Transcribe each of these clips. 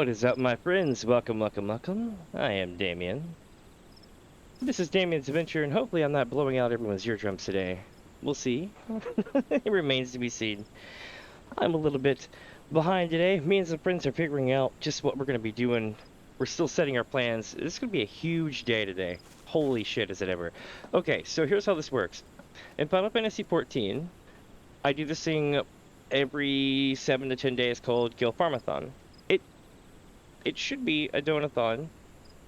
What is up, my friends? Welcome, welcome, welcome. I am Damien. This is Damien's Adventure, and hopefully I'm not blowing out everyone's eardrums today. We'll see. It remains to be seen. I'm a little bit behind today. Me and some friends are figuring out just what we're going to be doing. We're still setting our plans. This is going to be a huge day today. Holy shit, is it ever. Okay, so here's how this works. In Final Fantasy XIV, I do this thing every 7 to 10 days called Gil Farm-a-Thon. It should be a donathon,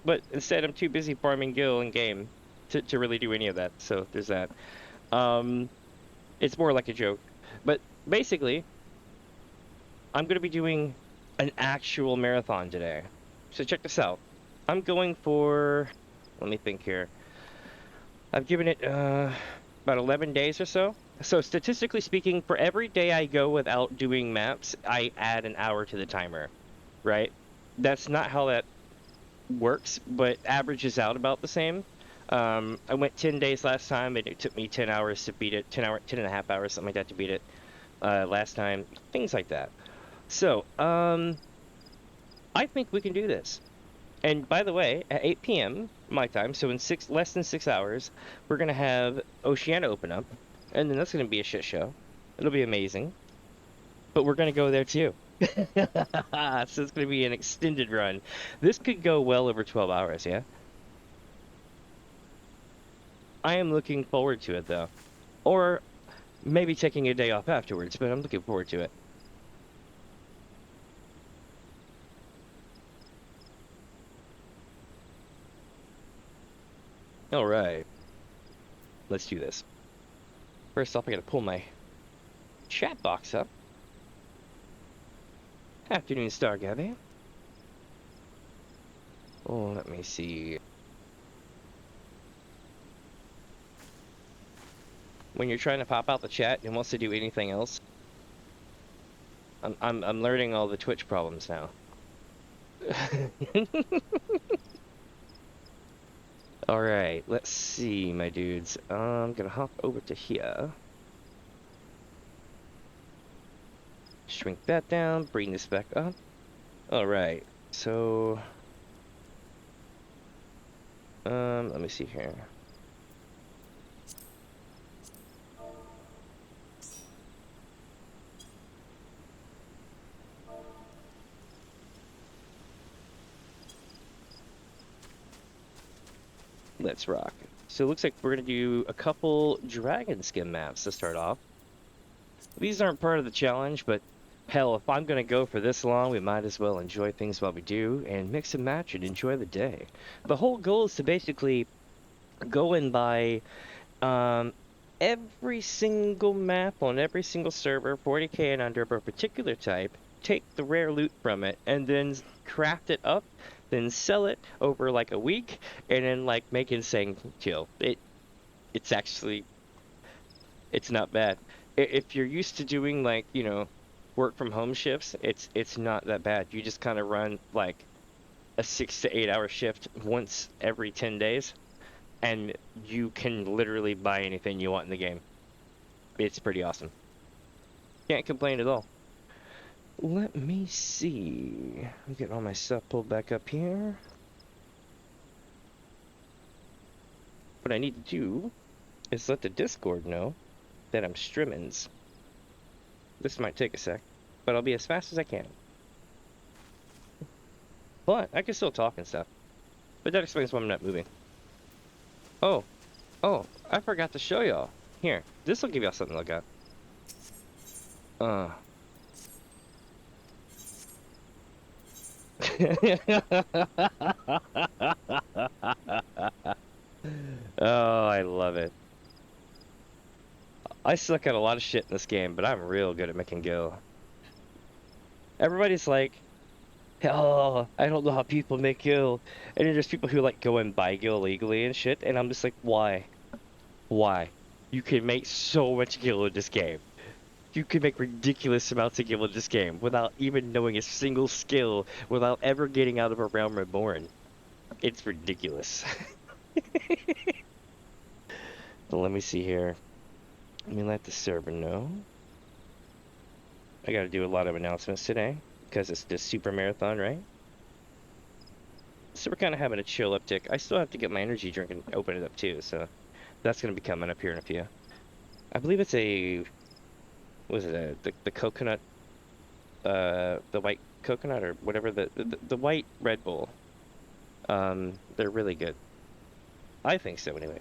but instead I'm too busy farming Gil in game to really do any of that. So there's that. Um, it's more like a joke. But basically, I'm going to be doing an actual marathon today. So check this out. I'm going for, let me think here. I've given it about 11 days or so. So statistically speaking, for every day I go without doing maps, I add an hour to the timer, right? That's not how that works, but averages out about the same. I went 10 days last time, and it took me 10 hours to beat it, 10 and a half hours, something like that, to beat it last time, things like that. So, I think we can do this. And by the way, at 8 p.m. my time, so in less than 6 hours, we're going to have Oceania open up, and then that's going to be a shit show. It'll be amazing. But we're going to go there too. So it's going to be an extended run. This could go well over 12 hours, yeah? I am looking forward to it, though. Or maybe taking a day off afterwards, but I'm looking forward to it. All right. Let's do this. First off, I got to pull my chat box up. Afternoon Star, Gabby. Oh, let me see. When you're trying to pop out the chat and wants to do anything else, I'm learning all the Twitch problems now. All right, let's see, my dudes. I'm gonna hop over to here. Shrink that down, bring this back up. All right, so let me see here. Let's rock. So it looks like we're gonna do a couple dragon skin maps to start off. These aren't part of the challenge, but hell, if I'm gonna go for this long, we might as well enjoy things while we do and mix and match and enjoy the day. The whole goal is to basically go and buy every single map on every single server, 40k and under, of a particular type, take the rare loot from it, and then craft it up, then sell it over like a week, and then like make insane kill. It's actually, it's not bad. If you're used to doing like, you know, work from home shifts, it's not that bad. You just kind of run like a 6 to 8 hour shift once every 10 days, and you can literally buy anything you want in the game. It's pretty awesome. Can't complain at all. Let me see. I'm getting all my stuff pulled back up here. What I need to do is let the Discord know that I'm streamins. This might take a sec, but I'll be as fast as I can. But I can still talk and stuff. But that explains why I'm not moving. Oh, I forgot to show y'all. Here, this will give y'all something to look at. Oh, I love it. I suck at a lot of shit in this game, but I'm real good at making Gil. Everybody's like, oh, I don't know how people make Gil. And then there's people who like go and buy Gil illegally and shit, and I'm just like, why? Why? You can make so much Gil in this game. You can make ridiculous amounts of Gil in this game without even knowing a single skill, without ever getting out of a realm reborn. It's ridiculous. So let me see here. Let me let the server know. I gotta do a lot of announcements today because it's the super marathon, right? So we're kind of having a chill uptick. I still have to get my energy drink and open it up too, so that's gonna be coming up here in a few. I believe it's a, what is it, the coconut, the white coconut or whatever, the white Red Bull. They're really good. I think so anyway.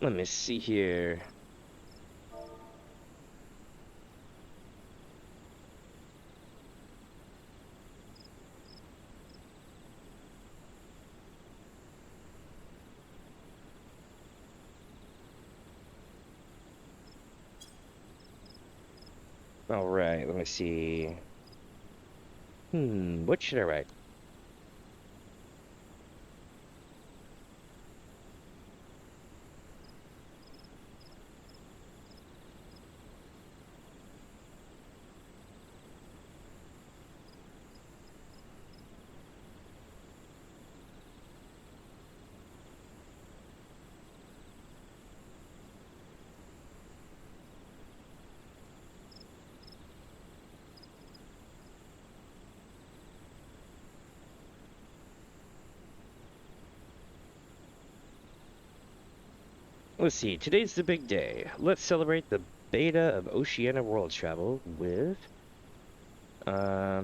Let me see here. All right, let me see. What should I write? Let's see. Today's the big day. Let's celebrate the beta of Oceania World Travel with ah.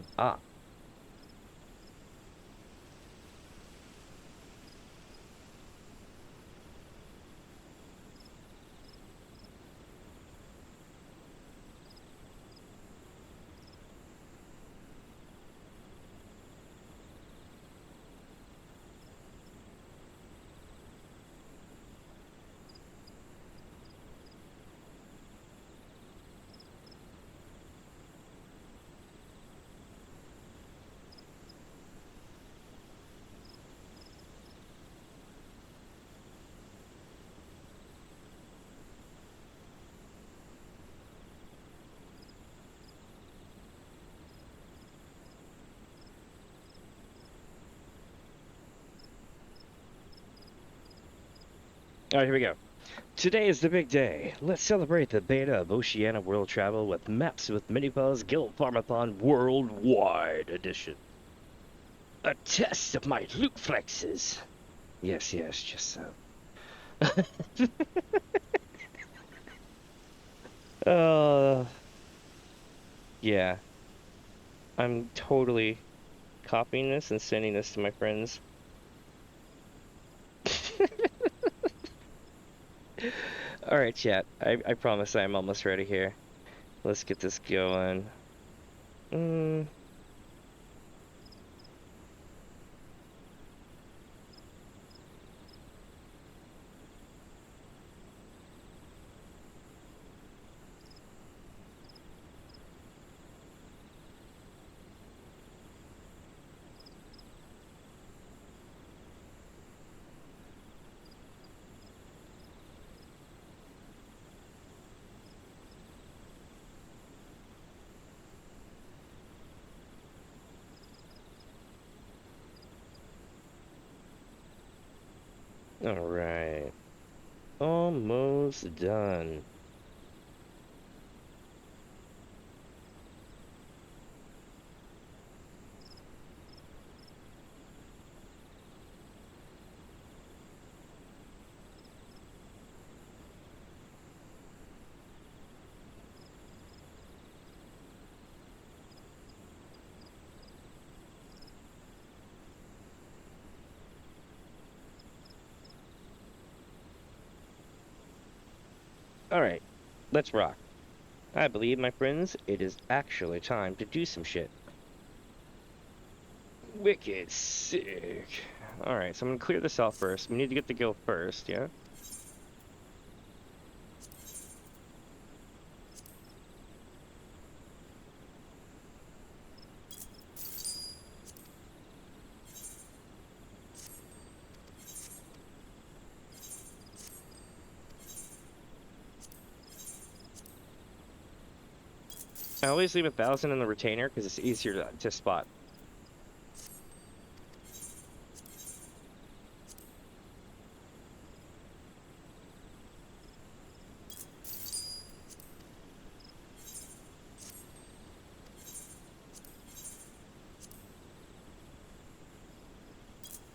All right, here we go. Today is the big day. Let's celebrate the beta of Oceania World Travel with maps with Mini Fuzz Gil Farm-a-Thon Worldwide Edition. A test of my loot flexes. Yes, yes, just so. Uh, yeah. I'm totally copying this and sending this to my friends. All right, chat. I promise I'm almost ready here. Let's get this going. Mm. All right. Almost done. All right. Let's rock. I believe, my friends, it is actually time to do some shit. Wicked sick. Alright, so I'm gonna clear this off first. We need to get the guild first, yeah? I always leave 1,000 in the retainer because it's easier to spot.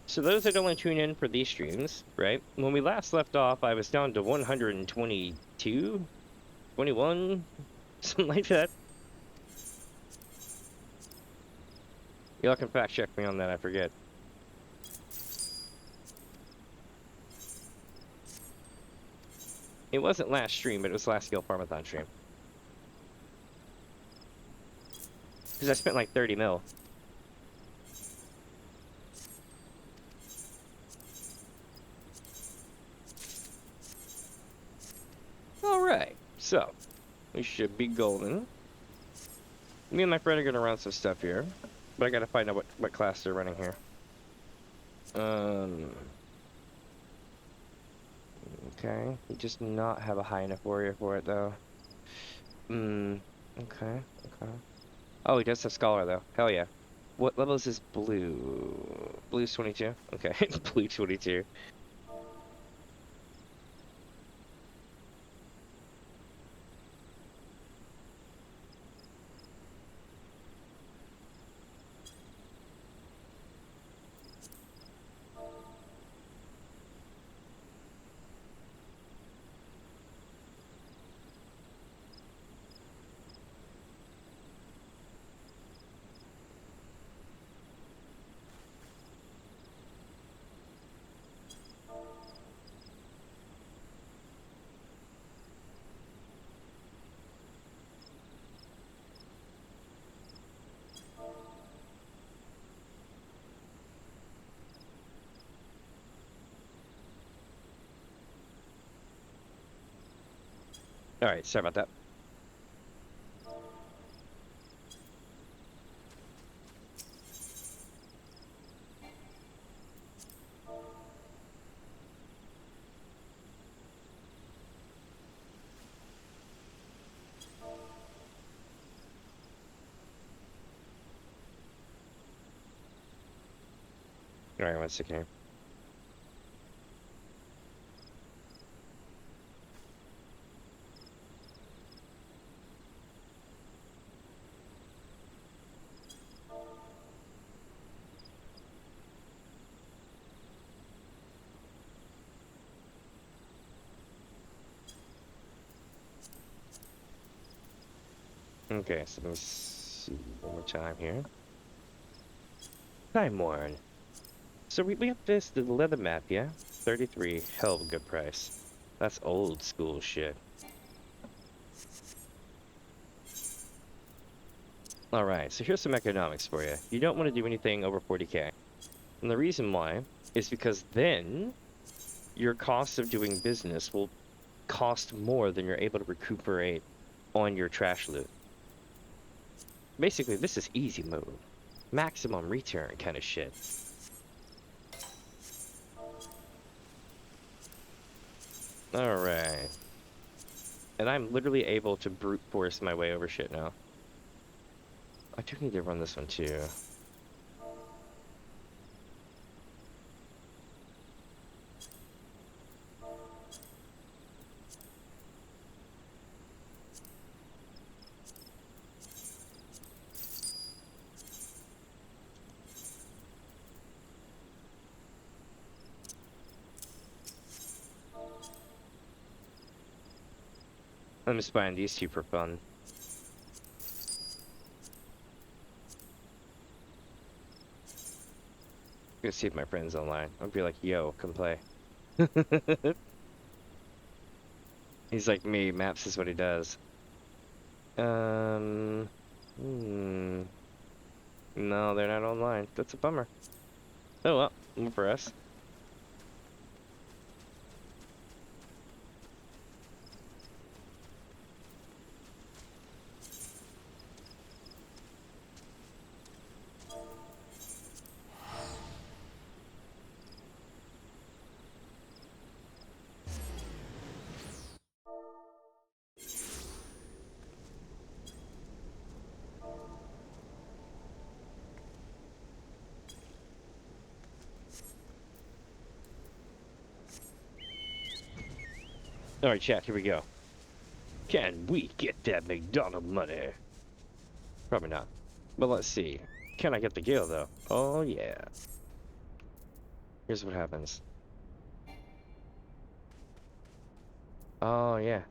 So those that only tune in for these streams, right? When we last left off, I was down to 122, 21, something like that. Y'all can fact check me on that, I forget. It wasn't last stream, but it was last Gil Farm-a-Thon stream. Because I spent like 30 mil. Alright, so we should be golden. Me and my friend are gonna run some stuff here, but I gotta find out what class they're running here. Okay, he does not have a high enough warrior for it though. Okay. Oh, he does have scholar though. Hell yeah. What level is this blue? Blue's 22. Okay, blue 22. Alright, sorry about that. Alright, 1 second here. Okay, so let me see one more time here. Time Worn. So we have the leather map, yeah? 33, hell of a good price. That's old school shit. Alright, so here's some economics for you. You don't want to do anything over 40k. And the reason why is because then your cost of doing business will cost more than you're able to recuperate on your trash loot. Basically, this is easy mode. Maximum return kind of shit. Alright. And I'm literally able to brute force my way over shit now. I do need to run this one too. I'm just buying these two for fun. I'm gonna see if my friend's online. I'll be like, yo, come play. He's like me, maps is what he does. No, they're not online. That's a bummer. Oh well, more for us. Alright, chat, here we go. Can we get that McDonald money? Probably not. But let's see. Can I get the Gil, though? Oh, yeah. Here's what happens. Oh, yeah.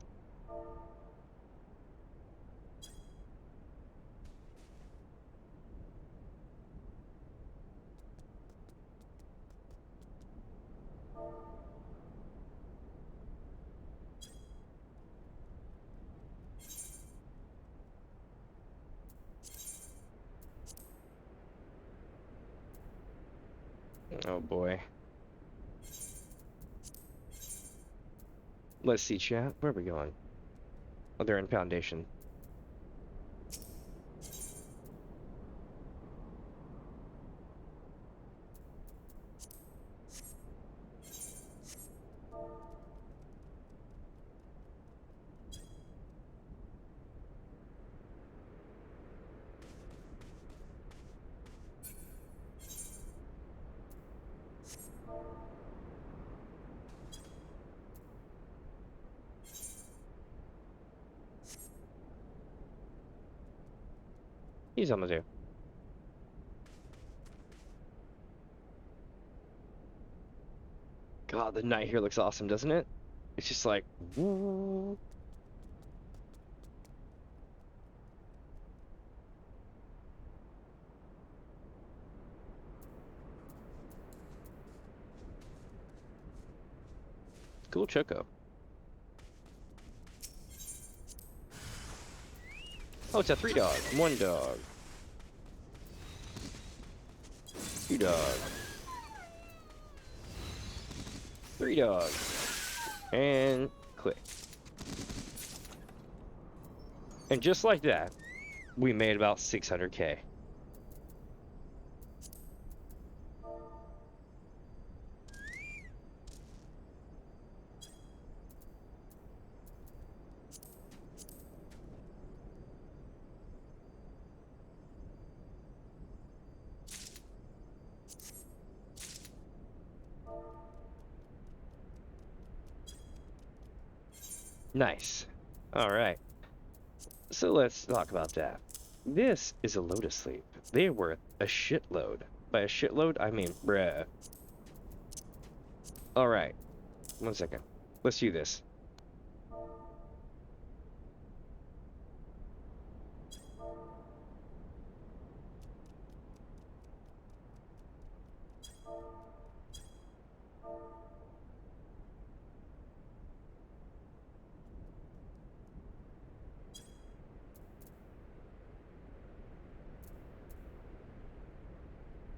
Oh, boy. Let's see, chat. Where are we going? Oh, they're in Foundation. He's on the do. God, the night here looks awesome, doesn't it? It's just like, woo. Cool choco. Oh, it's a 3 dog. 1 dog. 2 dog. 3 dog. And click. And just like that, we made about 600K. Nice. Alright. So let's talk about that. This is a load asleep. They're worth a shitload. By a shitload, I mean bruh. Alright. 1 second. Let's do this.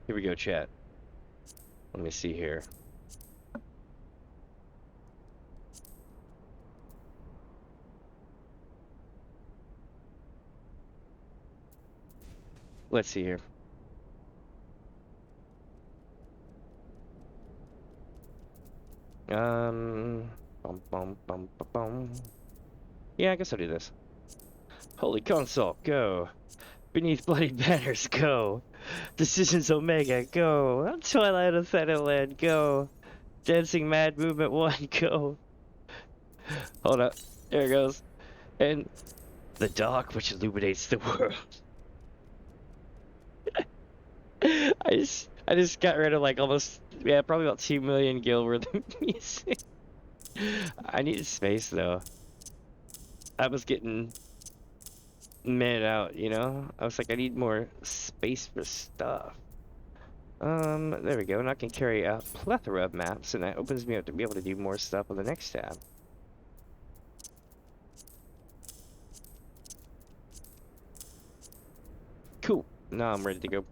Here we go, chat. Let me see here. Let's see here. Bum, bum, bum, bum, bum. Yeah, I guess I'll do this. Holy console, go. Beneath bloody banners, go. Decisions Omega, go. Twilight of Thanaland, go. Dancing Mad Movement 1, go. Hold up. There it goes. And the dark which illuminates the world. I just got rid of like almost, yeah, probably about 2 million gil worth of music. I needed space though. I was getting minted out, you know? I was like, I need more space for stuff. There we go. And I can carry a plethora of maps, and that opens me up to be able to do more stuff on the next tab. Cool. Now I'm ready to go.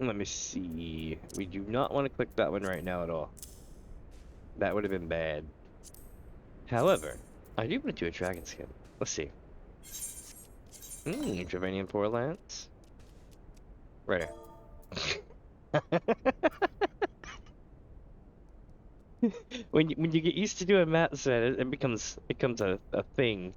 Let me see. We do not want to click that one right now at all. That would have been bad. However, I do want to do a dragon skin. Let's see. Dravanian Portlands. Right here. When you get used to doing map set, it becomes a thing.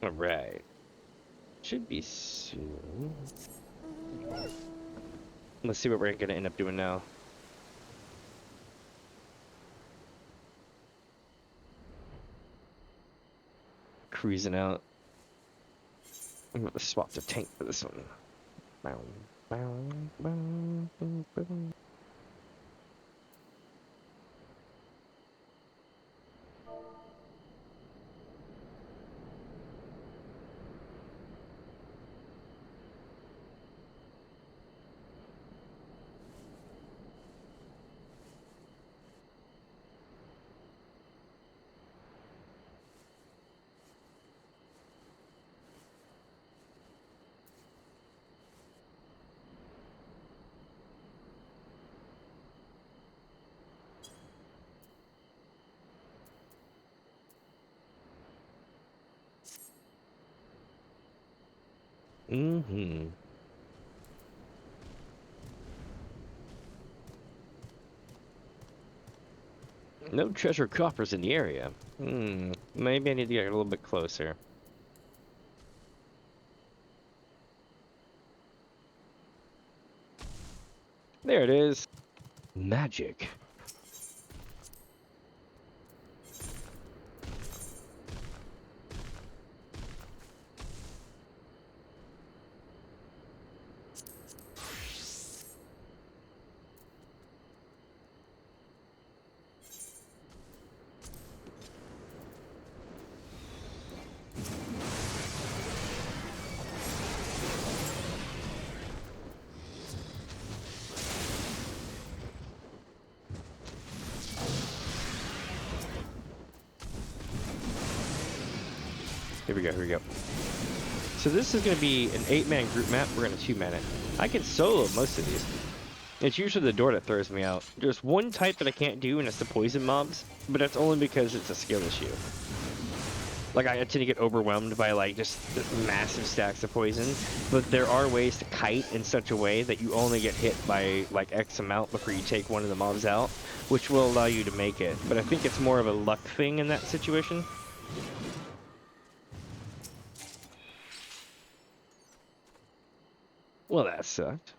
All right. Should be soon. Let's see what we're gonna end up doing now. Cruising out. I'm gonna swap the tank for this one. Bow, bow, bow, bow, bow. No treasure coffers in the area. Maybe I need to get a little bit closer. There it is. Magic. Here we go, here we go. So this is going to be an 8-man group map. We're going to 2-man it. I can solo most of these. It's usually the door that throws me out. There's one type that I can't do, and it's the poison mobs, but that's only because it's a skill issue. Like, I tend to get overwhelmed by, like, just massive stacks of poison, but there are ways to kite in such a way that you only get hit by, like, X amount before you take one of the mobs out, which will allow you to make it. But I think it's more of a luck thing in that situation. Well, that sucked.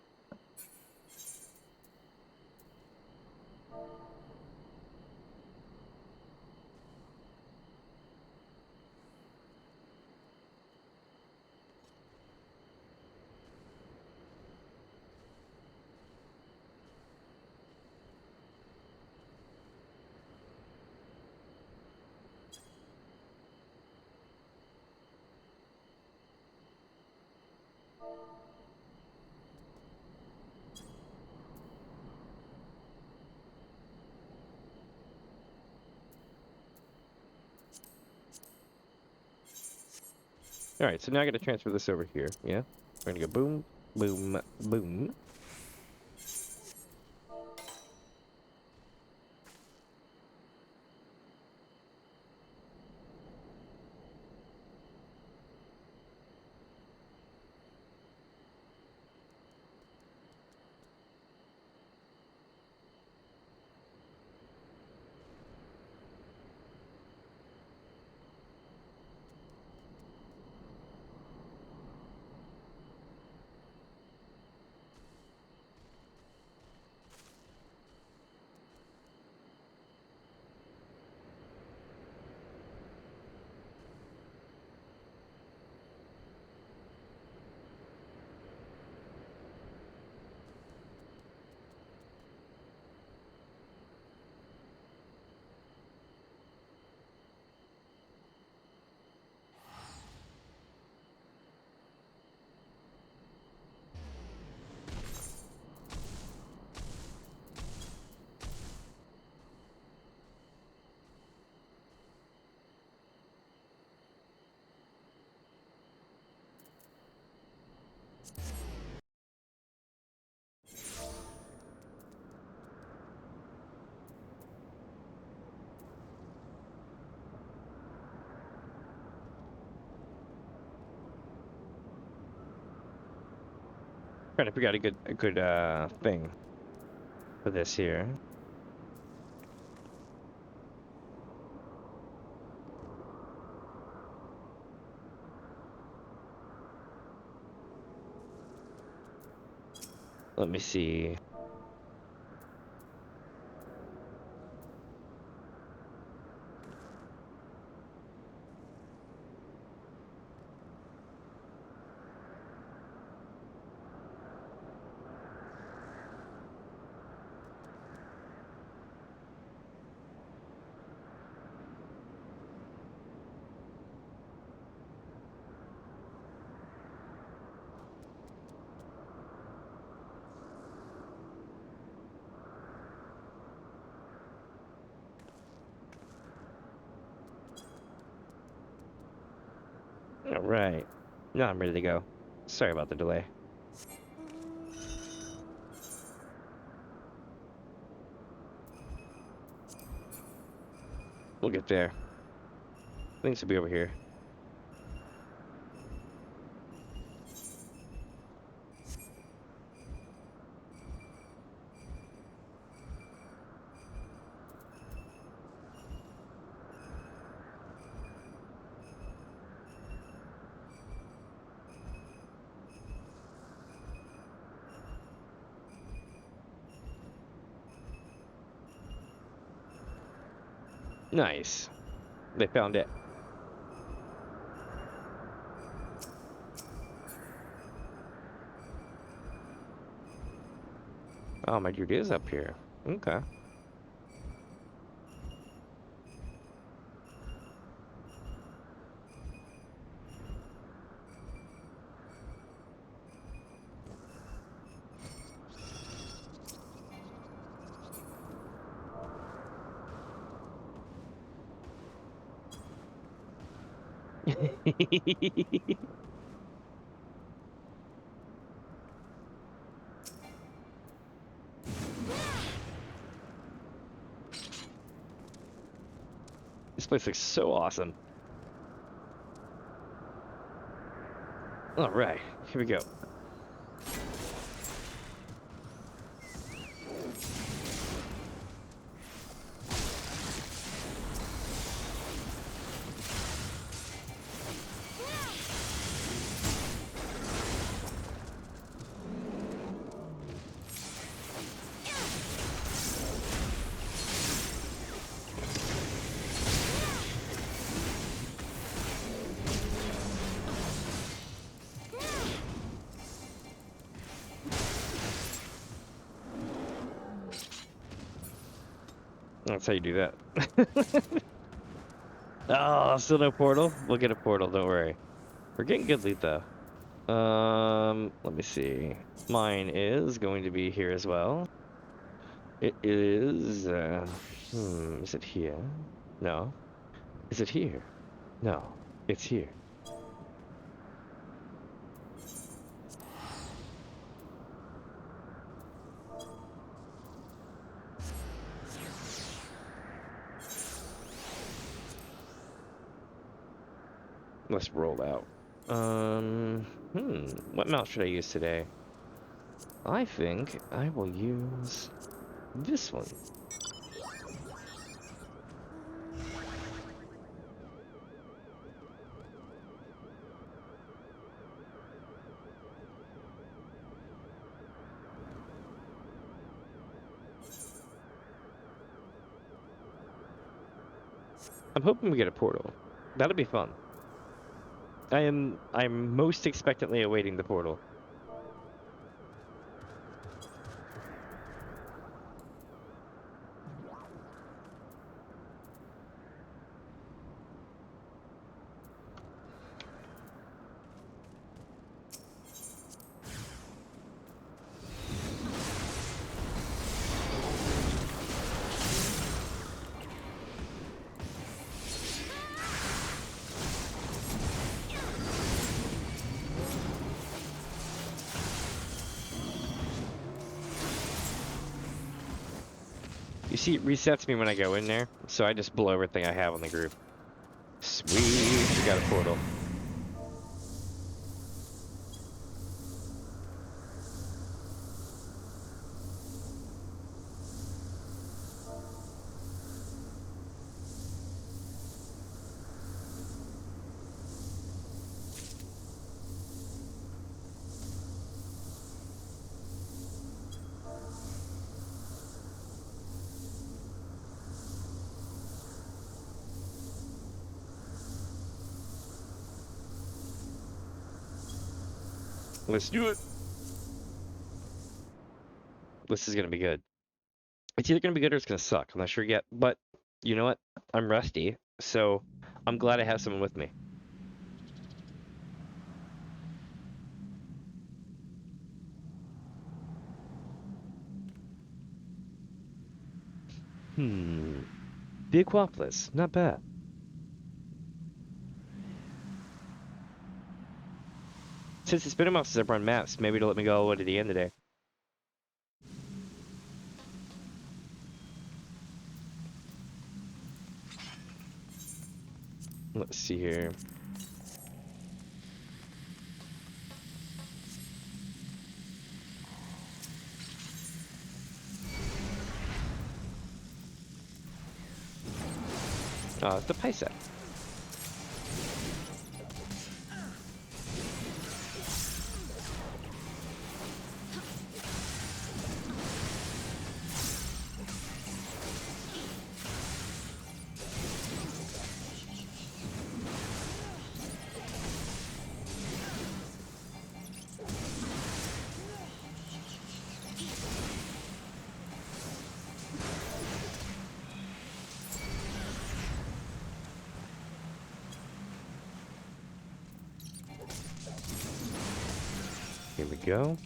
Alright, so now I gotta transfer this over here, yeah? We're gonna go boom, boom, boom. Trying to figure out a good thing for this here. Let me see. All right. Now I'm ready to go. Sorry about the delay. We'll get there. Things will be over here. Nice. They found it. Oh, my dude is up here. Okay. This place looks so awesome. All right, here we go. That's how you do that. Oh, still no portal? We'll get a portal, don't worry. We're getting good loot though. Let me see. Mine is going to be here as well. It is, is it here? No. Is it here? No. It's here. Let's roll out. What mount should I use today? I think I will use this one. I'm hoping we get a portal. That'll be fun. I'm most expectantly awaiting the portal. You see, it resets me when I go in there, so I just blow everything I have on the group. Sweet, we got a portal. Let's do it. This is gonna be good. It's either gonna be good or it's gonna suck. I'm not sure yet. But you know what? I'm rusty, so I'm glad I have someone with me. The Aquapolis, not bad. Since it's been a while since I've run maps, maybe it'll let me go all the way to the end today. Let's see here. Oh, it's the Paisa. Here we go.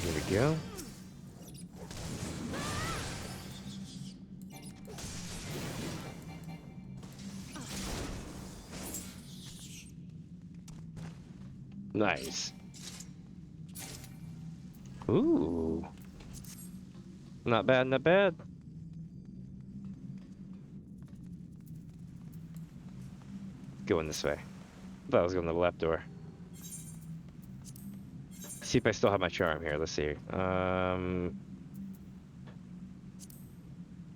Here we go. Nice. Ooh. Not bad, not bad. Going this way. Thought I was going to the left door. See if I still have my charm here. Let's see.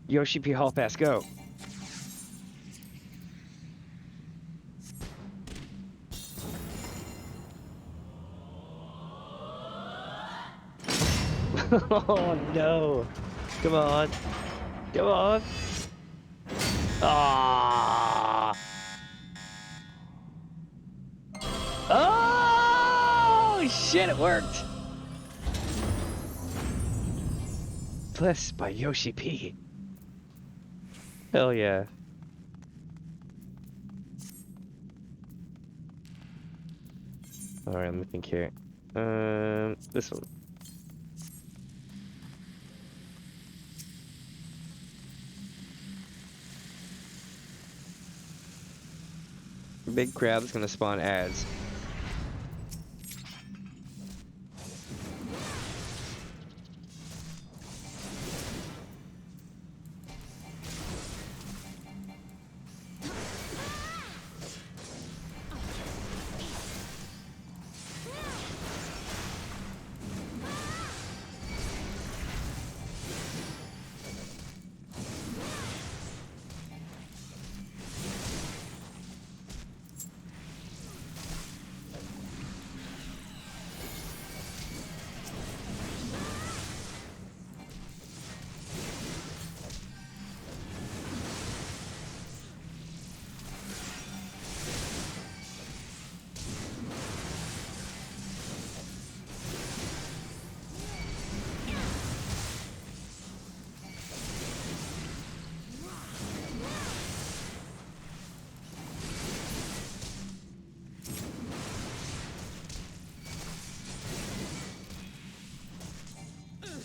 Yoshi P Hall Pass, go. Oh no. Come on. Come on. Ah. Oh shit, it worked. Blessed by Yoshi P. Hell yeah. Alright, let me think here. This one. Big crab's gonna spawn ads.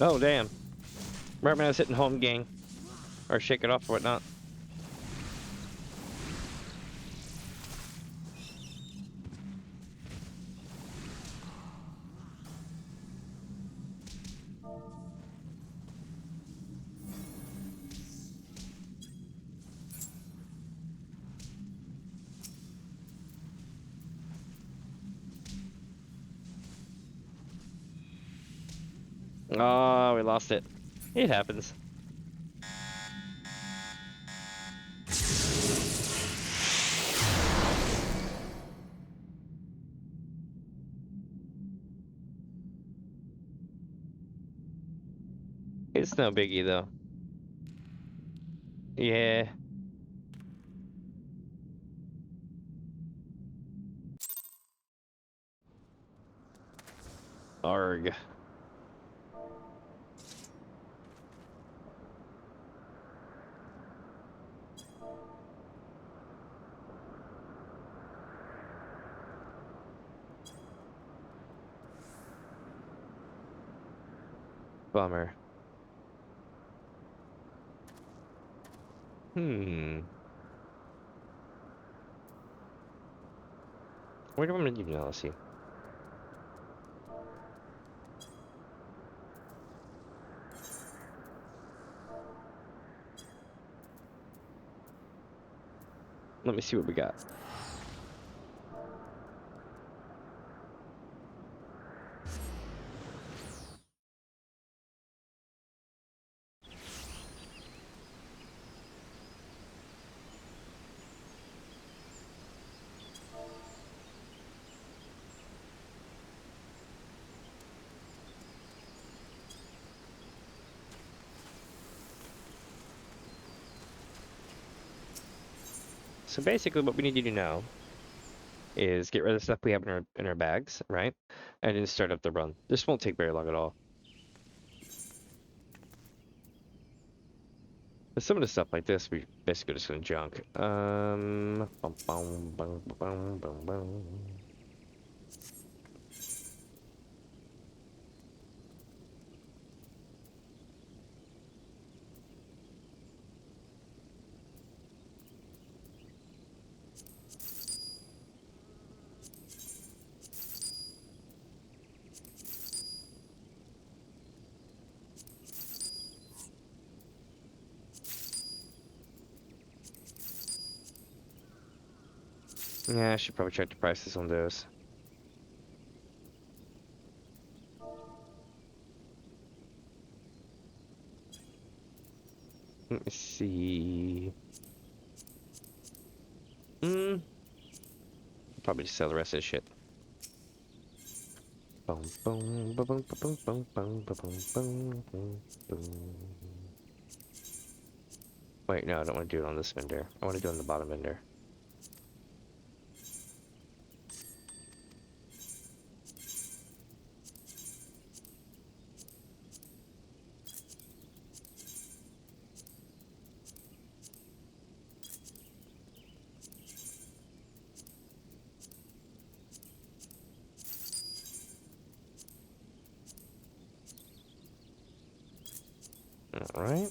Oh, damn. Right when I was hitting home, gang. Or shake it off or whatnot. Oh, we lost it. It happens. It's no biggie, though. Yeah. Arg. Bummer. What do I'm gonna do now? Let's see. Let me see what we got. So basically what we need to do now is get rid of the stuff we have in our bags, right? And then start up the run. This won't take very long at all. But some of the stuff like this, we basically just gonna junk. Bum, bum, bum, bum, bum, bum. Yeah, I should probably check the prices on those. Let me see. Probably just sell the rest of this shit. Boom, boom, boom, boom, boom, boom, boom, boom, boom, boom, boom. Wait, no, I don't want to do it on this vendor. I want to do it on the bottom vendor. All right.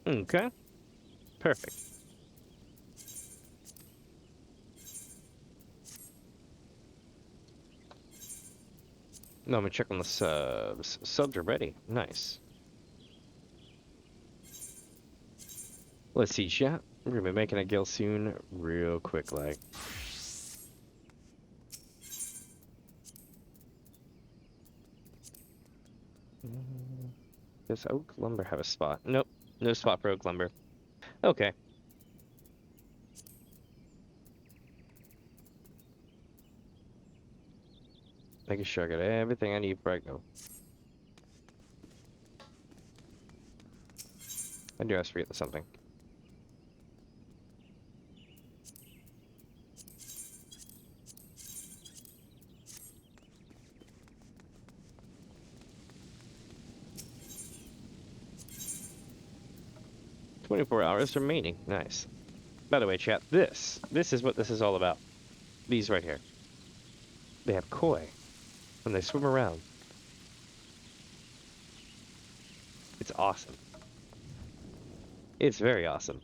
Okay. Perfect. No, I'm gonna check on the subs. Subs are ready. Nice. Let's see, chat. We're gonna be making a Gil soon, real quick, like. Does oak lumber have a spot? Nope. No spot for oak lumber. Okay. Making sure I got everything I need before I go. I do have to forget something. "24 hours remaining." Nice. By the way, chat, this is what this is all about. These right here. They have koi when they swim around. It's awesome. It's very awesome.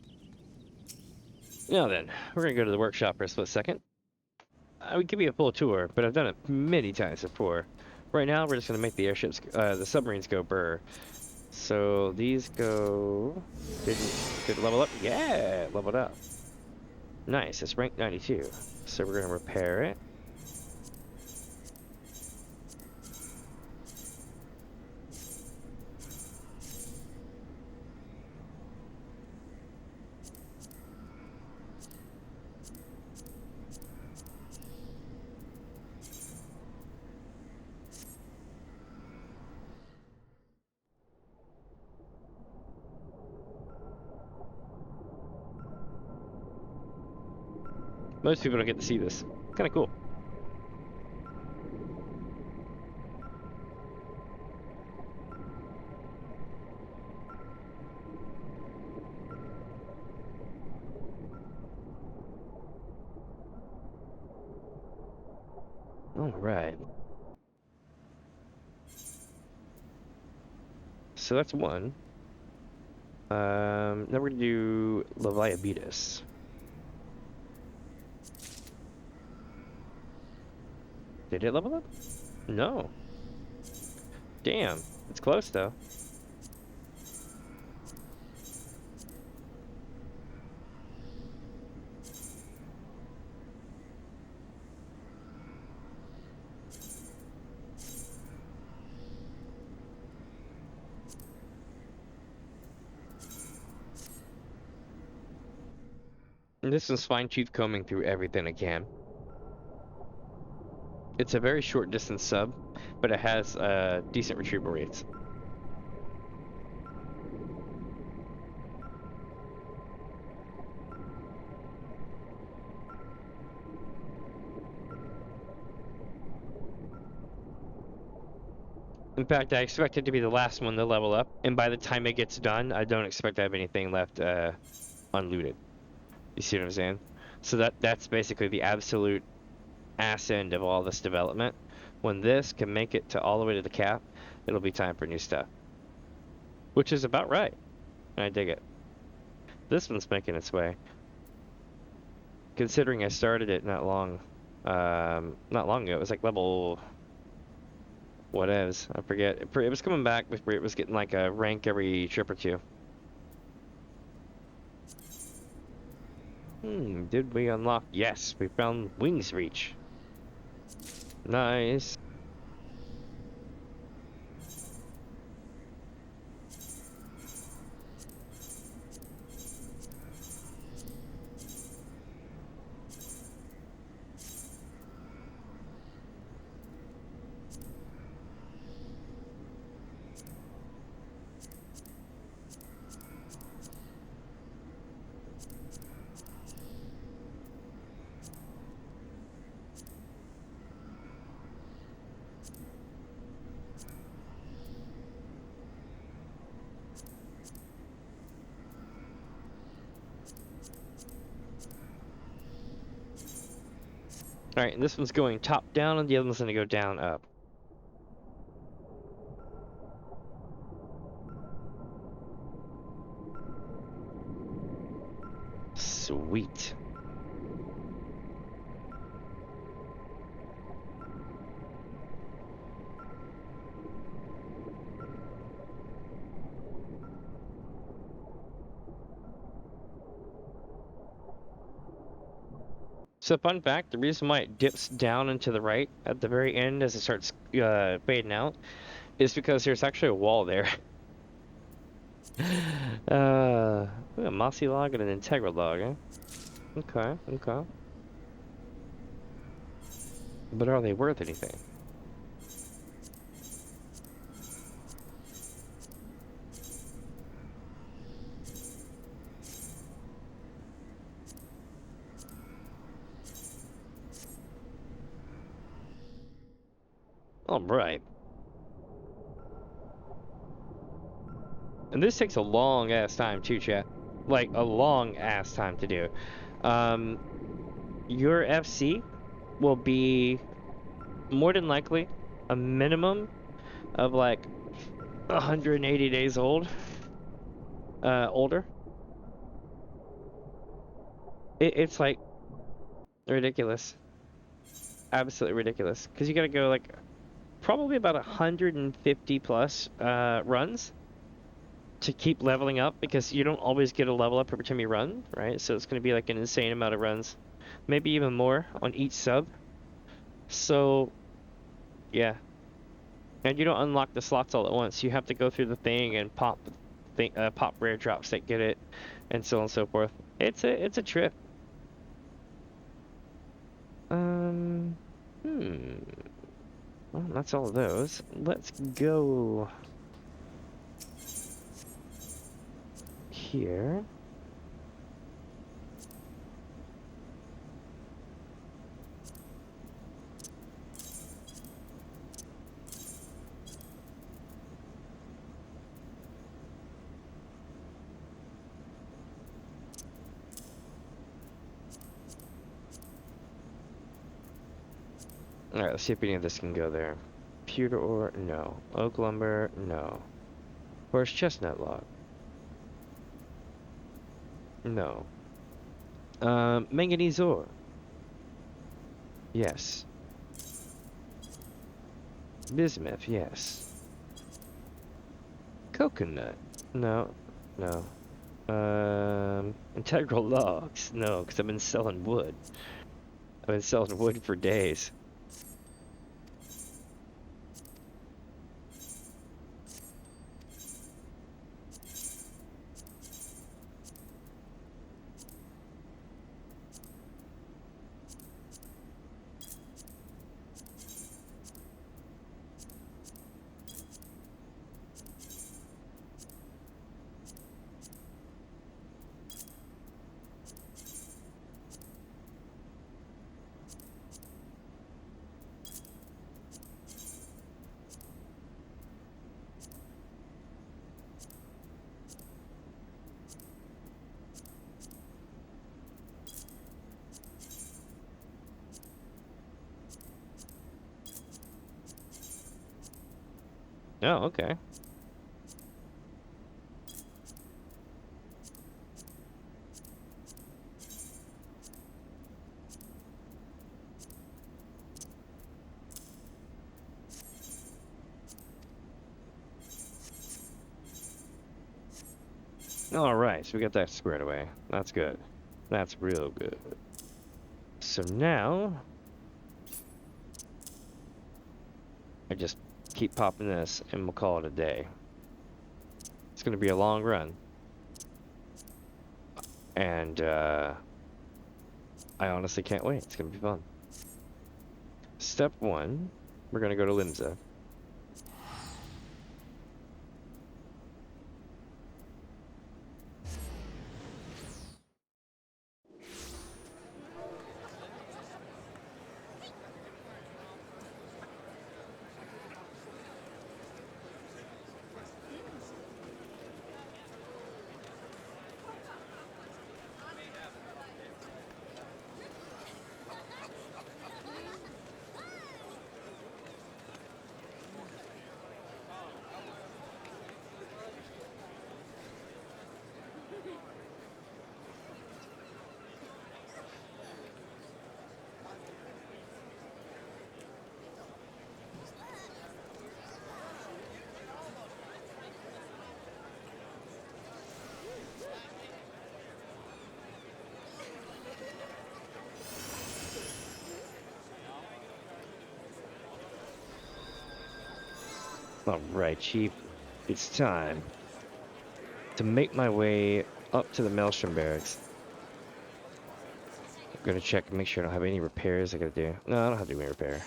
Now then, we're gonna go to the workshop for a split second. I would give you a full tour, but I've done it many times before. Right now, we're just gonna make the airships, the submarines go burr. So these go. Did it level up? Yeah, leveled up. Nice. It's rank 92. So we're gonna repair it. Most people don't get to see this. Kind of cool. All right. So that's one. Then we're gonna do Leviabetus. Did it level up? No. Damn. It's close though. And this is fine-tooth combing through everything I can. It's a very short distance sub, but it has decent retrieval rates. In fact, I expect it to be the last one to level up, and by the time it gets done, I don't expect to have anything left unlooted. You see what I'm saying? So that's basically the absolute ass end of all this development. When this can make it to all the way to the cap, it'll be time for new stuff. Which is about right. I dig it. This one's making its way. Considering I started it not long ago. It was like level whatevs. I forget. It was coming back before it was getting like a rank every trip or two. Did we unlock? Yes, we found Wings Reach. Nice. Alright, and this one's going top down, and the other one's gonna go down up. Sweet. So fun fact, the reason why it dips down and to the right at the very end as it starts fading out is because there's actually a wall there. A mossy log and an integral log, eh? Okay, okay. But are they worth anything? Alright. And this takes a long ass time too, chat. Like a long ass time to do. Your FC will be more than likely a minimum of like 180 days old. Older. It's like ridiculous. Absolutely ridiculous. Because you gotta go like probably about 150 plus runs to keep leveling up, because you don't always get a level up every time you run, right? So it's going to be like an insane amount of runs, maybe even more on each sub. So yeah, and you don't unlock the slots all at once. You have to go through the thing and pop rare drops that get it, and so on and so forth. It's a trip. Hmm. Well, that's all of those. Let's go here. Alright, let's see if any of this can go there. Pewter ore, no. Oak lumber, no. Horse chestnut log, no. Manganese ore, yes. Bismuth, yes. Coconut, no, no. Integral logs, no, because I've been selling wood. I've been selling wood for days. Oh, okay. Alright, so we got that squared away. That's good. That's real good. So now, I just keep popping this and we'll call it a day. It's gonna be a long run. And, I honestly can't wait. It's gonna be fun. Step 1, we're gonna go to Limsa. Alright, Chief. It's time to make my way up to the Maelstrom Barracks. I'm gonna check and make sure I don't have any repairs I gotta do. No, I don't have to do any repair.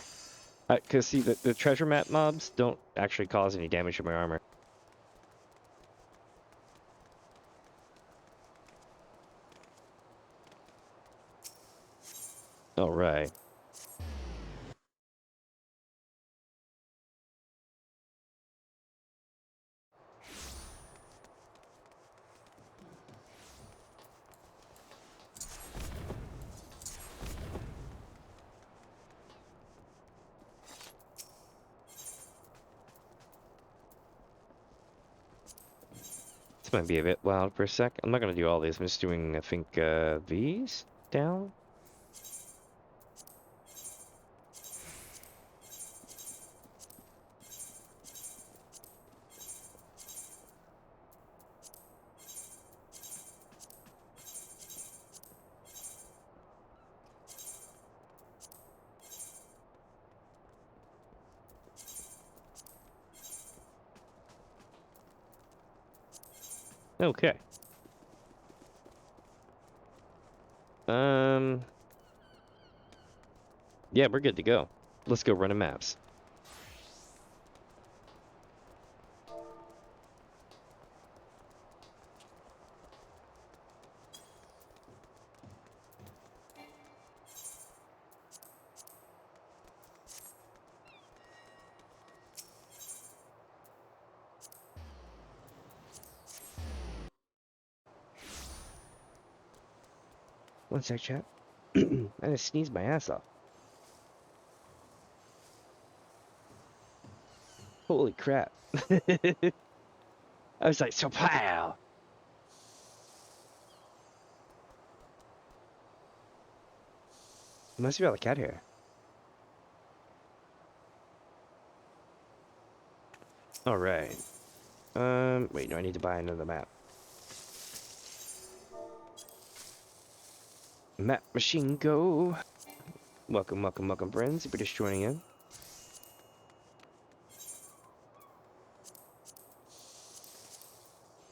Cause see, the treasure map mobs don't actually cause any damage to my armor. Alright. This might be a bit wild for a sec. I'm not gonna do all these. I'm just doing, I think, these down. Okay. Um, yeah, we're good to go. Let's go run a maps. One sec, chat. I just sneezed my ass off. Holy crap. I was like, so pow! Must be all the cat hair. Alright. Wait, no, I need to buy another map. Map machine go! Welcome, welcome, welcome, friends. If you're just joining in.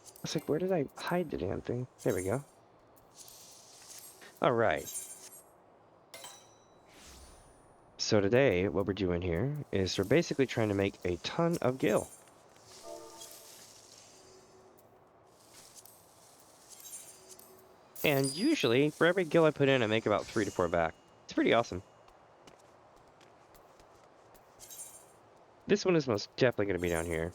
I was like, where did I hide the damn thing? There we go. Alright. So today, what we're doing here is we're basically trying to make a ton of Gil. And usually, for every Gil I put in, I make about 3 to 4 back. It's pretty awesome. This one is most definitely going to be down here.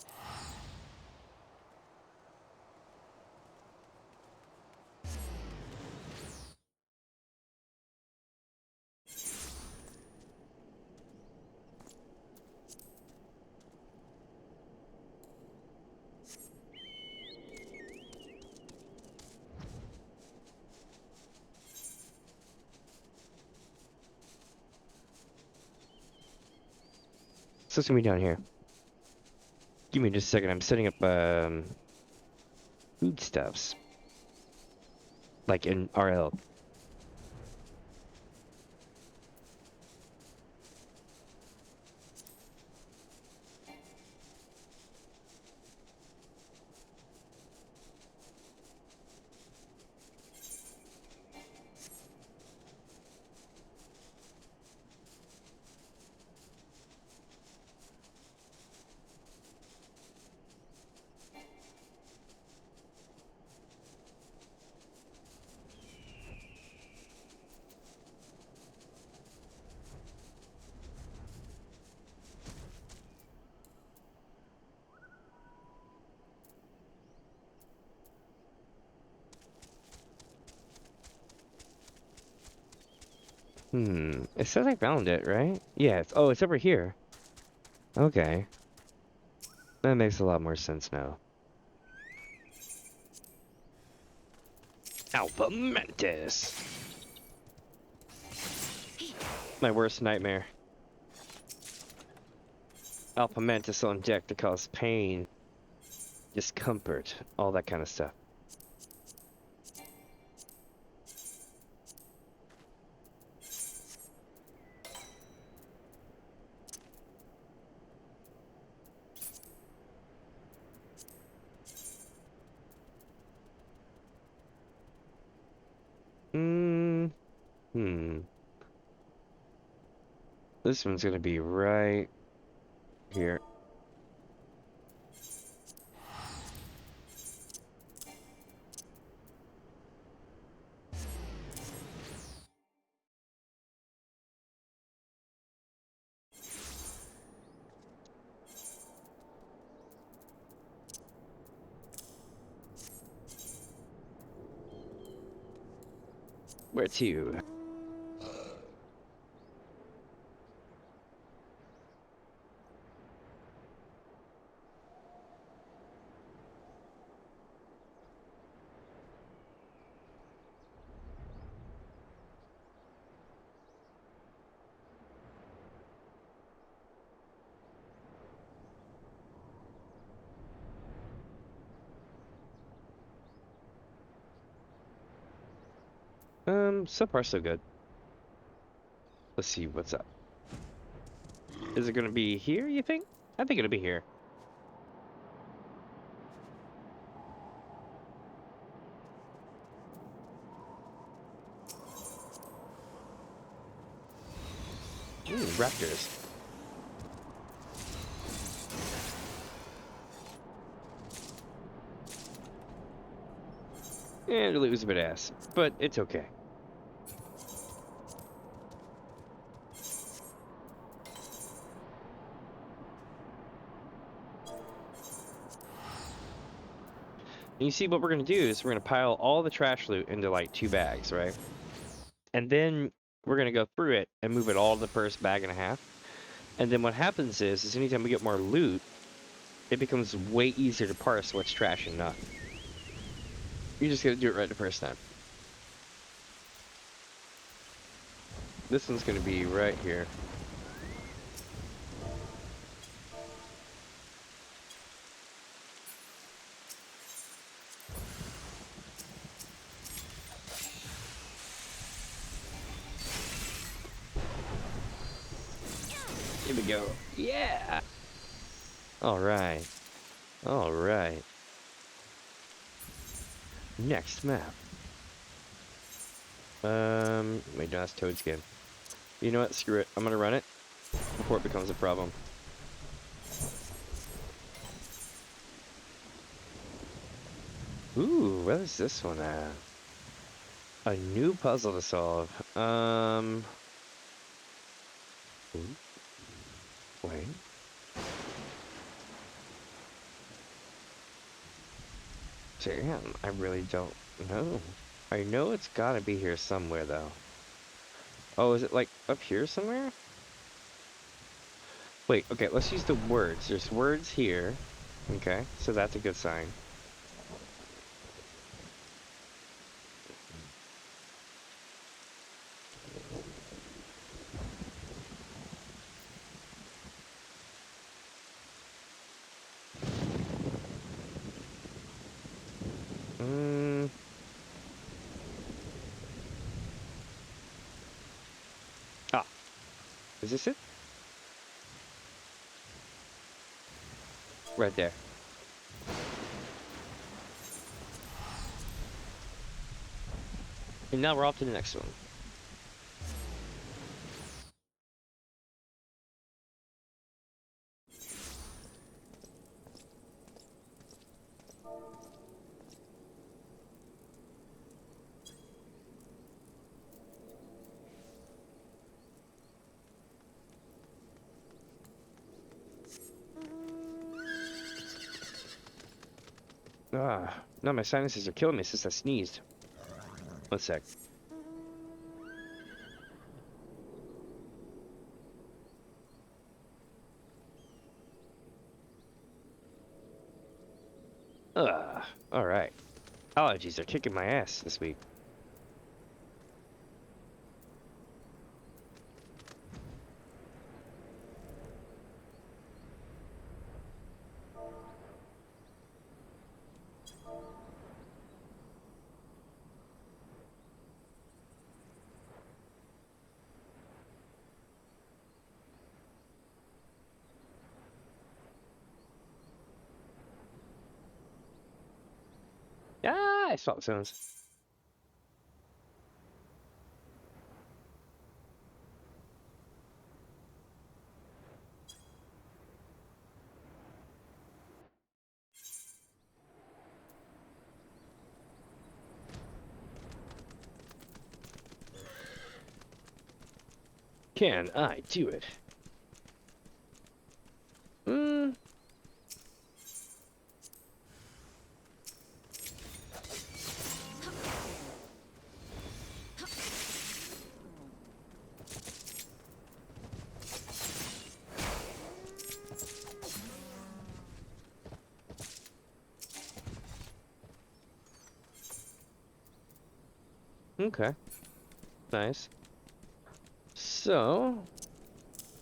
So it's going to be down here. Give me just a second. I'm setting up foodstuffs. Like in RL. It says I found it, right? Yeah, oh, it's over here. Okay. That makes a lot more sense now. Alpha Mantis! My worst nightmare. Alpha Mantis on deck to cause pain, discomfort, all that kind of stuff. This one's gonna be right here. Where to? So far so good. Let's see what's up. Is it gonna be here, you think? I think it'll be here. Raptors. And it was a bit ass, but it's okay. And you see what we're gonna do is we're gonna pile all the trash loot into like 2 bags, right? And then we're gonna go through it and move it all to the first bag and a half. And then what happens is anytime we get more loot, it becomes way easier to parse what's trash and not. You just gotta do it right the first time. This one's gonna be right here. Here we go. Yeah! Alright. Alright. Next map. McDonald's Toad Skin. You know what? Screw it. I'm gonna run it before it becomes a problem. Ooh, what is this one at? A new puzzle to solve. Ooh. Wait. Damn, I really don't know. I know it's gotta be here somewhere, though. Oh, is it like up here somewhere? Wait, okay, let's use the words. There's words here. Okay, so that's a good sign. Ah, is this it? Right there. And now we're off to the next one. Ah, no, my sinuses are killing me since I sneezed. 1 sec. Alright. Allergies are kicking my ass this week. Ah, I saw the sounds. Can I do it? Okay. Nice. So,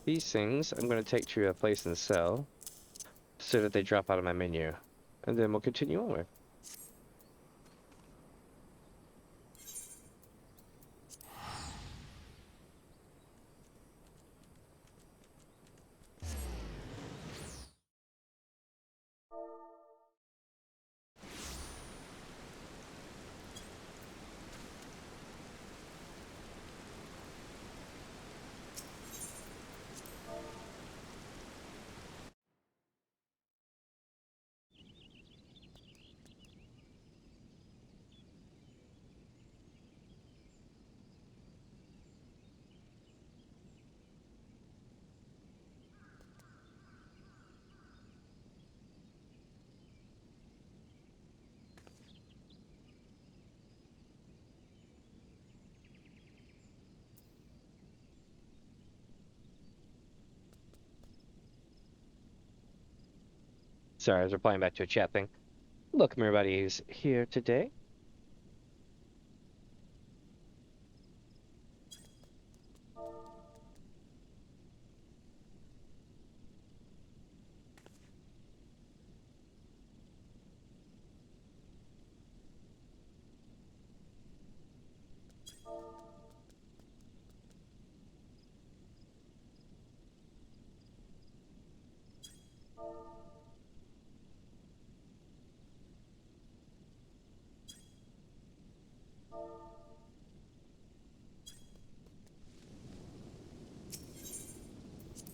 these things I'm going to take to a place and sell so that they drop out of my menu. And then we'll continue onward. Sorry, I was replying back to a chat thing. Welcome everybody who's here today.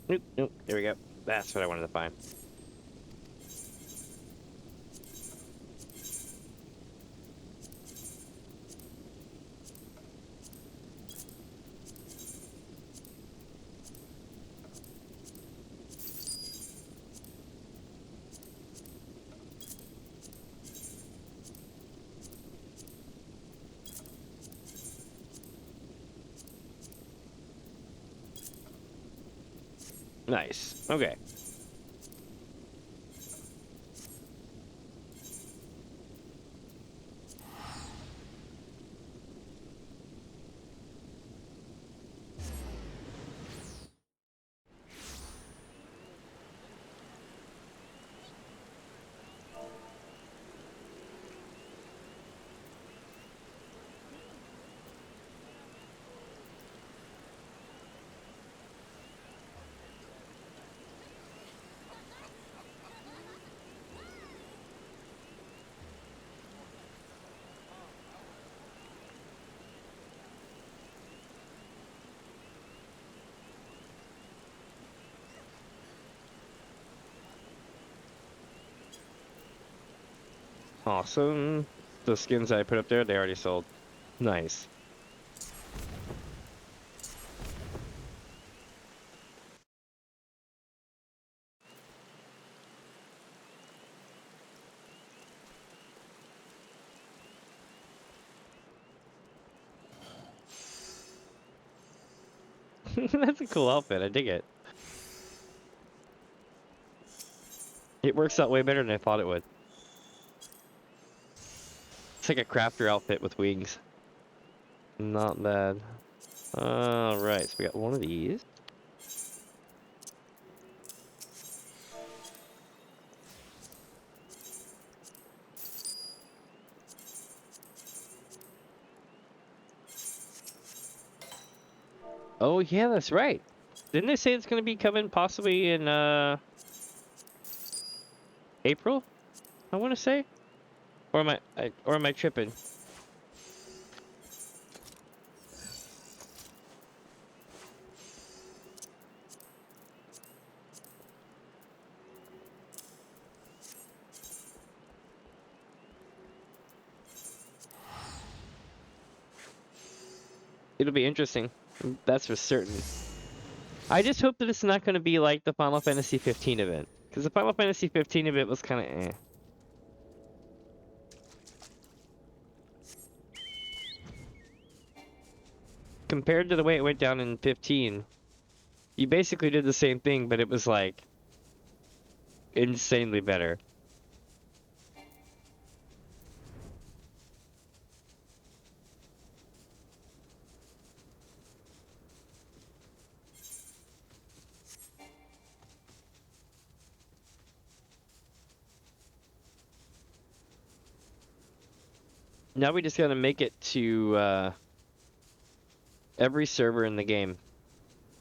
Nope, nope, there we go. That's what I wanted to find. Nice. Okay. Awesome. The skins I put up there, they already sold. Nice. That's a cool outfit. I dig it. It works out way better than I thought it would. It's like a crafter outfit with wings. Not bad. Alright, so we got one of these. Oh yeah, that's right. Didn't they say it's gonna be coming possibly in April? I want to say, or am I tripping? It'll be interesting. That's for certain. I just hope that it's not going to be like the Final Fantasy XV event, because the Final Fantasy XV event was kind of eh. Compared to the way it went down in 15, you basically did the same thing, but it was like insanely better. Now we just gotta make it to every server in the game.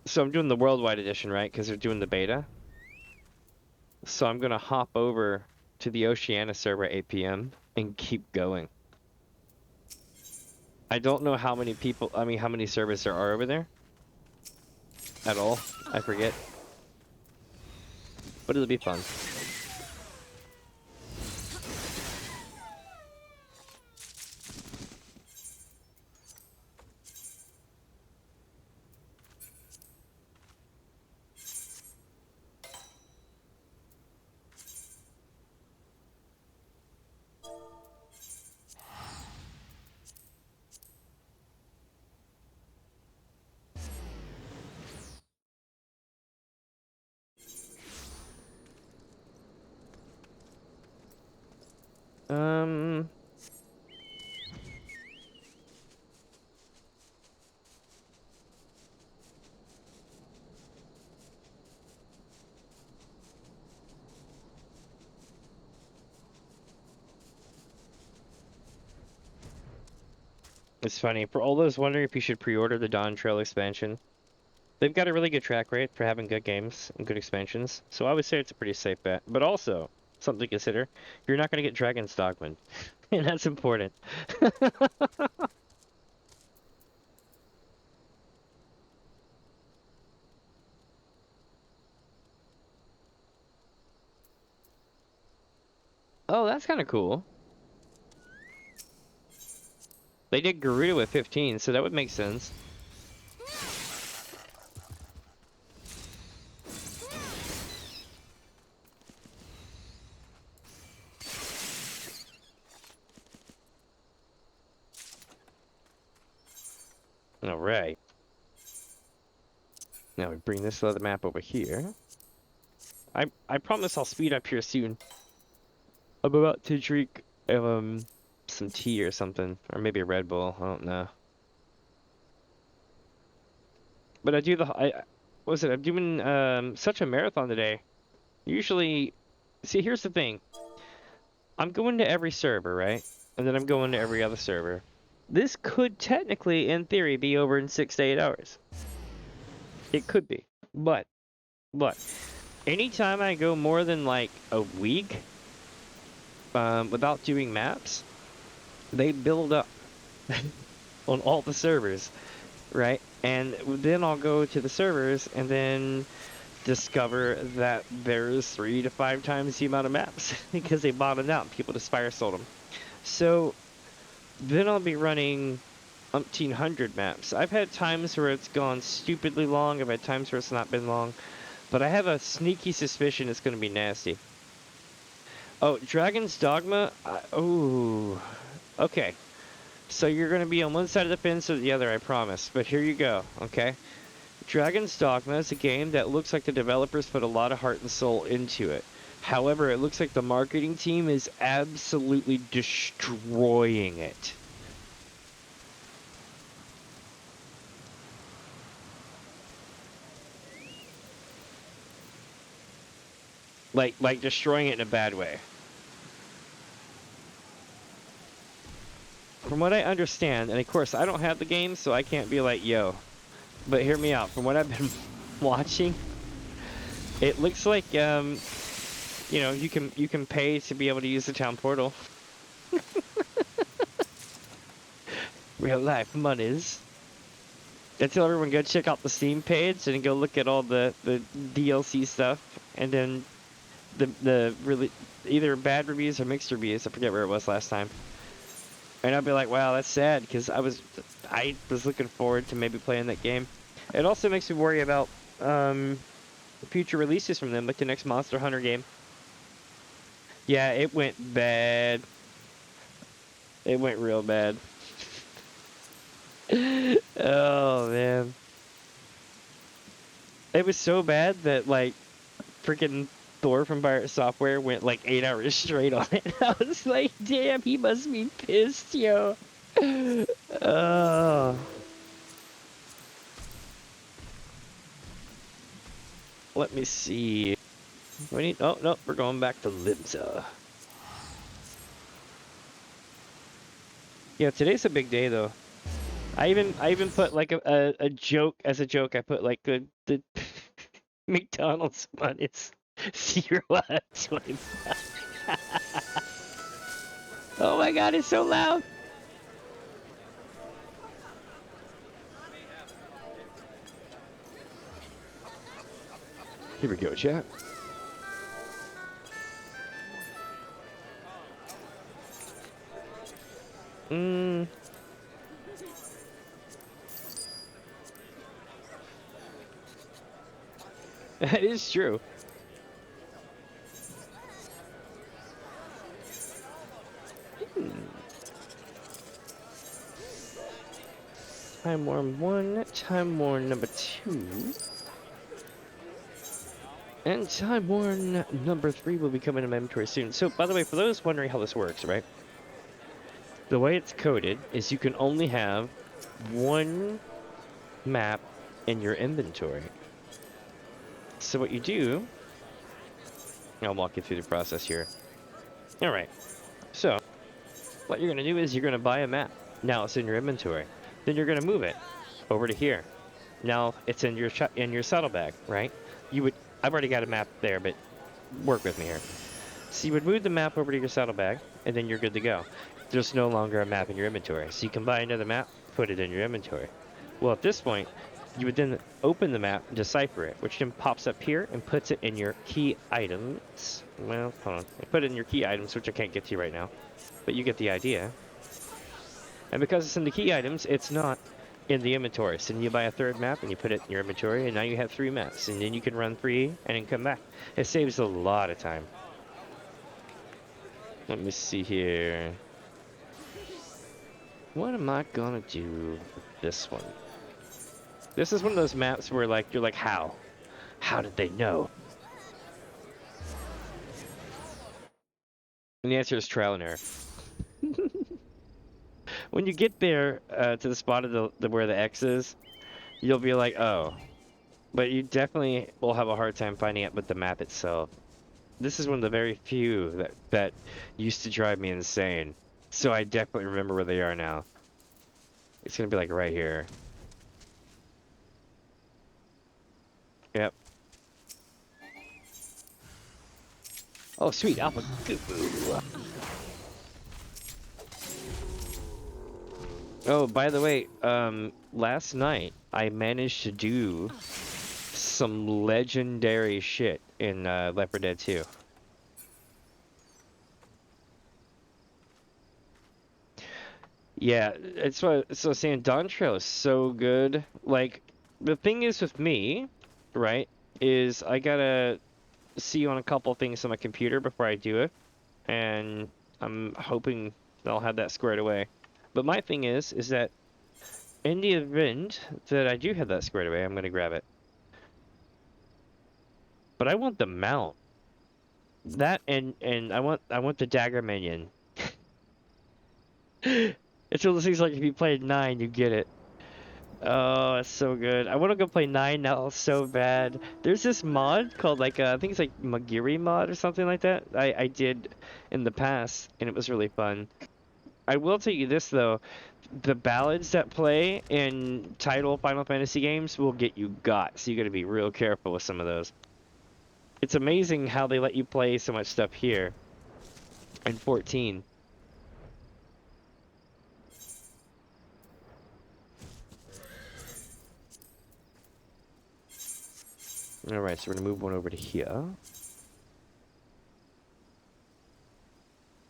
So I'm doing the worldwide edition, right? Because they're doing the beta. So I'm gonna hop over to the Oceania server at 8 p.m. and keep going. I don't know how many people, I mean, how many servers there are over there at all. I forget. But it'll be fun. Um, it's funny. For all those wondering if you should pre-order the Dawn Trail expansion, they've got a really good track rate for having good games and good expansions, so I would say it's a pretty safe bet. But also, something to consider, you're not going to get Dragon's Dogma, and that's important. Oh, that's kind of cool. They did Garuda with 15, so that would make sense. All right. Now we bring this other map over here. I promise I'll speed up here soon. I'm about to drink some tea or something, or maybe a Red Bull. I don't know. But I do what was it? I'm doing such a marathon today. Usually, see, here's the thing. I'm going to every server, right? And then I'm going to every other server. This could technically, in theory, be over in 6 to 8 hours. It could be, but anytime I go more than like a week without doing maps, they build up on all the servers, right? And then I'll go to the servers and then discover that there's 3 to 5 times the amount of maps because they bottomed out. People just fire sold them. So then I'll be running umpteen hundred maps. I've had times where it's gone stupidly long. I've had times where it's not been long. But I have a sneaky suspicion it's going to be nasty. Oh, Dragon's Dogma? Oh. Okay. So you're going to be on one side of the fence or the other, I promise. But here you go, okay? Dragon's Dogma is a game that looks like the developers put a lot of heart and soul into it. However, it looks like the marketing team is absolutely destroying it. Like destroying it in a bad way. From what I understand, and of course I don't have the game, so I can't be like, yo. But hear me out. From what I've been watching, it looks like you know, you can pay to be able to use the town portal. Real life monies. I tell everyone go check out the Steam page and go look at all the DLC stuff, and then the really either bad reviews or mixed reviews. I forget where it was last time. And I'll be like, wow, that's sad, because I was looking forward to maybe playing that game. It also makes me worry about future releases from them, like the next Monster Hunter game. Yeah, it went bad. It went real bad. Oh, man. It was so bad that, like, freaking Thor from Pirate Software went, like, 8 hours straight on it. I was like, damn, he must be pissed, yo. Oh. Let me see. We need. Oh no, we're going back to Limsa. Yeah, today's a big day though. I even put like a joke as a joke. I put like the McDonald's one. It's 0 out of 25. Oh my god, it's so loud. Here we go, chat. That is true. Time War 1, Time War number 2. And Time Worn number 3 will be coming in my inventory soon. So, by the way, for those wondering how this works, right? The way it's coded is you can only have one map in your inventory. So what you do, I'll walk you through the process here. All right. So what you're going to do is you're going to buy a map. Now it's in your inventory. Then you're going to move it over to here. Now it's in your saddlebag, right? I've already got a map there, but work with me here. So you would move the map over to your saddlebag, and then you're good to go. There's no longer a map in your inventory. So you can buy another map, put it in your inventory. Well, at this point, you would then open the map, decipher it, which then pops up here and puts it in your key items. Well, hold on. I put it in your key items, which I can't get to right now. But you get the idea. And because it's in the key items, it's not in the inventory. So then you buy a third map and you put it in your inventory, and now you have 3 maps. And then you can run 3 and then come back. It saves a lot of time. Let me see here. What am I gonna do with this one? This is one of those maps where you're like, how? How did they know? And the answer is trial and error. When you get there to the spot of where the X is, you'll be like, oh. But you definitely will have a hard time finding it with the map itself. This is one of the very few that used to drive me insane. So I definitely remember where they are now. It's gonna be like right here. Yep. Oh, sweet, Alpha Goo. Oh, by the way, last night I managed to do some legendary shit in Left 4 Dead 2. Yeah, it's what so saying Dawn Trail is so good. Like, the thing is with me, right, is I gotta see on a couple things on my computer before I do it, and I'm hoping I'll have that squared away. But my thing is that in the event that I do have that squared away, I'm gonna grab it. But I want the mount. That and I want the dagger minion. It's one of those things like if you played 9, you get it. Oh, it's so good. I want to go play 9 now so bad. There's this mod called I think it's like Magiri mod or something like that. I did in the past and it was really fun. I will tell you this though, the ballads that play in title Final Fantasy games will get you got, so you got to be real careful with some of those. It's amazing how they let you play so much stuff here in 14. Alright, so we're gonna move one over to here.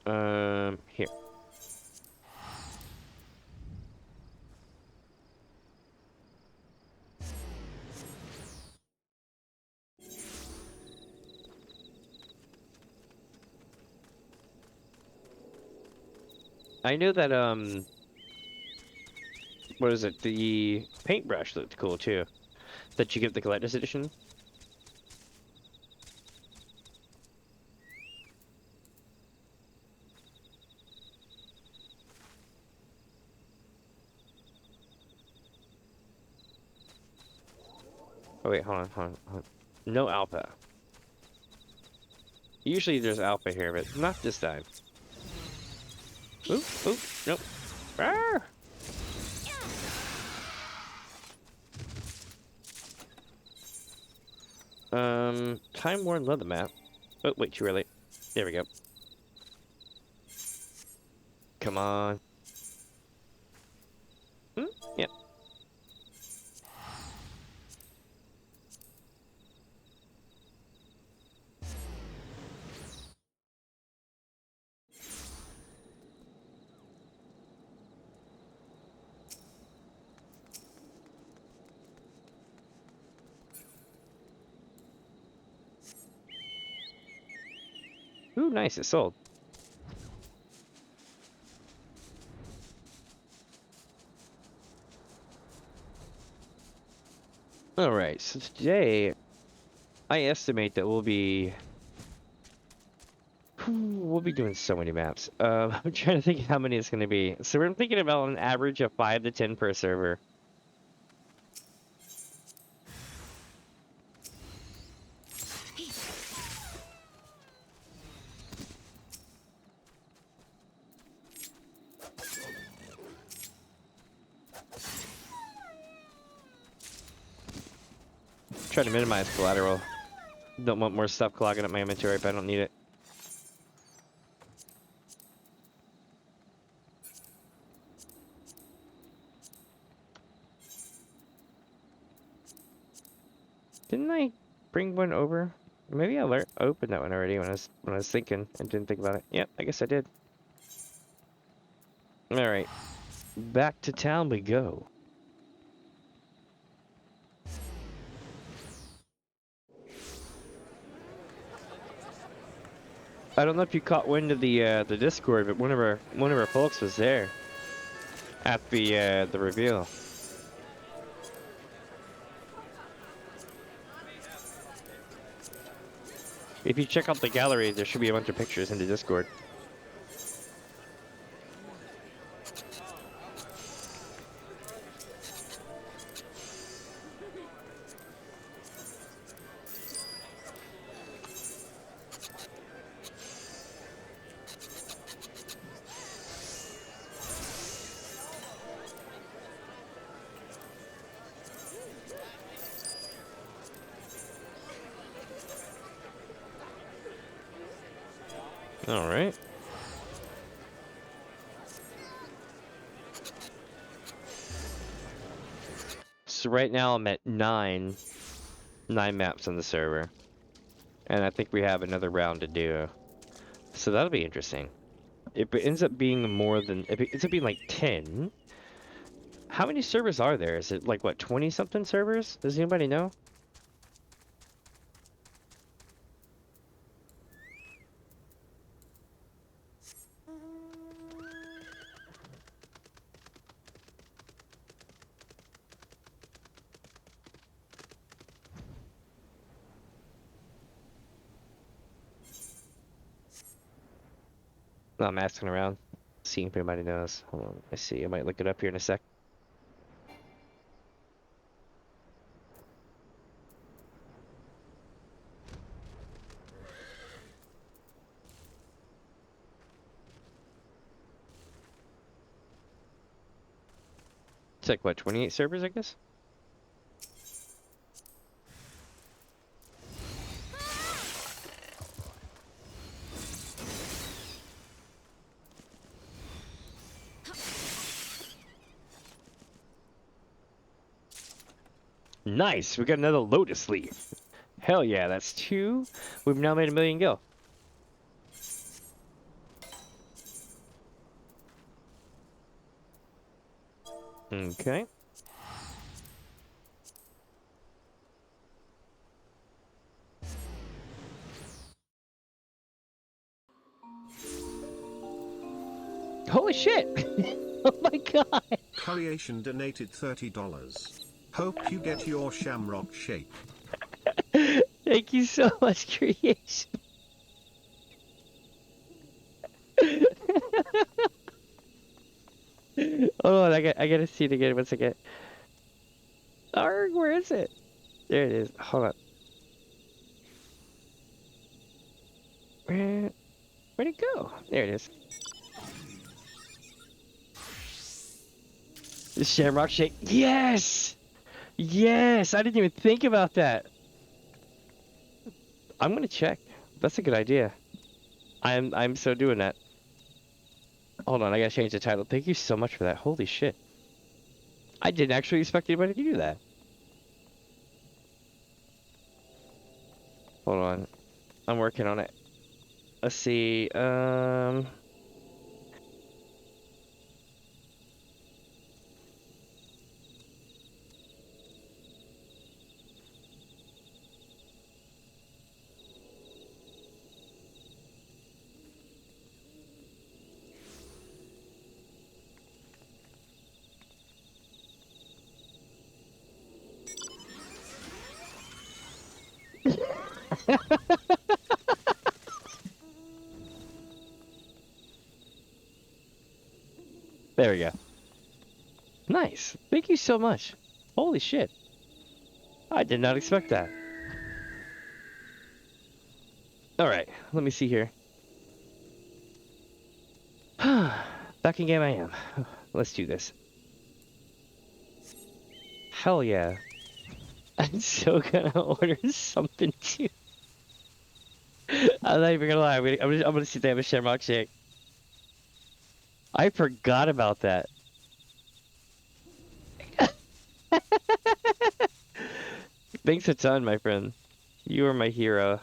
Here. I know that, what is it? The paintbrush looked cool too. That you get the collector's edition. Oh wait, hold on. No alpha. Usually there's alpha here, but not this time. Oop, nope. Ah! Time Worn leather map. Oh, wait, too early. There we go. Come on. Yep. Ooh, nice, it sold. Alright, so today I estimate that we'll be doing so many maps. I'm trying to think how many it's going to be. So we're thinking about an average of 5 to 10 per server. Try to minimize collateral. Don't want more stuff clogging up my inventory if I don't need it. Didn't I bring one over? Maybe I opened that one already when I was thinking and didn't think about it. Yep, I guess I did. All right, back to town we go. I don't know if you caught wind of the Discord, but one of our folks was there at the reveal. If you check out the gallery, there should be a bunch of pictures in the Discord. All right. So right now I'm at 9 maps on the server, and I think we have another round to do. So that'll be interesting. If it ends up being if it ends up being like 10, how many servers are there? Is it like what, 20 something servers? Does anybody know? No, I'm asking around, seeing if anybody knows. Hold on, I see. I might look it up here in a sec. It's like what, 28 servers, I guess? Nice, we got another Lotus Leaf. Hell yeah, that's 2. We've now made 1,000,000 gil. Okay. Holy shit! Oh my god! Creation donated $30. Hope you get your shamrock shape. Thank you so much, Creation. Hold on, I gotta see it again once again. Arg, where is it? There it is. Hold on. Where'd it go? There it is. The Shamrock Shake. Yes! Yes! I didn't even think about that. I'm gonna check. That's a good idea. I'm so doing that. Hold on, I gotta change the title. Thank you so much for that. Holy shit. I didn't actually expect anybody to do that. Hold on. I'm working on it. Let's see. There we go. Nice. Thank you so much. Holy shit. I did not expect that. Alright, let me see here. Back in game I am. Let's do this. Hell yeah. I'm so gonna order something too. I'm not even gonna lie. I'm gonna see if they have a Shamrock Shake. I forgot about that. Thanks a ton, my friend. You are my hero.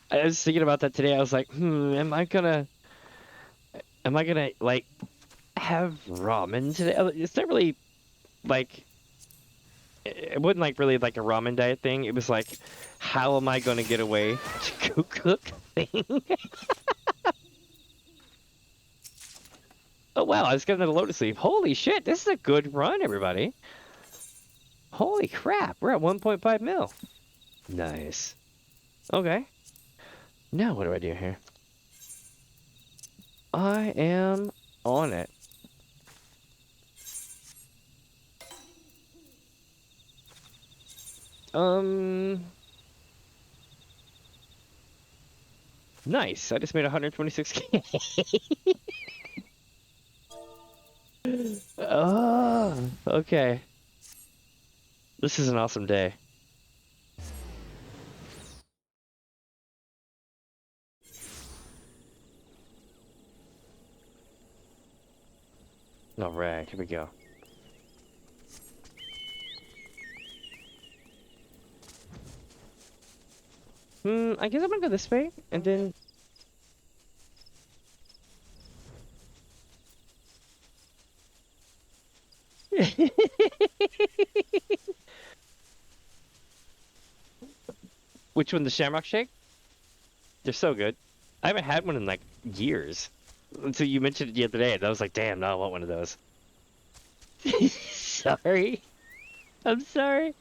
I was thinking about that today. I was like, am I gonna like have ramen today? It's not really like, it wasn't like really like a ramen diet thing. It was like, how am I gonna get away to go cook thing? Oh wow, I was getting a lotus leaf. Holy shit, this is a good run, everybody. Holy crap, we're at 1.5 mil. Nice. Okay. Now what do I do here? I am on it. Nice. I just made 126K. Oh, okay. This is an awesome day. All right, here we go. I guess I'm gonna go this way, and then... Which one, the Shamrock Shake? They're so good. I haven't had one in like years. Until you mentioned it the other day, and I was like, damn, now I want one of those. Sorry. I'm sorry.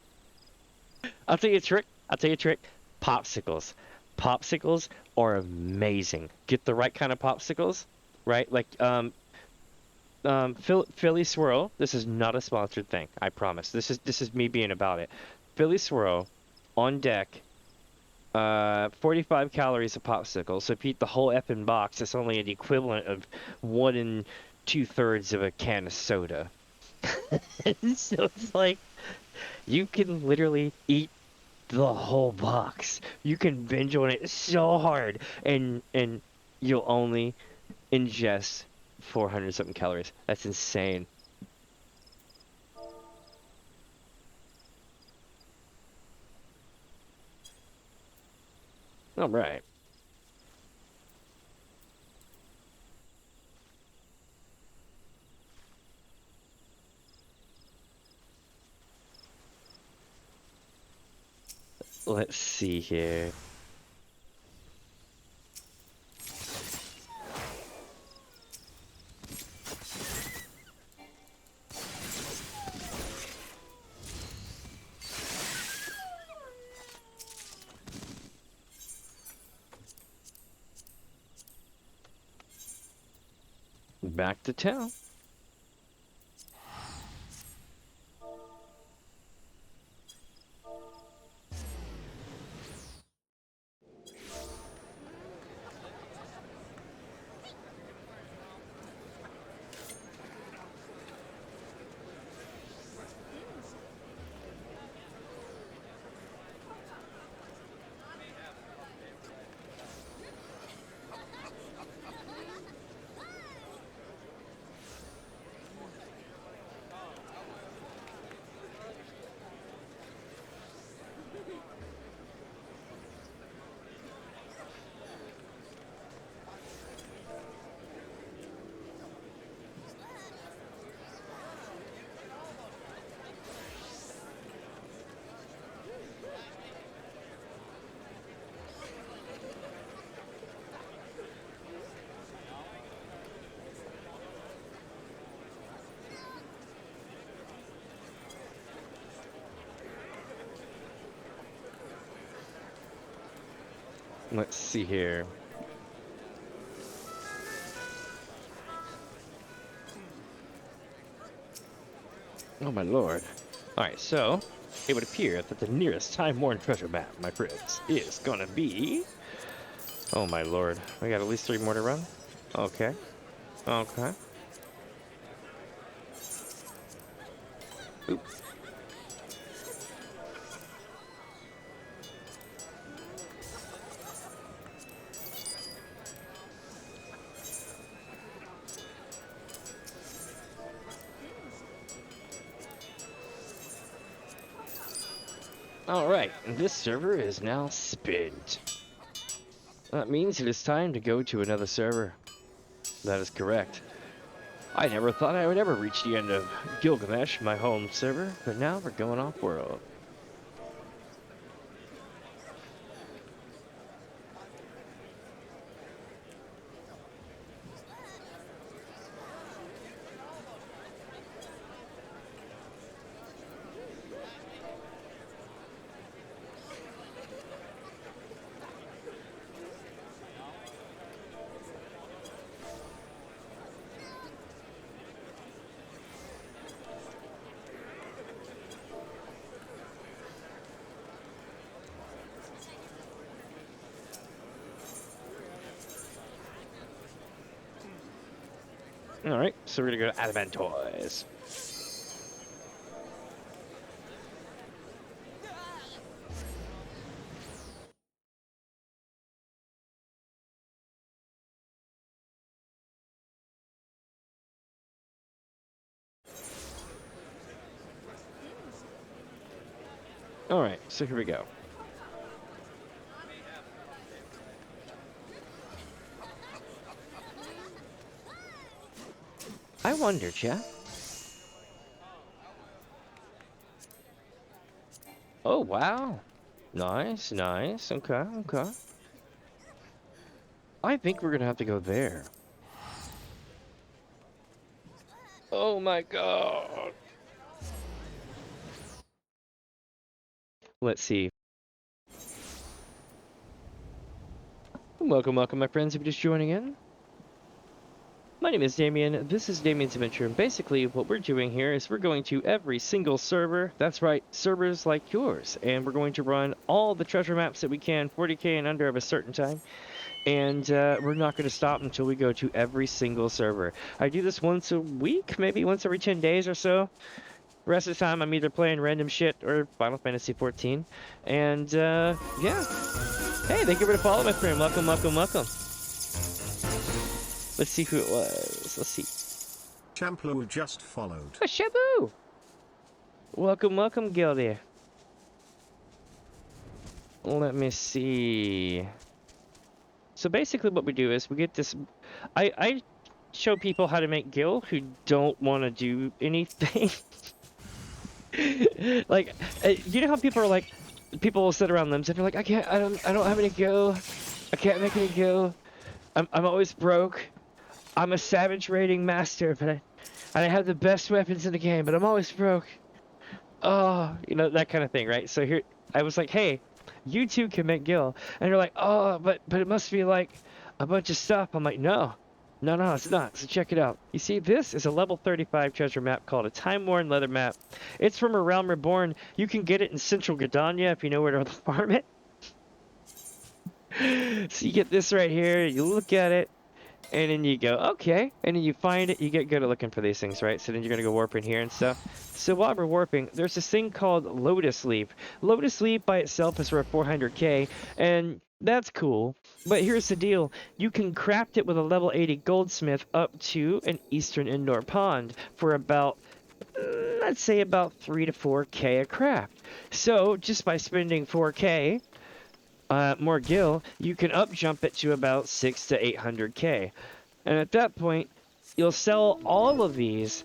I'll tell you a trick. I'll tell you a trick. Popsicles. Popsicles are amazing. Get the right kind of popsicles, right? Like, Philly Swirl. This is not a sponsored thing. I promise. This is me being about it. Philly Swirl, on deck. 45 calories a popsicle. So if you eat the whole effing box, it's only the equivalent of 1 2/3 of a can of soda. So it's like you can literally eat the whole box. You can binge on it so hard, and you'll only ingest 400 something calories. That's insane. All right. Let's see here. Back to town. Let's see here. Oh my lord. Alright, so it would appear that the nearest time-worn treasure map, my friends, is gonna be... Oh my lord. We got at least 3 more to run? Okay. Okay. Oop. Alright, this server is now spent. That means it is time to go to another server. That is correct. I never thought I would ever reach the end of Gilgamesh, my home server, but now we're going off-world. Alright, so we're gonna go to Adventures. Alright, so here we go. I wonder, chat. Oh, wow. Nice, nice. Okay, okay. I think we're gonna have to go there. Oh my god. Let's see. Welcome, welcome, my friends, if you're just joining in. My name is Damien, this is DamiensAdventure, and basically what we're doing here is we're going to every single server, that's right, servers like yours, and we're going to run all the treasure maps that we can, 40k and under of a certain time, and we're not going to stop until we go to every single server. I do this once a week, maybe once every 10 days or so. The rest of the time I'm either playing random shit or Final Fantasy XIV, and yeah. Hey, thank you for the follow, my friend, welcome, welcome, welcome. Let's see who it was. Let's see. Champlu just followed. Oh, Shabu! Welcome, welcome, Gildy. Let me see. So basically what we do is we get this... I show people how to make Gil who don't want to do anything. Like, you know how people are like... People will sit around them and they're like, I don't have any Gil. I can't make any Gil. I'm always broke. I'm a savage raiding master, but I have the best weapons in the game, but I'm always broke. Oh, you know, that kind of thing, right? So here, I was like, hey, you too can make Gil. And you're like, oh, but it must be like a bunch of stuff. I'm like, no, it's not. So check it out. You see, this is a level 35 treasure map called a Time-Worn Leather map. It's from a Realm Reborn. You can get it in Central Gridania if you know where to farm it. So you get this right here, you look at it, and then you go, okay, and then you find it, you get good at looking for these things, right? So then you're gonna go warp in here and stuff. So while we're warping, there's this thing called Lotus Leaf. Lotus Leaf by itself is worth 400k, and that's cool. But here's the deal, you can craft it with a level 80 goldsmith up to an Eastern Indoor Pond for about, let's say about 3 to 4k a craft. So just by spending 4k, more Gil, you can up jump it to about 6 to 800k. And at that point, you'll sell all of these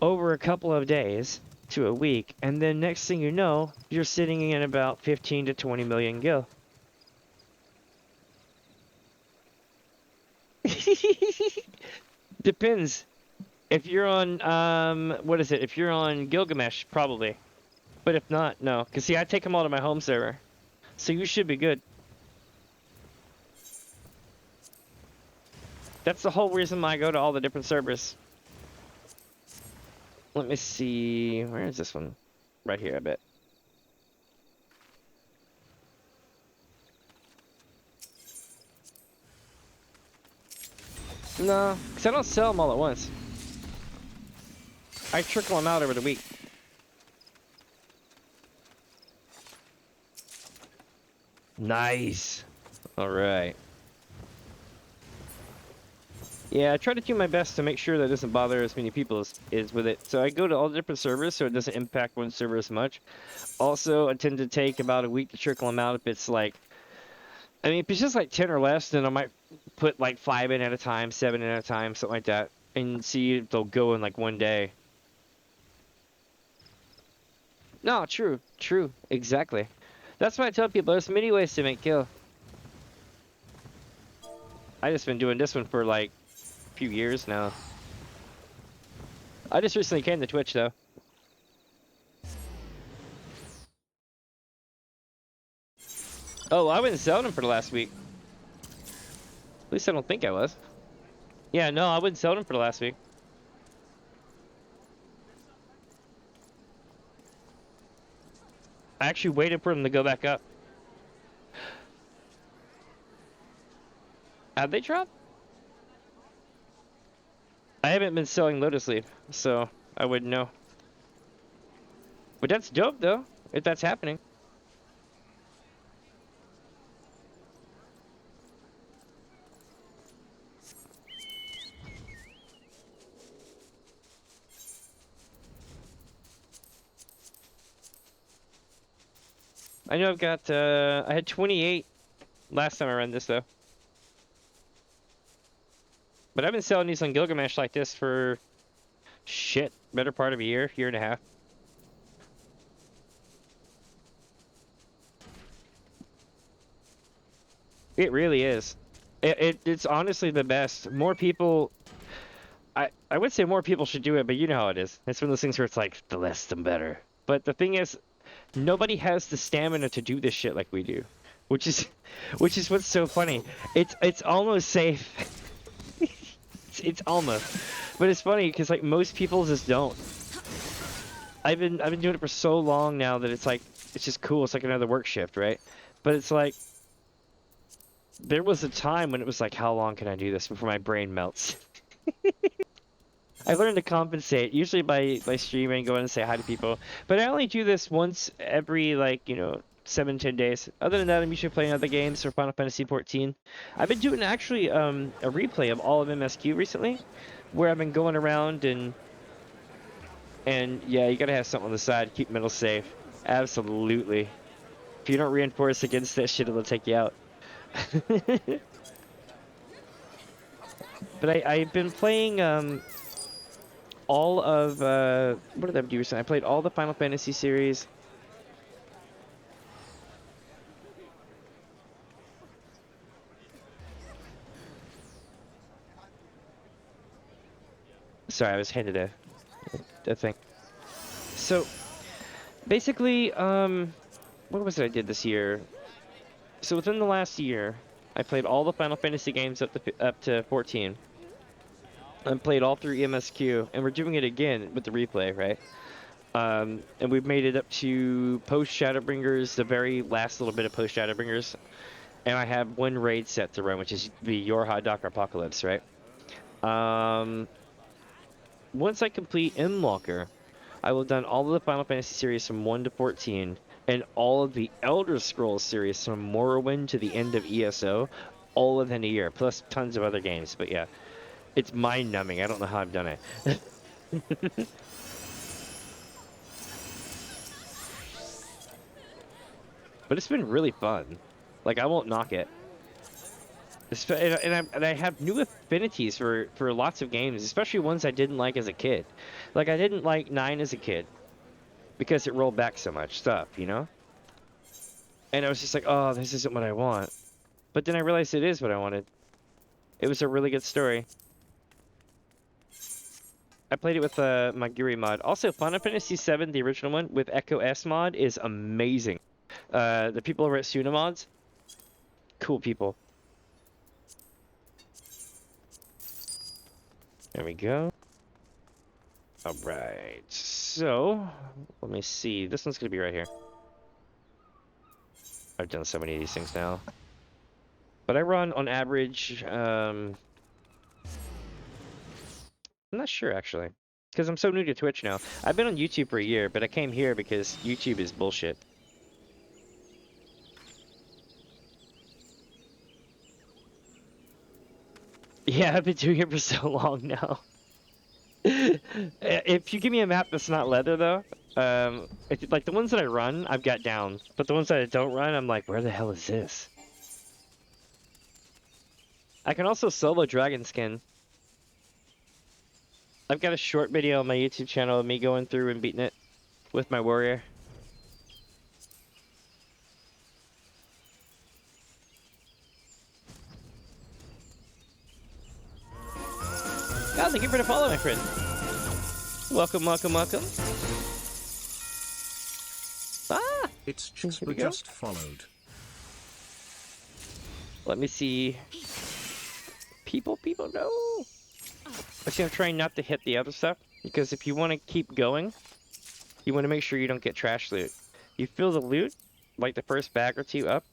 over a couple of days to a week, and then next thing you know, you're sitting in about 15 to 20 million Gil. Depends. If you're on, what is it? If you're on Gilgamesh, probably. But if not, no. Because see, I take them all to my home server. So you should be good. That's the whole reason why I go to all the different servers. Let me see. Where is this one? Right here, I bet. No, because I don't sell them all at once. I trickle them out over the week. Nice. All right. Yeah, I try to do my best to make sure that it doesn't bother as many people as with it. So I go to all the different servers so it doesn't impact one server as much. Also, I tend to take about a week to trickle them out if it's like, I mean, if it's just like 10 or less, then I might put like 5 in at a time, 7 in at a time, something like that, and see if they'll go in like one day. No, true, exactly. That's why I tell people there's many ways to make kill. I just been doing this one for like a few years now. I just recently came to Twitch though. Oh, I wasn't selling them for the last week. At least I don't think I was. Yeah, no, I wouldn't sell them for the last week. I actually waited for them to go back up. Have they dropped? I haven't been selling Lotus Leaf, so I wouldn't know. But that's dope though, if that's happening. I know I've got, I had 28 last time I ran this though. But I've been selling these on Gilgamesh like this for, shit, better part of a year and a half. It really is. It's honestly the best. More people, I would say more people should do it, but you know how it is. It's one of those things where it's like, the less the better. But the thing is, nobody has the stamina to do this shit like we do. Which is what's so funny. It's almost safe. It's almost. But it's funny because like most people just don't. I've been doing it for so long now that it's like it's just cool. It's like another work shift, right? But it's like there was a time when it was like, how long can I do this before my brain melts? I learned to compensate, usually by streaming, going and say hi to people. But I only do this once every, like, you know, 7-10 days. Other than that, I'm usually playing other games for Final Fantasy XIV. I've been doing actually a replay of all of MSQ recently, where I've been going around and yeah, you gotta have something on the side to keep mental safe. Absolutely. If you don't reinforce against that shit, it'll take you out. But I've been playing all of what did I do recently? I played all the Final Fantasy series. Sorry, I was handed a thing. So basically, what was it I did this year? So within the last year, I played all the Final Fantasy games up to 14. I played all through MSQ, and we're doing it again with the replay, right? And we've made it up to post Shadowbringers, the very last little bit of post Shadowbringers, and I have one raid set to run, which is the Yorha Docker Apocalypse, right? Once I complete Endwalker, I will have done all of the Final Fantasy series from 1 to 14, and all of the Elder Scrolls series from Morrowind to the end of ESO, all within a year, plus tons of other games. But yeah, it's mind-numbing. I don't know how I've done it. But it's been really fun. Like, I won't knock it. And I have new affinities for lots of games, especially ones I didn't like as a kid. Like, I didn't like 9 as a kid because it rolled back so much stuff, you know? And I was just like, oh, this isn't what I want. But then I realized it is what I wanted. It was a really good story. I played it with my Guri mod. Also, Final Fantasy VII, the original one, with Echo S mod is amazing. The people over at Suna Mods, cool people. There we go. All right. So, let me see. This one's gonna be right here. I've done so many of these things now. But I run on average, I'm not sure actually. Because I'm so new to Twitch now. I've been on YouTube for a year, but I came here because YouTube is bullshit. Yeah, I've been doing it for so long now. If you give me a map that's not leather though, like the ones that I run, I've got down. But the ones that I don't run, I'm like, where the hell is this? I can also solo dragon skin. I've got a short video on my YouTube channel of me going through and beating it with my warrior. God, thank you for the follow, my friend. Welcome, welcome, welcome. Ah! It's Here we go. just followed. Let me see. People, no! I'm gonna try not to hit the other stuff, because if you want to keep going, you want to make sure you don't get trash loot. You fill the loot, like the first bag or two up,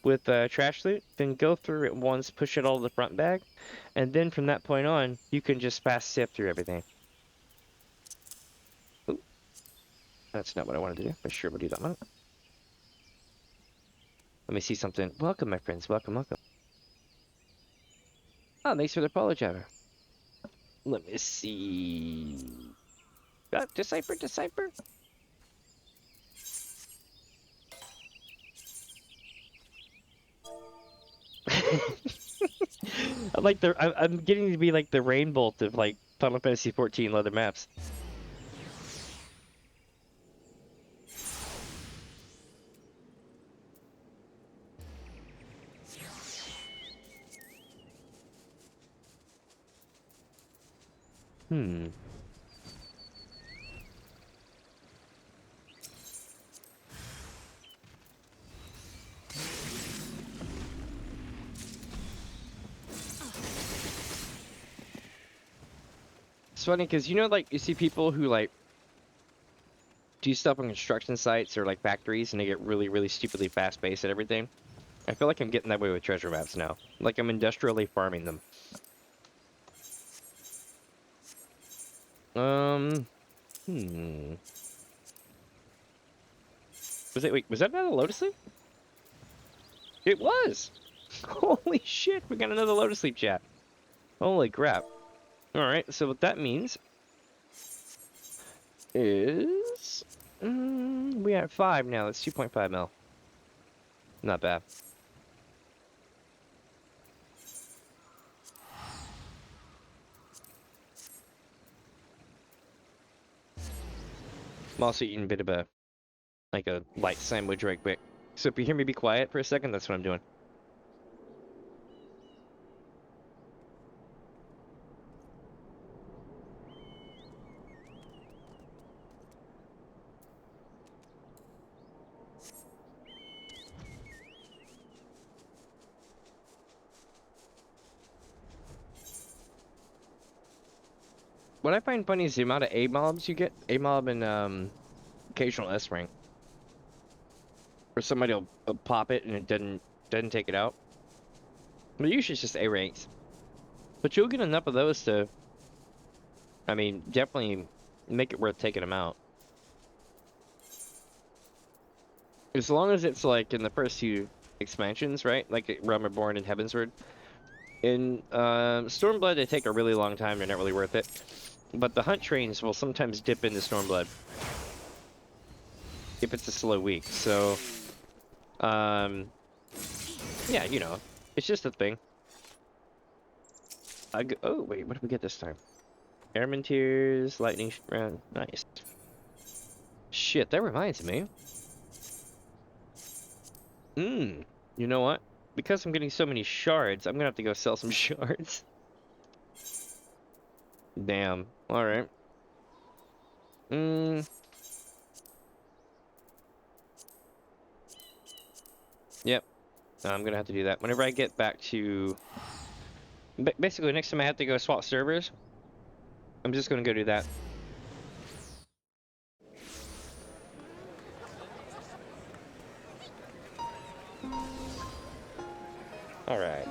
with trash loot, then go through it once, push it all to the front bag, and then from that point on, you can just fast sift through everything. Ooh. That's not what I wanted to do. I sure would do that one. Let me see something. Welcome, my friends. Welcome, welcome. Oh, thanks for the follow, Jabber. Let me see. Decipher. I'm getting to be like the Rainbolt of like Final Fantasy XIV leather maps. It's funny because, you know, like, you see people who, like, do stuff on construction sites or, like, factories, and they get really, really stupidly fast-paced at everything. I feel like I'm getting that way with treasure maps now. Like, I'm industrially farming them. Was that another Lotus Leaf? It was! Holy shit, we got another Lotus Leaf chat. Holy crap. Alright, so what that means is... we have 5 now, that's 2.5 mil. Not bad. I'm also eating a bit of a light sandwich right quick. So if you hear me be quiet for a second, that's what I'm doing. What I find funny is the amount of A mobs you get. A mob and occasional S rank. Or somebody will pop it and it doesn't take it out. But usually it's just A ranks. But you'll get enough of those to, I mean, definitely make it worth taking them out. As long as it's like in the first few expansions, right? Like Realm Reborn and Heavensward. In Stormblood, they take a really long time. They're not really worth it. But the hunt trains will sometimes dip into Stormblood if it's a slow week. So, yeah, you know, it's just a thing. Oh wait, what did we get this time? Airman Tears, Lightning Round, nice. Shit, that reminds me. You know what? Because I'm getting so many shards, I'm gonna have to go sell some shards. Damn. Alright. Yep. I'm gonna have to do that. Whenever I get back to... Basically, next time I have to go swap servers, I'm just gonna go do that. Alright.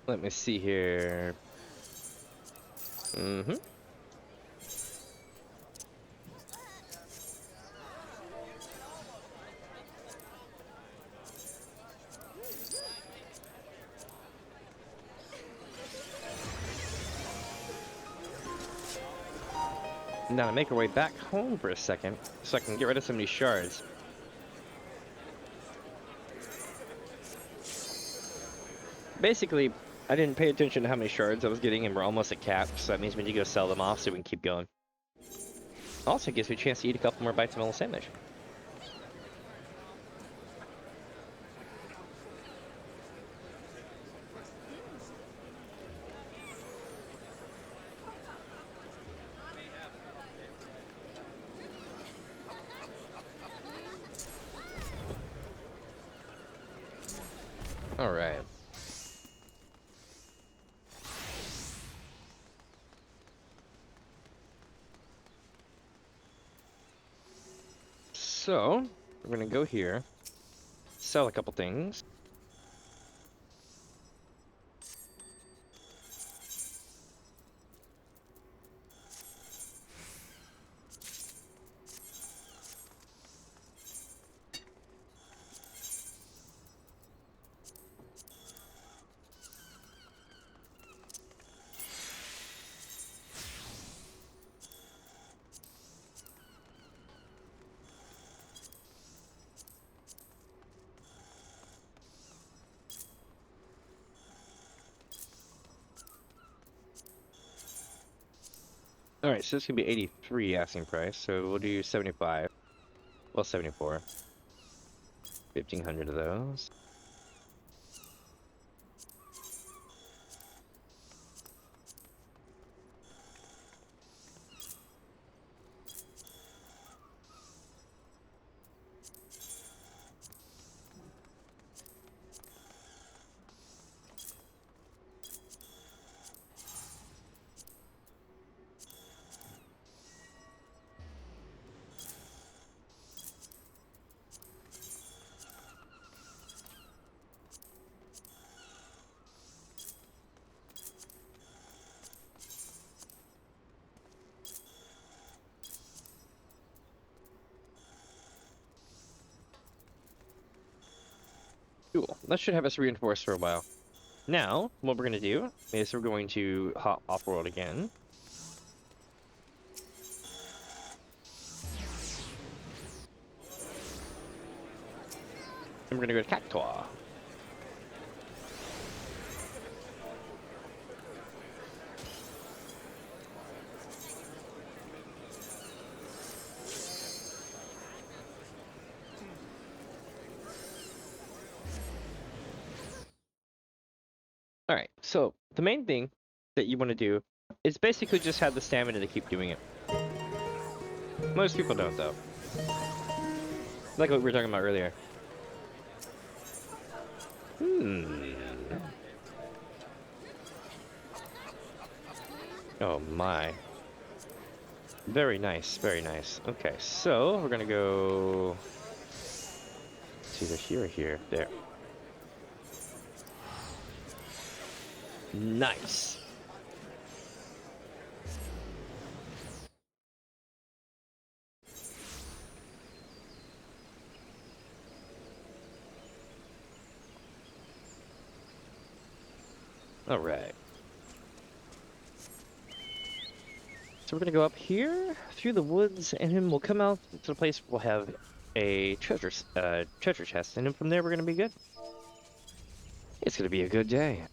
Let me see here. Mm-hmm. Now to make our way back home for a second, so I can get rid of some of these shards. Basically, I didn't pay attention to how many shards I was getting, and we're almost at cap, so that means we need to go sell them off so we can keep going. Also gives me a chance to eat a couple more bites of melon sandwich. Alright. So, we're gonna go here, sell a couple things. Alright, so this could be 83 asking price, so we'll do 75. Well, 74. 1,500 of those. Cool. That should have us reinforced for a while. Now, what we're going to do is we're going to hop off-world again. And we're going to go to Cactua. Alright, so the main thing that you want to do is basically just have the stamina to keep doing it. Most people don't, though. Like what we were talking about earlier. Oh my. Very nice, very nice. Okay, so we're gonna go... It's either here or here. There. Nice. Alright. So we're gonna go up here, through the woods, and then we'll come out to the place where we'll have a treasure chest, and then from there we're gonna be good. It's gonna be a good day.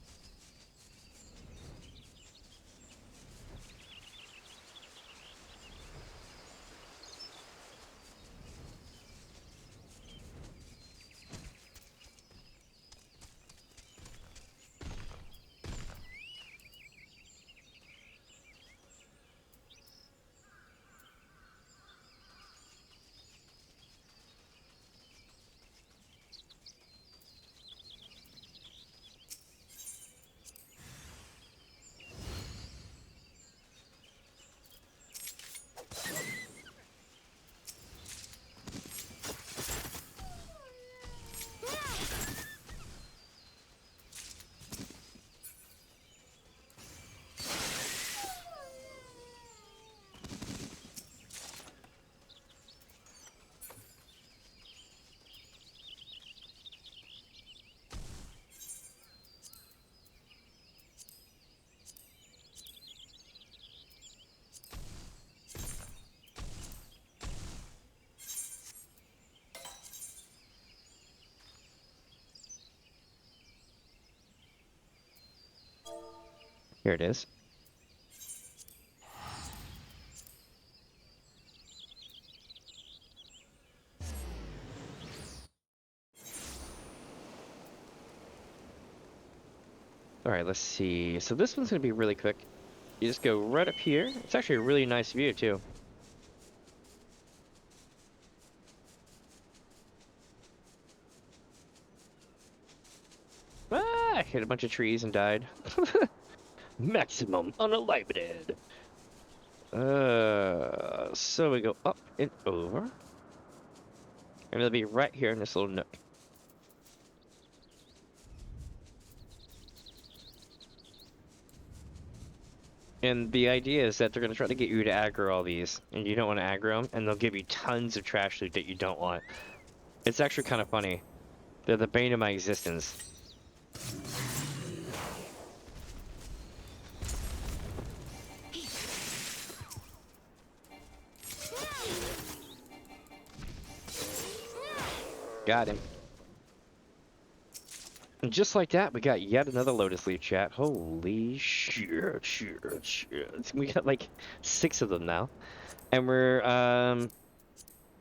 Here it is. Alright, let's see. So this one's going to be really quick. You just go right up here. It's actually a really nice view, too. Ah, I hit a bunch of trees and died. Maximum unlimited. So we go up and over. And it'll be right here in this little nook. And the idea is that they're going to try to get you to aggro all these, and you don't want to aggro them, and they'll give you tons of trash loot that you don't want. It's actually kind of funny. They're the bane of my existence. Got him. And just like that, we got yet another Lotus Leaf, chat. Holy shit. We got like 6 of them now. And we're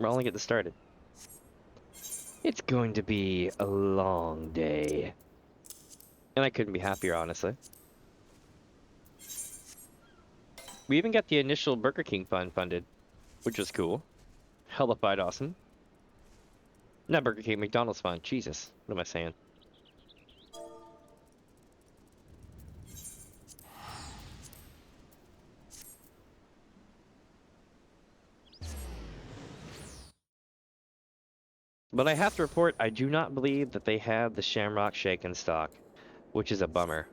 only getting started. It's going to be a long day. And I couldn't be happier, honestly. We even got the initial Burger King fund funded, which was cool. Hellified awesome. Not Burger King, McDonald's fund. Jesus, what am I saying? But I have to report, I do not believe that they have the Shamrock Shake in stock, which is a bummer.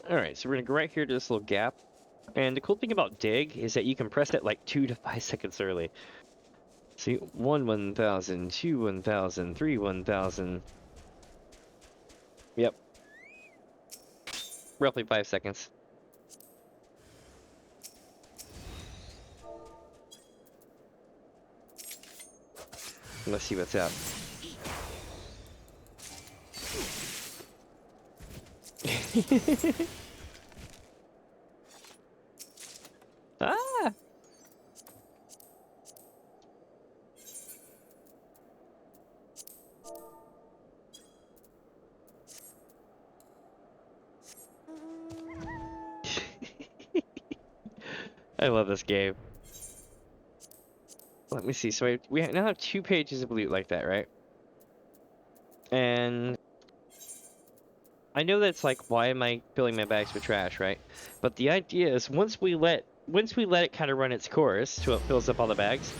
Alright, so we're gonna go right here to this little gap. And the cool thing about dig is that you can press it like 2 to 5 seconds early. See, 1,000, 2 1,000, 3 1,000. Yep. Roughly 5 seconds. Let's see what's up. Ah! I love this game. Let me see. So we now have 2 pages of loot like that, right? And I know that's like, why am I filling my bags with trash, right? But the idea is once we let it kind of run its course till it fills up all the bags,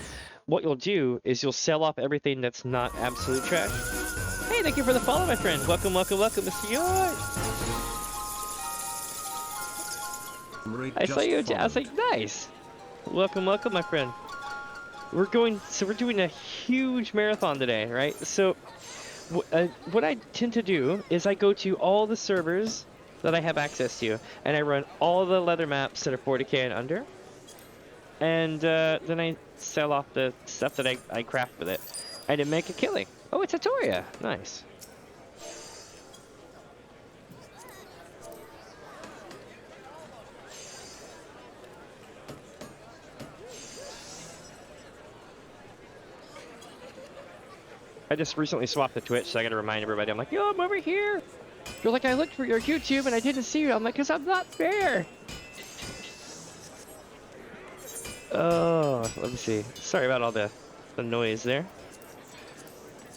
what you'll do is you'll sell off everything that's not absolute trash. Hey, thank you for the follow, my friend. Welcome, welcome, welcome, Mr. York. I saw you. I was like, nice. Welcome, welcome, my friend. We're doing a huge marathon today, right? So what I tend to do is I go to all the servers that I have access to, and I run all the leather maps that are 40k and under, and then I sell off the stuff that I craft with it, and then make a killing. Oh, it's a Toria. Nice. I just recently swapped the Twitch, so I gotta remind everybody. I'm like, yo, I'm over here. You're like, I looked for your YouTube and I didn't see you. I'm like, cause I'm not there. Oh, let me see. Sorry about all the noise there.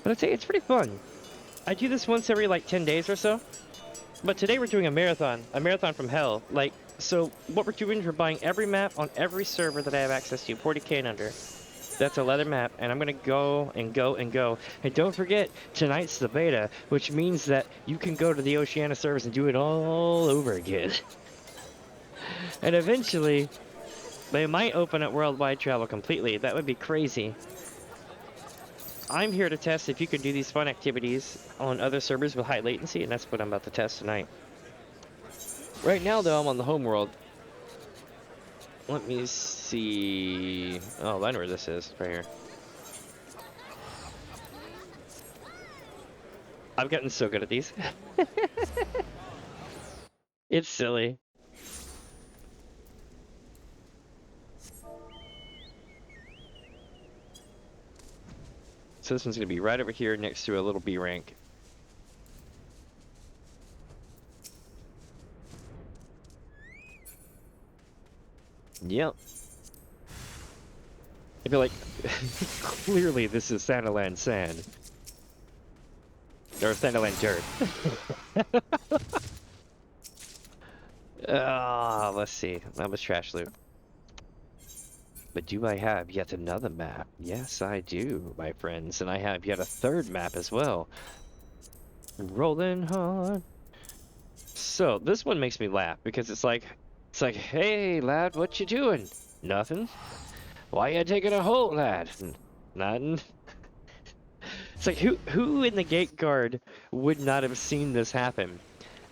But I'd say it's pretty fun. I do this once every like 10 days or so. But today we're doing a marathon from hell. Like, so what we're doing is we're buying every map on every server that I have access to, 40k and under. That's a leather map, and I'm gonna go and go and go. And don't forget, tonight's the beta, which means that you can go to the Oceania servers and do it all over again. And eventually, they might open up worldwide travel completely. That would be crazy. I'm here to test if you can do these fun activities on other servers with high latency, and that's what I'm about to test tonight. Right now, though, I'm on the home world. Let me see. Oh, I know where this is. Right here. I've gotten so good at these. It's silly. So this one's going to be right over here next to a little B rank. Yep. I feel like clearly this is Santaland sand. Or Santaland dirt. Let's see. That was trash loot. But do I have yet another map? Yes, I do, my friends. And I have yet a third map as well. Rolling hard. So, this one makes me laugh because it's like, hey, lad, what you doing? Nothing. Why you taking a halt, lad? Nothing. It's like, who in the gate guard would not have seen this happen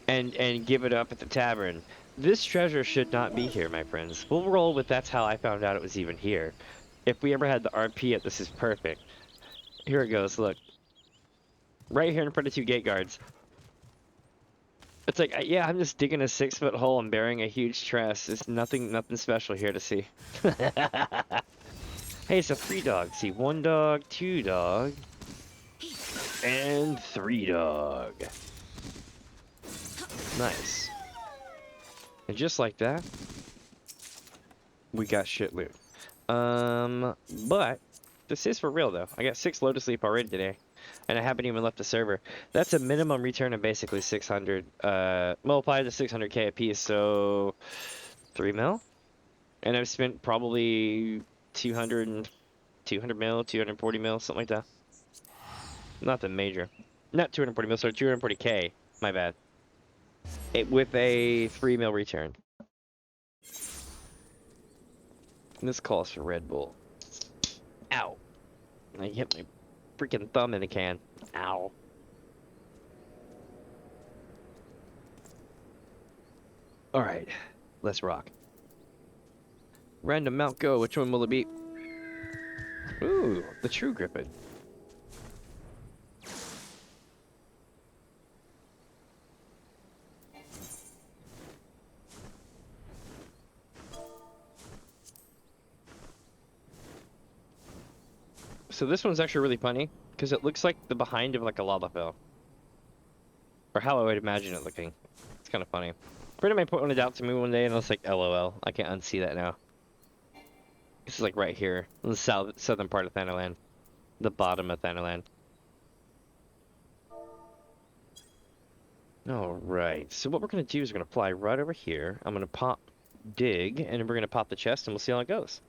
and give it up at the tavern? This treasure should not be here, my friends. We'll roll with that's how I found out it was even here. If we ever had the RP it, this is perfect. Here it goes, look. Right here in front of two gate guards. It's like, yeah, I'm just digging a 6-foot hole and burying a huge tress. There's nothing special here to see. Hey, it's a 3 dog. See, 1 dog, 2 dog, and 3 dog. Nice. And just like that, we got shit loot. But this is for real though. I got 6 Lotus Leaf already today, and I haven't even left the server. That's a minimum return of basically 600, multiplied to 600k a piece, so 3 mil. And I've spent probably 200 mil, 240 mil, something like that. Nothing major. Not 240 mil, sorry, 240k. My bad. With a 3 mil return. And this calls for Red Bull. Ow. I hit my freaking thumb in the can. Ow. Alright. Let's rock. Random mount go. Which one will it be? Ooh, the True Griffin. So this one's actually really funny because it looks like the behind of like a lava fill, or how I would imagine it looking. It's kind of funny. A friend of mine pointed it out to me one day, and I was like, "LOL, I can't unsee that now." This is like right here, in the southern part of Thanaland, the bottom of Thanaland. All right. So what we're gonna do is we're gonna fly right over here. I'm gonna pop dig, and we're gonna pop the chest, and we'll see how it goes.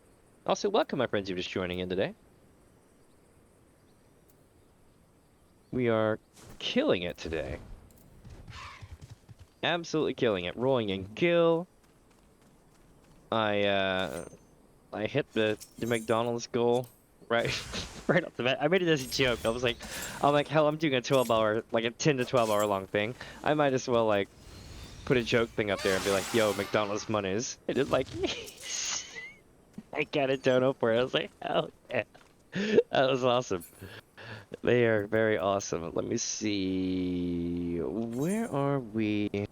Also, welcome, my friends, who are just joining in today. We are killing it today. Absolutely killing it. Rolling in Gil. I hit the McDonald's goal right right off the bat. I made it as a joke. I'm like, hell, I'm doing a 12-hour, like a 10 to 12-hour long thing. I might as well like put a joke thing up there and be like, yo, McDonald's monies. And it's like, I got a dono for it. I was like, hell yeah. That was awesome. They are very awesome. Let me see. Where are we?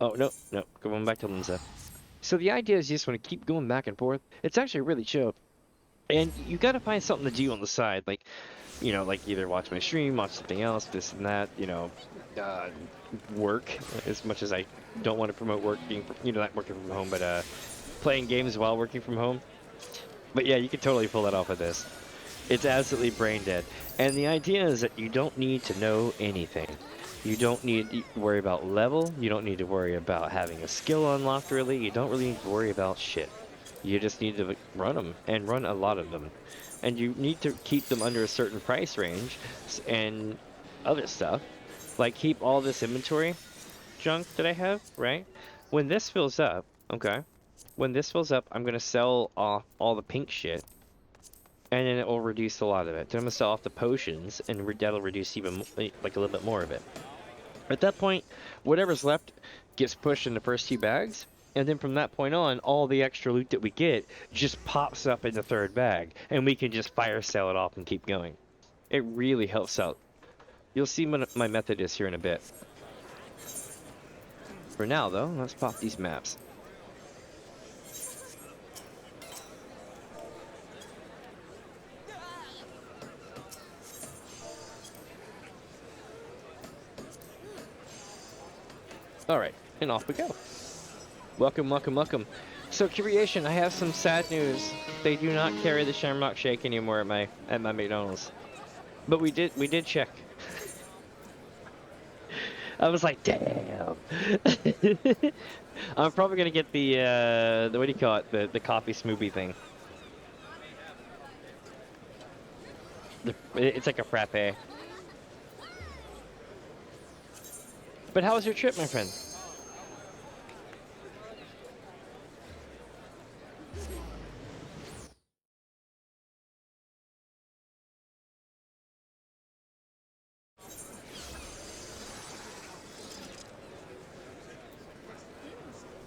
Oh, no. Going back to Linza. So the idea is you just want to keep going back and forth. It's actually really chill. And you got to find something to do on the side. Like, you know, like either watch my stream, watch something else, this and that, you know, work. As much as I don't want to promote working, not working from home, but playing games while working from home. But yeah, you can totally pull that off with this. It's absolutely brain dead. And the idea is that you don't need to know anything. You don't need to worry about level. You don't need to worry about having a skill unlocked, really. You don't really need to worry about shit. You just need to run them, and run a lot of them. And you need to keep them under a certain price range, and other stuff. Like, keep all this inventory junk that I have, right? When this fills up, okay? When this fills up, I'm going to sell off all the pink shit. and then it will reduce a lot of it. Then I'm gonna sell off the potions, and that'll reduce even like a little bit more of it. At that point, whatever's left gets pushed in the first 2 bags, and then from that point on, all the extra loot that we get just pops up in the 3rd bag, and we can just fire sell it off and keep going. It really helps out. You'll see what my method is here in a bit. For now, though, let's pop these maps. Alright, and off we go. Welcome, welcome, welcome. So, Creation, I have some sad news. They do not carry the Shamrock Shake anymore at my McDonald's. But we did check. I was like, damn. I'm probably gonna get the what do you call it? The coffee smoothie thing. It's like a frappe. But how was your trip, my friend?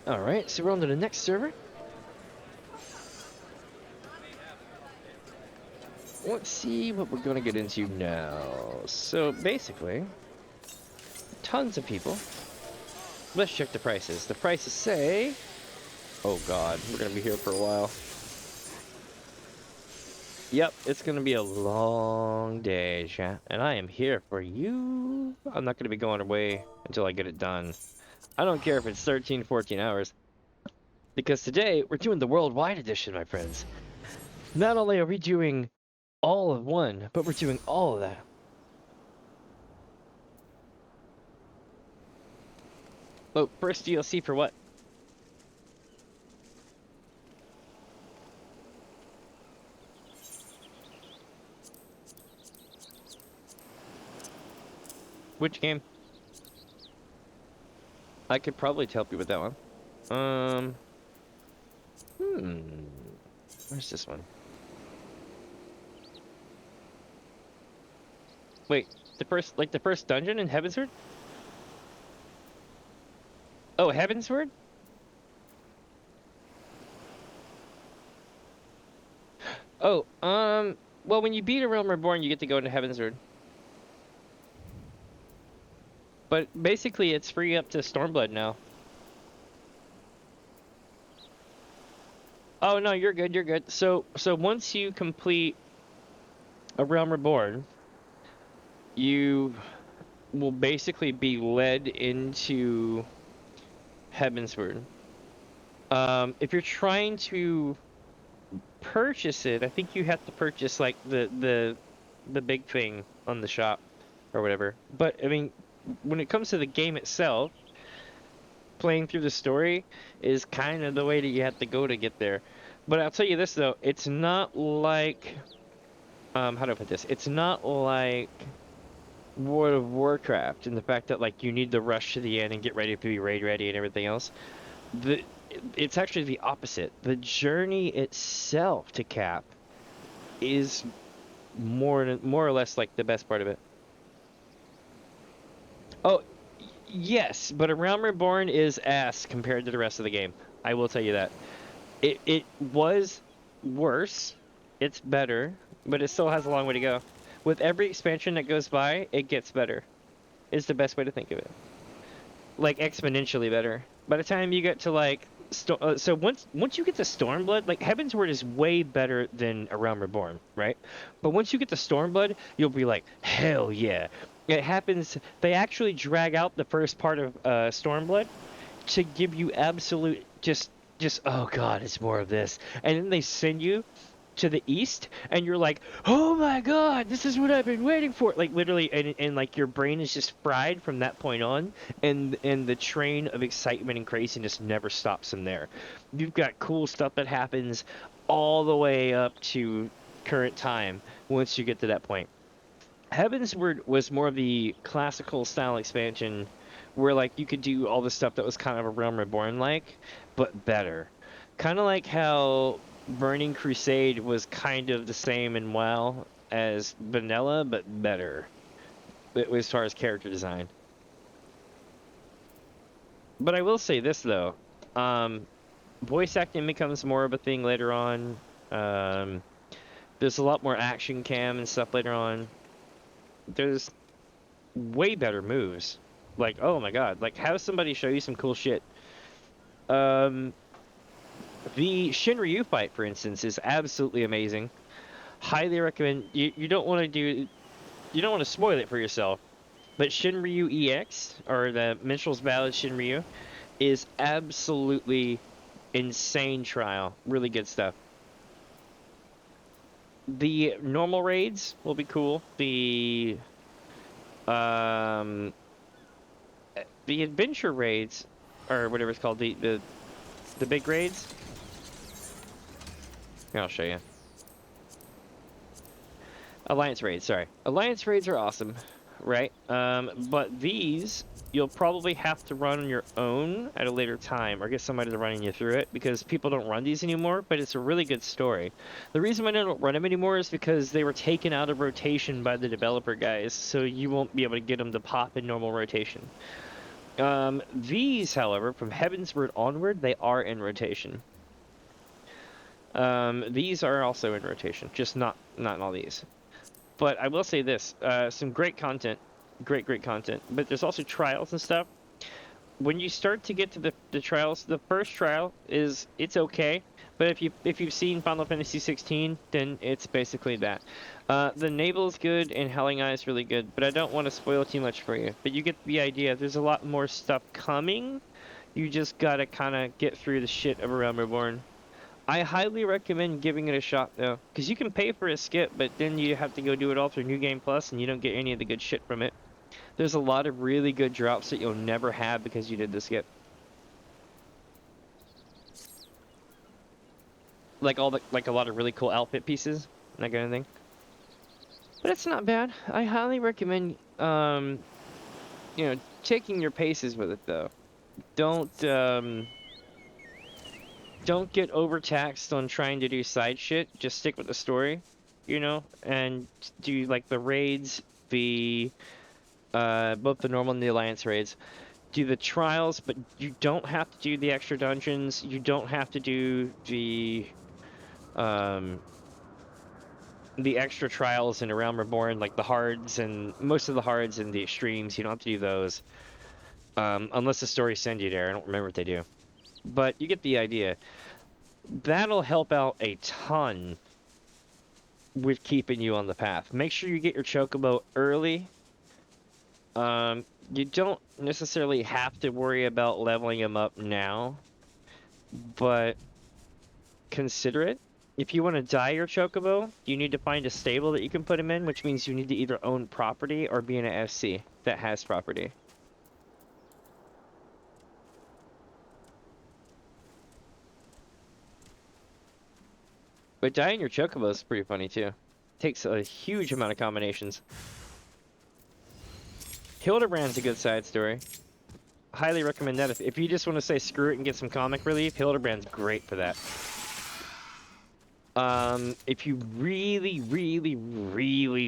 Alright, so we're on to the next server. Let's see what we're gonna get into now. So basically, tons of people. Let's check the prices. The prices say, oh god, we're gonna be here for a while. Yep, it's gonna be a long day, chat, and I am here for you. I'm not gonna be going away until I get it done. I don't care if it's 13, 14 hours. Because today, we're doing the worldwide edition, my friends. Not only are we doing all of one, but we're doing all of that. Oh, first DLC for what? Which game? I could probably help you with that one. Where's this one? Wait, the first dungeon in Heavensward? Oh, Heavensward? Oh, well, when you beat a Realm Reborn, you get to go into Heavensward. But basically, it's free up to Stormblood now. Oh no, you're good. You're good. So once you complete a Realm Reborn, you will basically be led into Heavensward. If you're trying to purchase it, I think you have to purchase like the big thing on the shop or whatever. But I mean, when it comes to the game itself, playing through the story is kind of the way that you have to go to get there. But I'll tell you this though, it's not like how do I put this? It's not like World of Warcraft in the fact that like you need to rush to the end and get ready to be raid ready and everything else. It's actually the opposite. The journey itself to Cap is more or less like the best part of it. Oh, yes, but A Realm Reborn is ass compared to the rest of the game. I will tell you that. It was worse. It's better, but it still has a long way to go. With every expansion that goes by, it gets better. Is the best way to think of it. Like exponentially better. By the time you get to like, so once you get to Stormblood, like Heavensward is way better than A Realm Reborn, right? But once you get to Stormblood, you'll be like, hell yeah! It happens. They actually drag out the first part of Stormblood to give you absolute just oh god, it's more of this, and then they send you to the east, and you're like, oh my god, this is what I've been waiting for, like literally, and like your brain is just fried from that point on, and the train of excitement and craziness never stops from there. You've got cool stuff that happens all the way up to current time once you get to that point. Heavensward was more of the classical style expansion where like you could do all the stuff that was kind of a Realm Reborn like, but better. Kind of like how Burning Crusade was kind of the same in WoW as vanilla, but better as far as character design. But I will say this though, voice acting becomes more of a thing later on. There's a lot more action cam and stuff later on. There's way better moves. Like, oh my god, like have somebody show you some cool shit. The Shinryu fight, for instance, is absolutely amazing. Highly recommend. You don't want to do. You don't want to spoil it for yourself. But Shinryu EX, or the Minstrel's Ballad Shinryu, is absolutely insane trial. Really good stuff. The normal raids will be cool. The adventure raids, or whatever it's called, the big raids. Here, I'll show you. Alliance raids, sorry. Alliance raids are awesome, right? But these, you'll probably have to run on your own at a later time, or get somebody to run you through it, because people don't run these anymore, but it's a really good story. The reason why they don't run them anymore is because they were taken out of rotation by the developer guys, so you won't be able to get them to pop in normal rotation. These, however, from Heavensward onward, they are in rotation. These are also in rotation, just not all these. But I will say this, some great content, great content, but there's also trials and stuff. When you start to get to the trials, the first trial it's okay, but if you've seen Final Fantasy XVI, then it's basically that. The Navel is good and Howling Eye is really good, but I don't want to spoil too much for you. But you get the idea. There's a lot more stuff coming. You just gotta kind of get through the shit of A Realm Reborn. I highly recommend giving it a shot though, because you can pay for a skip, but then you have to go do it all through New Game Plus, and you don't get any of the good shit from it. There's a lot of really good drops that you'll never have because you did the skip. Like a lot of really cool outfit pieces, that kind of thing. But it's not bad. I highly recommend, taking your paces with it though. Don't get overtaxed on trying to do side shit. Just stick with the story, and do like the raids, both the normal and the alliance raids. Do the trials, but you don't have to do the extra dungeons. You don't have to do the extra trials in A Realm Reborn, like the hards and most of the hards and the extremes. You don't have to do those, unless the story sends you there. I don't remember what they do, but you get the idea. That'll help out a ton with keeping you on the path. Make sure you get your chocobo early. You don't necessarily have to worry about leveling him up now, but consider it. If you want to dye your chocobo, you need to find a stable that you can put him in, which means you need to either own property or be in an FC that has property. But dyeing your chocobo is pretty funny too. Takes a huge amount of combinations. Hildebrand's a good side story. Highly recommend that. If you just want to say screw it and get some comic relief, Hildebrand's great for that. If you really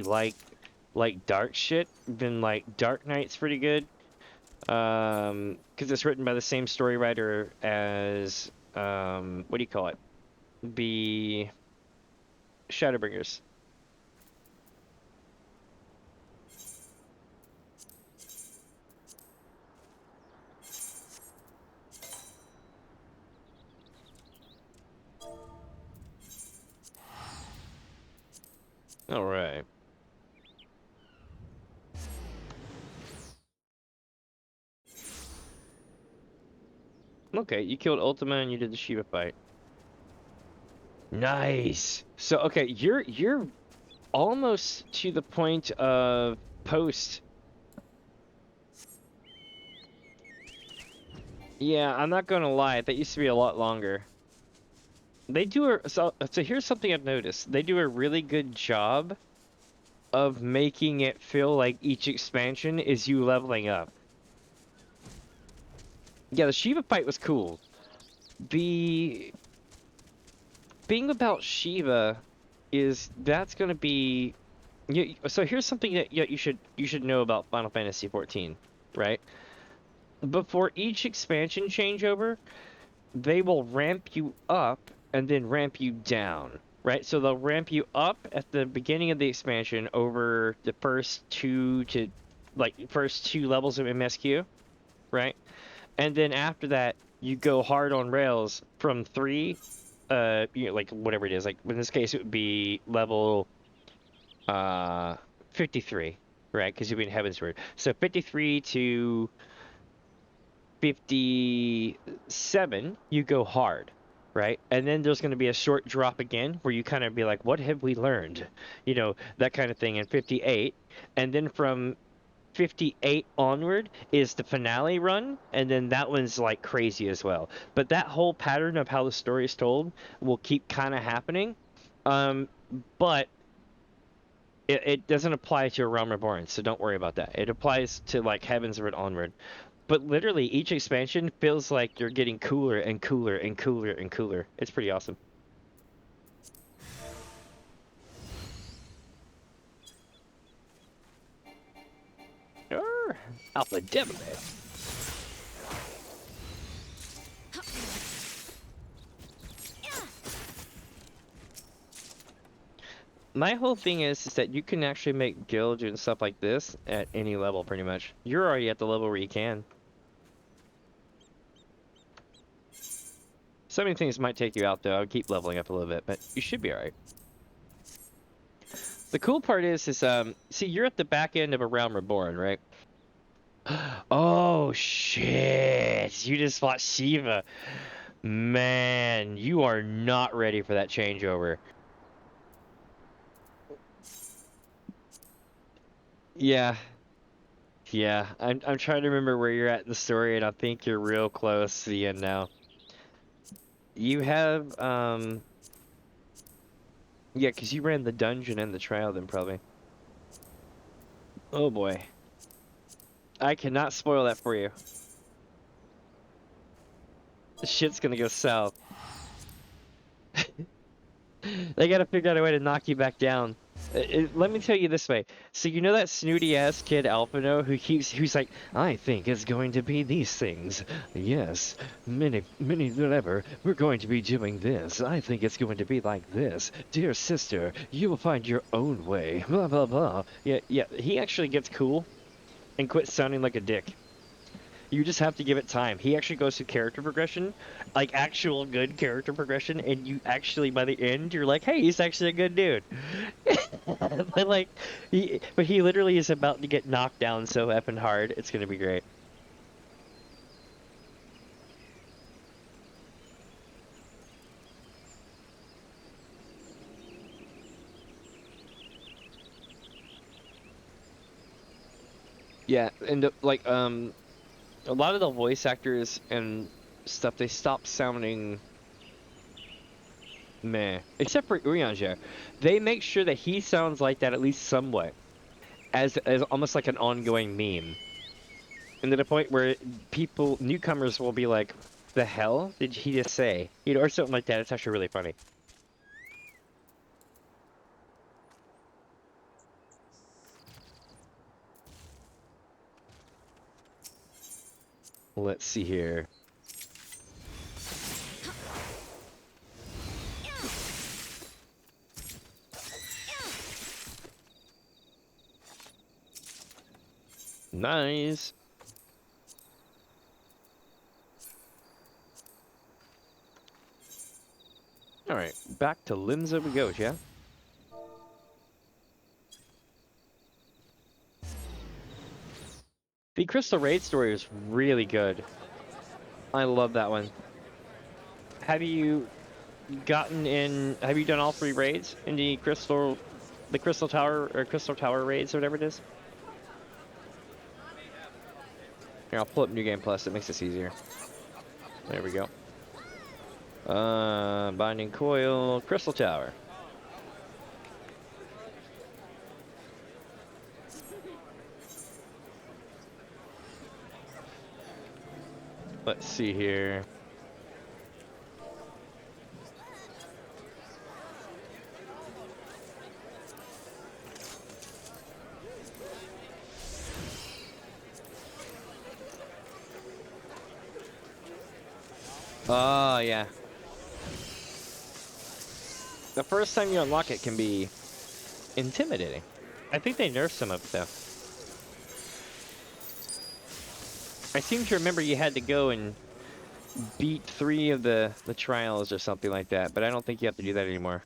like dark shit, then like Dark Knight's pretty good. Because it's written by the same story writer as what do you call it? The Shadowbringers. All right. Okay, you killed Ultima and you did the Shiva fight. Nice. So okay, you're almost to the point of post. Yeah, I'm not gonna lie, that used to be a lot longer. They do so here's something I've noticed. They do a really good job of making it feel like each expansion is you leveling up. Yeah, the Shiva fight was cool. The thing about Shiva is that's going to be so here's something that you should know about Final Fantasy XIV, right? Before each expansion changeover, they will ramp you up and then ramp you down, right? So they'll ramp you up at the beginning of the expansion over the first two levels of MSQ, right? And then after that, you go hard on rails from 3, like whatever it is. Like in this case, it would be level uh 53, right? Because you'll be in Heaven's Word. So 53 to 57, you go hard, right? And then there's going to be a short drop again where you kind of be like, what have we learned? That kind of thing in 58. And then from 58 onward is the finale run, and then that one's like crazy as well. But that whole pattern of how the story is told will keep kind of happening. But it doesn't apply to A Realm Reborn, so don't worry about that. It applies to like Heaven's Word onward. But literally, each expansion feels like you're getting cooler and cooler and cooler and cooler. It's pretty awesome. Alpha Devil. My whole thing is that you can actually make Gil doing stuff like this at any level, pretty much. You're already at the level where you can. So many things might take you out, though. I would keep leveling up a little bit, but you should be alright. The cool part is see, you're at the back end of A Realm Reborn, right? Oh, shit. You just fought Shiva. Man, you are not ready for that changeover. Yeah. Yeah, I'm trying to remember where you're at in the story, and I think you're real close to the end now. You have, yeah, because you ran the dungeon and the trial then, probably. Oh boy. I cannot spoil that for you. Shit's gonna go south. They gotta figure out a way to knock you back down. Let me tell you this way. So you know that snooty ass kid Alphino who's like, I think it's going to be these things. Yes, many whatever. We're going to be doing this. I think it's going to be like this. Dear sister, you will find your own way. Blah blah blah. Yeah, yeah. He actually gets cool and quits sounding like a dick. You just have to give it time. He actually goes through character progression, like actual good character progression, and you actually, by the end, you're like, hey, he's actually a good dude. But like, he literally is about to get knocked down so effing hard. It's gonna be great. Yeah, and like a lot of the voice actors and stuff, they stop sounding meh. Except for Urianger. They make sure that he sounds like that at least somewhat, as almost like an ongoing meme. And to the point where newcomers will be like, the hell did he just say? Or something like that. It's actually really funny. Let's see here. Nice. Alright, back to Limsa we go, yeah? The Crystal Raid story is really good. I love that one. Have you have you done all 3 raids in the Crystal Tower, or Crystal Tower raids, or whatever it is? Here, I'll pull up New Game Plus, it makes this easier. There we go. Binding Coil, Crystal Tower. Let's see here. Oh, yeah. The first time you unlock it can be intimidating. I think they nerfed some of it, though. I seem to remember you had to go and beat 3 of the trials or something like that, but I don't think you have to do that anymore.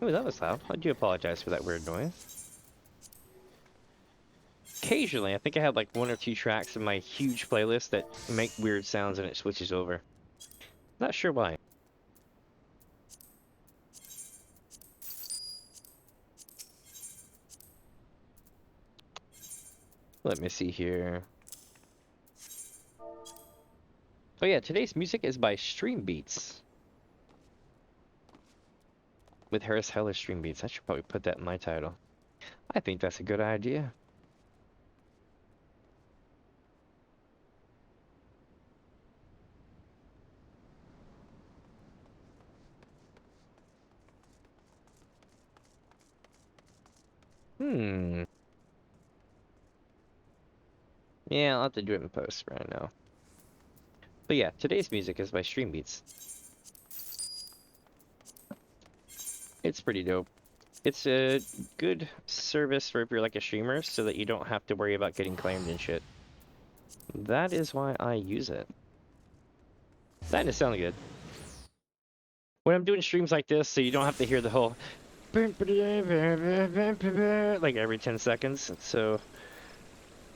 Oh, that was loud. I do apologize for that weird noise. Occasionally, I think I have like 1 or 2 tracks in my huge playlist that make weird sounds and it switches over. Not sure why. Let me see here. Oh yeah, today's music is by Stream Beats. With Harris Heller Stream Beats. I should probably put that in my title. I think that's a good idea. Hmm. Yeah, I'll have to do it in post right now. But yeah, today's music is by Stream Beats. It's pretty dope. It's a good service for if you're like a streamer so that you don't have to worry about getting claimed and shit. That is why I use it. That and it sounded good. When I'm doing streams like this, so you don't have to hear the whole like every 10 seconds, so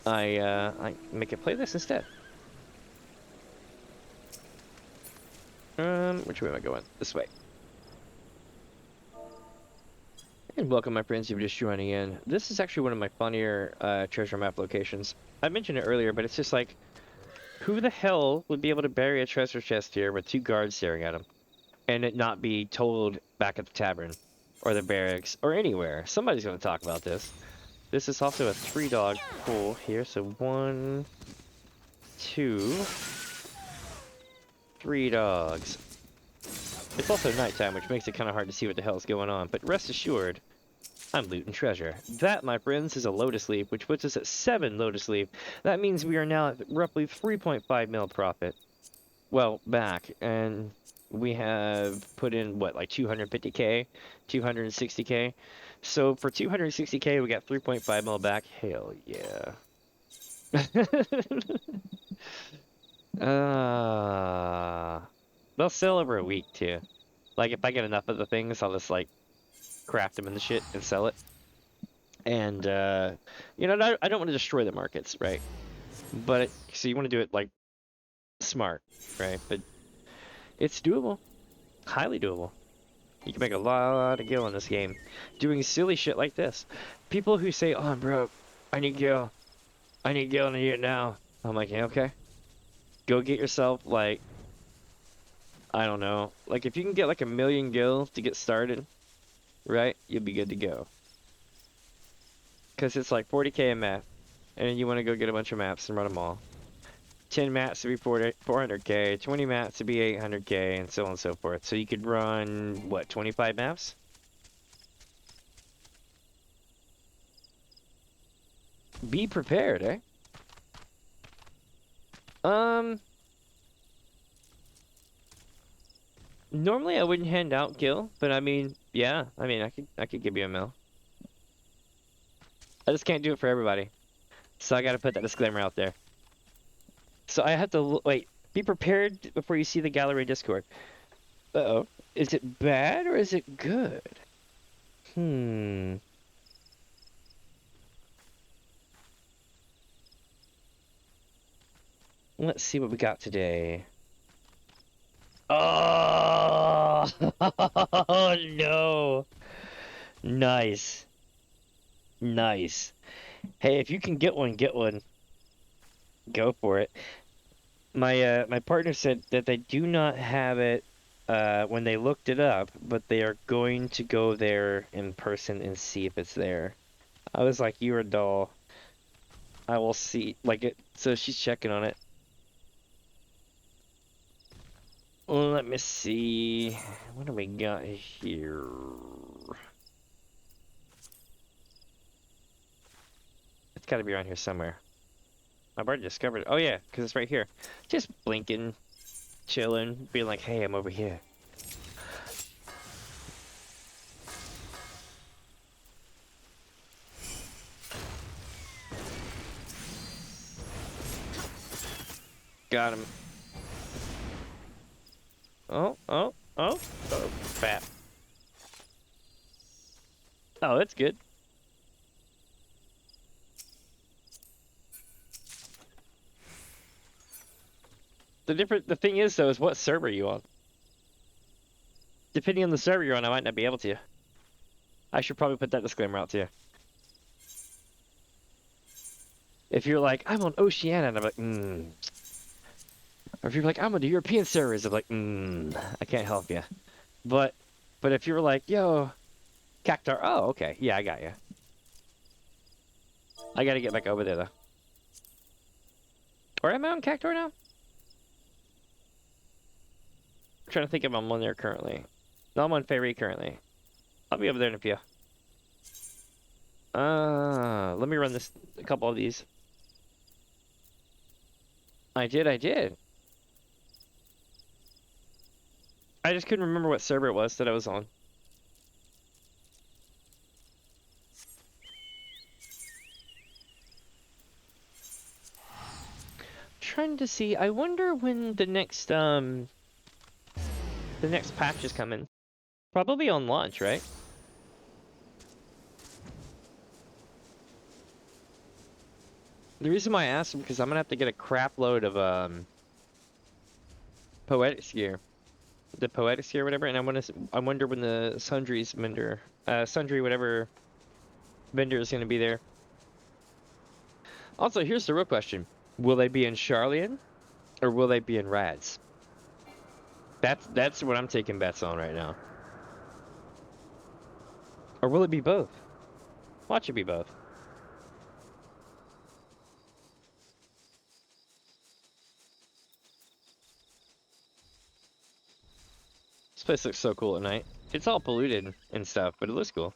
I make it play this instead. Which way am I going? This way. And welcome, my friends, if you're just joining in. This is actually one of my funnier treasure map locations. I mentioned it earlier, but it's just like, who the hell would be able to bury a treasure chest here with 2 guards staring at him? And it not be told back at the tavern, or the barracks, or anywhere. Somebody's going to talk about this. This is also a 3-dog pool here, so 1, 2, 3 dogs. It's also nighttime, which makes it kind of hard to see what the hell is going on, but rest assured, I'm looting treasure. That, my friends, is a lotus leaf, which puts us at 7 lotus leaf. That means we are now at roughly 3.5 mil profit. Well, back, and we have put in, what, like 250k? 260k? So for 260k, we got 3.5 mil back. Hell yeah. They'll sell over a week, too. Like, if I get enough of the things, I'll just, like, craft them in the shit and sell it. And, you know, I don't want to destroy the markets, right? But, so you want to do it, like, smart, right? But it's doable. Highly doable. You can make a lot of gil in this game. Doing silly shit like this. People who say, oh, I'm broke. I need gil. I need gil and I need it now. I'm like, yeah, okay. Go get yourself, like, I don't know. Like, if you can get, like, 1,000,000 gil to get started, right? You'll be good to go. Because it's like 40k a map. And you want to go get a bunch of maps and run them all. 10 mats to be 400k, 20 mats to be 800k, and so on and so forth. So you could run, what, 25 maps? Be prepared, eh? Normally I wouldn't hand out gil, but I mean, yeah, I mean, I could give you a mil. I just can't do it for everybody. So I gotta put that disclaimer out there. So I have to, wait, be prepared before you see the gallery Discord. Uh-oh. Is it bad or is it good? Let's see what we got today. Oh, oh no. Nice. Nice. Hey, if you can get one, get one. Go for it. My partner said that they do not have it when they looked it up, but they are going to go there in person and see if it's there. I was like, you're a doll. I will see. Like it. So she's checking on it. Let me see. What do we got here? It's got to be around here somewhere. I've already discovered it. Oh yeah, because it's right here. Just blinking chilling, being like, hey, I'm over here. Got him. Oh, fat. Oh, that's good. The thing is though, is what server you on? Depending on the server you're on, I might not be able to. I should probably put that disclaimer out too. If you're like, I'm on Oceania, and I'm like, Or if you're like, I'm on the European servers, I'm like, I can't help you. But if you were like, yo, Cactar, oh, okay, yeah, I got you. I gotta get back over there though. Or am I on Cactar now? I'm trying to think if I'm on there currently. No, I'm on Ferry currently. I'll be over there in a few. Let me run a couple of these. I did. I just couldn't remember what server it was that I was on. Trying to see, I wonder when the next patch is coming. Probably on launch, right? The reason why I asked him because I'm gonna have to get a crap load of poetics gear. The poetics gear or whatever, and I wonder when the sundry whatever vendor is gonna be there. Also, here's the real question. Will they be in Charlian or will they be in Rads? That's what I'm taking bets on right now. Or will it be both? Watch it be both. This place looks so cool at night. It's all polluted and stuff, but it looks cool.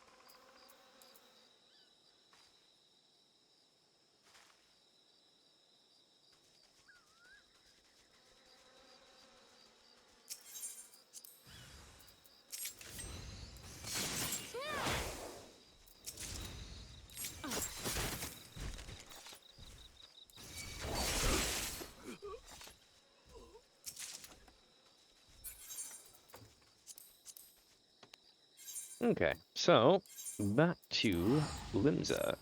Okay, so back to Limza.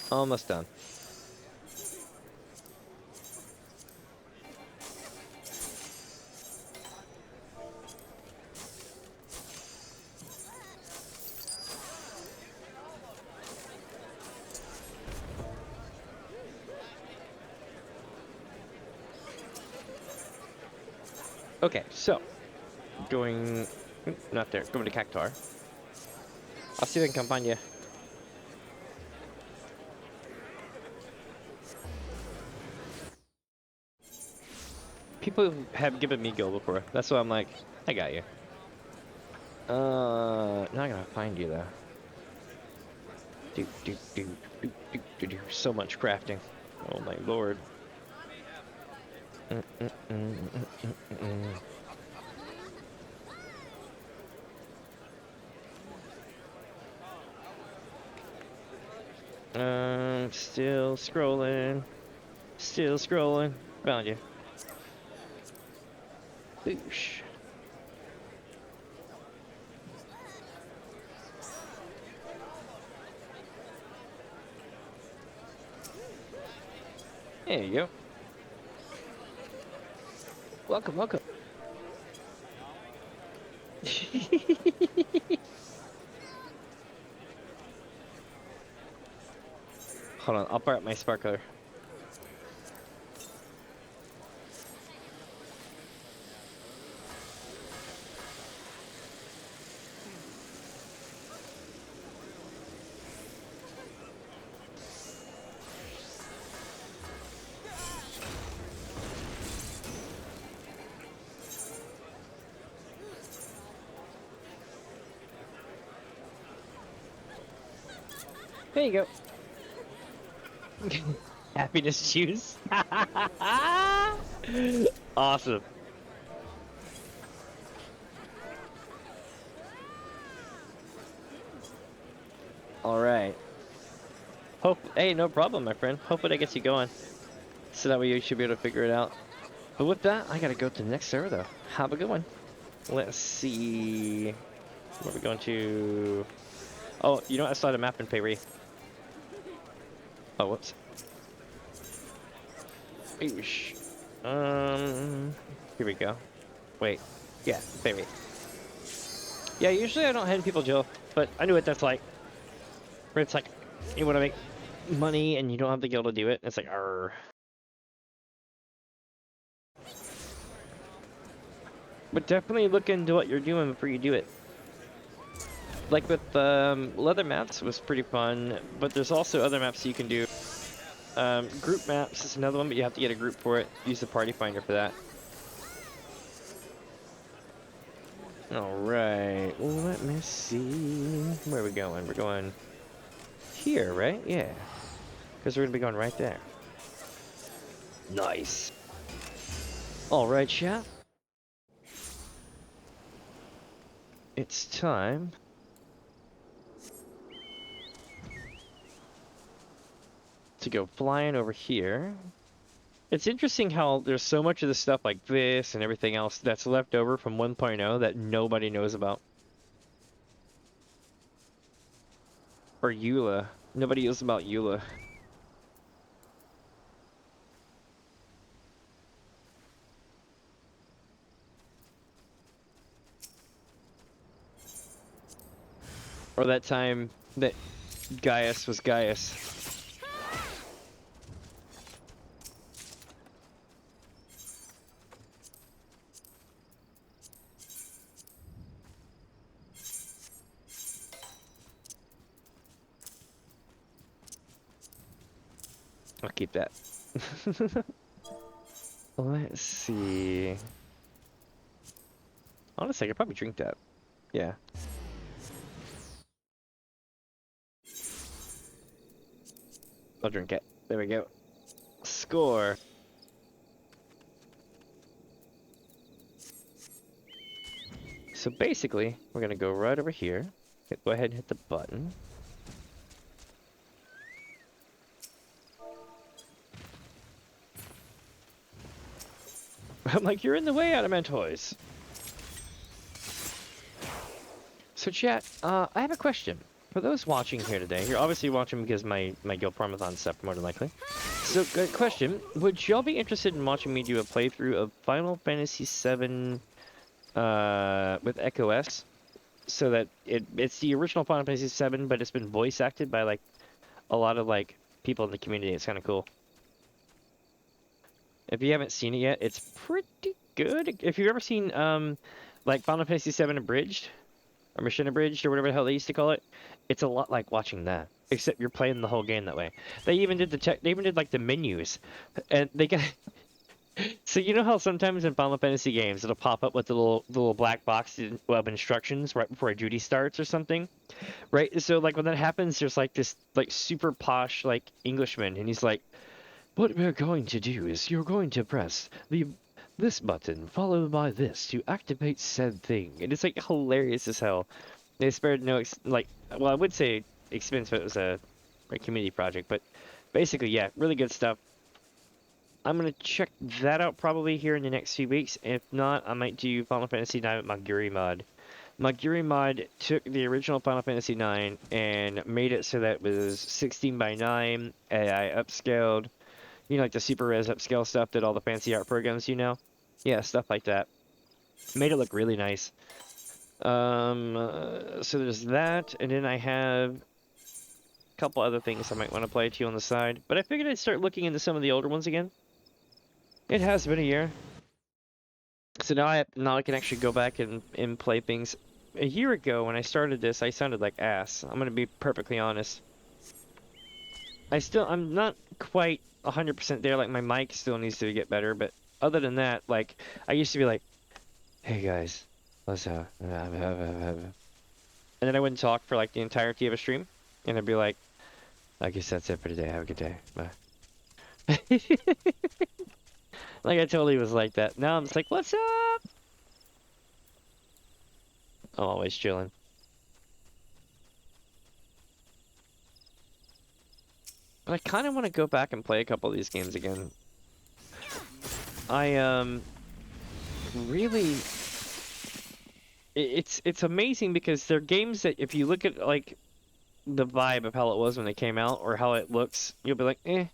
Almost done. Okay, so going not there, going to Cactar. I'll see if I can come find you. People have given me Gil before. That's why I'm like, I got you. Not gonna find you though. So much crafting. Oh my lord. Still scrolling. Still scrolling. Found you. Boosh. There you go. Welcome, welcome. Hold on, I'll fire up my sparkler. There you go. Happiness juice. Awesome. All right. Hey, no problem, my friend. Hopefully that gets you going. So that way you should be able to figure it out. But with that, I gotta go to the next server though. Have a good one. Let's see. Where are we going to? Oh, you know what? I saw the map in Payre. Oh, whoops. Oosh. Here we go. Wait. Yeah, Payre. Yeah, usually I don't hand people Jill, but I knew what that's like. Where it's like, you want to make money and you don't have the guild to do it. It's like, arr. But definitely look into what you're doing before you do it. Like with leather maps was pretty fun, but there's also other maps you can do. Group maps is another one, but you have to get a group for it. Use the party finder for that. Alright, let me see. Where are we going? We're going here, right? Yeah. Because we're going to be going right there. Nice. Alright, chat. It's time to go flying over here. It's interesting how there's so much of the stuff like this and everything else that's left over from 1.0 that nobody knows about. Or Eula. Nobody knows about Eula. Or that time that Gaius was Gaius. I'll keep that. Let's see. Honestly, I could probably drink that. Yeah. I'll drink it. There we go. Score. So basically, we're gonna go right over here. Go ahead and hit the button. I'm like, you're in the way, Adamantoys. So chat, I have a question. For those watching here today, you're obviously watching because my Gil Farm-a-Thon stuff, more than likely. So, good question. Would y'all be interested in watching me do a playthrough of Final Fantasy XIV with Echo S? So that it's the original Final Fantasy VII, but it's been voice acted by like a lot of like people in the community. It's kind of cool. If you haven't seen it yet, it's pretty good. If you've ever seen like Final Fantasy VII Abridged or Mission Abridged or whatever the hell they used to call it, it's a lot like watching that. Except you're playing the whole game that way. They even did they even did like the menus, and they got. So you know how sometimes in Final Fantasy games it'll pop up with the little black box of instructions right before a duty starts or something, right? So like when that happens, there's like this like super posh like Englishman, and he's like, "What we're going to do is you're going to press this button followed by this to activate said thing," and it's like hilarious as hell. They spared no well, I would say expense, but it was a community project, but basically, yeah, really good stuff. I'm going to check that out probably here in the next few weeks. If not, I might do Final Fantasy IX Maguri mod. Maguri mod took the original Final Fantasy IX and made it so that it was 16 by 9, AI upscaled. You know, like the super res upscale stuff that all the fancy art programs, you know? Yeah, stuff like that. Made it look really nice. So there's that, and then I have a couple other things I might want to play too on the side. But I figured I'd start looking into some of the older ones again. It has been a year. So now I can actually go back and play things. A year ago when I started this, I sounded like ass. I'm gonna be perfectly honest. I'm not quite 100% there. Like my mic still needs to get better, but other than that, like I used to be like, "Hey guys, what's up?" And then I wouldn't talk for like the entirety of a stream, and I'd be like, I guess that's it for today. Have a good day. Bye. Like I totally was like that. Now I'm just like, what's up? I'm always chilling. But I kind of want to go back and play a couple of these games again. I really it's amazing because they're games that if you look at like the vibe of how it was when they came out or how it looks, you'll be like, eh.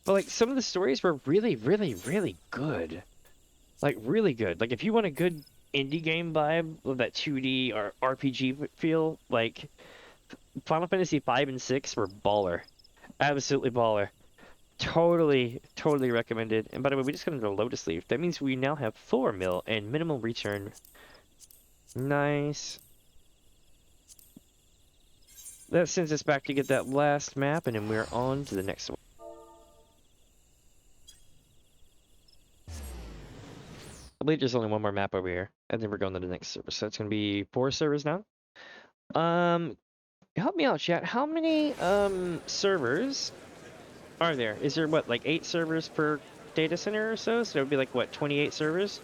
But like some of the stories were really, really, really good. Like really good. Like if you want a good indie game vibe with that 2D or RPG feel, like Final Fantasy V and 6 were baller. Absolutely baller. Totally, totally recommended. And by the way, we just got into a Lotus Leaf. That means we now have 4 mil and minimal return. Nice. That sends us back to get that last map, and then we're on to the next one. I believe there's only one more map over here, and then we're going to the next server. So it's going to be 4 servers now. Help me out, chat. How many servers are there? Is there what, like 8 servers per data center or so? So it would be like what, 28 servers?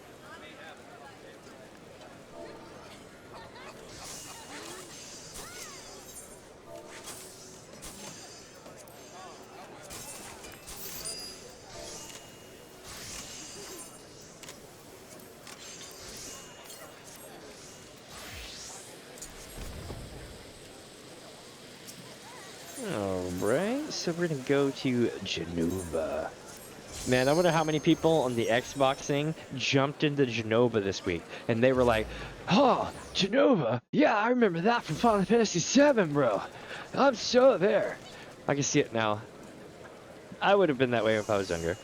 Alright, so we're gonna go to Genova. Man, I wonder how many people on the Xbox thing jumped into Genova this week, and they were like, "Oh, Genova? Yeah, I remember that from Final Fantasy VII, bro. I'm so there." I can see it now. I would have been that way if I was younger.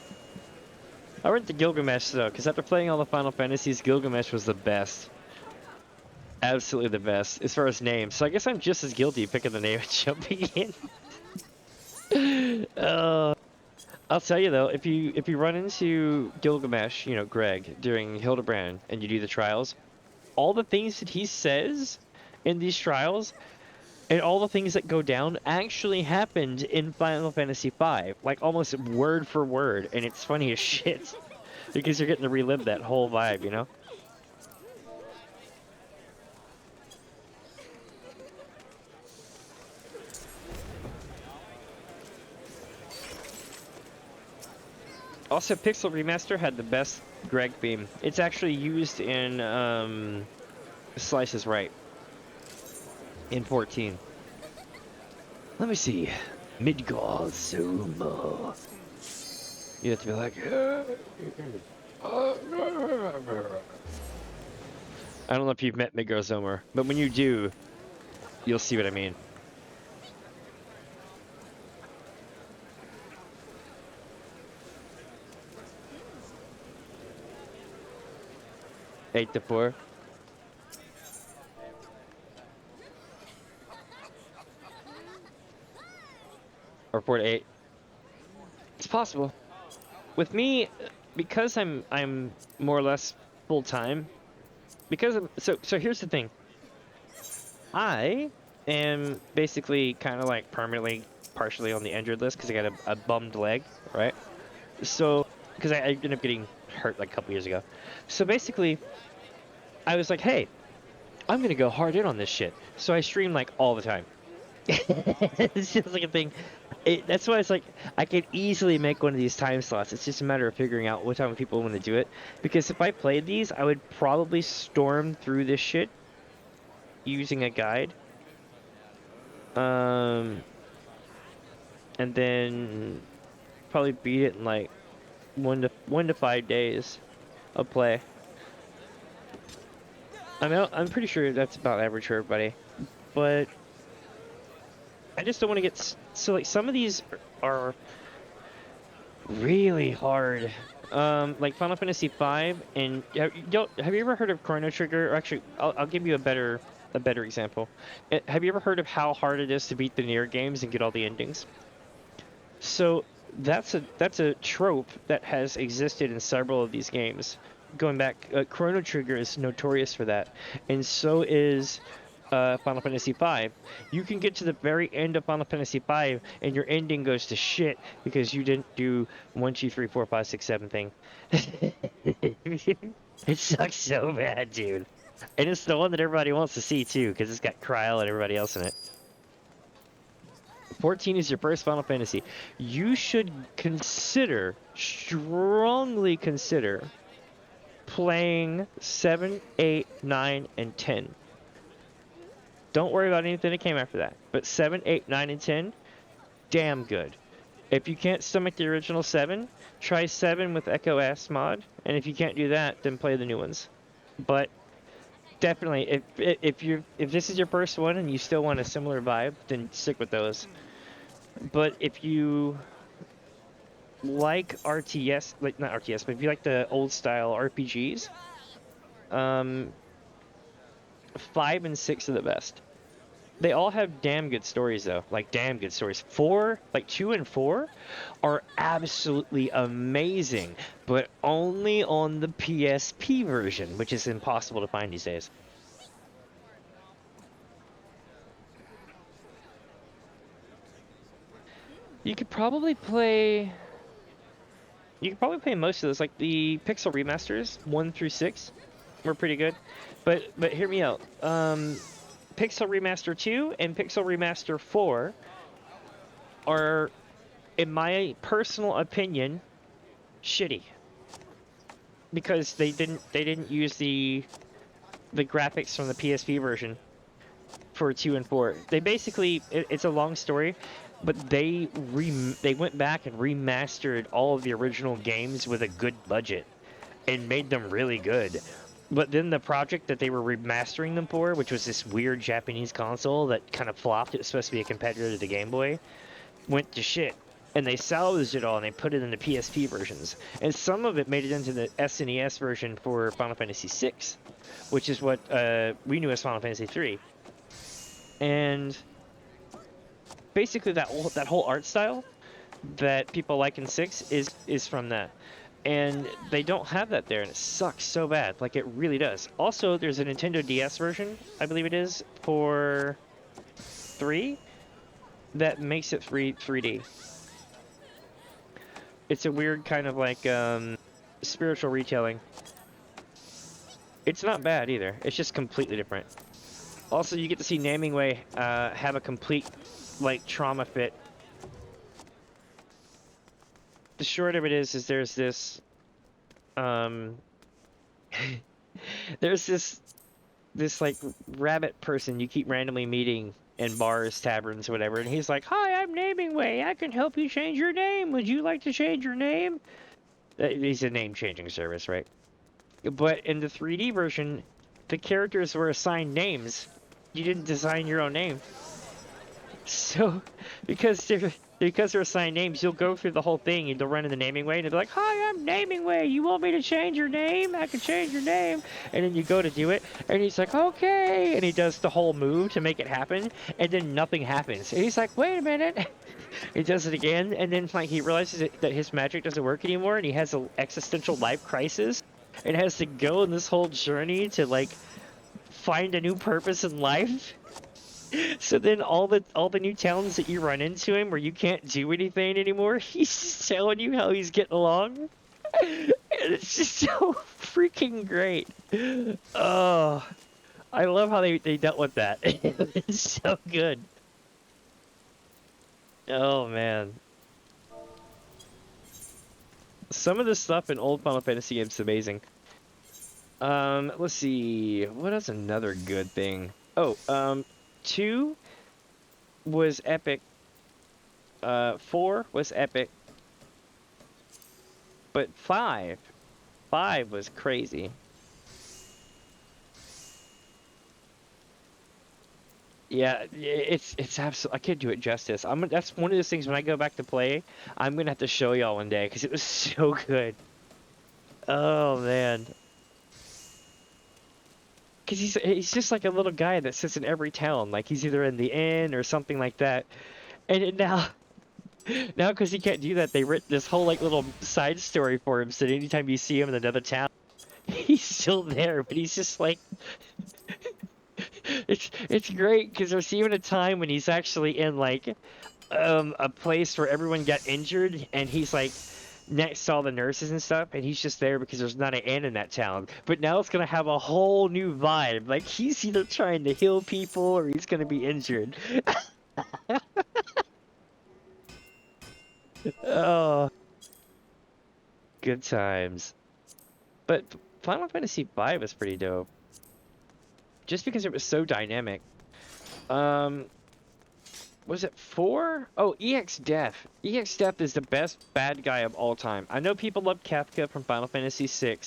I went to Gilgamesh though, because after playing all the Final Fantasies, Gilgamesh was the best. Absolutely the best, as far as names. So I guess I'm just as guilty picking the name and jumping in. I'll tell you though, if you run into Gilgamesh, you know, Greg, during Hildebrand, and you do the trials, all the things that he says in these trials, and all the things that go down actually happened in Final Fantasy V, like almost word for word, and it's funny as shit, because you're getting to relive that whole vibe, you know? Also, Pixel Remaster had the best Greg theme. It's actually used in Slice is Right in 14. Let me see. Midgard Zuma. You have to be like. I don't know if you've met Midgard Zuma, but when you do, you'll see what I mean. Eight to 4. Or 4 to 8. It's possible. With me, because I'm more or less full time. Because of, so here's the thing. I am basically kind of like permanently, partially on the injured list because I got a bummed leg, right? So because I ended up getting hurt like a couple years ago. So basically, I was like, hey, I'm gonna go hard in on this shit. So I stream like all the time. It's just like a thing. That's why it's like I could easily make one of these time slots. It's just a matter of figuring out what time people want to do it. Because if I played these, I would probably storm through this shit using a guide. And then probably beat it in like 1 to 5 days of play. I'm pretty sure that's about average for everybody, but I just don't want to get so like some of these are really hard. Like Final Fantasy V, and have you ever heard of Chrono Trigger? Or actually, I'll give you a better example. Have you ever heard of how hard it is to beat the Nier games and get all the endings? So that's a trope that has existed in several of these games. Going back, Chrono Trigger is notorious for that, and so is Final Fantasy V. You can get to the very end of Final Fantasy V, and your ending goes to shit because you didn't do 1, 2, 3, 4, 5, 6, 7 thing. It sucks so bad, dude. And it's the one that everybody wants to see too, because it's got Kryl and everybody else in it. 14 is your first Final Fantasy. You should consider, strongly consider, playing 7, 8, 9, and 10. Don't worry about anything that came after that. But 7, 8, 9, and 10, damn good. If you can't stomach the original 7, try 7 with Echo S mod. And if you can't do that, then play the new ones. But definitely, if this is your first one and you still want a similar vibe, then stick with those. But if you like RTS, like not RTS, but if you like the old style RPGs, 5 and 6 are the best. They all have damn good stories though, like damn good stories. 4, like 2 and 4, are absolutely amazing, but only on the PSP version, which is impossible to find these days. You could probably play most of those, like the Pixel remasters 1 through 6 were pretty good. But hear me out. Pixel Remaster 2 and Pixel Remaster 4 are, in my personal opinion, shitty. Because they didn't use the graphics from the PSP version for 2 and 4. They basically, it's a long story, but they went back and remastered all of the original games with a good budget and made them really good. But then the project that they were remastering them for, which was this weird Japanese console that kind of flopped, it was supposed to be a competitor to the Game Boy, went to shit. And they salvaged it all and they put it in the PSP versions. And some of it made it into the SNES version for Final Fantasy VI, which is what we knew as Final Fantasy III. And basically that whole art style that people like in 6 is from that. And they don't have that there, and it sucks so bad. Like, it really does. Also, there's a Nintendo DS version, I believe it is, for 3, that makes it 3D. It's a weird kind of, like, spiritual retelling. It's not bad, either. It's just completely different. Also, you get to see Naming Way have a complete, like, trauma fit. The short of it is there's this, there's this like rabbit person you keep randomly meeting in bars, taverns, whatever, and he's like, "Hi, I'm Naming Way. I can help you change your name. Would you like to change your name?" He's a name-changing service, right? But in the 3D version, the characters were assigned names. You didn't design your own name. So, because they're assigned names, you'll go through the whole thing and they'll run in the Naming Way and they'll be like, "Hi, I'm Naming Way. You want me to change your name? I can change your name." And then you go to do it, and he's like, "Okay." And he does the whole move to make it happen, and then nothing happens. And he's like, "Wait a minute." He does it again, and then like he realizes that his magic doesn't work anymore, and he has an existential life crisis, and has to go on this whole journey to like find a new purpose in life. So then all the new towns that you run into him where you can't do anything anymore, he's just telling you how he's getting along. And it's just so freaking great. Oh, I love how they dealt with that. It's so good. Oh man. Some of the stuff in old Final Fantasy games is amazing. Let's see. What is another good thing? Oh, 2 was epic. 4 was epic. But 5 was crazy. Yeah, it's absolutely. I can't do it justice. That's one of those things when I go back to play, I'm gonna have to show y'all one day because it was so good. Oh man. Because he's just like a little guy that sits in every town. Like he's either in the inn or something like that. And now because he can't do that, they writ this whole like little side story for him. So that anytime you see him in another town, he's still there. But he's just like It's great because there's even a time when he's actually in like a place where everyone got injured, and he's like next to all the nurses and stuff, and he's just there because there's not an inn in that town. But now it's gonna have a whole new vibe. Like he's either trying to heal people or he's gonna be injured. Oh, good times. But Final Fantasy V was pretty dope, just because it was so dynamic. Um, was it 4? Oh, EX Death. EX Death is the best bad guy of all time. I know people love Kafka from Final Fantasy VI,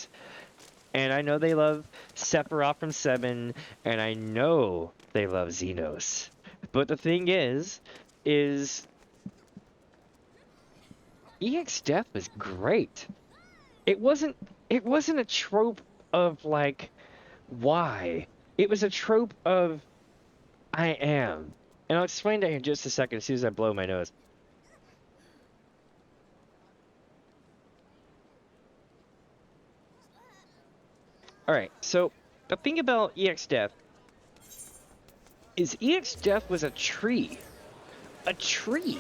and I know they love Sephiroth from 7, and I know they love Xenos. But the thing is EX Death was great. It wasn't a trope of like why. It was a trope of I am. And I'll explain that in just a second as soon as I blow my nose. Alright, so the thing about EX Death is EX Death was a tree. A tree.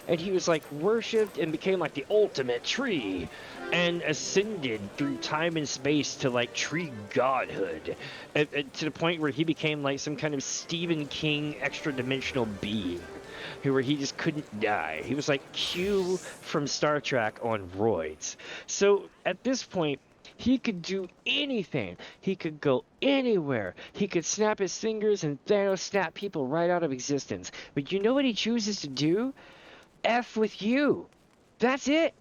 And he was like worshipped and became like the ultimate tree and ascended through time and space to like tree godhood, to the point where he became like some kind of Stephen King extra dimensional being where he just couldn't die. He was like Q from Star Trek on roids. So at this point he could do anything. He could go anywhere. He could snap his fingers and Thanos snap people right out of existence. But you know what he chooses to do? F with you. That's it.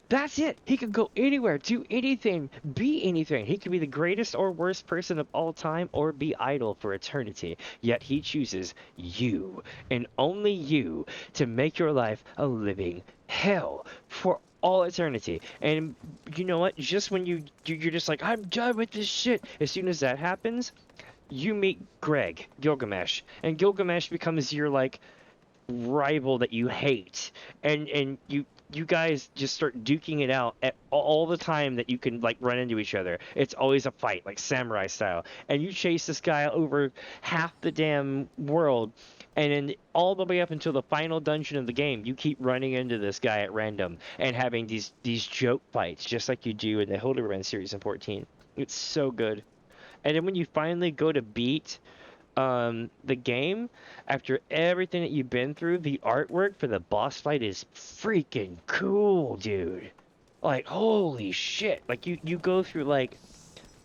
That's it. He could go anywhere, do anything, be anything. He could be the greatest or worst person of all time or be idle for eternity. Yet he chooses you and only you to make your life a living hell for all eternity. And you know what? Just when you're just like, I'm done with this shit. As soon as that happens, you meet Greg, Gilgamesh, and Gilgamesh becomes your like rival that you hate, and you guys just start duking it out at all the time that you can like run into each other. It's always a fight, like samurai style, and you chase this guy over half the damn world, and then all the way up until the final dungeon of the game, you keep running into this guy at random and having these joke fights, just like you do in the Hildebrand series in 14. It's so good. And then when you finally go to beat the game, after everything that you've been through, the artwork for the boss fight is freaking cool, dude. Like, holy shit. Like, you go through, like,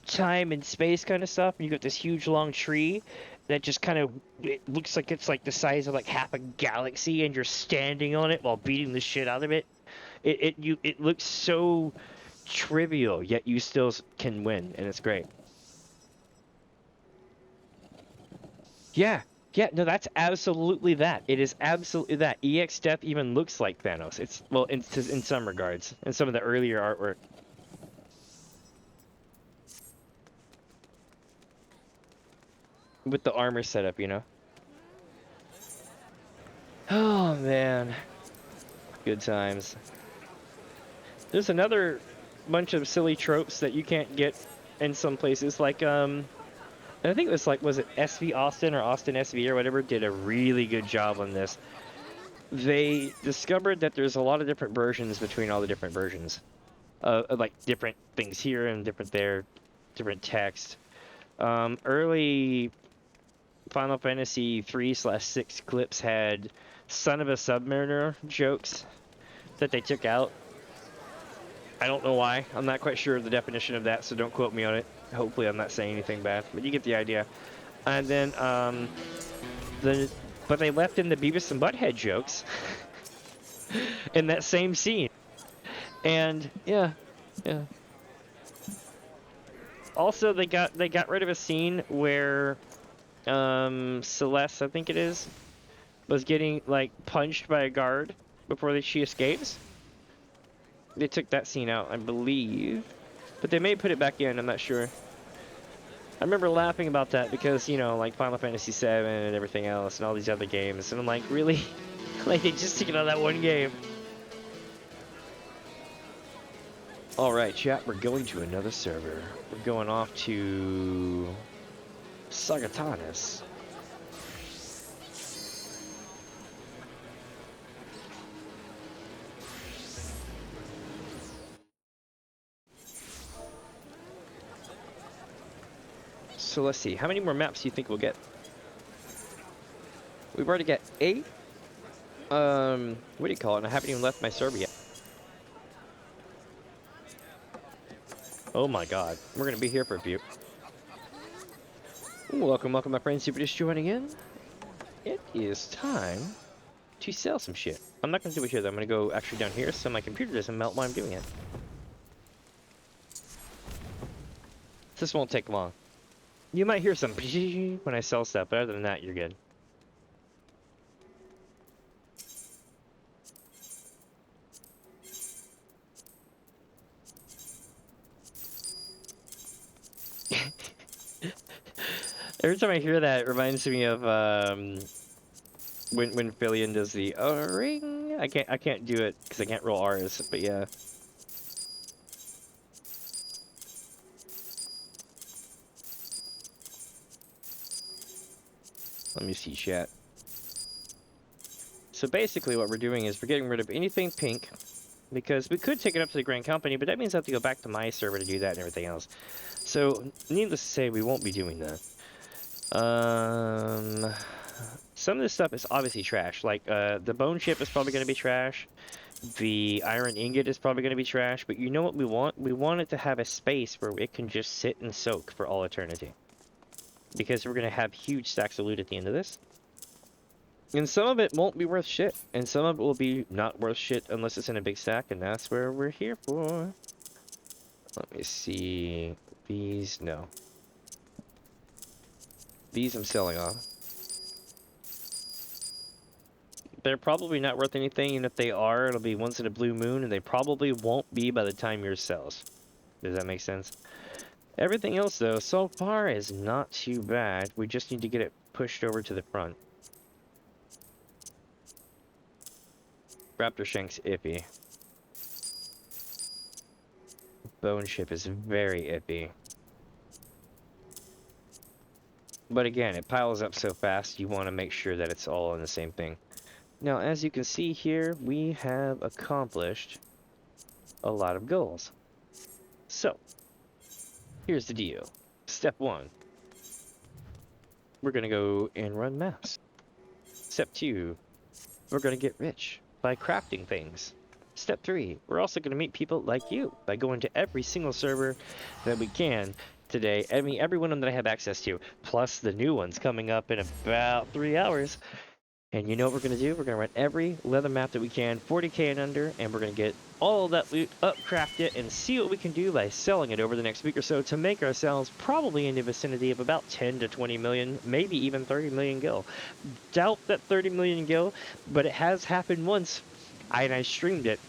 time and space kind of stuff, and you got this huge long tree that just kind of, it looks like it's, like, the size of, like, half a galaxy, and you're standing on it while beating the shit out of it. It looks so trivial, yet you still can win, and it's great. Yeah, yeah, no, that's absolutely that. It is absolutely that. EX Death even looks like Thanos. It's, well, in some regards, in some of the earlier artwork. With the armor setup, you know? Oh, man. Good times. There's another bunch of silly tropes that you can't get in some places, like, I think it was like, was it SV Austin or Austin SV or whatever, did a really good job on this. They discovered that there's a lot of different versions between all the different versions. Like different things here and different there, different text. Early Final Fantasy 3/6 clips had Son of a Submariner jokes that they took out. I don't know why. I'm not quite sure of the definition of that, so don't quote me on it. Hopefully I'm not saying anything bad, but you get the idea. And then, but they left in the Beavis and Butthead jokes in that same scene. And, yeah. Also, they got rid of a scene where, Celeste, I think it is, was getting, like, punched by a guard before she escapes. They took that scene out, I believe. But they may put it back in, I'm not sure. I remember laughing about that because, you know, like Final Fantasy VII and everything else and all these other games. And I'm like, really? Like, they just took it out of that one game. Alright, chat, we're going to another server. We're going off to Sagatanis. So let's see. How many more maps do you think we'll get? We've already got 8. What do you call it? I haven't even left my server yet. Oh my god. We're gonna be here for a few. Welcome, welcome, my friends. If you're just joining in, it is time to sell some shit. I'm not gonna do it here though. I'm gonna go actually down here so my computer doesn't melt while I'm doing it. This won't take long. You might hear some when I sell stuff, but other than that, you're good. Every time I hear that, it reminds me of when Fillion does the ring. I can't do it because I can't roll R's, but yeah. Let me see chat. So basically what we're doing is we're getting rid of anything pink, because we could take it up to the Grand Company, but that means I have to go back to my server to do that and everything else. So needless to say, we won't be doing that. Some of this stuff is obviously trash. Like the bone chip is probably going to be trash. The iron ingot is probably going to be trash. But you know what we want? We want it to have a space where it can just sit and soak for all eternity. Because we're going to have huge stacks of loot at the end of this. And some of it won't be worth shit. And some of it will be not worth shit unless it's in a big stack. And that's where we're here for. Let me see. These, no. These I'm selling off. They're probably not worth anything, and if they are, it'll be once in a blue moon, and they probably won't be by the time yours sells. Does that make sense? Everything else, though, so far is not too bad. We just need to get it pushed over to the front. Raptor Shank's iffy. Bone Chip is very iffy. But again, it piles up so fast, you want to make sure that it's all in the same thing. Now, as you can see here, we have accomplished a lot of goals. So, here's the deal. Step 1. We're going to go and run maps. Step 2. We're going to get rich by crafting things. Step 3. We're also going to meet people like you by going to every single server that we can today. I mean, every one of them that I have access to, plus the new ones coming up in about 3 hours. And you know what we're going to do? We're going to run every leather map that we can, 40k and under, and we're going to get all of that loot, upcraft it, and see what we can do by selling it over the next week or so to make ourselves probably in the vicinity of about 10 to 20 million, maybe even 30 million gil. Doubt that 30 million gil, but it has happened once, and I streamed it.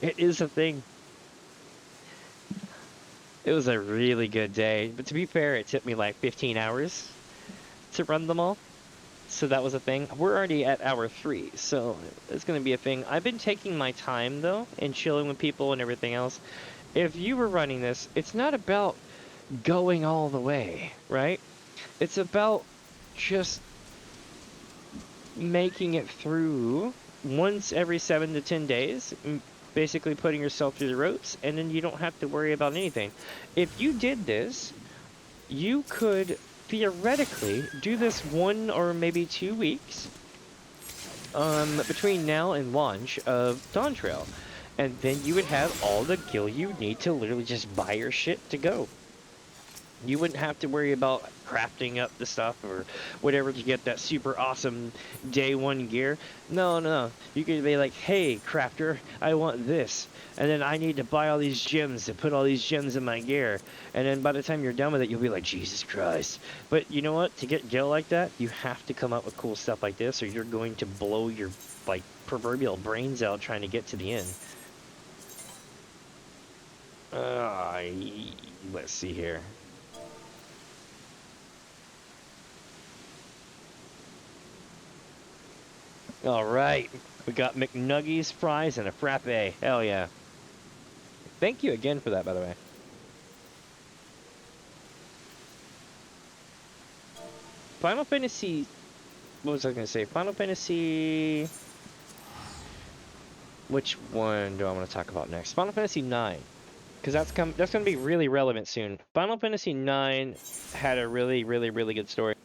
It is a thing. It was a really good day, but to be fair, it took me like 15 hours to run them all, so that was a thing. We're already at hour 3, so it's going to be a thing. I've been taking my time though and chilling with people and everything else. If you were running this, it's not about going all the way, right? It's about just making it through once every 7 to 10 days, basically putting yourself through the ropes, and then you don't have to worry about anything. If you did this, you could theoretically do this 1 or maybe 2 weeks between now and launch of Dawn Trail, and then you would have all the gil you need to literally just buy your shit to go. You wouldn't have to worry about crafting up the stuff or whatever to get that super awesome day 1 gear. No. You could be like, hey, crafter, I want this. And then I need to buy all these gems to put all these gems in my gear. And then by the time you're done with it, you'll be like, Jesus Christ. But you know what? To get gil like that, you have to come up with cool stuff like this, or you're going to blow your, like, proverbial brains out trying to get to the end. Let's see here. Alright, we got McNuggies, fries, and a frappe. Hell yeah. Thank you again for that, by the way. Final Fantasy... What was I going to say? Final Fantasy... Which one do I want to talk about next? Final Fantasy IX. because that's gonna be really relevant soon. Final Fantasy IX had a really, really, really good story.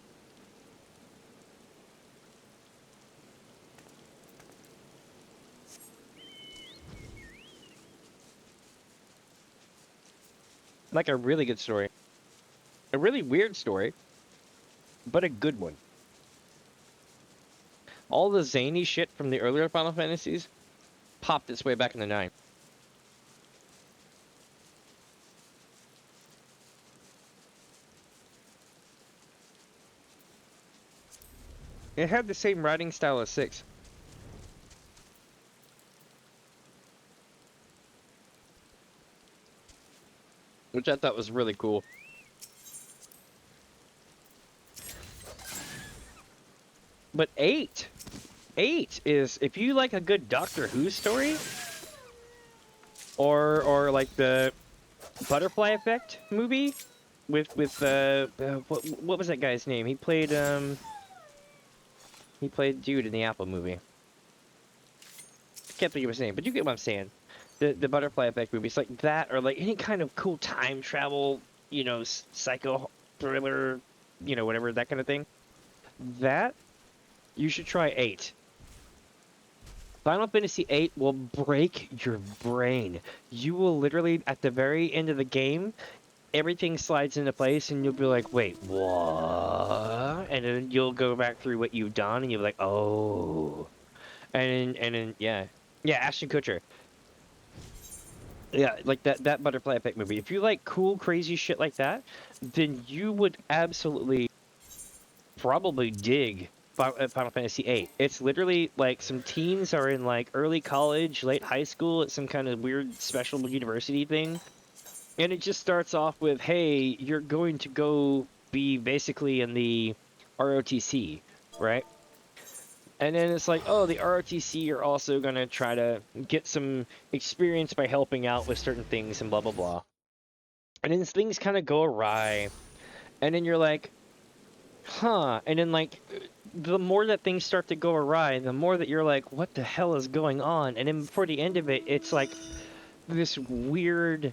Like a really good story. A really weird story, but a good one. All the zany shit from the earlier Final Fantasies popped its way back in the 9. It had the same writing style as 6. Which I thought was really cool. But 8 is, if you like a good Doctor Who story, or like the Butterfly Effect movie with what was that guy's name? He played dude in the Apple movie. I can't think of his name, but you get what I'm saying. The Butterfly Effect movies like that, or like any kind of cool time travel, you know, psycho thriller, you know, whatever, that kind of thing. That you should try 8. Final Fantasy VIII will break your brain. You will literally, at the very end of the game, everything slides into place and you'll be like, wait, what? And then you'll go back through what you've done and you'll be like, oh. And then yeah. Yeah, Ashton Kutcher. Yeah, like that Butterfly Effect movie. If you like cool, crazy shit like that, then you would absolutely probably dig Final Fantasy VIII. It's literally like some teens are in like early college, late high school at some kind of weird special university thing. And it just starts off with, hey, you're going to go be basically in the ROTC, right? And then it's like, oh, the ROTC are also going to try to get some experience by helping out with certain things and blah, blah, blah. And then things kind of go awry. And then you're like, huh. And then, like, the more that things start to go awry, the more that you're like, what the hell is going on? And then before the end of it, it's like this weird,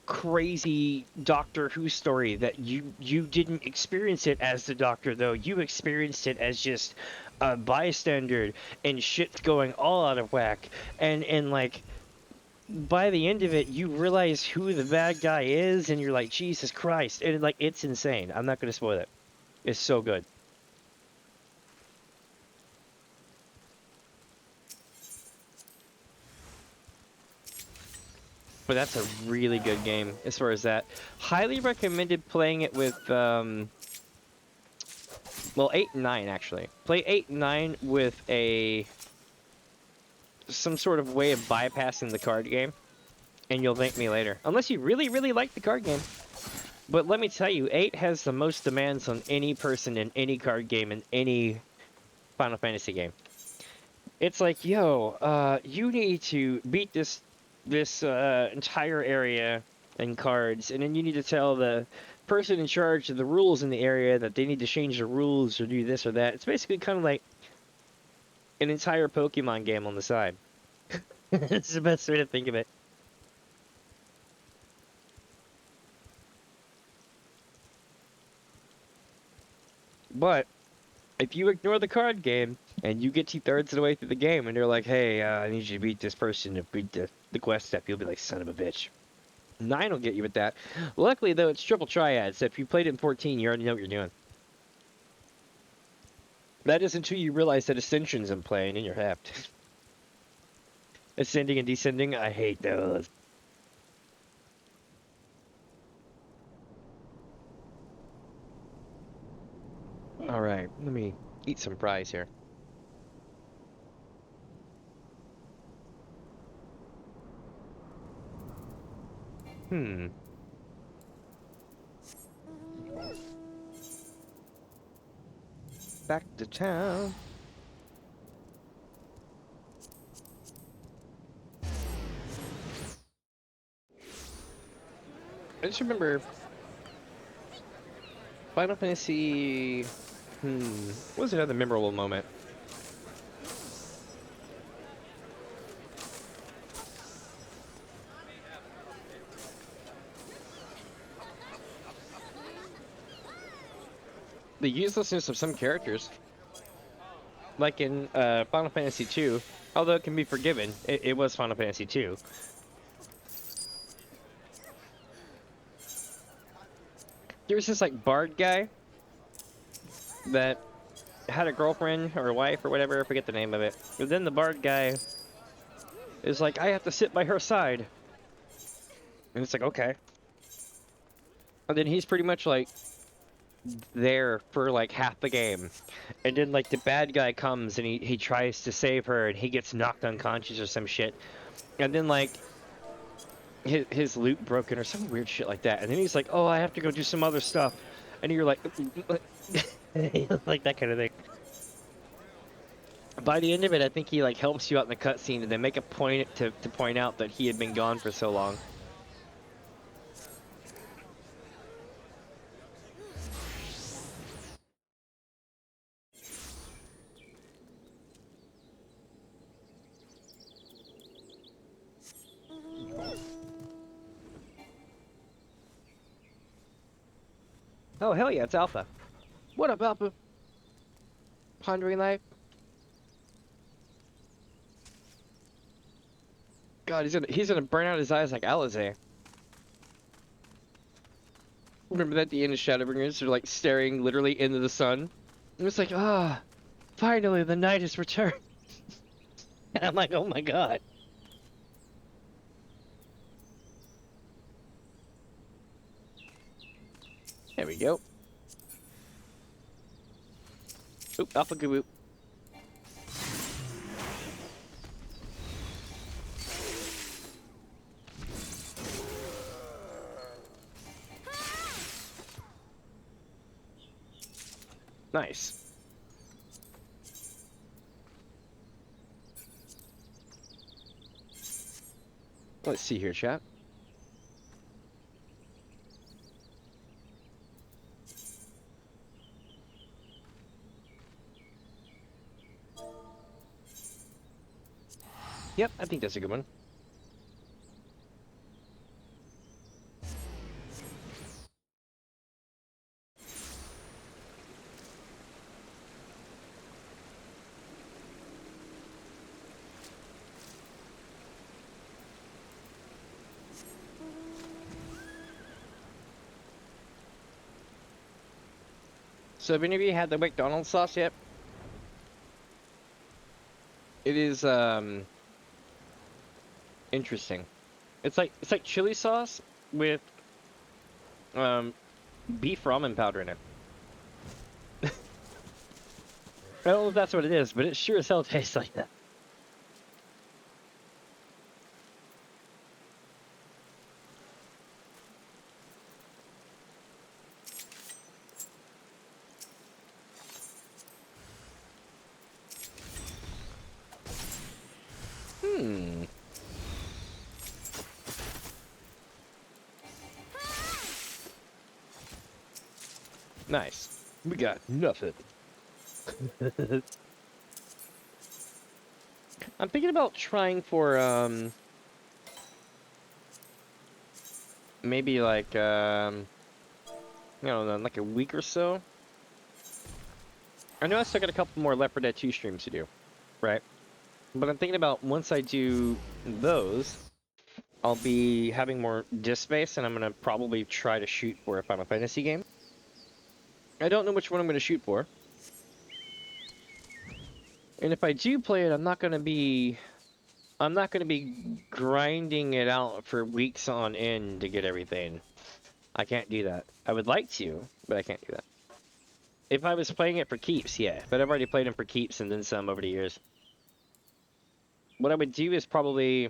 crazy Doctor Who story that you didn't experience it as the Doctor, though. You experienced it as just a bystander and shit's going all out of whack. And like, by the end of it, you realize who the bad guy is, and you're like, Jesus Christ. And like, it's insane. I'm not going to spoil it. It's so good. But that's a really good game as far as that. Highly recommended playing it with, well, 8 and 9 actually. Play 8 and 9 with some sort of way of bypassing the card game, and you'll thank me later. Unless you really, really like the card game. But let me tell you, 8 has the most demands on any person in any card game in any Final Fantasy game. It's like, yo, you need to beat this entire area and cards, and then you need to tell the person in charge of the rules in the area that they need to change the rules or do this or that. It's basically kind of like an entire Pokemon game on the side. It's the best way to think of it. But if you ignore the card game and you get 2/3 of the way through the game and they're like, hey, I need you to beat this person to beat the quest step, you'll be like, son of a bitch. 9 will get you with that. Luckily, though, it's triple triad, so if you played it in 14, you already know what you're doing. That is until you realize that Ascension's in play and then you're happed. Ascending and descending, I hate those. Alright, let me eat some fries here. Back to town. I just remember Final Fantasy. What was another memorable moment? the uselessness of some characters, like in Final Fantasy II, although it can be forgiven, it was Final Fantasy II. There was this like bard guy that had a girlfriend or a wife or whatever, I forget the name of it. But then the bard guy is like, I have to sit by her side. And it's like, okay. And then he's pretty much like there for like half the game. And then like the bad guy comes and he tries to save her and he gets knocked unconscious or some shit. And then like his loot broken or some weird shit like that. And then he's like, oh, I have to go do some other stuff. And you're like, like that kind of thing. By the end of it, I think he like helps you out in the cutscene, and they make a point to point out that he had been gone for so long. Oh hell yeah, it's Alpha. What up, Alpha? Pondering life. God, he's gonna burn out his eyes like Alizé. Remember that at the end of Shadowbringers, they're like staring literally into the sun. And it's like, ah, finally the night has returned. And I'm like, oh my god. There we go. Oop, Alpha Goo. Nice. Let's see here, chat. Yep, I think that's a good one. So have any of you had the McDonald's sauce yet? It is interesting. It's like chili sauce with beef ramen powder in it. I don't know if that's what it is, but it sure as hell tastes like that. Nice. We got nothing. I'm thinking about trying for maybe like I don't know, like a week or so. I know I still got a couple more Left 4 Dead 2 streams to do, right? But I'm thinking about once I do those, I'll be having more disk space, and I'm gonna probably try to shoot for a Final Fantasy game. I don't know which one I'm gonna shoot for. And if I do play it, I'm not gonna be grinding it out for weeks on end to get everything. I can't do that. I would like to, but I can't do that. If I was playing it for keeps, yeah. But I've already played them for keeps and then some over the years. What I would do is probably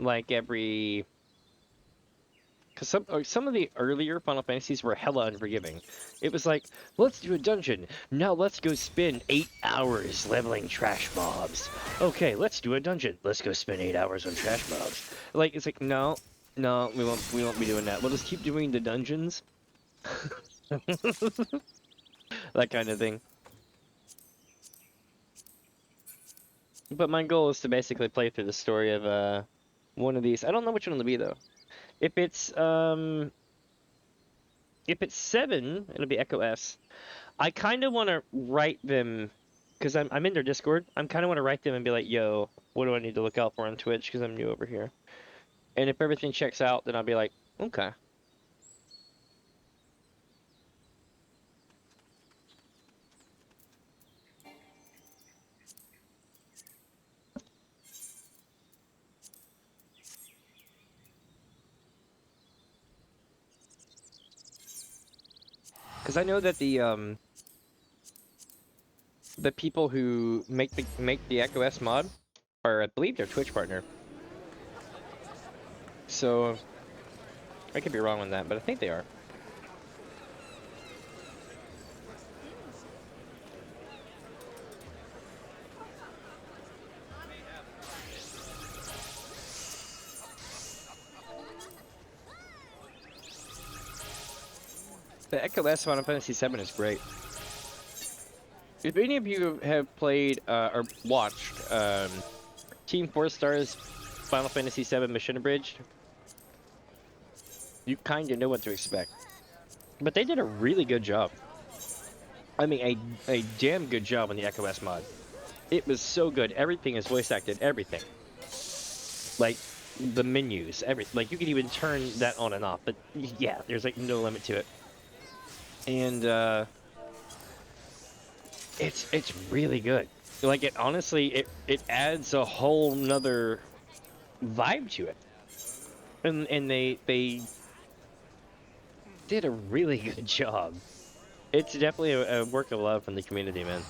like every... Because some of the earlier Final Fantasies were hella unforgiving. It was like, let's do a dungeon. Now let's go spend 8 hours leveling trash mobs. Okay, let's do a dungeon. Let's go spend 8 hours on trash mobs. Like, it's like, no, we won't be doing that. We'll just keep doing the dungeons. That kind of thing. But my goal is to basically play through the story of one of these. I don't know which one it'll be though. If it's If it's 7, it'll be Echo S. I kind of want to write them, because I'm in their Discord. I'm kind of want to write them and be like, yo, what do I need to look out for on Twitch, because I'm new over here. And if everything checks out, then I'll be like, okay. Because I know that the people who make the Echo S mod are, I believe, their Twitch partner. So I could be wrong on that, but I think they are. The Echo S Final Fantasy VII is great. If any of you have played or watched Team 4 Stars Final Fantasy VII Mission Abridged, you kind of know what to expect. But they did a really good job. I mean, a damn good job on the Echo S mod. It was so good. Everything is voice acted. Everything. Like, the menus. Like, you can even turn that on and off. But, yeah, there's, like, no limit to it. And, it's really good. Like, it honestly, it adds a whole nother vibe to it. And they did a really good job. It's definitely a work of love from the community, man.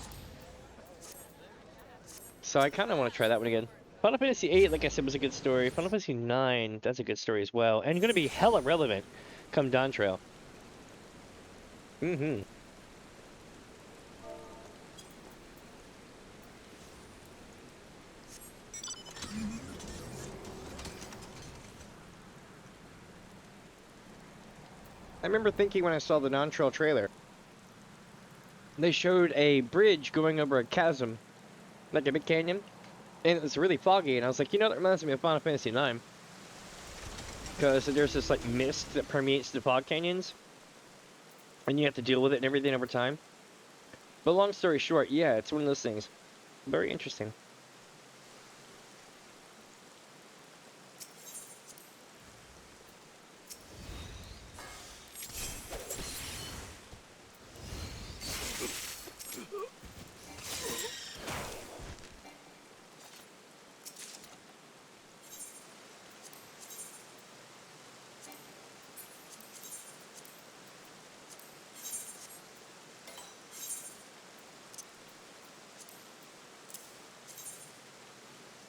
So I kind of want to try that one again. Final Fantasy VIII, like I said, was a good story. Final Fantasy IX, that's a good story as well. And going to be hella relevant come Dawn Trail. Mm-hmm. I remember thinking when I saw the Dawn Trail trailer, they showed a bridge going over a chasm, like a big canyon, and it was really foggy, and I was like, you know, that reminds me of Final Fantasy IX. Because there's this, like, mist that permeates the fog canyons, and you have to deal with it and everything over time. But long story short, yeah, it's one of those things. Very interesting.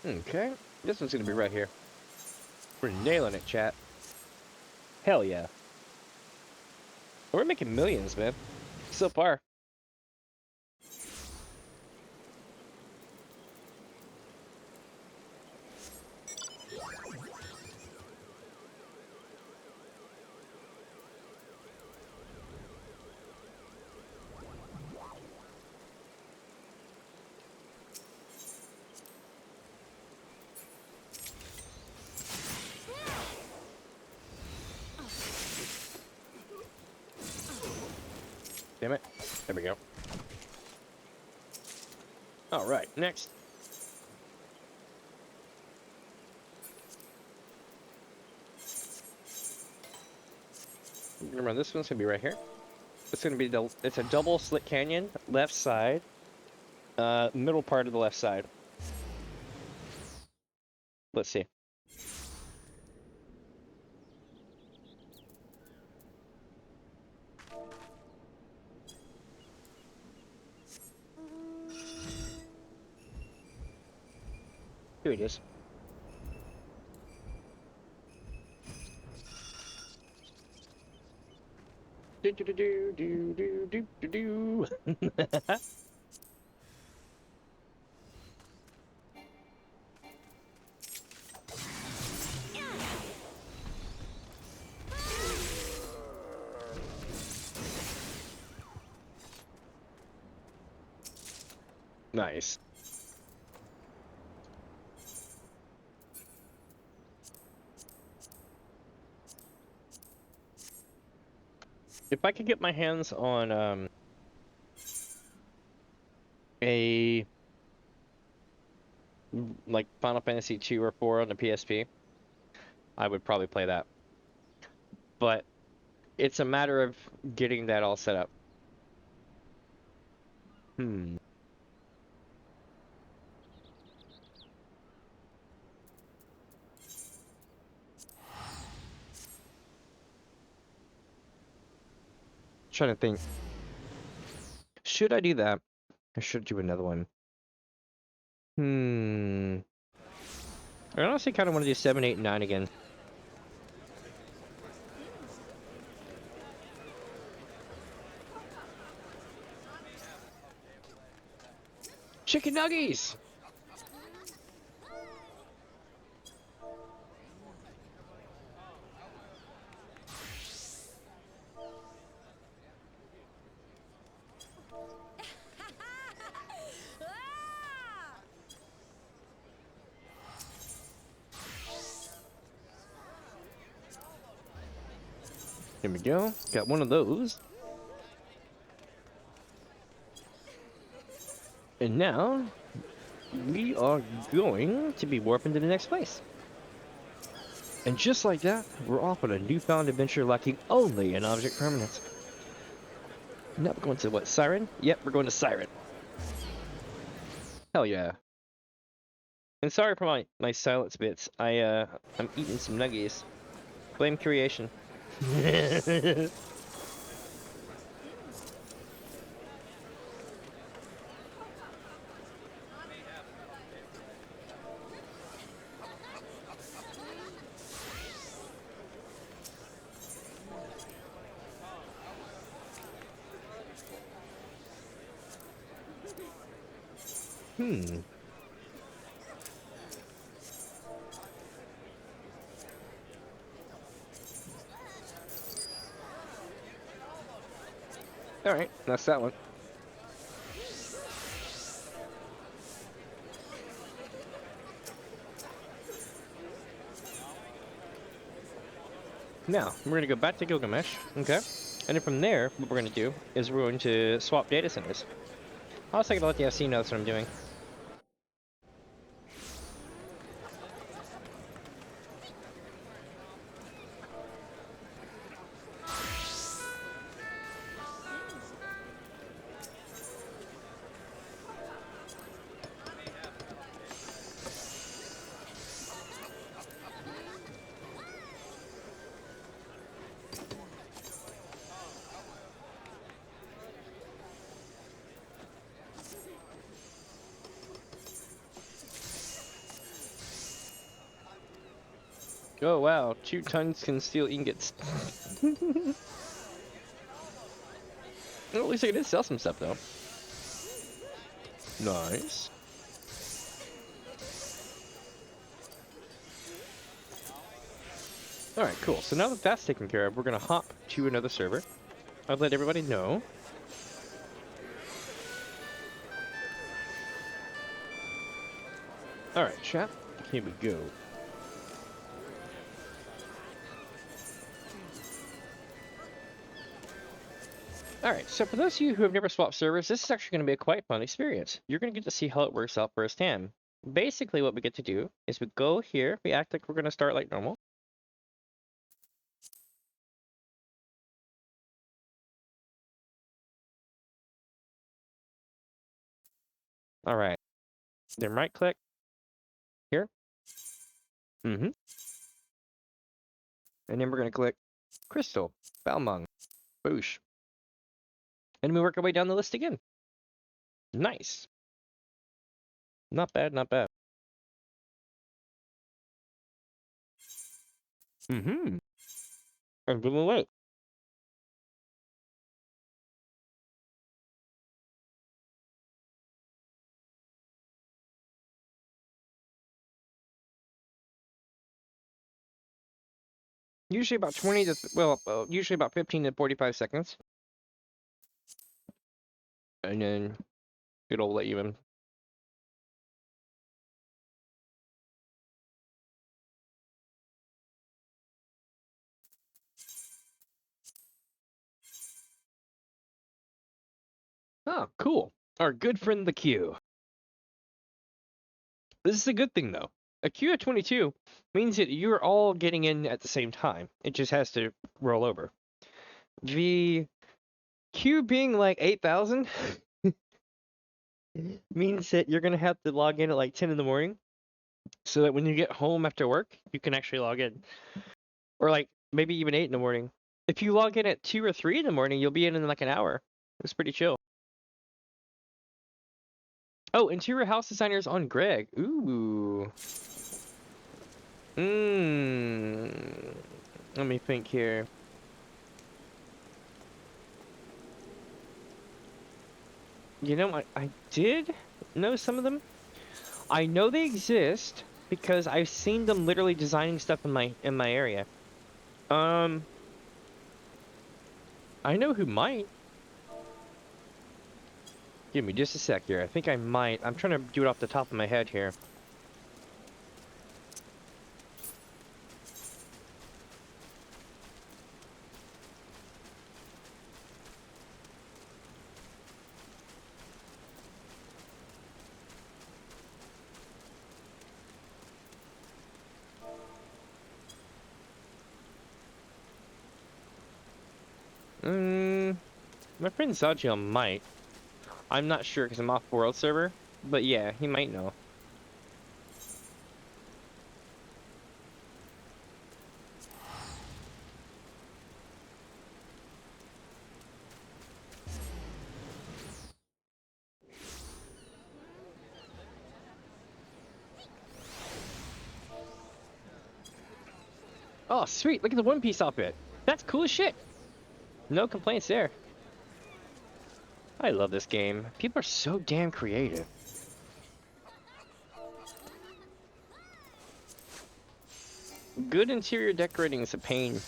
Okay, this one's gonna be right here. We're nailing it, chat. Hell yeah. We're making millions, man. So far. Damn it. There we go. Alright, next. Remember, this one's gonna be right here. It's gonna be it's a double slit canyon, left side, middle part of the left side. Let's see. Here it is. Do do do do do do do do. Nice. If I could get my hands on a like Final Fantasy 2 or 4 on the PSP, I would probably play that. But it's a matter of getting that all set up. Hmm. Trying to think. Should I do that? I should do another one. Hmm. I honestly kind of want to do 7, 8, and 9 again. Chicken nuggies! Here we go. Got one of those. And now, we are going to be warping to the next place. And just like that, we're off on a newfound adventure lacking only an object permanence. Now we're going to what, Siren? Yep, we're going to Siren. Hell yeah. And sorry for my silence bits. I'm eating some nuggies. Blame creation. Hmm. Alright, that's that one. Now, we're going to go back to Gilgamesh, okay? And then from there, what we're going to do is we're going to swap data centers. I was thinking to let the FC know that's what I'm doing. Oh wow, 2 tons can steal ingots. Well, at least I did sell some stuff though. Nice. Alright, cool. So now that that's taken care of, we're going to hop to another server. I've let everybody know. Alright, chat. Here we go. Alright, so for those of you who have never swapped servers, this is actually going to be a quite fun experience. You're going to get to see how it works out firsthand. Basically, what we get to do is we go here, we act like we're going to start like normal. Alright. Then right click. Here. Mm-hmm. And then we're going to click Crystal, Balmung, Boosh. And we work our way down the list again. Nice. Not bad, not bad. Mm-hmm. And then we wait. Usually about 20 to, usually about 15 to 45 seconds. And then it'll let you in. Oh, cool. Our good friend the Q. This is a good thing though. A queue of 22 means that you're all getting in at the same time. It just has to roll over. The queue being like 8,000 means that you're gonna have to log in at like 10 in the morning, so that when you get home after work, you can actually log in. Or like maybe even 8 in the morning. If you log in at 2 or 3 in the morning, you'll be in like an hour. It's pretty chill. Oh, interior house designers on Greg. Ooh. Mmm. Let me think here. You know, I did know some of them. I know they exist because I've seen them literally designing stuff in my area. Um, I know who might. Give me just a sec here. I think I might. I'm trying to do it off the top of my head here. My friend Zajiel might. I'm not sure because I'm off world server, but yeah, he might know. Oh, sweet! Look at the One Piece outfit. That's cool as shit. No complaints there. I love this game. People are so damn creative. Good interior decorating is a pain.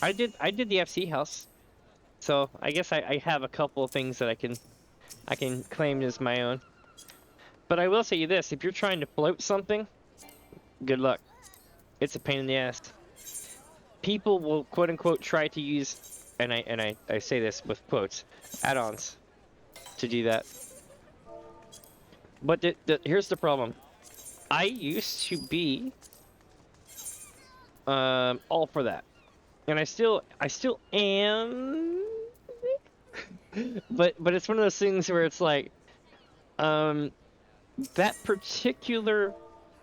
I did the FC house, so I guess I have a couple of things that I can claim as my own. But I will say you this: if you're trying to float something, good luck. It's a pain in the ass. People will quote unquote try to use, and I say this with quotes, add-ons to do that. But here's the problem. I used to be all for that, and I still am. But it's one of those things where it's like, that particular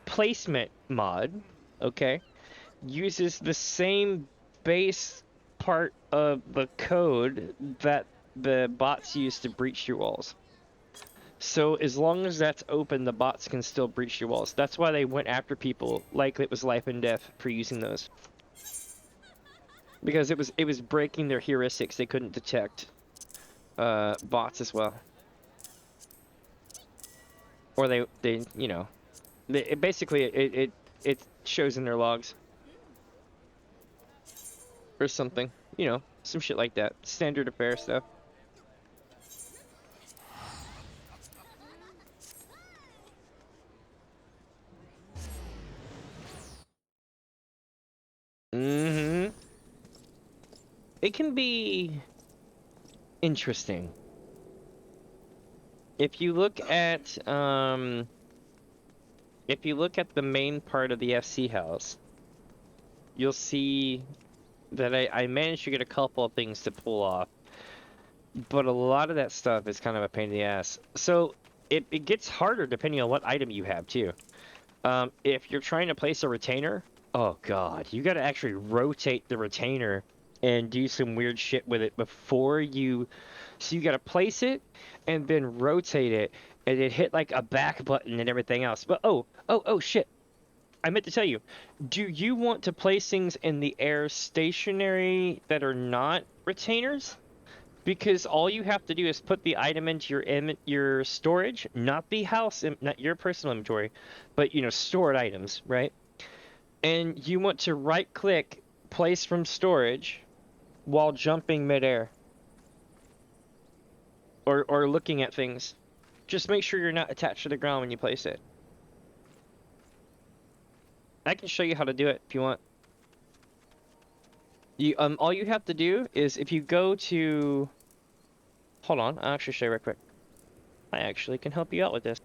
placement mod, okay, uses the same base part of the code that the bots use to breach your walls. So as long as that's open, the bots can still breach your walls. That's why they went after people like it was life and death for using those. Because it was breaking their heuristics. They couldn't detect bots as well. Or they you know, basically it shows in their logs. Or something. You know, some shit like that. Standard affair stuff. Mm-hmm. It can be interesting. If you look at the main part of the FC house, you'll see that I managed to get a couple of things to pull off. But a lot of that stuff is kind of a pain in the ass. So it gets harder depending on what item you have too. If you're trying to place a retainer, oh god, you gotta actually rotate the retainer and do some weird shit with it before you. So you gotta place it and then rotate it, and it hit like a back button and everything else. But oh shit. I meant to tell you, do you want to place things in the air stationary that are not retainers? Because all you have to do is put the item into your storage, not the house, not your personal inventory, but you know, stored items, right? And you want to right-click, place from storage, while jumping midair, or looking at things. Just make sure you're not attached to the ground when you place it. I can show you how to do it if you want. All you have to do is if you go to Hold on, I'll actually show you real quick. I actually can help you out with this.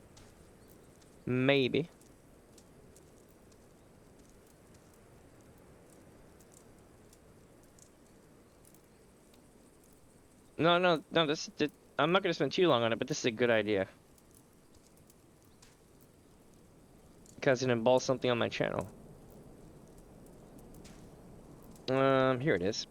Maybe. No, I'm not going to spend too long on it, but this is a good idea. Because it involves something on my channel. Here it is.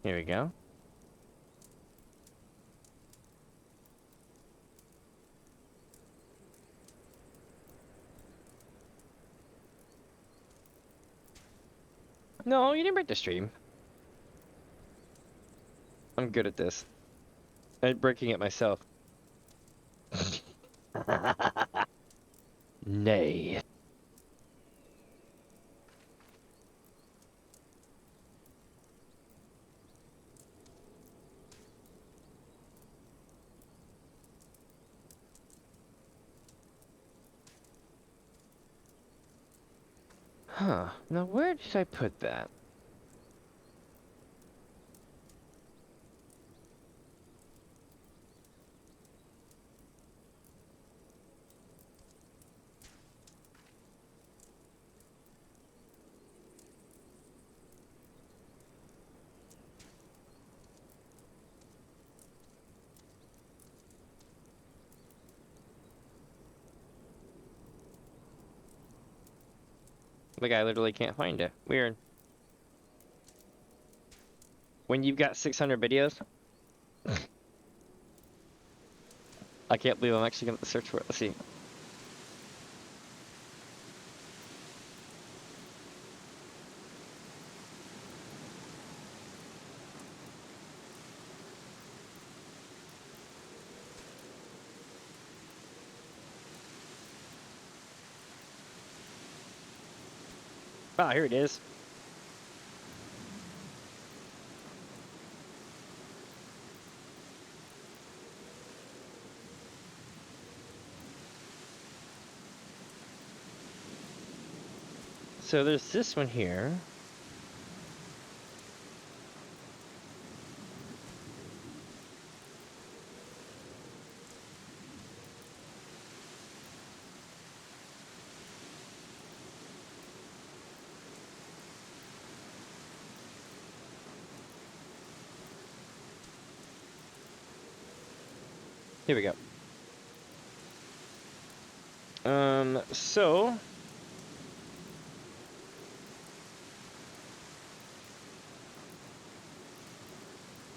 Here we go. No, you didn't break the stream. I'm good at this. I'm breaking it myself. Nay. Huh. Now where did I put that? Like I literally can't find it. Weird. When you've got 600 videos? I can't believe I'm actually going to search for it. Let's see. Ah, here it is. So there's this one here. Here we go. So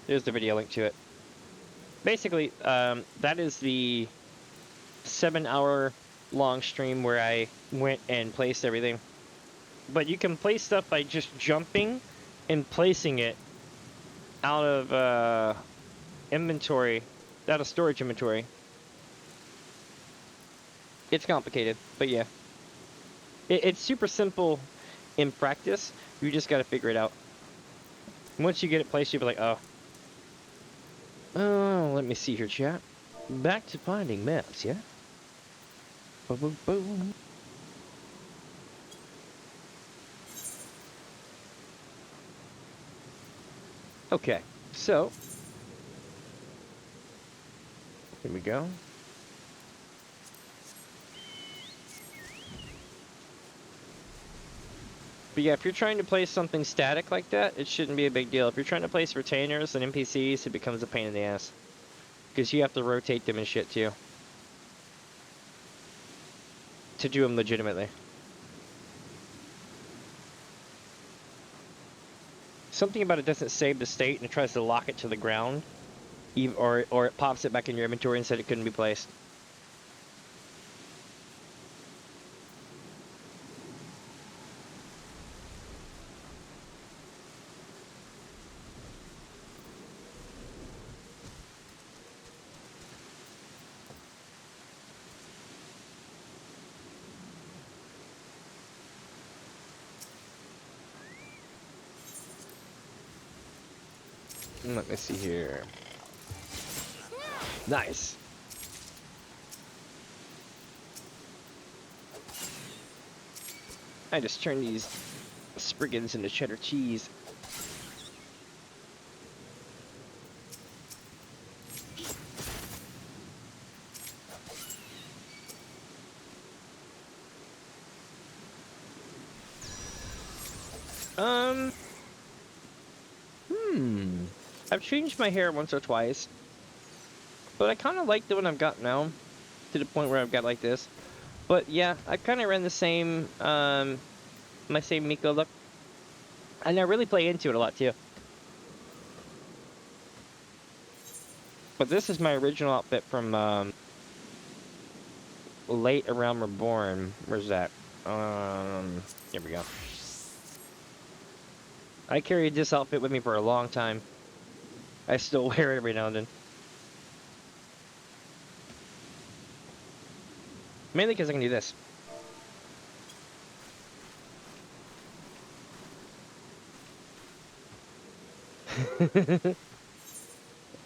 there's the video link to it. Basically, that is the 7-hour long stream where I went and placed everything. But you can place stuff by just jumping and placing it out of inventory, out of storage inventory. It's complicated, but yeah. It's super simple in practice. You just gotta figure it out. Once you get it placed, you'll be like, oh. Oh, let me see here, chat. Back to finding maps, yeah? Boom, boom, boom. Okay, so. Here we go. But yeah, if you're trying to place something static like that, it shouldn't be a big deal. If you're trying to place retainers and NPCs, it becomes a pain in the ass. Because you have to rotate them and shit too. To do them legitimately. Something about it doesn't save the state and it tries to lock it to the ground. or it pops it back in your inventory and said it couldn't be placed. Let me see here. Nice. I just turned these spriggans into cheddar cheese. I've changed my hair once or twice, but I kind of like the one I've got now, to the point where I've got like this. But yeah, I kind of ran the same, my same Miko look, and I really play into it a lot too. But this is my original outfit from late around Reborn. Where's that? Here we go. I carried this outfit with me for a long time. I still wear it every now and then. Mainly because I can do this.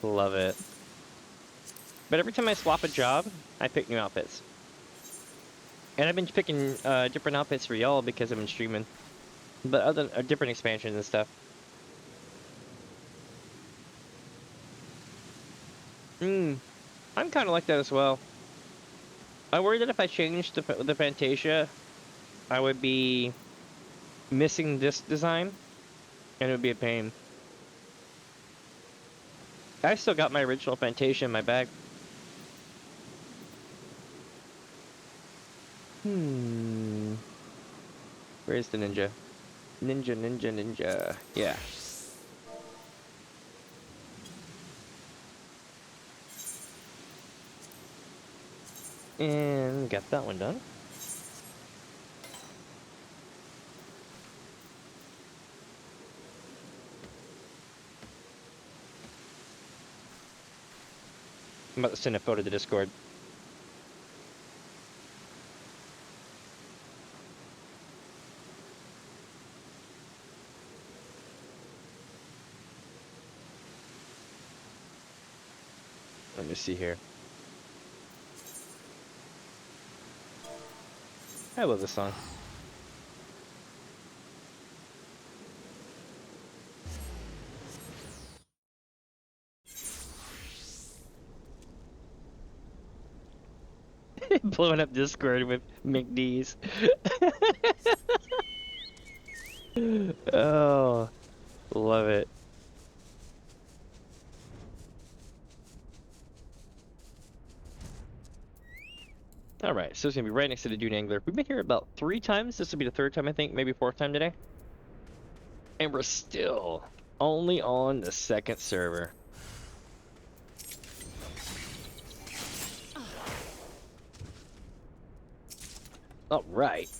Love it. But every time I swap a job, I pick new outfits. And I've been picking different outfits for y'all because I've been streaming. But other different expansions and stuff. I'm kind of like that as well. I worry that if I changed the Fantasia, I would be missing this design, and it would be a pain. I still got my original Fantasia in my bag. Where's the ninja? Ninja. Yeah. And got that one done. I'm about to send a photo to Discord. Let me see here. I love this song. Blowing up Discord with McD's. Oh, love it. Alright, so it's gonna be right next to the Dune Angler. We've been here about 3 times. This will be the 3rd time, I think, maybe 4th time today. And we're still only on the 2nd server. Alright.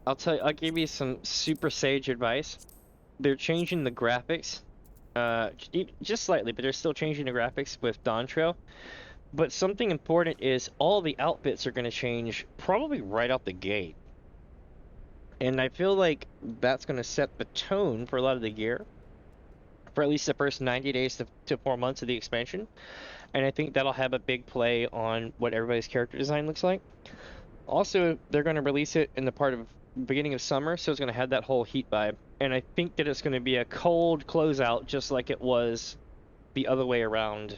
I'll give you some super sage advice. They're changing the graphics, just slightly, but they're still changing the graphics with Dawn Trail. But something important is all the outfits are going to change probably right out the gate. And I feel like that's going to set the tone for a lot of the gear, for at least the first 90 days to 4 months of the expansion. And I think that'll have a big play on what everybody's character design looks like. Also, they're going to release it in the part of beginning of summer, so it's going to have that whole heat vibe. And I think that it's going to be a cold closeout, just like it was the other way around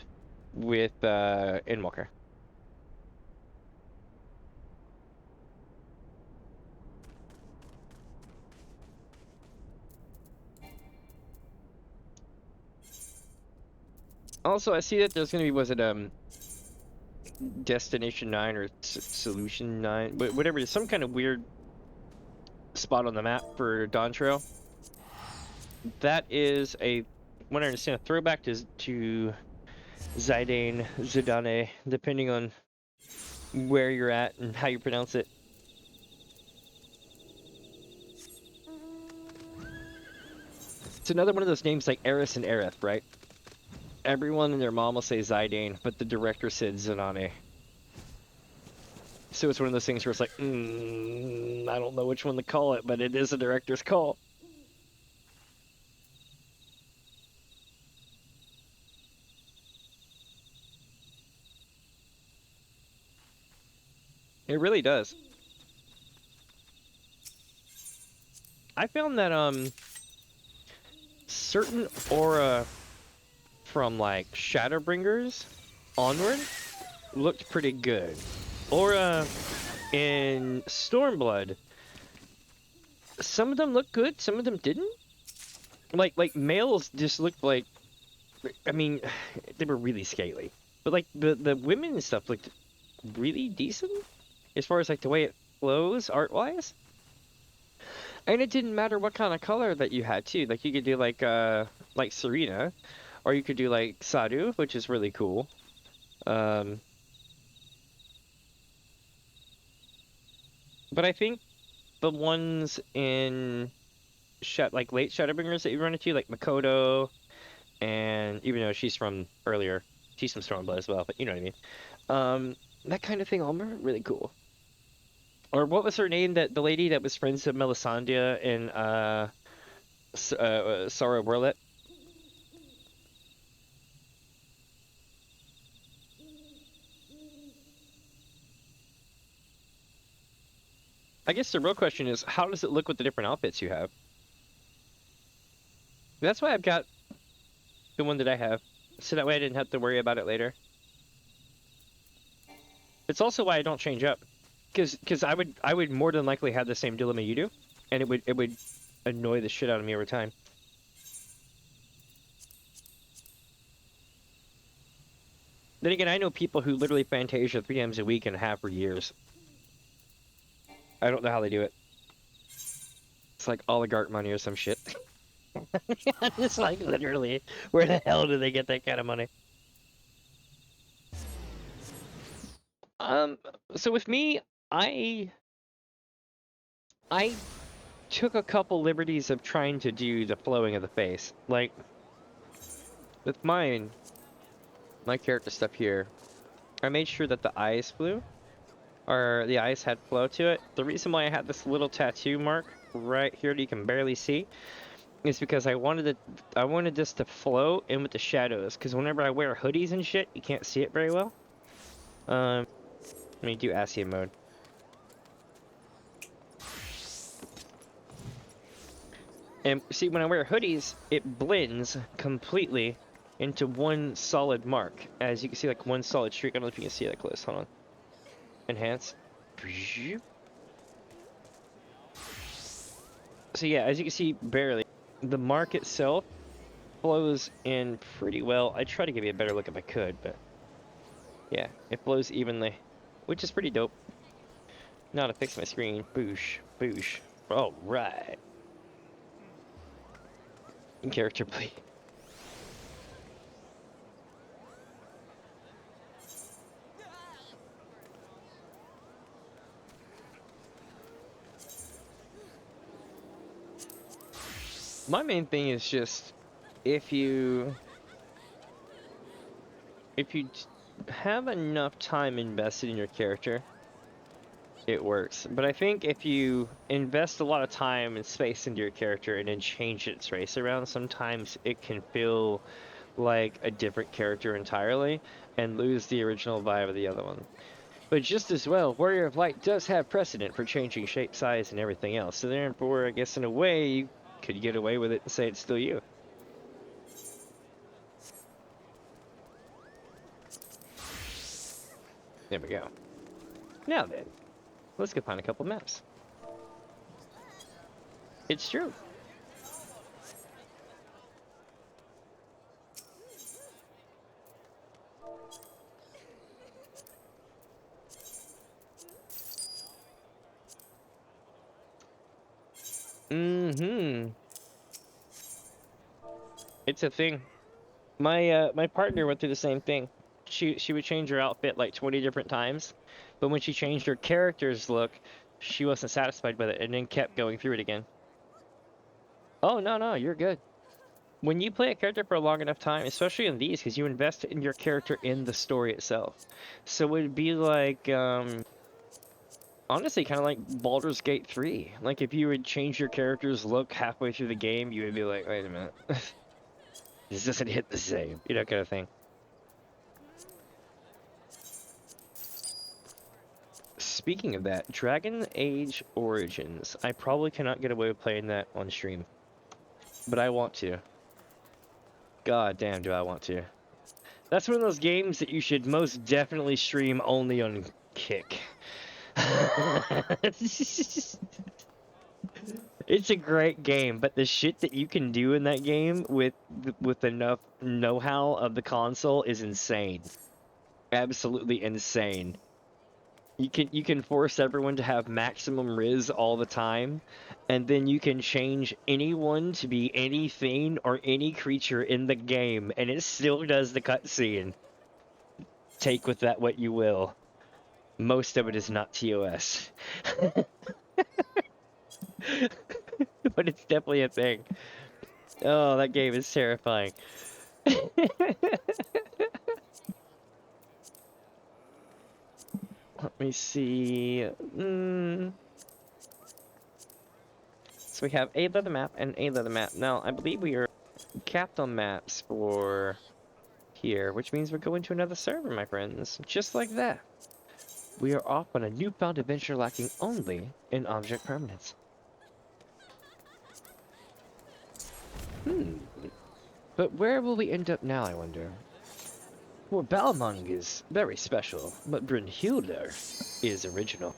with Endwalker. Also, I see that there's going to be, was it Destination 9 or Solution 9, whatever, some kind of weird spot on the map for Dawn Trail. That is what I understand, a throwback to Zidane, Zidane, depending on where you're at and how you pronounce it. It's another one of those names like Eris and Aerith, right? Everyone and their mom will say Zidane, but the director said Zidane. So it's one of those things where it's like, I don't know which one to call it, but it is a director's call. It really does. I found that certain aura from like Shadowbringers onward looked pretty good. Aura in Stormblood, some of them looked good, some of them didn't. Like males just looked like, I mean, they were really scaly, but like the women and stuff looked really decent as far as like the way it flows art wise. And it didn't matter what kind of color that you had too. Like you could do like Serena, or you could do like Sadu, which is really cool. But I think the ones in like late Shadowbringers that you run into, like Makoto, and even though she's from earlier, she's from Stormblood as well, but you know what I mean. That kind of thing, all really cool. Or what was her name? That the lady that was friends with Melisandre in Sorrow Worlet? I guess the real question is, how does it look with the different outfits you have? That's why I've got the one that I have, so that way I didn't have to worry about it later. It's also why I don't change up, because I would more than likely have the same dilemma you do, and it would annoy the shit out of me over time. Then again, I know people who literally Fantasia 3 times a week and have for years. I don't know how they do it. It's like oligarch money or some shit. It's like literally, where the hell do they get that kind of money? So with me, I took a couple liberties of trying to do the flowing of the face. Like with my character stuff here, I made sure that the eyes flew, or the eyes had flow to it. The reason why I had this little tattoo mark right here that you can barely see is because I wanted this to flow in with the shadows, because whenever I wear hoodies and shit, you can't see it very well. Let me do ASCII mode. And see, when I wear hoodies, it blends completely into one solid mark. As you can see, like one solid streak. I don't know if you can see that close. Hold on. Enhance. So yeah, as you can see, barely. The mark itself flows in pretty well. I'd try to give you a better look if I could, but yeah, it flows evenly, which is pretty dope. Now to fix my screen. Boosh. Boosh. All right. In character play. My main thing is just if you have enough time invested in your character, it works. But I think if you invest a lot of time and space into your character and then change its race around, sometimes it can feel like a different character entirely and lose the original vibe of the other one. But just as well, Warrior of Light does have precedent for changing shape, size, and everything else. So therefore, I guess in a way, you could get away with it and say it's still you. There we go. Now then, let's go find a couple maps. It's true. Mm-hmm. It's a thing. My partner went through the same thing. She would change her outfit like 20 different times, but when she changed her character's look, she wasn't satisfied with it and then kept going through it again. Oh, no, no, you're good. When you play a character for a long enough time, especially in these, because you invest in your character in the story itself. So it would be like, honestly, kind of like Baldur's Gate 3. Like, if you would change your character's look halfway through the game, you would be like, wait a minute. This doesn't hit the same. You know, kind of thing. Speaking of that, Dragon Age Origins. I probably cannot get away with playing that on stream. But I want to. God damn, do I want to. That's one of those games that you should most definitely stream only on Kick. It's a great game, but the shit that you can do in that game with enough know-how of the console is insane. Absolutely insane. You can force everyone to have maximum Riz all the time, and then you can change anyone to be anything or any creature in the game, and it still does the cutscene. Take with that what you will. Most of it is not TOS. But it's definitely a thing. Oh, that game is terrifying. Let me see. So we have a leather map and a leather map. Now, I believe we are capped on maps for here, which means we're going to another server, my friends. Just like that. We are off on a newfound adventure lacking only in object permanence. But where will we end up now, I wonder? Well, Balmung is very special, but Brynhildr is original.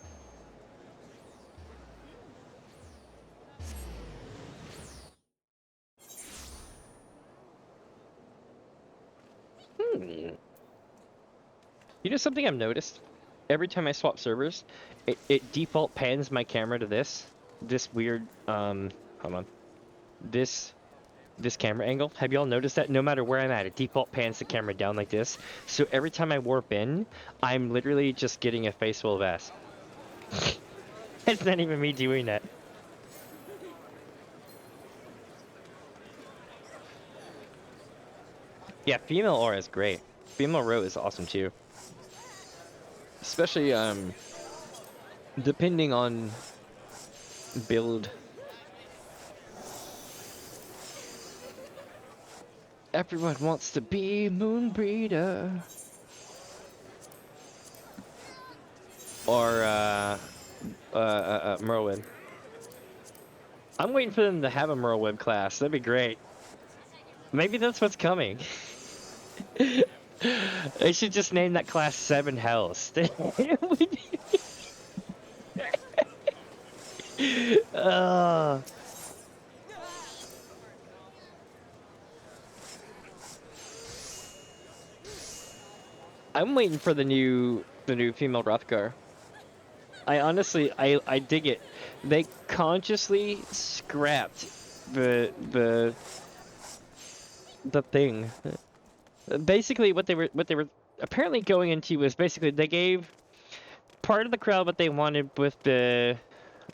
You know something I've noticed? Every time I swap servers, it default pans my camera to this weird, hold on. This camera angle. Have y'all noticed that? No matter where I'm at, it default pans the camera down like this. So every time I warp in, I'm literally just getting a face full of ass. It's not even me doing that. Yeah, female aura is great. Female row is awesome too. Especially, depending on build. Everyone wants to be Moonbreeder. Or, Merwin. I'm waiting for them to have a Merwin class. That'd be great. Maybe that's what's coming. They should just name that class 7 Hells. I'm waiting for the new female Rothgar. I honestly, I dig it. They consciously scrapped the thing. Basically, what they were apparently going into was basically they gave part of the crowd what they wanted with the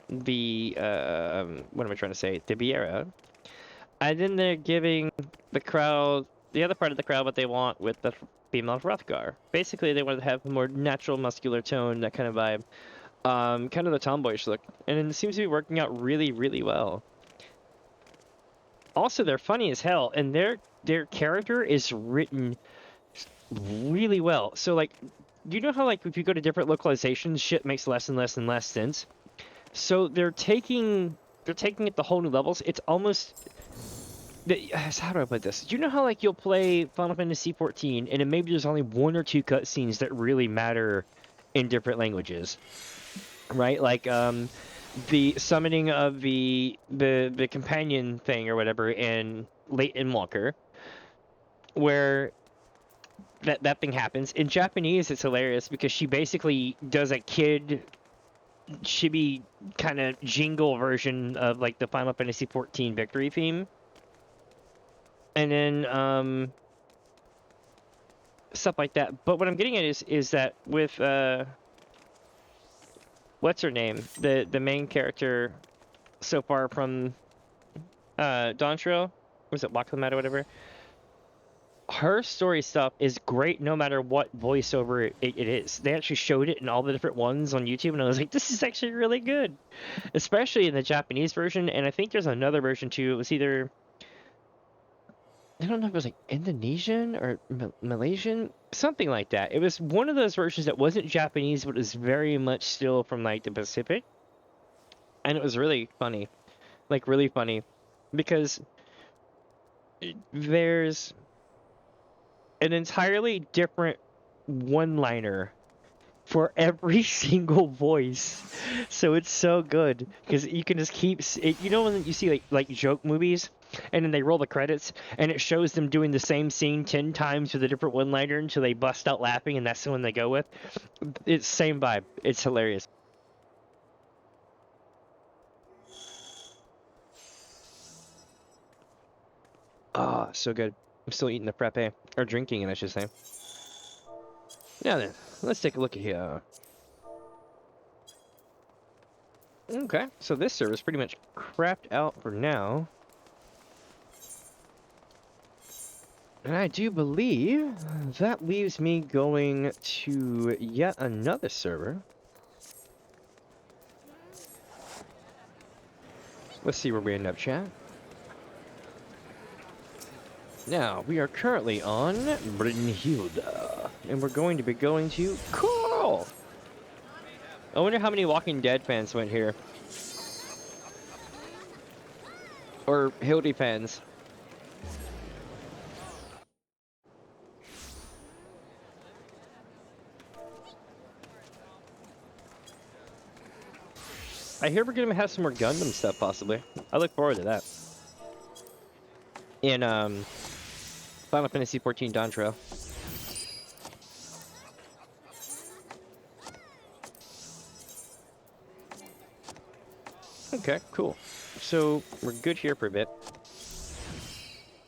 what am I trying to say? The Viera, and then they're giving the crowd, the other part of the crowd, what they want with the female Hrothgar. Basically, they wanted to have a more natural, muscular tone, that kind of vibe. Kind of the tomboyish look, and it seems to be working out really, really well. Also, they're funny as hell, and their character is written really well. So, like, you know how, like, if you go to different localizations, shit makes less and less and less sense? So they're taking it to whole new levels. It's almost... How do I put this? Do you know how, like, you'll play Final Fantasy XIV, and then maybe there's only 1 or 2 cutscenes that really matter in different languages? Right? Like, the summoning of the companion thing or whatever in Late Endwalker, where that thing happens. In Japanese, it's hilarious because she basically does a kid chibi kind of jingle version of like the Final Fantasy XIV victory theme. And then stuff like that. But what I'm getting at is that with what's her name? The main character so far from Dontrell, was it Wakamat or whatever? Her story stuff is great no matter what voiceover it is. They actually showed it in all the different ones on YouTube, and I was like, this is actually really good. Especially in the Japanese version, and I think there's another version too. It was either, I don't know if it was like Indonesian or Malaysian, something like that. It was one of those versions that wasn't Japanese, but was very much still from like the Pacific. And it was really funny. Like, really funny. Because there's an entirely different one-liner for every single voice, so it's so good because you can just keep it. You know when you see like joke movies, and then they roll the credits, and it shows them doing the same scene 10 times with a different one-liner until they bust out laughing, and that's the one they go with. It's same vibe. It's hilarious. Ah, so good. I'm still eating the frappe, or drinking it, I should say. Now then, let's take a look at here. Okay, so this server is pretty much crapped out for now. And I do believe that leaves me going to yet another server. Let's see where we end up, chat. Now, we are currently on Brynhilda, and we're going to be going to Coral. I wonder how many Walking Dead fans went here. Or Hildy fans. I hear we're gonna have some more Gundam stuff, possibly. I look forward to that. In, Final Fantasy XIV Dontrell. Okay, cool. So, we're good here for a bit.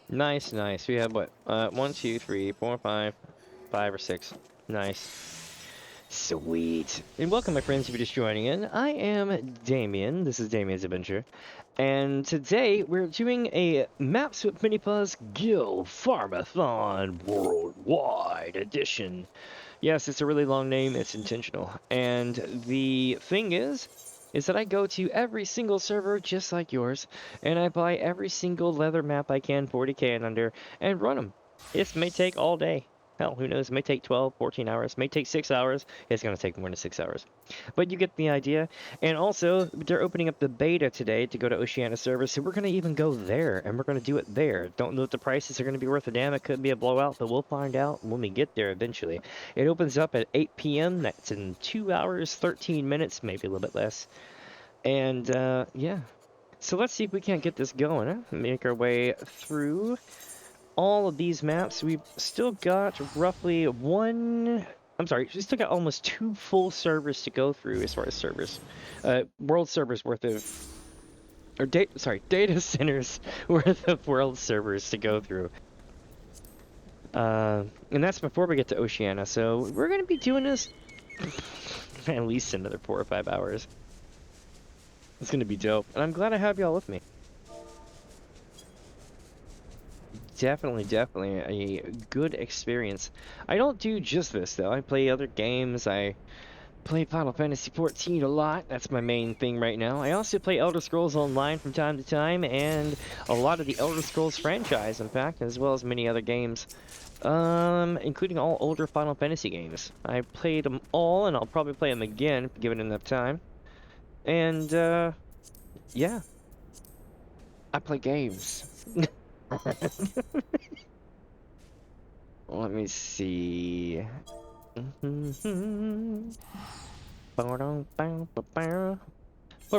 Nice, nice. We have what? 1, 2, 3, 4, 5, 5 or 6. Nice. Sweet. And welcome, my friends, if you're just joining in. I am Damien. This is DamiensAdventure. And today, we're doing a Maps with Mini Fuzz Gil Farm-a-Thon Worldwide Edition. Yes, it's a really long name. It's intentional. And the thing is that I go to every single server just like yours, and I buy every single leather map I can, 40k and under, and run them. This may take all day. Hell, who knows? It may take 12, 14 hours. It may take 6 hours. It's going to take more than 6 hours. But you get the idea. And also, they're opening up the beta today to go to Oceania server, so we're going to even go there, and we're going to do it there. Don't know if the prices are going to be worth a damn. It could be a blowout, but we'll find out when we get there eventually. It opens up at 8 p.m. That's in 2 hours, 13 minutes, maybe a little bit less. And, yeah. So let's see if we can't get this going, huh? Make our way through all of these maps. We've still got roughly we still got almost 2 full servers to go through as far as servers. World servers worth of, or data centers worth of world servers to go through. And that's before we get to Oceania, so we're going to be doing this at least another 4 or 5 hours. It's going to be dope, and I'm glad I have y'all with me. Definitely a good experience. I don't do just this though. I play other games. I play Final Fantasy XIV a lot. That's my main thing right now. I also play Elder Scrolls Online from time to time, and a lot of the Elder Scrolls franchise, in fact, as well as many other games, including all older Final Fantasy games. I played them all, and I'll probably play them again, given enough time. And yeah, I play games. Let me see. What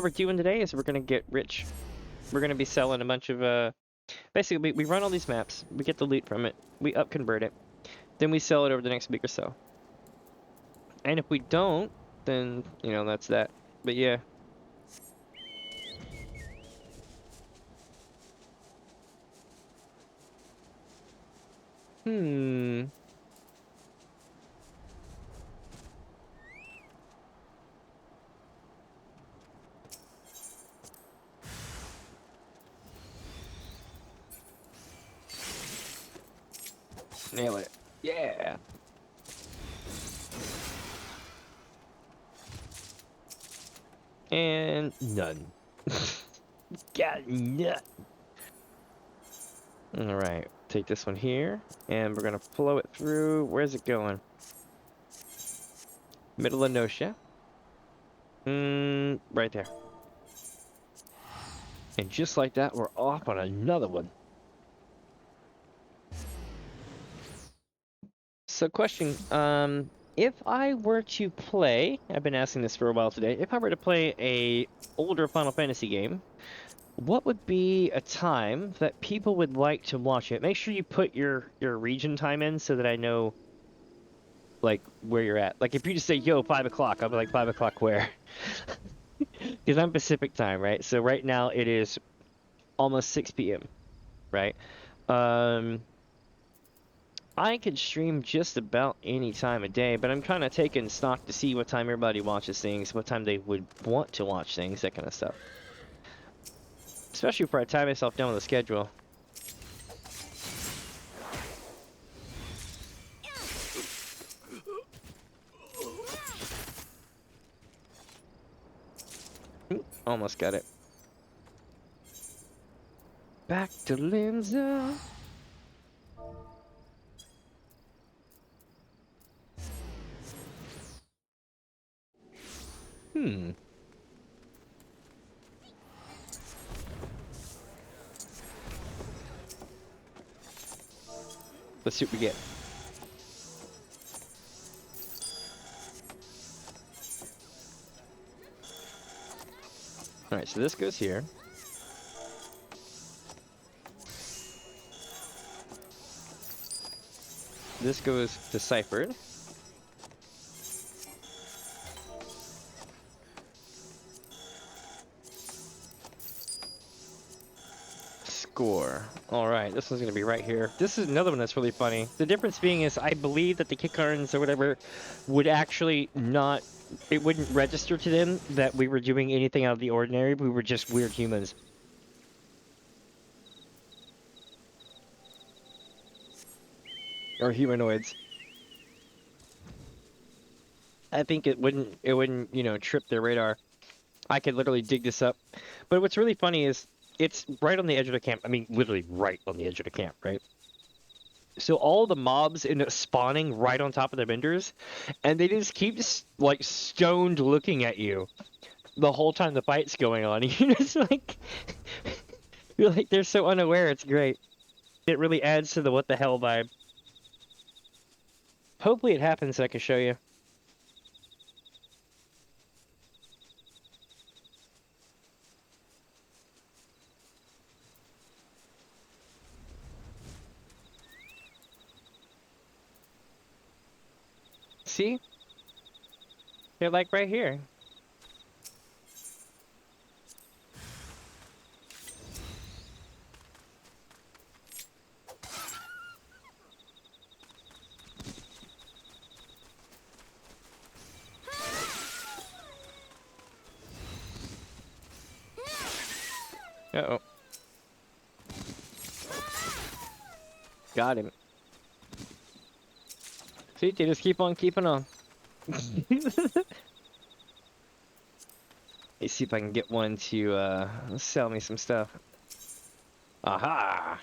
we're doing today is we're gonna get rich. We're gonna be selling a bunch of basically we run all these maps, we get the loot from it, we convert it, then we sell it over the next week or so. And if we don't, then you know that's that. But yeah. Hmm. Nail it. Yeah. And none. Got none. All right. Take this one here, and we're gonna flow it through. Where's it going? Middle of Nosha. Right there. And just like that, we're off on another one. So question, if I were to play, I've been asking this for a while today, if I were to play a older Final Fantasy game, what would be a time that people would like to watch it? Make sure you put your region time in so that I know, like, where you're at. Like, if you just say, yo, 5 o'clock, I'll be like, 5 o'clock where? Because I'm Pacific time, right? So right now it is almost 6 p.m., right? Um, I could stream just about any time of day, but I'm kind of taking stock to see what time everybody watches things, what time they would want to watch things, that kind of stuff. Especially if I tie myself down with a schedule. Almost got it. Back to Linza. Let's see what we get. Alright, so this goes here. This goes deciphered. Score. Alright, this one's gonna be right here. This is another one that's really funny. The difference being is I believe that the kick cards or whatever would actually not, it wouldn't register to them that we were doing anything out of the ordinary. We were just weird humans. Or humanoids. I think it wouldn't, you know, trip their radar. I could literally dig this up. But what's really funny is it's right on the edge of the camp. I mean, literally right on the edge of the camp, right? So all the mobs end up spawning right on top of the vendors, and they just keep like stoned looking at you the whole time the fight's going on. You're just like, you're like they're so unaware. It's great. It really adds to the what the hell vibe. Hopefully it happens so I can show you. See? They're like right here. Uh-oh. Got him. See, they just keep on keeping on. Let's see if I can get one to sell me some stuff. Aha!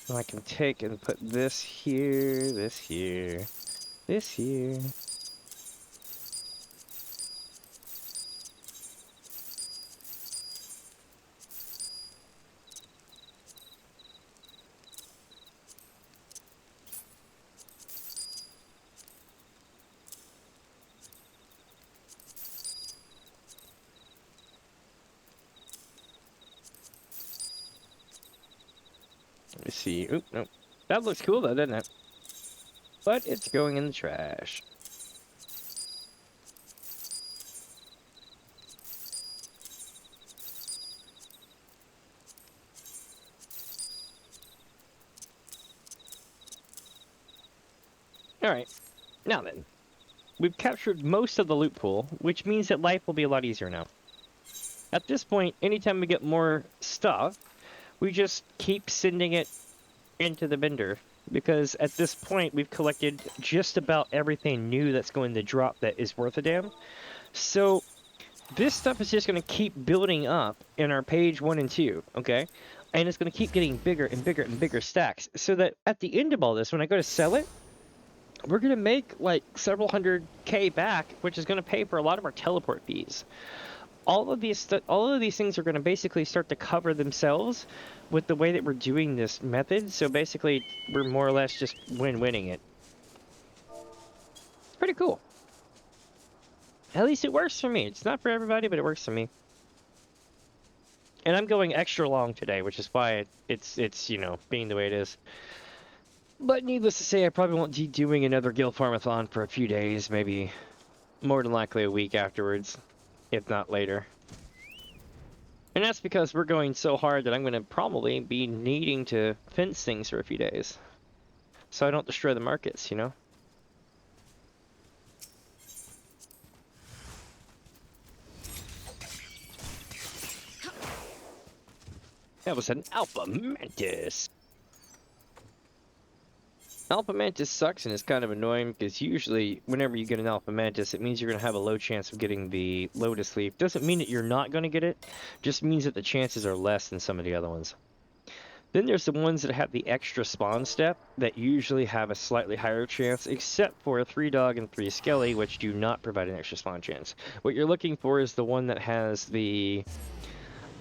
So I can take and put this here, this here, this here. Let me see. Oop, nope. That looks cool though, doesn't it? But it's going in the trash. Alright, now then. We've captured most of the loot pool, which means that life will be a lot easier now. At this point, anytime we get more stuff, we just keep sending it into the vendor. Because at this point, we've collected just about everything new that's going to drop that is worth a damn. So, this stuff is just going to keep building up in our page 1 and 2, okay? And it's going to keep getting bigger and bigger and bigger stacks. So that at the end of all this, when I go to sell it, we're going to make like several hundred K back, which is going to pay for a lot of our teleport fees. All of these things are going to basically start to cover themselves with the way that we're doing this method. So basically, we're more or less just win-winning it. It's pretty cool. At least it works for me. It's not for everybody, but it works for me. And I'm going extra long today, which is why it's you know, being the way it is. But needless to say, I probably won't be doing another Gil Farm-a-Thon for a few days, maybe more than likely a week afterwards, if not later. And that's because we're going so hard that I'm going to probably be needing to fence things for a few days. So I don't destroy the markets, you know? That was an Alpha Mantis! Alpha Mantis sucks and is kind of annoying because usually whenever you get an Alpha Mantis, it means you're going to have a low chance of getting the Lotus Leaf. Doesn't mean that you're not going to get it, just means that the chances are less than some of the other ones. Then there's the ones that have the extra spawn step that usually have a slightly higher chance, except for 3 Dog and 3 Skelly, which do not provide an extra spawn chance. What you're looking for is the one that has the...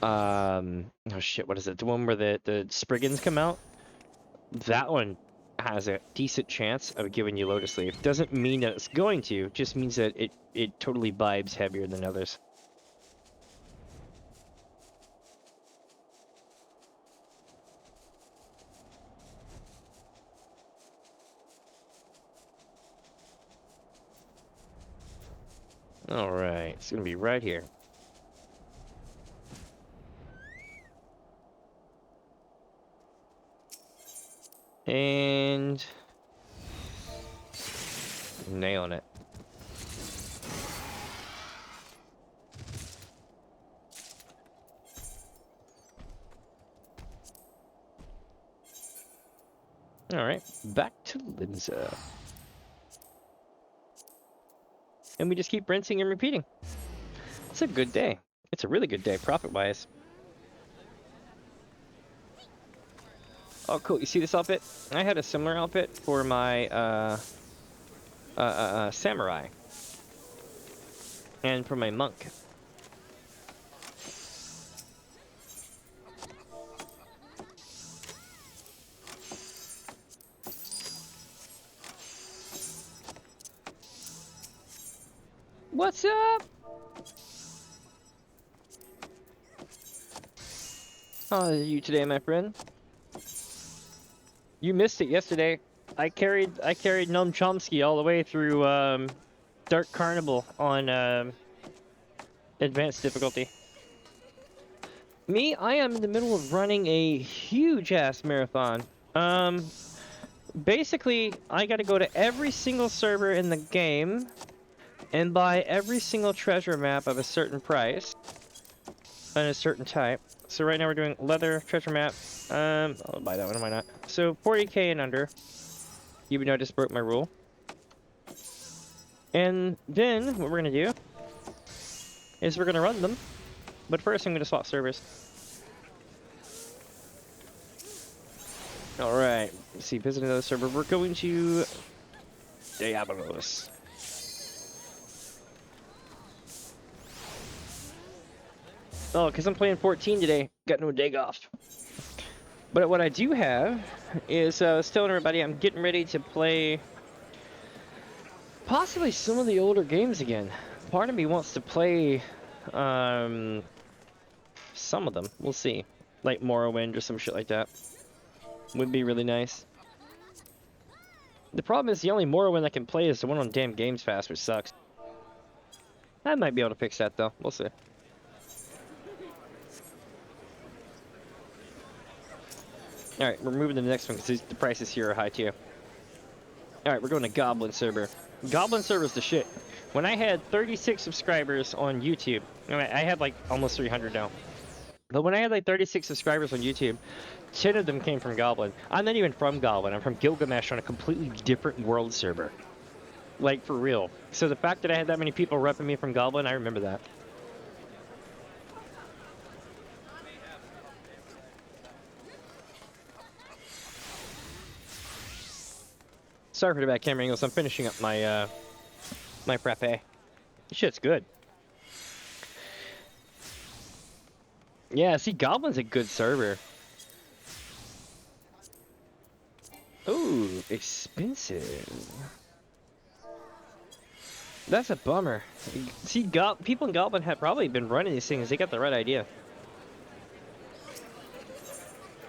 oh shit, what is it? The one where the Spriggans come out? That one has a decent chance of giving you Lotus Leaf. Doesn't mean that it's going to, just means that it totally vibes heavier than others. Alright, it's gonna be right here. And... nailing it. Alright, back to Linza. And we just keep rinsing and repeating. It's a good day. It's a really good day, profit-wise. Oh, cool. You see this outfit? I had a similar outfit for my, samurai. And for my monk. What's up? How are you today, my friend? You missed it yesterday. I carried Noam Chomsky all the way through Dark Carnival on advanced difficulty. Me, I am in the middle of running a huge ass marathon. Basically, I gotta go to every single server in the game and buy every single treasure map of a certain price and a certain type. So right now we're doing leather treasure map. I'll buy that one, why not? So 40k and under. Even though I just broke my rule. And then what we're gonna do is we're gonna run them. But first I'm gonna swap servers. Alright, let's see, visit another server. We're going to Diablos. Oh, because I'm playing 14 today. Got no day off. But what I do have is, I was telling everybody I'm getting ready to play possibly some of the older games again. Part of me wants to play some of them. We'll see. Like Morrowind or some shit like that. Would be really nice. The problem is the only Morrowind I can play is the one on damn Games Fast, which sucks. I might be able to fix that though. We'll see. Alright, we're moving to the next one because the prices here are high too. Alright, we're going to Goblin server. Goblin server's the shit. When I had 36 subscribers on YouTube, I had like almost 300 now. But when I had like 36 subscribers on YouTube, 10 of them came from Goblin. I'm not even from Goblin. I'm from Gilgamesh on a completely different world server. Like, for real. So the fact that I had that many people repping me from Goblin, I remember that. Sorry for the bad camera angles. I'm finishing up my my frappe. This shit's good. Yeah, see, Goblin's a good server. Ooh, expensive. That's a bummer. See, people in Goblin have probably been running these things. They got the right idea.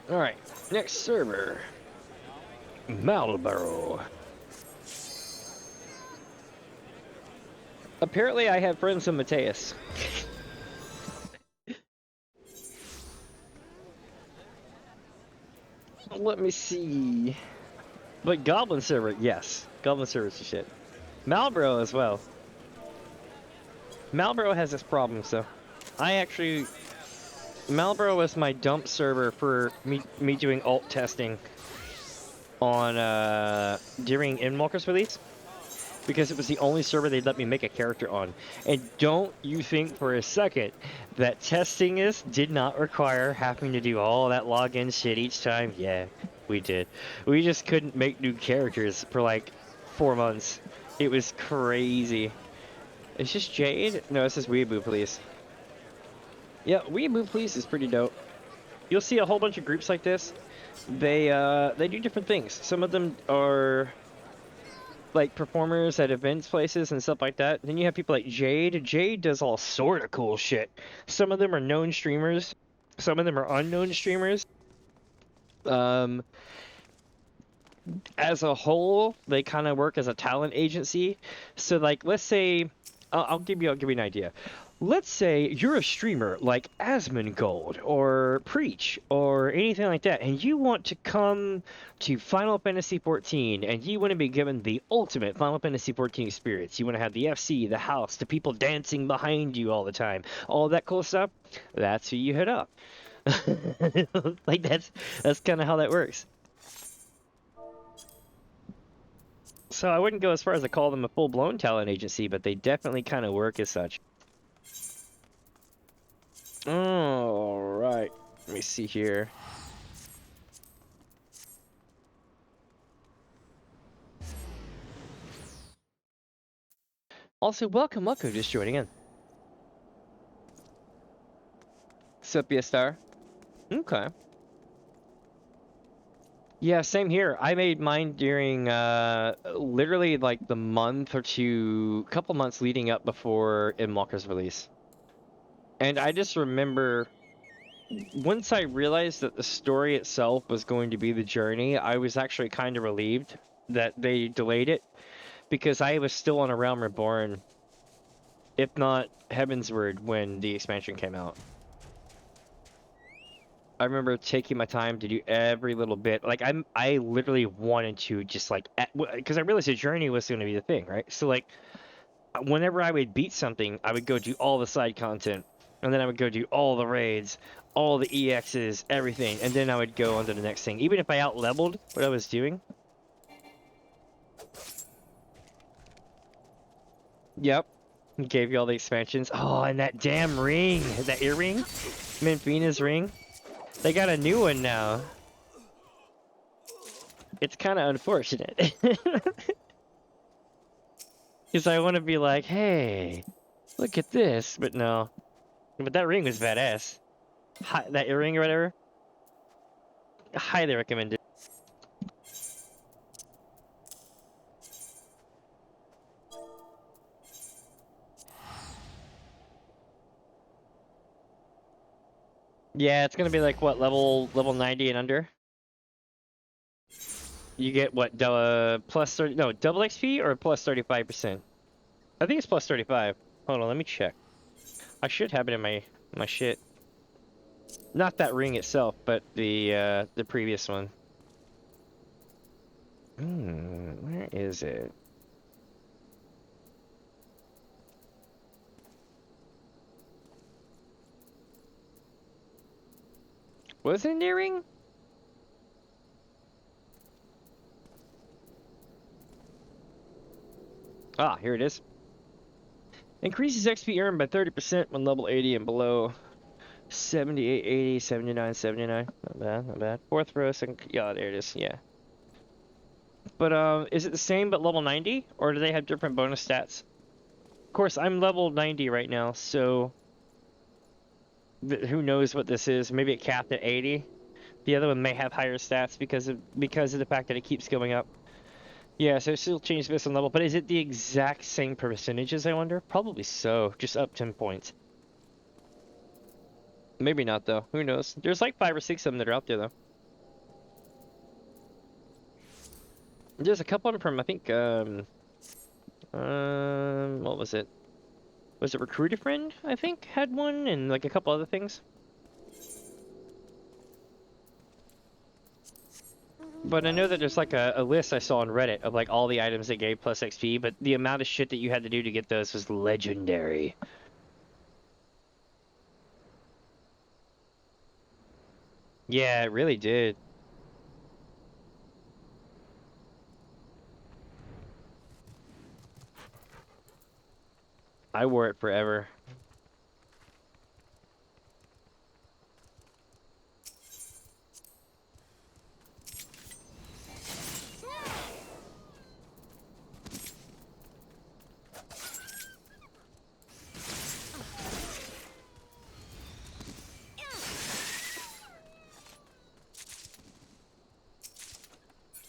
Alright, next server. Marlboro. Apparently I have friends in Mateus. Let me see. But Goblin server, yes. Goblin server's the shit. Marlboro as well. Marlboro has its problems though. Marlboro was my dump server for me doing alt testing on during Endwalker's release, because it was the only server they'd let me make a character on. And don't you think for a second that testing did not require having to do all that login shit each time? Yeah, we did. We just couldn't make new characters for like 4 months. It was crazy. Is this Jade? No, this is Weeaboo Police. Yeah, Weeaboo Police is pretty dope. You'll see a whole bunch of groups like this. They do different things. Some of them are like performers at events places and stuff like that. Then you have people like Jade. Jade does all sort of cool shit. Some of them are known streamers. Some of them are unknown streamers. As a whole, they kind of work as a talent agency. So like, let's say, I'll give you an idea. Let's say you're a streamer like Asmongold or Preach or anything like that, and you want to come to Final Fantasy XIV, and you want to be given the ultimate Final Fantasy XIV experience. You want to have the FC, the house, the people dancing behind you all the time, all that cool stuff. That's who you hit up. Like that's kind of how that works. So I wouldn't go as far as to call them a full-blown talent agency, but they definitely kind of work as such. Alright, let me see here. Also, welcome, just joining in. Sup, Star? Okay. Yeah, same here. I made mine during literally like the month or couple months leading up before Endwalker's release. And I just remember once I realized that the story itself was going to be the journey, I was actually kind of relieved that they delayed it, because I was still on A Realm Reborn, if not Heavensward, when the expansion came out. I remember taking my time to do every little bit. Like I literally wanted to just like, because I realized the journey was going to be the thing, right? So like, whenever I would beat something, I would go do all the side content, and then I would go do all the raids, all the EXs, everything, and then I would go on to the next thing, even if I out-leveled what I was doing. Yep. Gave you all the expansions. Oh, and that damn ring, that earring, Minfina's ring. They got a new one now. It's kind of unfortunate. Because I want to be like, hey, look at this, but no. But that ring was badass. That earring or whatever. Highly recommended. Yeah, it's gonna be like what, level 90 and under. You get what, plus 30, no, double XP or plus 35%? I think it's plus 35. Hold on, let me check. I should have it in my shit. Not that ring itself, but the previous one. Where is it? Was it nearing? Ah, here it is. Increases XP earned by 30% when level 80 and below. 78, 80, 79, 79. Not bad, not bad. Fourth row, second. Yeah, there it is. Yeah. But is it the same but level 90, or do they have different bonus stats? Of course, I'm level 90 right now, so who knows what this is? Maybe it capped at 80. The other one may have higher stats because of the fact that it keeps going up. Yeah, so it still changes based on level, but is it the exact same percentages, I wonder? Probably so, just up 10 points. Maybe not, though. Who knows? There's like 5 or 6 of them that are out there, though. There's a couple of them from, I think, what was it? Was it Recruit a Friend, I think, had one, and like a couple other things? But I know that there's like a list I saw on Reddit of like all the items they gave plus XP, but the amount of shit that you had to do to get those was legendary. Yeah, it really did. I wore it forever.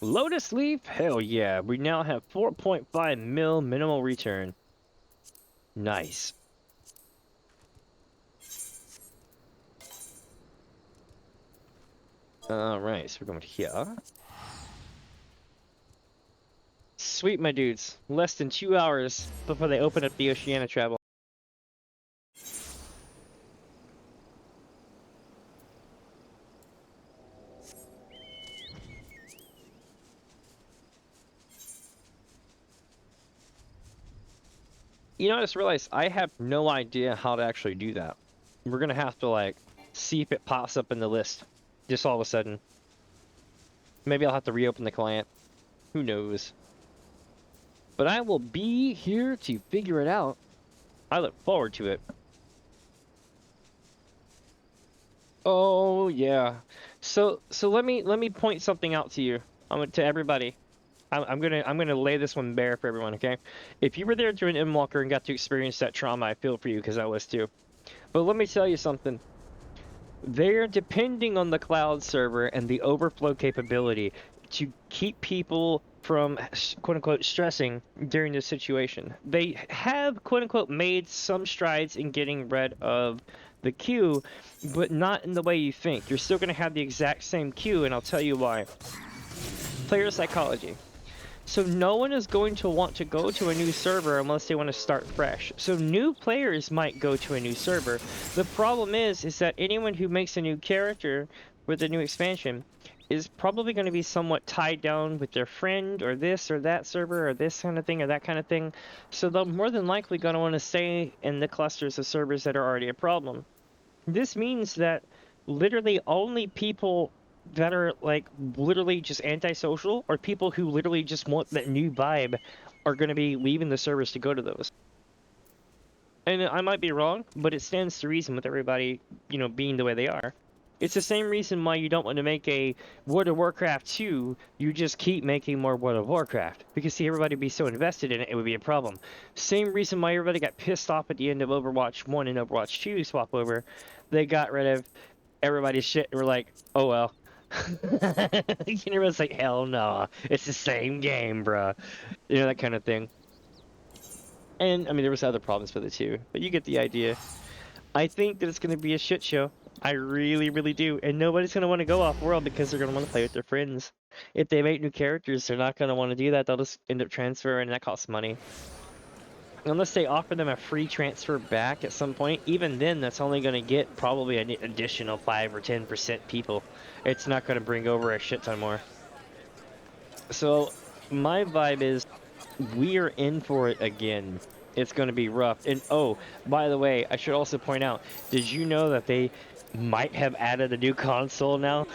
Lotus Leaf? Hell yeah. We now have 4.5 mil minimal return. Nice. Alright, so we're going here. Sweet, my dudes. Less than 2 hours before they open up the Oceania travel. You know, I just realized I have no idea how to actually do that. We're gonna have to, like, see if it pops up in the list. Just all of a sudden. Maybe I'll have to reopen the client. Who knows? But I will be here to figure it out. I look forward to it. Oh, yeah. So let me point something out to you. To everybody. I'm gonna lay this one bare for everyone, okay? If you were there during Endwalker and got to experience that trauma, I feel for you because I was too. But let me tell you something. They're depending on the cloud server and the overflow capability to keep people from quote-unquote stressing during this situation. They have quote-unquote made some strides in getting rid of the queue, but not in the way you think. You're still going to have the exact same queue, and I'll tell you why. Player psychology. So no one is going to want to go to a new server unless they want to start fresh. So new players might go to a new server. The problem is that anyone who makes a new character with a new expansion is probably going to be somewhat tied down with their friend or this or that server or this kind of thing or that kind of thing. So they're more than likely going to want to stay in the clusters of servers that are already a problem. This means that literally only people that are like literally just antisocial or people who literally just want that new vibe are going to be leaving the servers to go to those. And I might be wrong, but it stands to reason with everybody, you know, being the way they are. It's the same reason why you don't want to make a World of Warcraft 2, you just keep making more World of Warcraft. Because see, everybody would be so invested in it, it would be a problem. Same reason why everybody got pissed off at the end of Overwatch 1 and Overwatch 2 swap over. They got rid of everybody's shit and were like, oh well. And everyone's like, hell no, it's the same game, bruh. You know, that kind of thing. And, I mean, there was other problems with it too, but you get the idea. I think that it's going to be a shit show. I really, really do. And nobody's going to want to go off-world because they're going to want to play with their friends. If they make new characters, they're not going to want to do that. They'll just end up transferring, and that costs money. Unless they offer them a free transfer back at some point, even then, that's only going to get probably an additional 5 or 10% people. It's not going to bring over a shit ton more. So, my vibe is we're in for it again. It's going to be rough. And oh, by the way, I should also point out, did you know that they might have added a new console now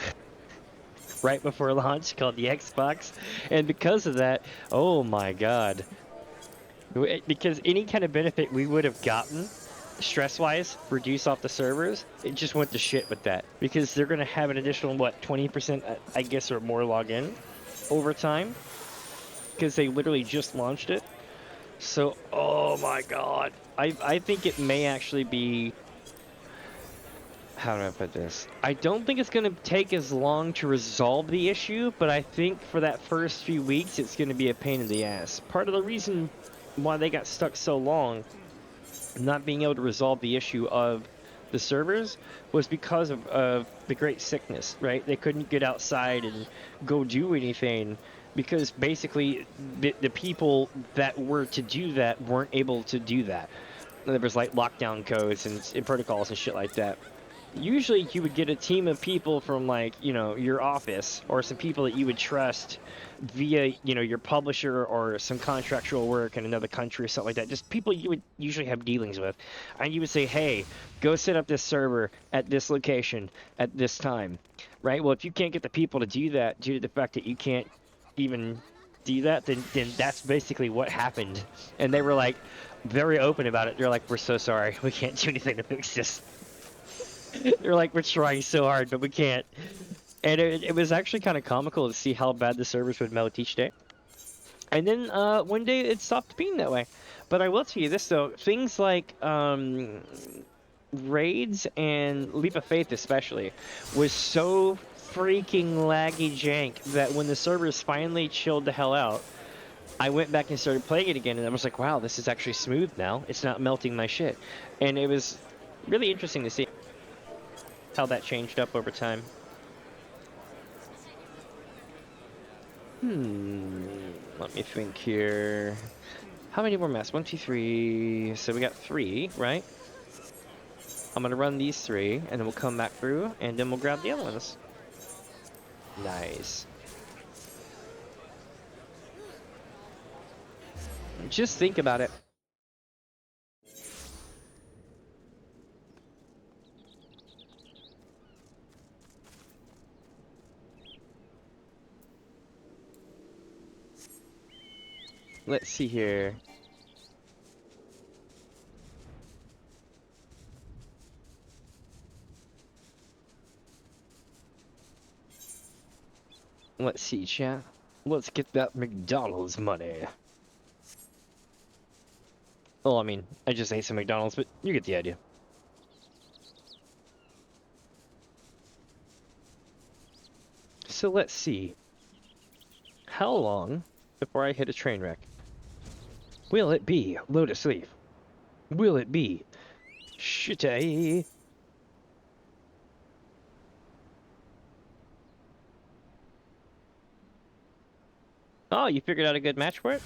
right before launch called the Xbox? And because of that, oh my God. Because any kind of benefit we would have gotten stress-wise, reduce off the servers, it just went to shit with that. Because they're going to have an additional, what, 20%, I guess, or more login over time? Because they literally just launched it. So, oh my God. I think it may actually be... How do I put this? I don't think it's going to take as long to resolve the issue, but I think for that first few weeks, it's going to be a pain in the ass. Part of the reason why they got stuck so long not being able to resolve the issue of the servers was because of the Great Sickness, right? They couldn't get outside and go do anything because basically the people that were to do that weren't able to do that. There was like lockdown codes and protocols and shit like that. Usually you would get a team of people from like, you know, your office or some people that you would trust via, you know, your publisher or some contractual work in another country or something like that. Just people you would usually have dealings with. And you would say, hey, go set up this server at this location at this time, right? Well, if you can't get the people to do that due to the fact that you can't even do that, then that's basically what happened. And they were like very open about it. They're like, we're so sorry. We can't do anything to fix this. They're like, we're trying so hard, but we can't. And it was actually kind of comical to see how bad the servers would melt each day. And then one day it stopped being that way. But I will tell you this, though. Things like raids and Leap of Faith especially was so freaking laggy jank that when the servers finally chilled the hell out, I went back and started playing it again, and I was like, wow, this is actually smooth now. It's not melting my shit. And it was really interesting to see how that changed up over time. Let me think here. How many more maps? 1, 2, 3. So we got 3, right? I'm gonna run these 3, and then we'll come back through, and then we'll grab the other ones. Nice. Just think about it. Let's see here. Let's see, chat. Let's get that McDonald's money. Well, I mean, I just ate some McDonald's, but you get the idea. So let's see. How long before I hit a train wreck? Will it be Lotus Leaf? Will it be Shitty? Oh, you figured out a good match for it?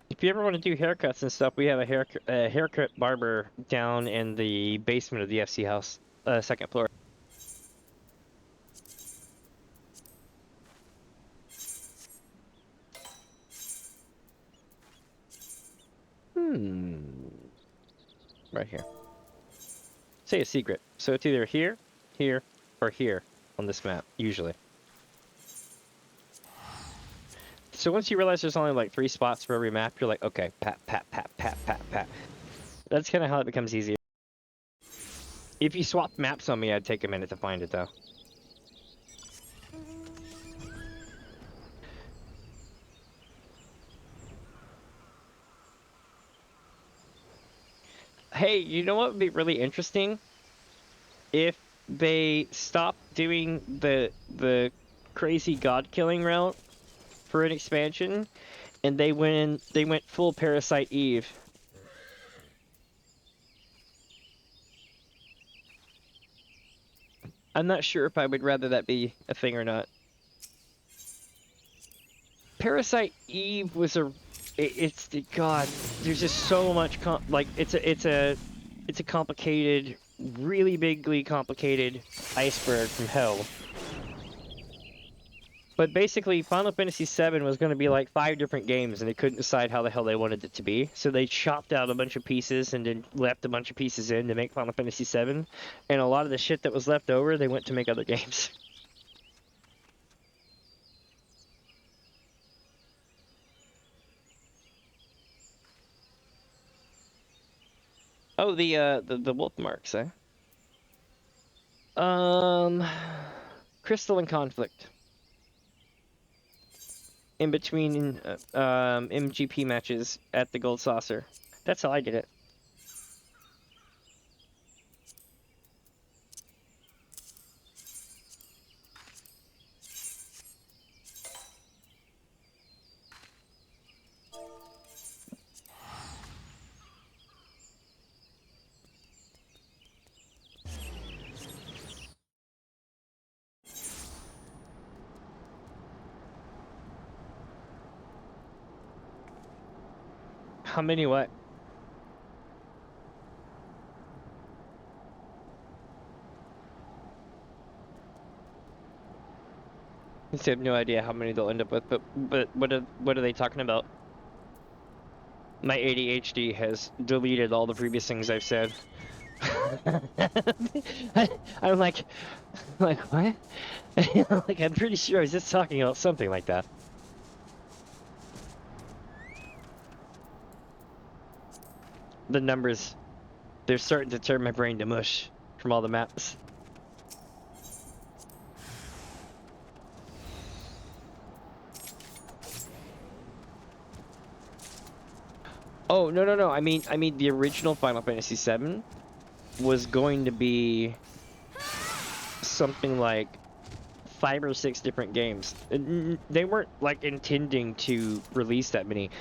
If you ever want to do haircuts and stuff, we have a haircut barber down in the basement of the FC house, second floor. Right here. Say a secret. So it's either here, here, or here on this map, usually. So once you realize there's only like 3 spots for every map, you're like, okay, pat, pat, pat, pat, pat, pat. That's kind of how it becomes easier. If you swap maps on me, I'd take a minute to find it, though. Hey, you know what would be really interesting? If they stopped doing the crazy god-killing route for an expansion, and they went full Parasite Eve. I'm not sure if I would rather that be a thing or not. Parasite Eve was it's God. There's just so much it's a complicated, really bigly complicated iceberg from hell. But basically, Final Fantasy VII was going to be like 5 different games, and they couldn't decide how the hell they wanted it to be. So they chopped out a bunch of pieces and then left a bunch of pieces in to make Final Fantasy VII. And a lot of the shit that was left over, they went to make other games. Oh, the wolf marks, eh? Crystal and Conflict. In between MGP matches at the Gold Saucer. That's how I did it. How many what? I have no idea how many they'll end up with, but what are they talking about? My ADHD has deleted all the previous things I've said. I'm like what? Like I'm pretty sure I was just talking about something like that. The numbers, they're starting to turn my brain to mush from all the maps. Oh, no. I mean the original Final Fantasy VII was going to be something like 5 or 6 different games. They weren't like intending to release that many.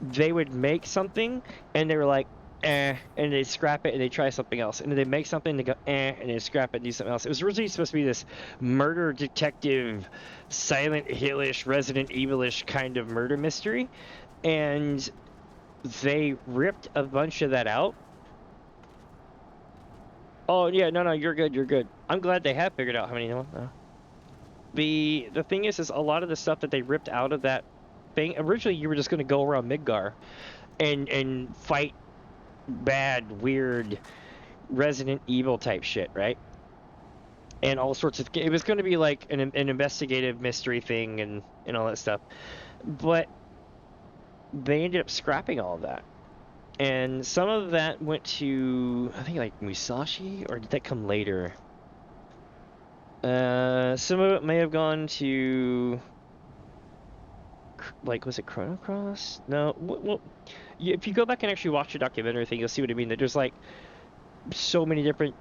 They would make something and they were like, and they scrap it and they try something else. And then they make something and they go, and they scrap it and do something else. It was originally supposed to be this murder detective, Silent Hillish, Resident Evilish kind of murder mystery. And they ripped a bunch of that out. Oh yeah, no, you're good. I'm glad they have figured out how many. The thing is a lot of the stuff that they ripped out of that thing. Originally, you were just going to go around Midgar and fight bad, weird Resident Evil type shit, right? And all sorts of. It was going to be like an investigative mystery thing and all that stuff, but they ended up scrapping all of that. And some of that went to, I think, like Musashi, or did that come later? Some of it may have gone to, like, was it Chrono Cross? No. Well, if you go back and actually watch the documentary thing, you'll see what I mean. That there's like so many different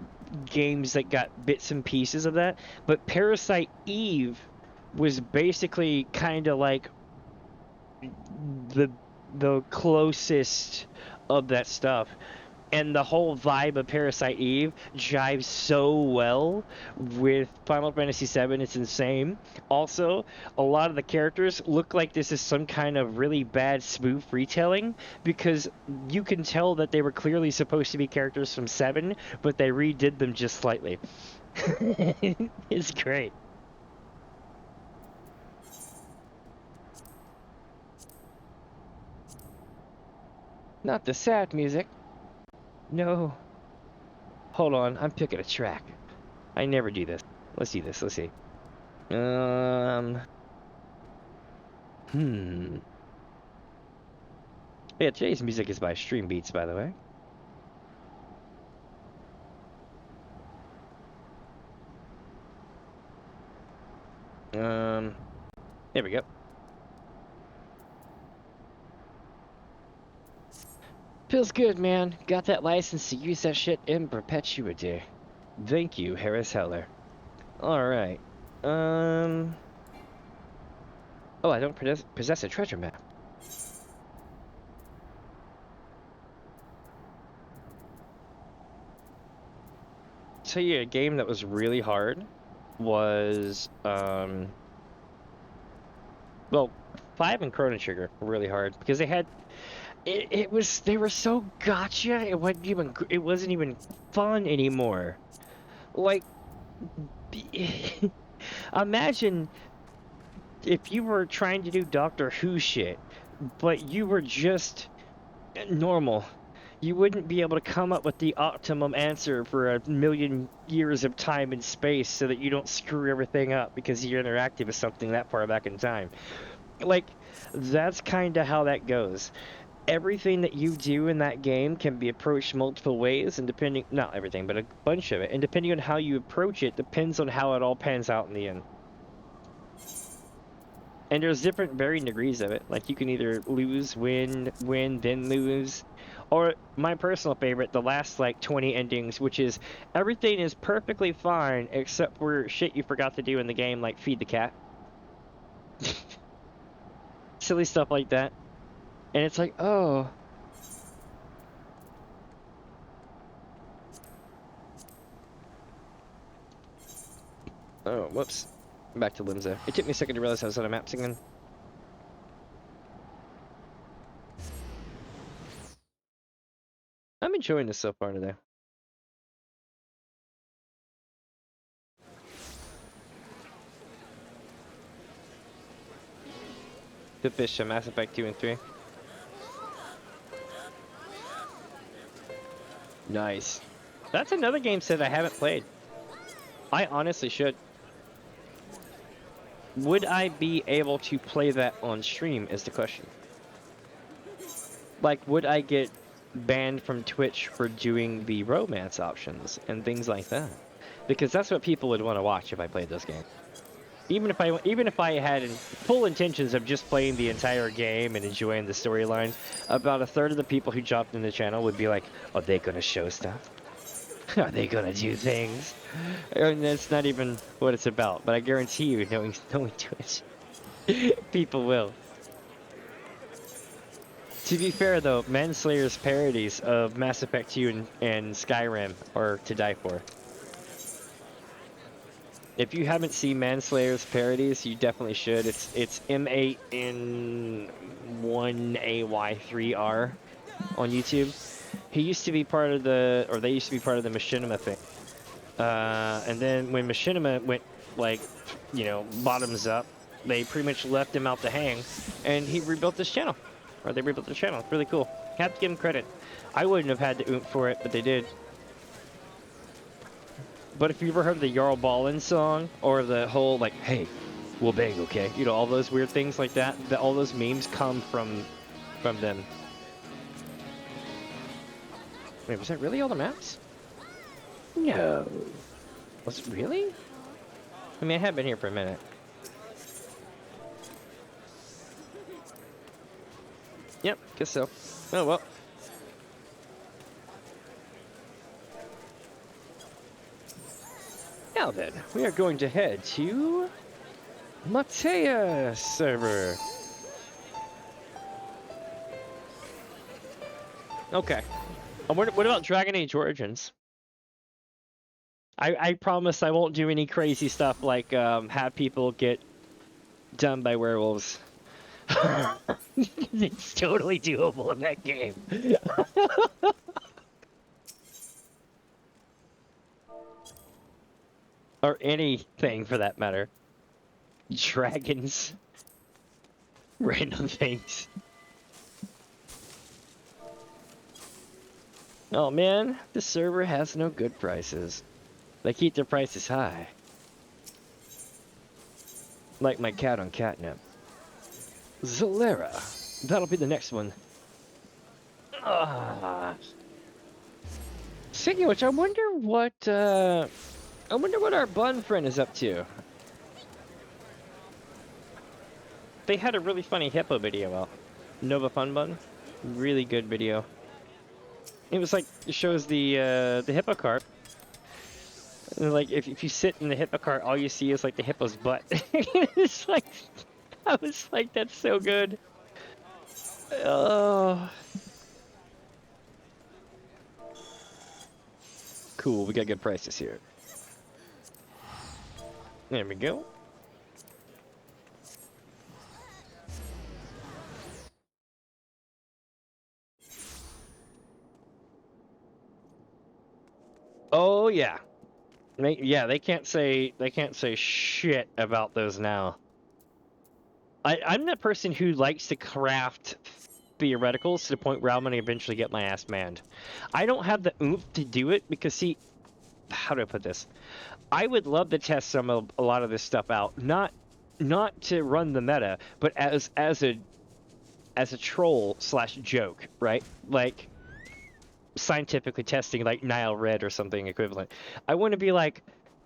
games that got bits and pieces of that. But Parasite Eve was basically kind of like the closest of that stuff. And the whole vibe of Parasite Eve jives so well with Final Fantasy VII, it's insane. Also, a lot of the characters look like this is some kind of really bad spoof retelling, because you can tell that they were clearly supposed to be characters from 7, but they redid them just slightly. It's great. Not the sad music. No. Hold on, I'm picking a track. I never do this. Let's see this. Let's see. Yeah, today's music is by Stream Beats, by the way. There we go. Feels good, man. Got that license to use that shit in perpetuity. Thank you, Harris Heller. Alright. Oh, I don't possess a treasure map. Tell you a game that was really hard was, well, 5 and Chrono Trigger were really hard because they had they were so gotcha. It wasn't even fun anymore. Like imagine if you were trying to do Doctor Who shit, but you were just normal. You wouldn't be able to come up with the optimum answer for a million years of time and space so that you don't screw everything up because you're interacting with something that far back in time. Like, that's kind of how that goes. Everything that you do in that game can be approached multiple ways, and depending, not everything, but a bunch of it, and depending on how you approach it, depends on how it all pans out in the end. And there's different varying degrees of it. Like, you can either lose, win, win, then lose. Or, my personal favorite, the last, like, 20 endings, which is everything is perfectly fine except for shit you forgot to do in the game, like feed the cat. Silly stuff like that. And it's like, oh. Oh, whoops. Back to Limsa. It took me a second to realize I was on a map again. I'm enjoying this so far today. The fish, Mass Effect 2 and 3. Nice. That's another game set I haven't played. I honestly should. Would I be able to play that on stream is the question. Like, would I get banned from Twitch for doing the romance options and things like that? Because that's what people would want to watch if I played this game. Even if I had full intentions of just playing the entire game and enjoying the storyline, about a third of the people who dropped in the channel would be like, "Are they gonna show stuff? Are they gonna do things?" And that's not even what it's about. But I guarantee you, knowing Twitch, people will. To be fair though, Manslayer's parodies of Mass Effect 2 and Skyrim are to die for. If you haven't seen Manslayer's parodies, you definitely should. It's M8N1AY3R on YouTube. He used to be part of they used to be part of the Machinima thing. And then when Machinima went, like, you know, bottoms up, they pretty much left him out to hang, and he rebuilt this channel. Or they rebuilt the channel. It's really cool. Have to give him credit. I wouldn't have had the oomph for it, but they did. But if you ever heard the Jarl Ballin song, or the whole, like, hey, we'll bang, okay? You know, all those weird things like that, all those memes come from them. Wait, was that really all the maps? No. Was it really? I mean, I have been here for a minute. Yep, guess so. Oh, well. Now then, we are going to head to Matea server. Okay. What about Dragon Age Origins? I promise I won't do any crazy stuff like have people get done by werewolves. It's totally doable in that game. Or anything for that matter. Dragons. Random things. Oh man, this server has no good prices. They keep their prices high. Like my cat on catnip. Zalera. That'll be the next one. Speaking of which, I wonder what our bun friend is up to. They had a really funny hippo video out. Nova Fun Bun. Really good video. It was like, it shows the hippo cart. And like, if you sit in the hippo cart, all you see is like the hippo's butt. It's like, I was like, that's so good. Oh. Cool, we got good prices here. There we go. Oh yeah. Yeah, they can't say shit about those now. I'm that person who likes to craft theoreticals to the point where I'm gonna eventually get my ass manned. I don't have the oomph to do it because see, how do I put this? I would love to test a lot of this stuff out, not to run the meta, but as a troll slash joke, right? Like scientifically testing like Nile Red or something equivalent. I want to be like,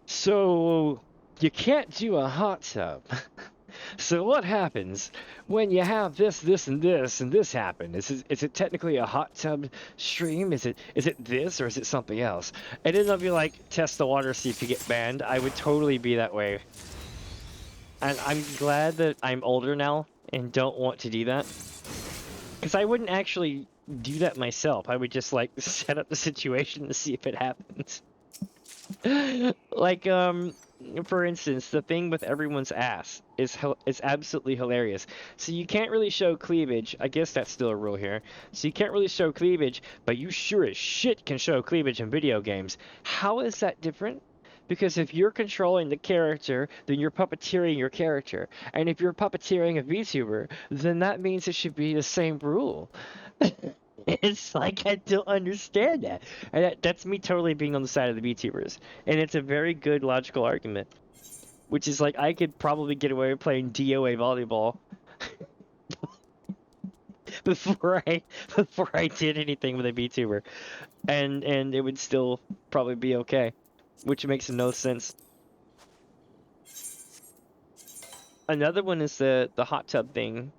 so you can't do a hot tub. So what happens when you have this, this, and this happen? Is it technically a hot tub stream? Is it this or is it something else? And then they'll be like, test the water, see if you get banned. I would totally be that way. And I'm glad that I'm older now and don't want to do that. Because I wouldn't actually do that myself. I would just like set up the situation to see if it happens. Like, for instance, the thing with everyone's ass is absolutely hilarious. So you can't really show cleavage. I guess that's still a rule here. So you can't really show cleavage, but you sure as shit can show cleavage in video games. How is that different? Because if you're controlling the character, then you're puppeteering your character. And if you're puppeteering a VTuber, then that means it should be the same rule. It's like I don't understand that. And that's me totally being on the side of the VTubers. And it's a very good logical argument. Which is like I could probably get away with playing DOA volleyball before I did anything with a VTuber. And it would still probably be okay. Which makes no sense. Another one is the hot tub thing,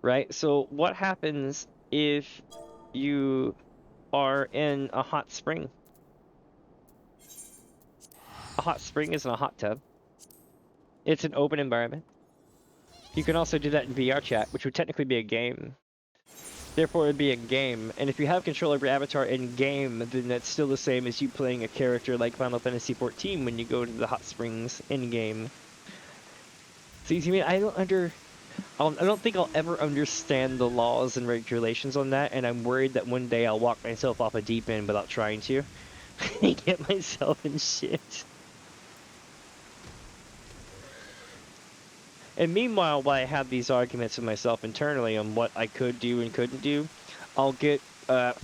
right? So what happens if you are in a hot spring? A hot spring isn't a hot tub. It's an open environment. You can also do that in VR chat, which would technically be a game. Therefore, it would be a game. And if you have control over your avatar in game, then that's still the same as you playing a character like Final Fantasy XIV when you go to the hot springs in game. So you mean I don't think I'll ever understand the laws and regulations on that, and I'm worried that one day I'll walk myself off a deep end without trying to and get myself in shit. And meanwhile, while I have these arguments with myself internally on what I could do and couldn't do, I'll get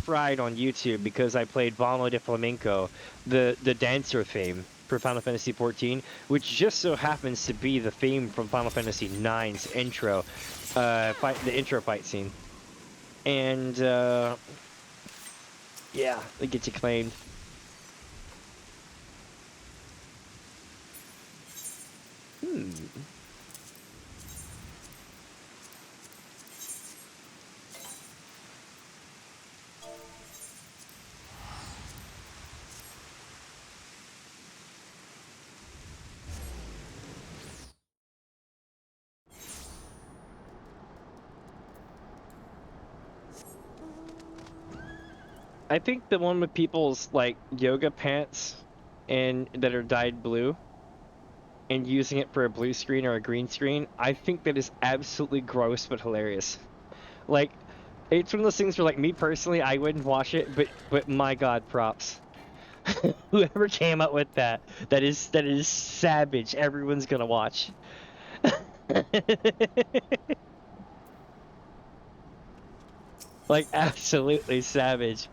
fried on YouTube because I played Vamo de Flamenco, the dancer theme for Final Fantasy XIV, which just so happens to be the theme from Final Fantasy IX's intro, the intro fight scene. And yeah, it gets you claimed. I think the one with people's like yoga pants and that are dyed blue and using it for a blue screen or a green screen, I think that is absolutely gross but hilarious. Like, it's one of those things where, like, me personally, I wouldn't watch it, but my god, props. Whoever came up with that is savage. Everyone's gonna watch. Like, absolutely savage.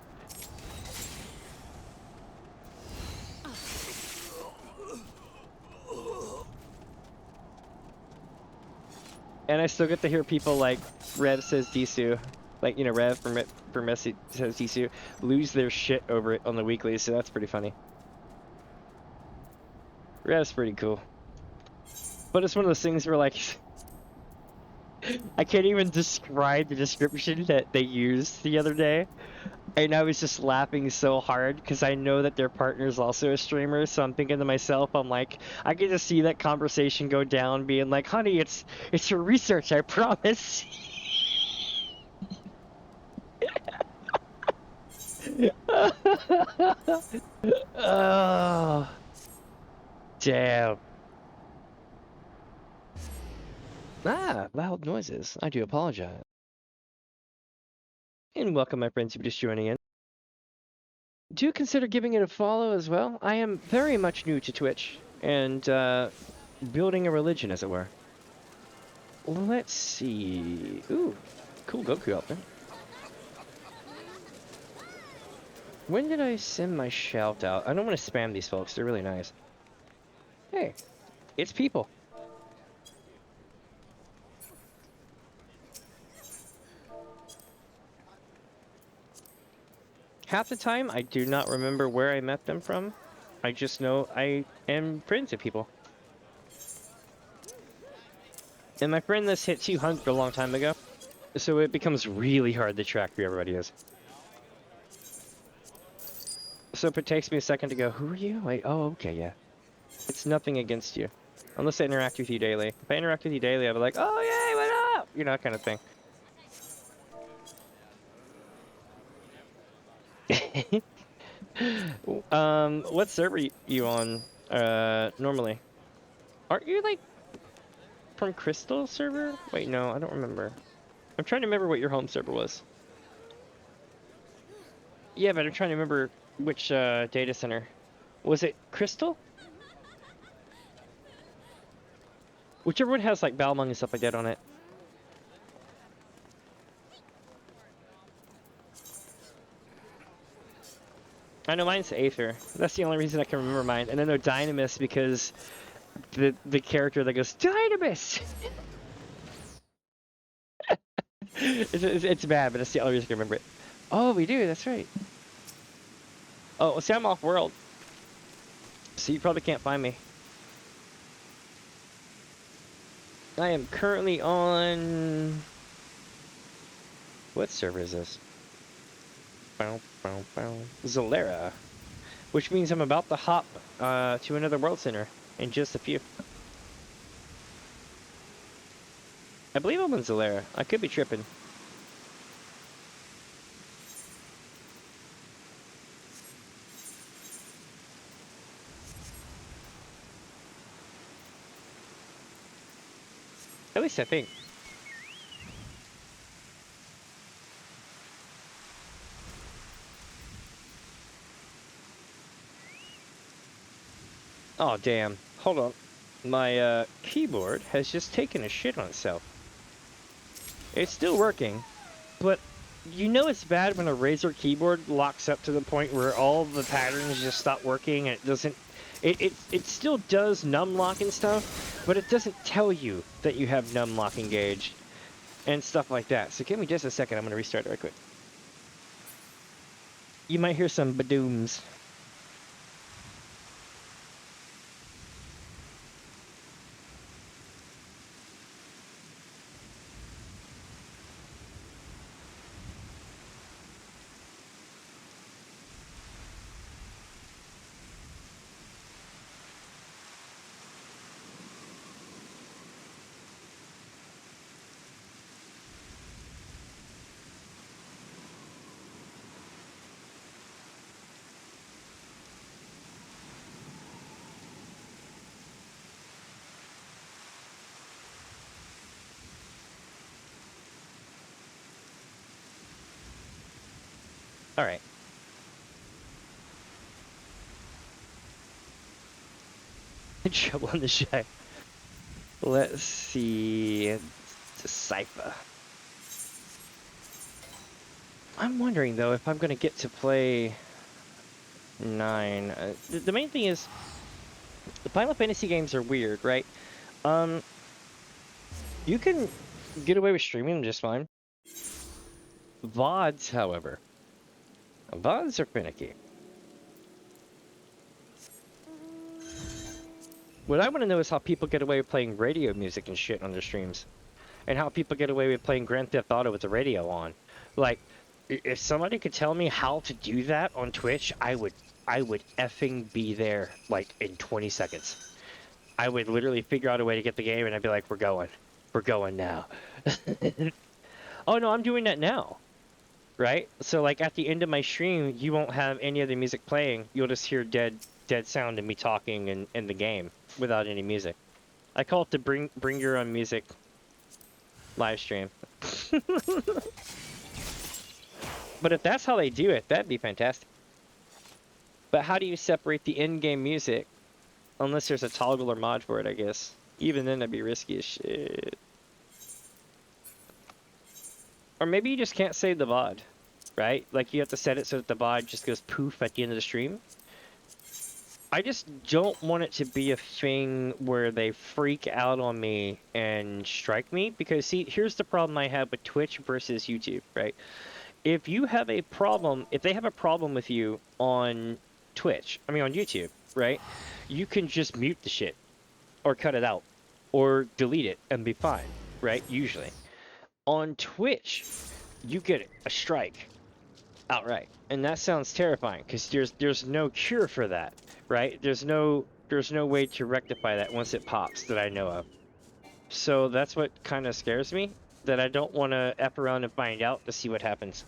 And I still get to hear people like Rev says Disu, like, you know, Rev from Messi says Disu, lose their shit over it on the weekly, so that's pretty funny. Rev's pretty cool. But it's one of those things where, like, I can't even describe the description that they used the other day. And I was just laughing so hard because I know that their partner's also a streamer, so I'm thinking to myself, I'm like, I get to see that conversation go down, being like, honey, it's for research, I promise. Oh, damn. Ah, loud noises. I do apologize. And welcome, my friends, who are just joining in. do consider giving it a follow as well. I am very much new to Twitch and building a religion, as it were. Let's see. Ooh, cool Goku outfit. When did I send my shout out? I don't want to spam these folks. They're really nice. Hey, it's people. Half the time, I do not remember where I met them from. I just know I am friends with people. And my friend list hit 200 a long time ago, so it becomes really hard to track who everybody is. So if it takes me a second to go, who are you? Like, oh, okay, yeah. It's nothing against you. Unless I interact with you daily. If I interact with you daily, I'll be like, oh, yay, what up? You know, that kind of thing. What server you on, normally? Aren't you, like, from Crystal server? Wait, no, I don't remember. I'm trying to remember what your home server was. Yeah, but I'm trying to remember which, data center. Was it Crystal? Whichever one has, like, Balmung and stuff like that on it. I know mine's Aether. That's the only reason I can remember mine. And I know Dynamis because the character that goes, Dynamis! it's bad, but it's the only reason I can remember it. Oh, we do, that's right. Oh, see, I'm off-world. So you probably can't find me. I am currently on... What server is this? Zalera. Which means I'm about to hop to another world center in just a few. I believe I'm on Zalera. I could be tripping. At least I think. Oh, damn. Hold on. My keyboard has just taken a shit on itself. It's still working, but you know it's bad when a Razer keyboard locks up to the point where all the patterns just stop working and it doesn't... It still does numlock and stuff, but it doesn't tell you that you have numlock engaged and stuff like that. So give me just a second. I'm going to restart it right quick. You might hear some badooms. All right. Trouble in the shy. Let's see. Decipher. I'm wondering though if I'm gonna get to play 9. The main thing is the Final Fantasy games are weird, right? You can get away with streaming them just fine. VODs, however, VODs are finicky. What I want to know is how people get away with playing radio music and shit on their streams. And how people get away with playing Grand Theft Auto with the radio on. Like, if somebody could tell me how to do that on Twitch, I would effing be there, like, in 20 seconds. I would literally figure out a way to get the game and I'd be like, we're going. We're going now. Oh no, I'm doing that now. Right? So like at the end of my stream, you won't have any other music playing. You'll just hear dead sound and me talking in the game without any music. I call it the bring your own music live stream. But if that's how they do it, that'd be fantastic. But how do you separate the in-game music? Unless there's a toggle or mod for it, I guess. Even then, that'd be risky as shit. Or maybe you just can't save the VOD, right? Like, you have to set it so that the VOD just goes poof at the end of the stream. I just don't want it to be a thing where they freak out on me and strike me. Because, see, here's the problem I have with Twitch versus YouTube, right? If you have a problem, if they have a problem with you on Twitch, I mean on YouTube, right? You can just mute the shit or cut it out or delete it and be fine, right? Usually. On Twitch, you get a strike outright. And that sounds terrifying because there's no cure for that, right? There's no way to rectify that once it pops that I know of. So that's what kind of scares me, that I don't want to F around and find out to see what happens.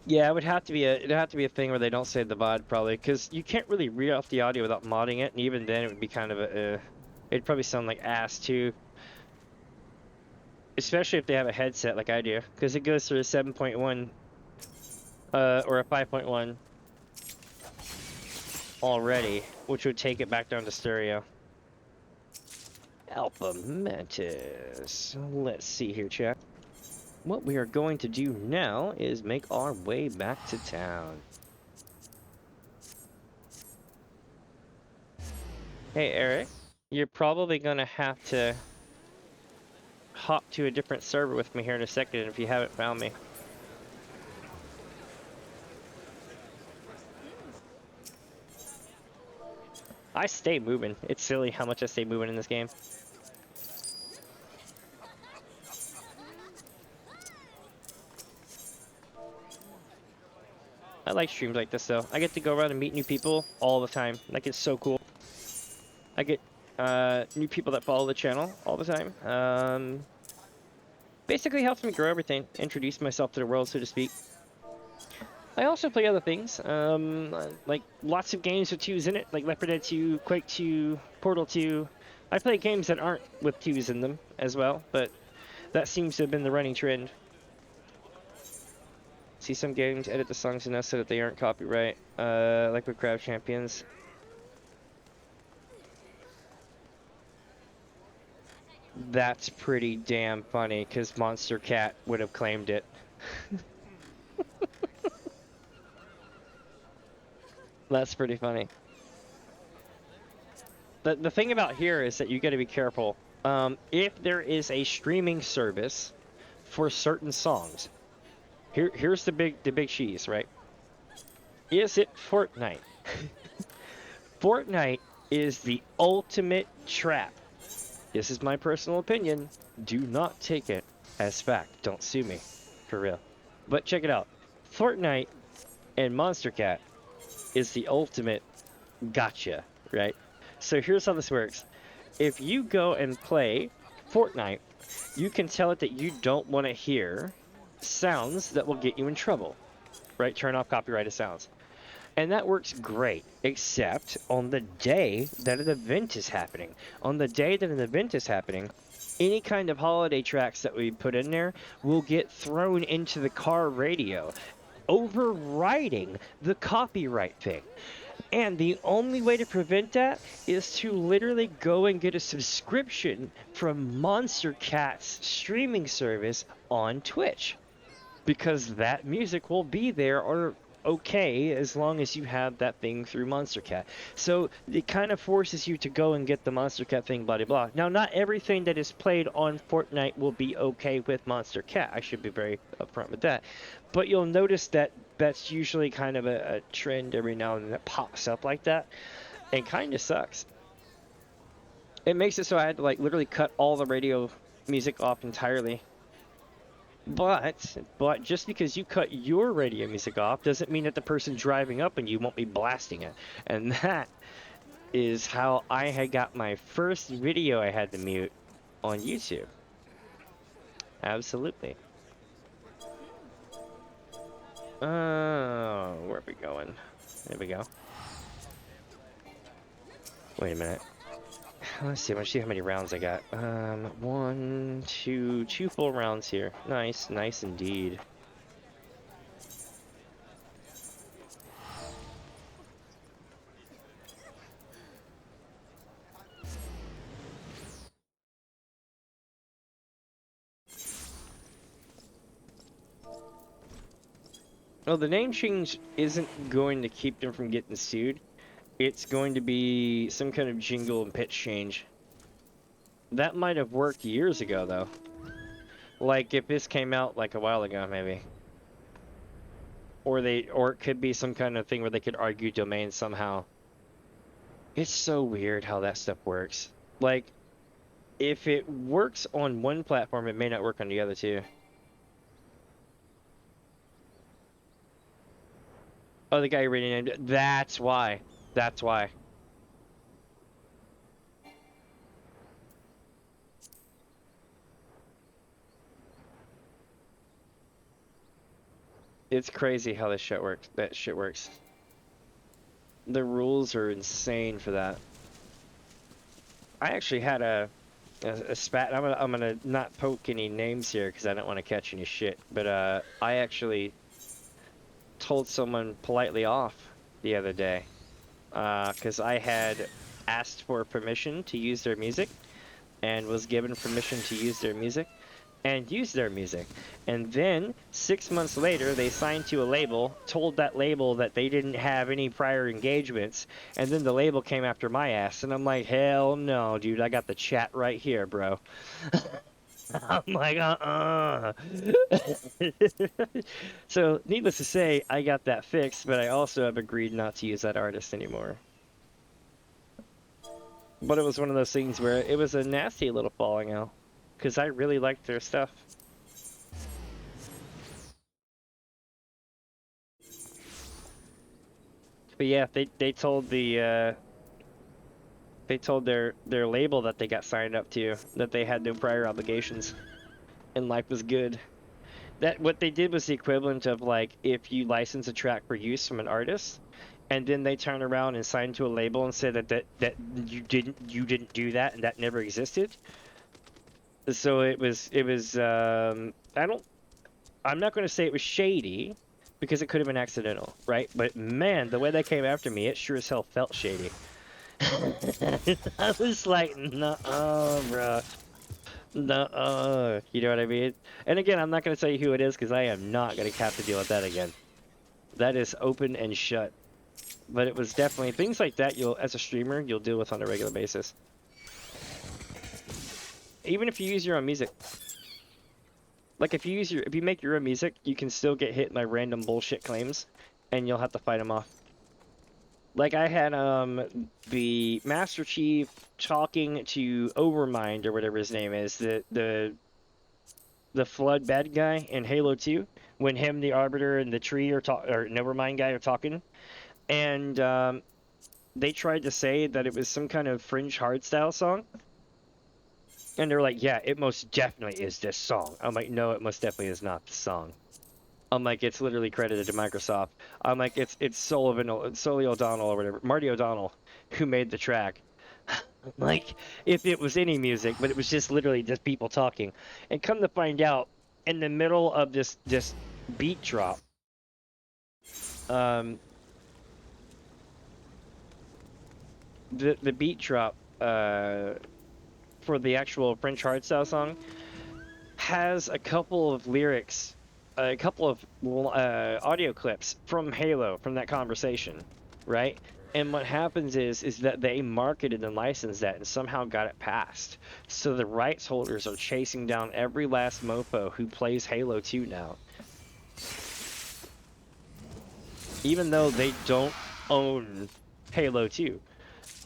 Yeah, it'd have to be a thing where they don't save the VOD probably, because you can't really read off the audio without modding it, and even then it would be kind of it'd probably sound like ass too. Especially if they have a headset like I do, because it goes through a 7.1 or a 5.1 already, which would take it back down to stereo. Alpha Mantis. Let's see here, chat. What we are going to do now is make our way back to town. Hey, Eric, you're probably going to have to hop to a different server with me here in a second if you haven't found me. I stay moving. It's silly how much I stay moving in this game. I like streams like this though. I get to go around and meet new people all the time. Like, it's so cool. I get new people that follow the channel all the time. Basically helps me grow everything, introduce myself to the world, so to speak. I also play other things, like lots of games with 2s in it, like Left 4 Dead 2, Quake 2, Portal 2. I play games that aren't with 2s in them as well, but that seems to have been the running trend. See, some games edit the songs enough so that they aren't copyright, like with Crab Champions. That's pretty damn funny, because Monster Cat would have claimed it. That's pretty funny. The thing about here is that you got to be careful. If there is a streaming service for certain songs, here's the big cheese, right? Is it Fortnite? Fortnite is the ultimate trap. This is my personal opinion. Do not take it as fact. Don't sue me, for real. But check it out. Fortnite and Monster Cat is the ultimate gotcha, right? So here's how this works. If you go and play Fortnite, you can tell it that you don't want to hear sounds that will get you in trouble, right? Turn off copyrighted sounds. And that works great, except on the day that an event is happening. On the day that an event is happening, any kind of holiday tracks that we put in there will get thrown into the car radio, overriding the copyright thing. And the only way to prevent that is to literally go and get a subscription from Monster Cat's streaming service on Twitch. Because that music will be there or okay as long as you have that thing through Monster Cat. So it kind of forces you to go and get the Monster Cat thing, blah, blah, blah. Now, not everything that is played on Fortnite will be okay with Monster Cat. I should be very upfront with that. But you'll notice that that's usually kind of a trend every now and then that pops up like that. It kind of sucks. It makes it so I had to like literally cut all the radio music off entirely. But just because you cut your radio music off doesn't mean that the person driving up and you won't be blasting it. And that is how I had got my first video I had to mute on YouTube. Absolutely. Where are we going? There we go. Wait a minute. Let's see how many rounds I got. 1, 2, two full rounds here. Nice, nice indeed. Well, the name change isn't going to keep them from getting sued. It's going to be some kind of jingle and pitch change. That might have worked years ago, though. Like, if this came out, like, a while ago, maybe. Or it could be some kind of thing where they could argue domains somehow. It's so weird how that stuff works. Like, if it works on one platform, it may not work on the other, too. Oh, the guy renamed it. That's why. That's why. It's crazy how this shit works. That shit works. The rules are insane for that. I actually had a spat. I'm gonna not poke any names here because I don't want to catch any shit. But I actually told someone politely off the other day because I had asked for permission to use their music and was given permission to use their music and use their music. And then 6 months later, they signed to a label, told that label that they didn't have any prior engagements, and then the label came after my ass. And I'm like, hell no, dude, I got the chat right here, bro. I'm like, So, needless to say, I got that fixed, but I also have agreed not to use that artist anymore. But it was one of those things where it was a nasty little falling out, because I really liked their stuff. But yeah, they told their label that they got signed up to that they had no prior obligations, and life was good. That what they did was the equivalent of like if you license a track for use from an artist, and then they turn around and sign to a label and say that you didn't do that and that never existed. So it was I'm not going to say it was shady because it could have been accidental, right? But man, the way they came after me, it sure as hell felt shady. I was like, nuh-uh, bruh. Nuh-uh. You know what I mean? And again, I'm not going to tell you who it is because I am not going to have to deal with that again. That is open and shut. But it was definitely things like that as a streamer, you'll deal with on a regular basis. Even if you use your own music. Like if you make your own music, you can still get hit by random bullshit claims and you'll have to fight them off. Like I had the Master Chief talking to Overmind or whatever his name is, the Flood bad guy in Halo 2, when him, the Arbiter, and the Tree or Nevermind guy are talking, and they tried to say that it was some kind of Fringe hardstyle song, and they're like, yeah, it most definitely is this song. I'm like, no, it most definitely is not the song. I'm like, it's literally credited to Microsoft. I'm like, it's Sully O'Donnell or whatever, Marty O'Donnell, who made the track. Like, if it was any music, but it was just literally just people talking. And come to find out, in the middle of this beat drop, the beat drop for the actual French hardstyle song has a couple of lyrics, a couple of audio clips from Halo, from that conversation, right? And what happens is that they marketed and licensed that and somehow got it passed. So the rights holders are chasing down every last mofo who plays Halo 2 now. Even though they don't own Halo 2.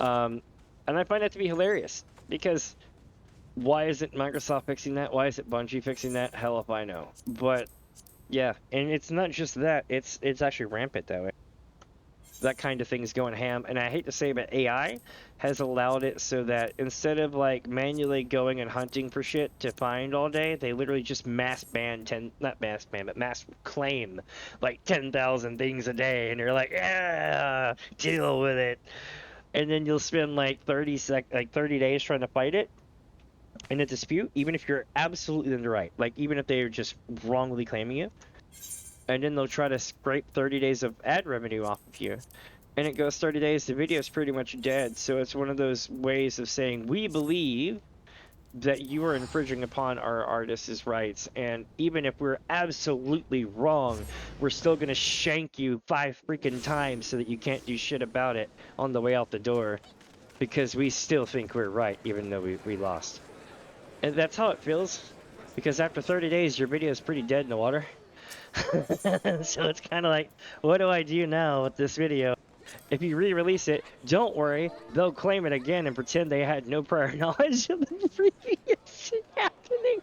And I find that to be hilarious, because why isn't Microsoft fixing that? Why is it Bungie fixing that? Hell if I know. But yeah, and it's not just that, it's actually rampant that way. That kind of thing's going ham, and I hate to say, but AI has allowed it so that instead of like manually going and hunting for shit to find all day, they literally just mass claim like 10,000 things a day, and they're like, yeah, deal with it. And then you'll spend like 30 days trying to fight it, in a dispute, even if you're absolutely in the right, like even if they are just wrongly claiming you, and then they'll try to scrape 30 days of ad revenue off of you, and it goes 30 days, the video is pretty much dead. So it's one of those ways of saying, we believe that you are infringing upon our artist's rights, and even if we're absolutely wrong, we're still gonna shank you 5 freaking times so that you can't do shit about it on the way out the door, because we still think we're right, even though we lost. And that's how it feels, because after 30 days, your video is pretty dead in the water. So it's kind of like, what do I do now with this video? If you re-release it, don't worry, they'll claim it again and pretend they had no prior knowledge of the previous shit happening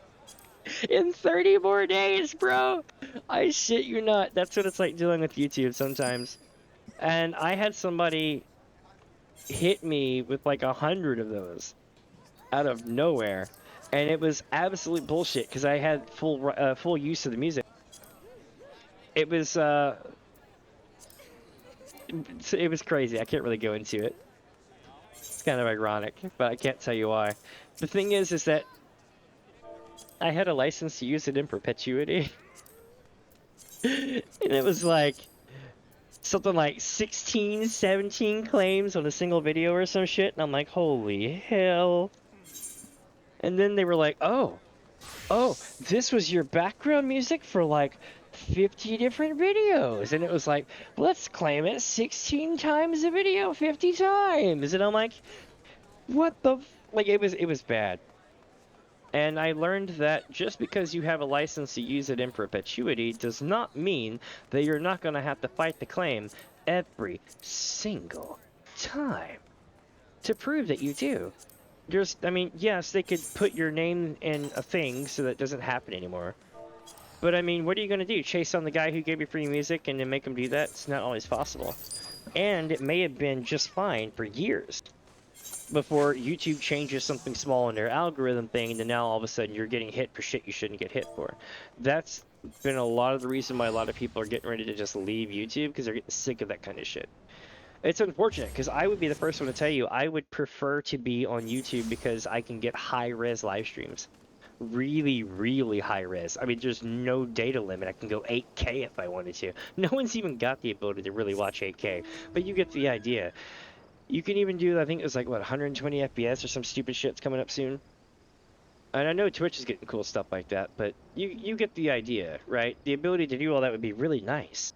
in 30 more days, bro. I shit you not. That's what it's like dealing with YouTube sometimes. And I had somebody hit me with like 100 of those out of nowhere, and it was absolute bullshit because I had full use of the music. It was it was crazy. I can't really go into it. It's kind of ironic, but I can't tell you why. The thing is that I had a license to use it in perpetuity. And it was like something like 16, 17 claims on a single video or some shit. And I'm like, holy hell. And then they were like, oh, this was your background music for like 50 different videos. And it was like, let's claim it 16 times a video, 50 times. And I'm like, what the like, it was bad. And I learned that just because you have a license to use it in perpetuity does not mean that you're not going to have to fight the claim every single time to prove that you do. I mean, yes, they could put your name in a thing so that it doesn't happen anymore. But I mean, what are you going to do? Chase on the guy who gave you free music and then make him do that? It's not always possible. And it may have been just fine for years before YouTube changes something small in their algorithm thing, and then now all of a sudden you're getting hit for shit you shouldn't get hit for. That's been a lot of the reason why a lot of people are getting ready to just leave YouTube, because they're getting sick of that kind of shit. It's unfortunate, because I would be the first one to tell you I would prefer to be on YouTube because I can get high-res live streams. Really, really high-res. I mean, there's no data limit. I can go 8K if I wanted to. No one's even got the ability to really watch 8K, but you get the idea. You can even do, I think it was like, what, 120 FPS or some stupid shit's coming up soon? And I know Twitch is getting cool stuff like that, but you get the idea, right? The ability to do all that would be really nice.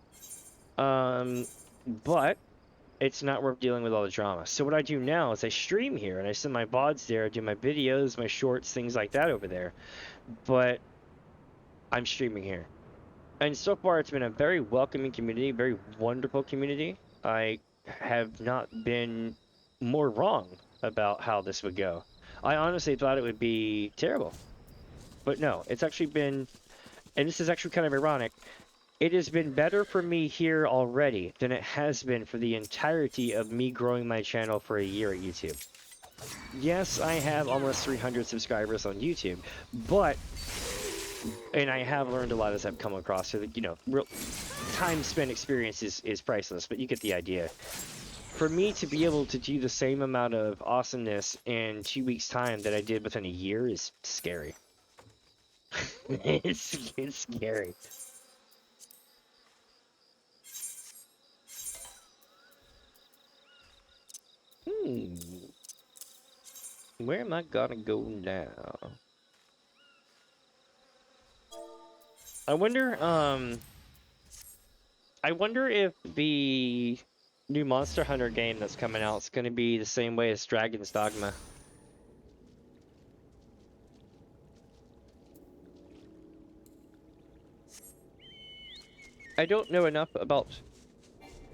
But it's not worth dealing with all the drama. So what I do now is I stream here, and I send my VODs there, I do my videos, my shorts, things like that over there. But I'm streaming here. And so far it's been a very welcoming community, very wonderful community. I have not been more wrong about how this would go. I honestly thought it would be terrible. But no, it's actually been, and this is actually kind of ironic, it has been better for me here already than it has been for the entirety of me growing my channel for a year at YouTube. Yes, I have almost 300 subscribers on YouTube, but, and I have learned a lot as I've come across, so that, you know, real time spent experience is priceless, but you get the idea. For me to be able to do the same amount of awesomeness in 2 weeks' time that I did within a year is scary. It's scary. Where am I gonna go now? I wonder if the new Monster Hunter game that's coming out is going to be the same way as Dragon's Dogma. I don't know enough about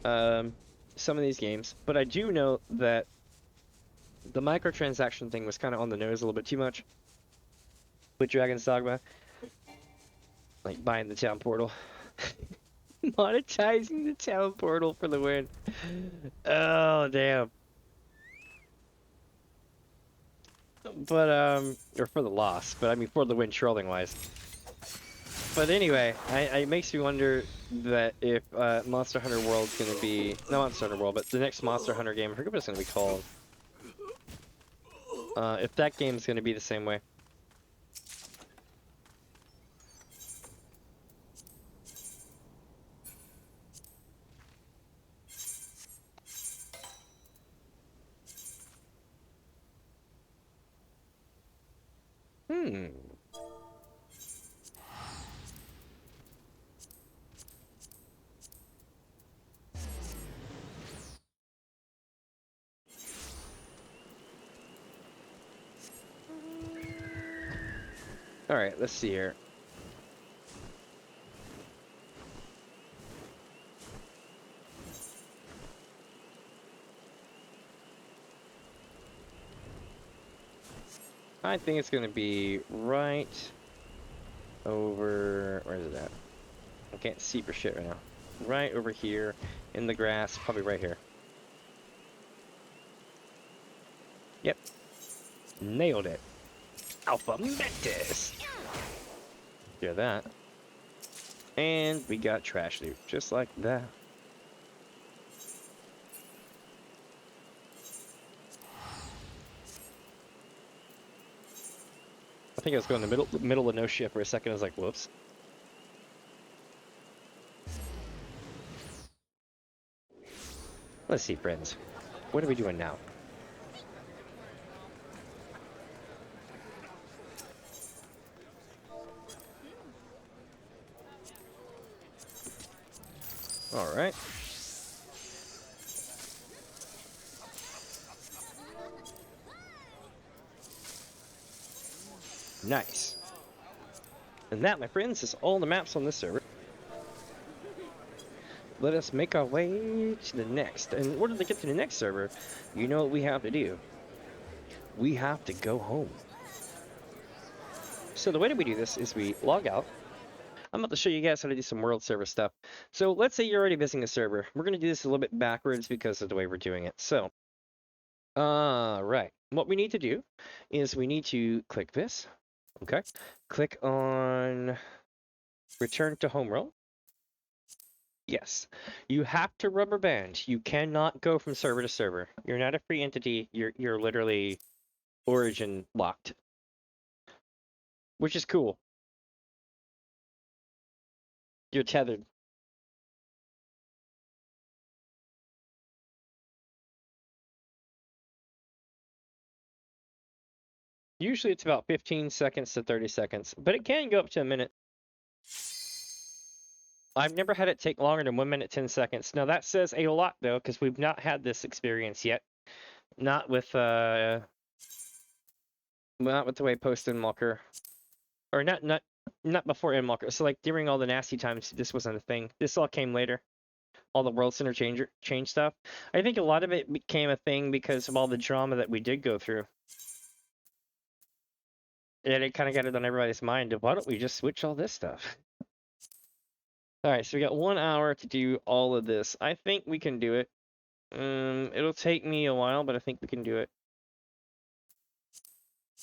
some of these games, but I do know that the microtransaction thing was kind of on the nose a little bit too much with Dragon's Dogma. Like buying the town portal. Monetizing the town portal for the win. Oh, damn. But, or for the loss, but I mean for the win trolling wise. But anyway, it makes me wonder that if Monster Hunter World's gonna be, not Monster Hunter World, but the next Monster Hunter game, I forget what it's gonna be called. If that game's gonna be the same way. Alright, let's see here. I think it's gonna be right over... Where is it at? I can't see for shit right now. Right over here in the grass, probably right here. Yep. Nailed it. Alpha Mentis! Yeah, that. And we got trash loot, just like that. I think I was going in the middle of no shit for a second. I was like, whoops. Let's see, friends. What are we doing now? All right. Nice. And that, my friends, is all the maps on this server. Let us make our way to the next. And in order to get to the next server, you know what we have to do. We have to go home. So the way that we do this is we log out. I'm about to show you guys how to do some world server stuff. So let's say you're already visiting a server. We're going to do this a little bit backwards because of the way we're doing it. So, right. What we need to do is we need to click this. Okay. Click on return to home world. Yes. You have to rubber band. You cannot go from server to server. You're not a free entity. You're literally origin locked. Which is cool. You're tethered. Usually it's about 15 seconds to 30 seconds, but it can go up to a minute. I've never had it take longer than 1 minute, 10 seconds. Now that says a lot though, because we've not had this experience yet. Not with the way post Endwalker. Or not before Endwalker. So like during all the nasty times, this wasn't a thing. This all came later. All the world center change stuff. I think a lot of it became a thing because of all the drama that we did go through. And it kind of got it on everybody's mind of why don't we just switch all this stuff? Alright, so we got 1 hour to do all of this. I think we can do it. It'll take me a while, but I think we can do it.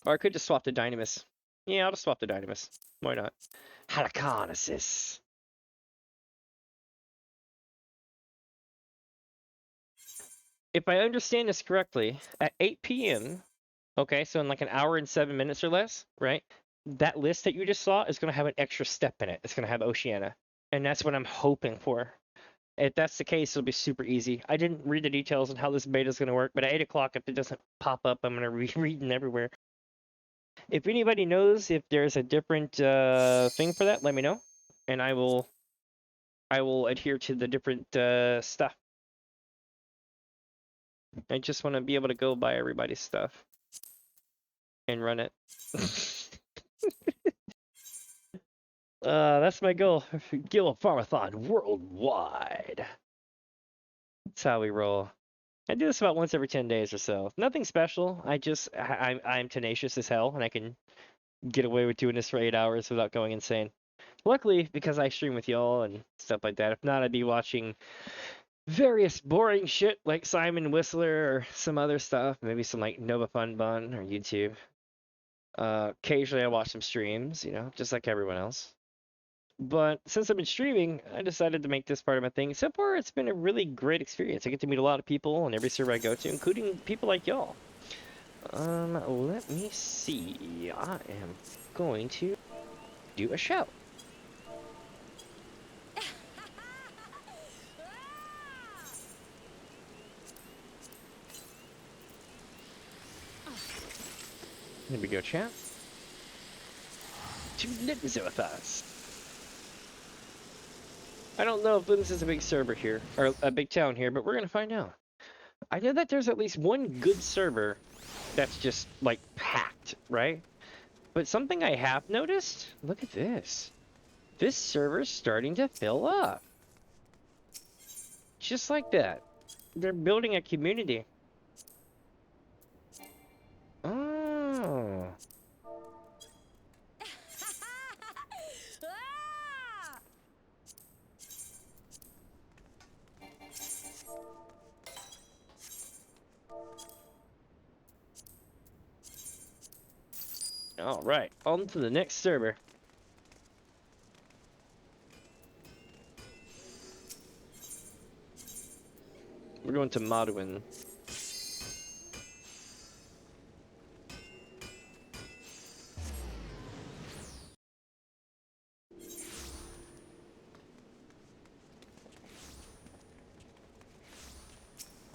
Or I could just swap to Dynamis. Yeah, I'll just swap to Dynamis. Why not? Halicarnassus. If I understand this correctly, at 8 p.m., okay, so in like an hour and 7 minutes or less, right? That list that you just saw is going to have an extra step in it. It's going to have Oceania. And that's what I'm hoping for. If that's the case, it'll be super easy. I didn't read the details on how this beta is going to work, but at 8 o'clock, if it doesn't pop up, I'm going to be reading everywhere. If anybody knows if there's a different thing for that, let me know, and I will adhere to the different stuff. I just want to be able to go buy everybody's stuff and run it. That's my goal. Gil Farm-a-Thon worldwide. That's how we roll. I do this about once every 10 days or so. Nothing special. I'm tenacious as hell, and I can get away with doing this for 8 hours without going insane. Luckily, because I stream with y'all and stuff like that. If not, I'd be watching various boring shit like Simon Whistler or some other stuff. Maybe some like Nova Fun Bun or YouTube. Occasionally I watch some streams, just like everyone else. But since I've been streaming, I decided to make this part of my thing. So far, it's been a really great experience. I get to meet a lot of people on every server I go to, including people like y'all. Let me see. I am going to do a show. Here we go, chat. to Limbs with us. I don't know if Limbs is a big server here, or a big town here, but we're gonna find out. I know that there's at least one good server that's just, like, packed, right? But something I have noticed, look at this. This server's starting to fill up. Just like that. They're building a community. Oh. Alright, on to the next server. We're going to Modwin.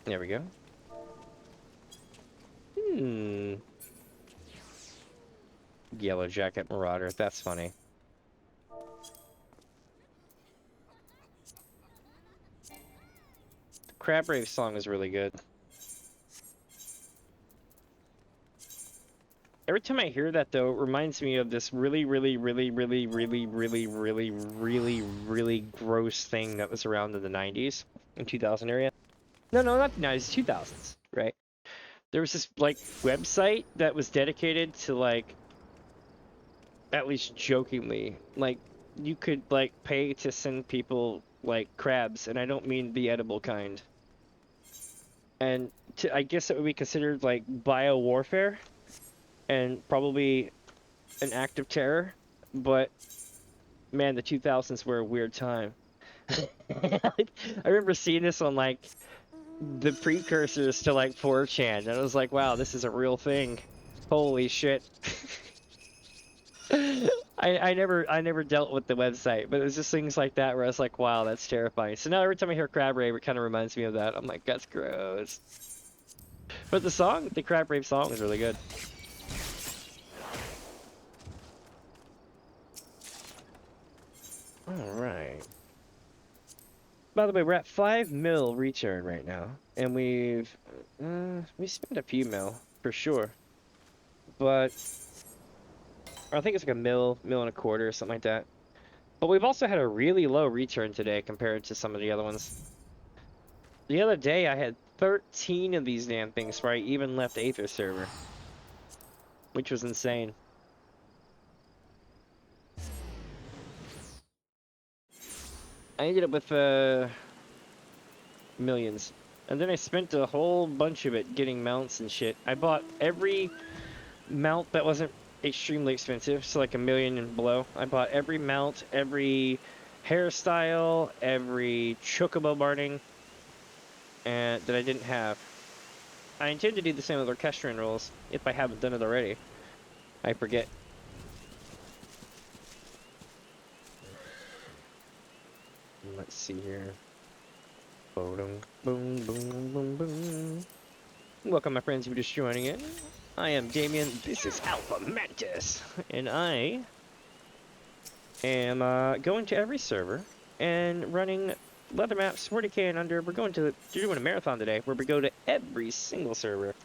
There we go. Yellow Jacket Marauder, that's funny. The Crab Rave song is really good. Every time I hear that, though, it reminds me of this really gross thing that was around in the 90s, in 2000 area. No, not the 90s, 2000s, right? There was this, like, website that was dedicated to, like, at least jokingly, like, you could, like, pay to send people, like, crabs, and I don't mean the edible kind. And I guess it would be considered, like, bio-warfare, and probably an act of terror, but, man, the 2000s were a weird time. I remember seeing this on, like, the precursors to, like, 4chan, and I was like, wow, this is a real thing. Holy shit. I never dealt with the website, but it was just things like that where I was like, wow, that's terrifying. So now every time I hear Crab Rave, it kind of reminds me of that. I'm like, that's gross. But the song, the Crab Rave song is really good. Alright. By the way, we're at 5 mil return right now, and we spent a few mil, for sure. But I think it's like a mil and a quarter, or something like that. But we've also had a really low return today compared to some of the other ones. The other day I had 13 of these damn things before I even left Aether server. Which was insane. I ended up with millions. And then I spent a whole bunch of it getting mounts and shit. I bought every mount that wasn't extremely expensive, so like $1 million and below. I bought every mount, every hairstyle, every chocobo barding, and that I didn't have. I intend to do the same with orchestrion rolls, if I haven't done it already. I forget. Let's see here. Boom, boom, boom, boom, boom. Welcome, my friends, if you're just joining in. I am Damien, this is Alpha Mantis, and I am going to every server and running leather maps 40k and under. We're doing a marathon today where we go to every single server.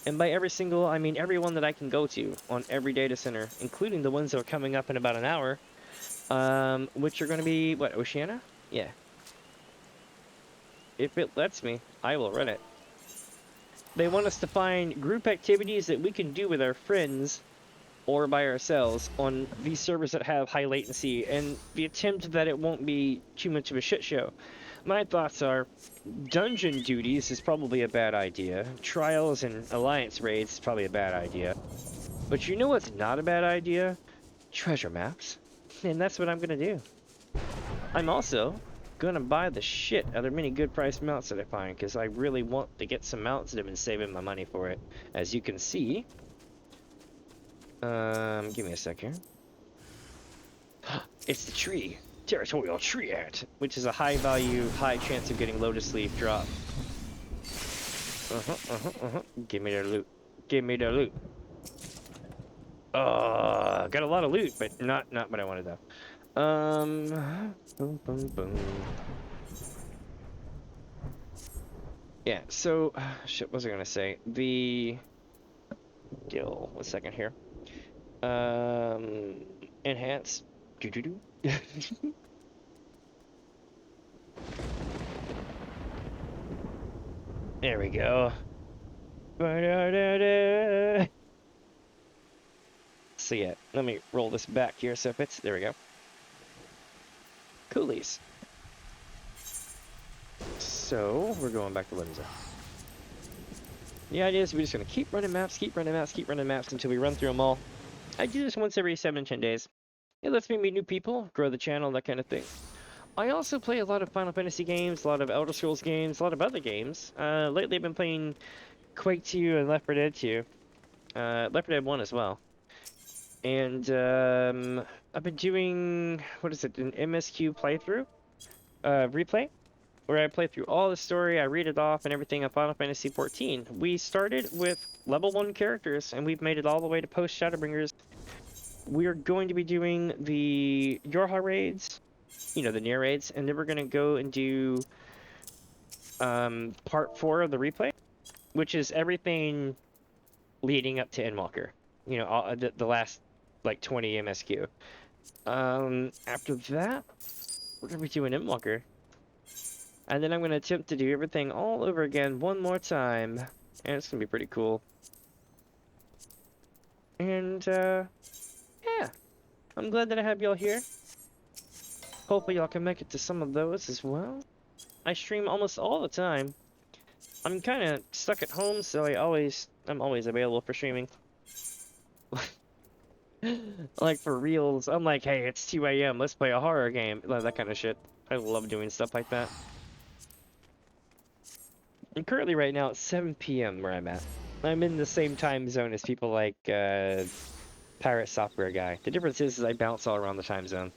And by every single, I mean every one that I can go to on every data center, including the ones that are coming up in about an hour, which are going to be, what, Oceania? Yeah. If it lets me, I will run it. They want us to find group activities that we can do with our friends or by ourselves on these servers that have high latency, and the attempt that it won't be too much of a shit show. My thoughts are, dungeon duties is probably a bad idea. Trials and alliance raids is probably a bad idea. But you know what's not a bad idea? Treasure maps. And that's what I'm gonna do. I'm also gonna buy the shit out of many good price mounts that I find, because I really want to get some mounts that have been saving my money for it. As you can see, give me a second. It's the tree. Territorial tree ant, which is a high value, high chance of getting lotus leaf drop. Give me their loot. Give me their loot. Got a lot of loot, but not what I wanted though. Boom, boom, boom. Yeah. So, shit. What was I gonna say? The Gil. 1 second here. Enhance. Doo doo doo. There we go. Ba-da-da-da. So yeah, let me roll this back here so it fits. There we go. Coolies. So we're going back to Lindsay. The idea is we're just gonna keep running maps, keep running maps, keep running maps until we run through them all. I do this once every 7 to 10 days. It lets me meet new people, grow the channel, that kind of thing. I also play a lot of Final Fantasy games, a lot of Elder Scrolls games, a lot of other games. Lately I've been playing Quake 2 and Left 4 Dead 2. Left 4 Dead 1 as well. And I've been doing, what is it, an MSQ playthrough? Replay? Where I play through all the story, I read it off and everything on Final Fantasy XIV. We started with level 1 characters, and we've made it all the way to post Shadowbringers. We're going to be doing the Yorha raids, you know, the near raids, and then we're going to go and do part 4 of the replay, which is everything leading up to Endwalker. You know, all, the last, like, 20 MSQ. After that, we're going to be doing Endwalker. And then I'm going to attempt to do everything all over again one more time. And it's going to be pretty cool. And, yeah. I'm glad that I have y'all here. Hopefully y'all can make it to some of those as well. I stream almost all the time. I'm kind of stuck at home, so I'm always available for streaming. Like, for reals. I'm like, hey, it's 2 a.m. Let's play a horror game. Like, that kind of shit. I love doing stuff like that. And currently right now it's 7 p.m. where I'm at. I'm in the same time zone as people like Pirate Software Guy. The difference is I bounce all around the time zone.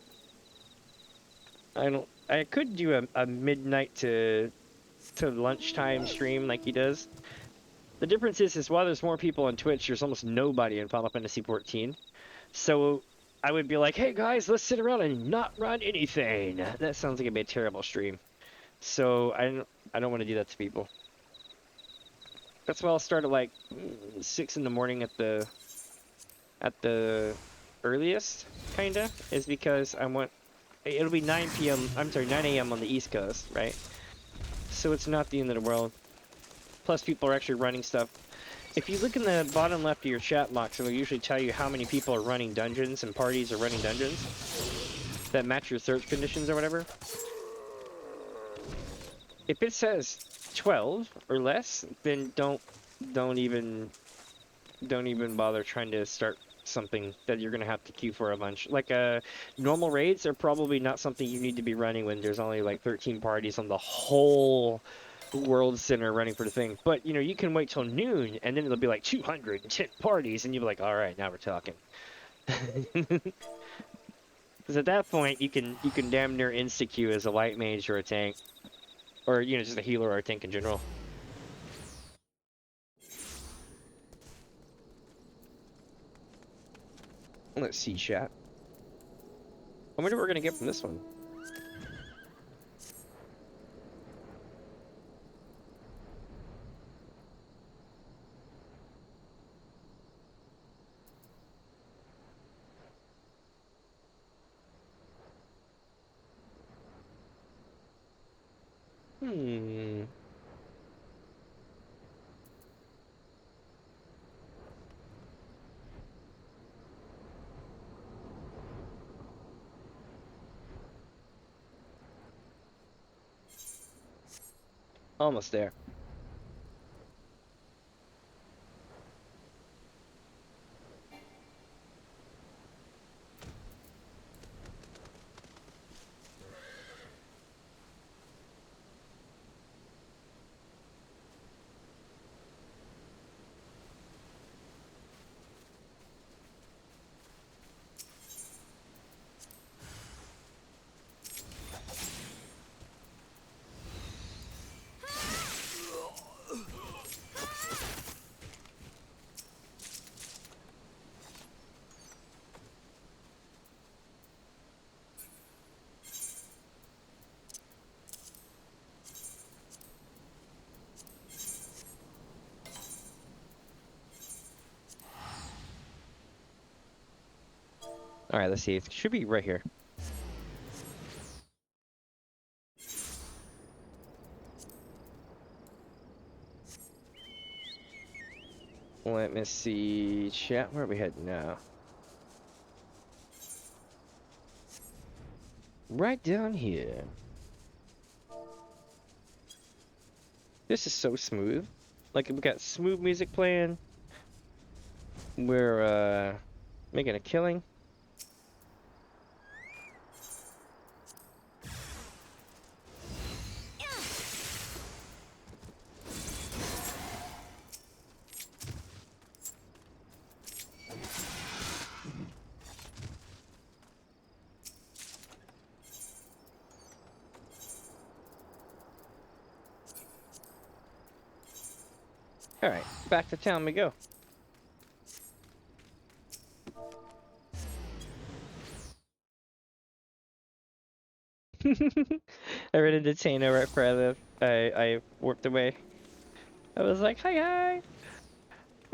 I could do a midnight to lunchtime stream like he does. The difference is while there's more people on Twitch, there's almost nobody in Final Fantasy XIV. So I would be like, hey guys, let's sit around and not run anything. That sounds like it'd be a terrible stream. So I don't want to do that to people. That's why I'll start at like 6 in the morning at the earliest, kinda, is because it'll be 9 p.m. I'm sorry, 9 a.m. on the East Coast, right? So it's not the end of the world. Plus, people are actually running stuff. If you look in the bottom left of your chat box, it will usually tell you how many people are running dungeons and parties are running dungeons that match your search conditions or whatever. If it says 12 or less, then don't even bother trying to start something that you're gonna have to queue for a bunch. Like normal raids are probably not something you need to be running when there's only like 13 parties on the whole world center running for the thing. But you know, you can wait till noon and then it'll be like 210 parties and you'll be like, all right, now we're talking. Because at that point you can damn near insta queue as a light mage or a tank. Or, you know, just a healer or a tank in general. Let's see, chat. I wonder what we're gonna get from this one. Almost there. Alright, let's see. It should be right here. Let me see. Chat, where are we heading now? Right down here. This is so smooth. Like, we got smooth music playing. We're, making a killing. Alright, back to town we go. I ran into Tano right where I live. I warped away. I was like, hi.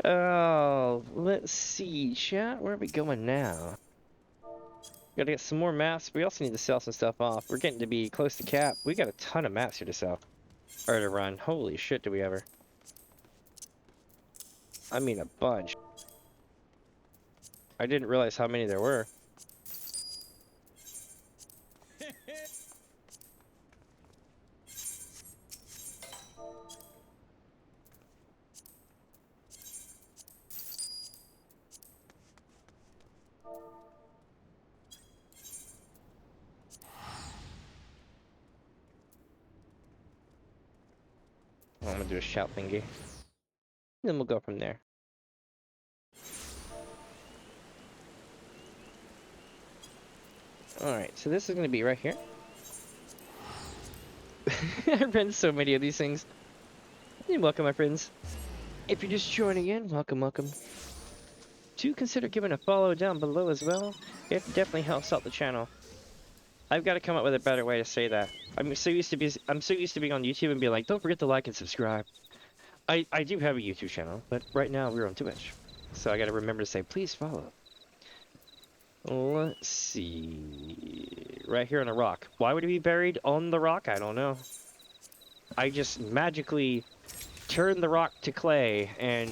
Oh, let's see, chat. Where are we going now? Gotta get some more maps. We also need to sell some stuff off. We're getting to be close to cap. We got a ton of maps here to sell. Or to run. Holy shit, do we ever. I mean, a bunch. I didn't realize how many there were. I'm gonna do a shout thingy. Then we'll go from there. Alright, so this is gonna be right here. I ran so many of these things. And welcome, my friends. If you're just joining in, welcome. Do consider giving a follow down below as well. It definitely helps out the channel. I've got to come up with a better way to say that. I'm so used to being on YouTube and being like, don't forget to like and subscribe. I do have a YouTube channel, but right now we're on Twitch, so I got to remember to say please follow. Let's see, right here on a rock. Why would it be buried on the rock? I don't know. I just magically turned the rock to clay and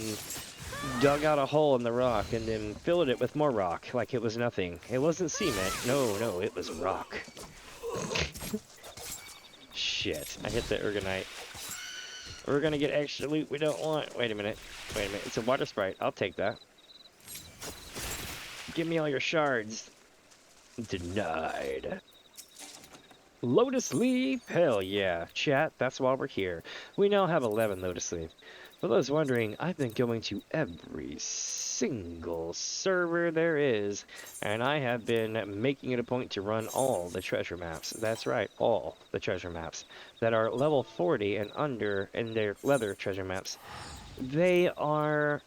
dug out a hole in the rock and then filled it with more rock like it was nothing. It wasn't cement. No, it was rock. Shit, I hit the Ergonite. We're gonna get extra loot we don't want. Wait a minute. It's a water sprite. I'll take that. Give me all your shards. Denied. Lotus leaf? Hell yeah. Chat, that's why we're here. We now have 11 lotus leaf. For those wondering, I've been going to every single server there is, and I have been making it a point to run all the treasure maps. That's right, all the treasure maps that are level 40 and under in their leather treasure maps. They are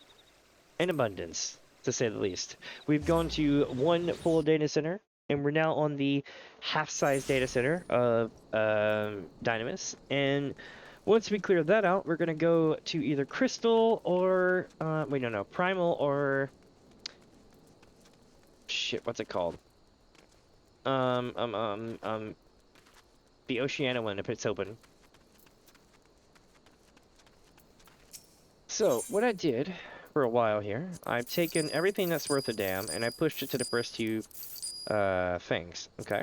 in abundance, to say the least. We've gone to one full data center, and we're now on the half-size data center of Dynamis, and once we clear that out, we're gonna go to either Crystal or Primal or shit, what's it called? The Oceana one if it's open. So what I did for a while here, I've taken everything that's worth a damn and I pushed it to the first two things, okay?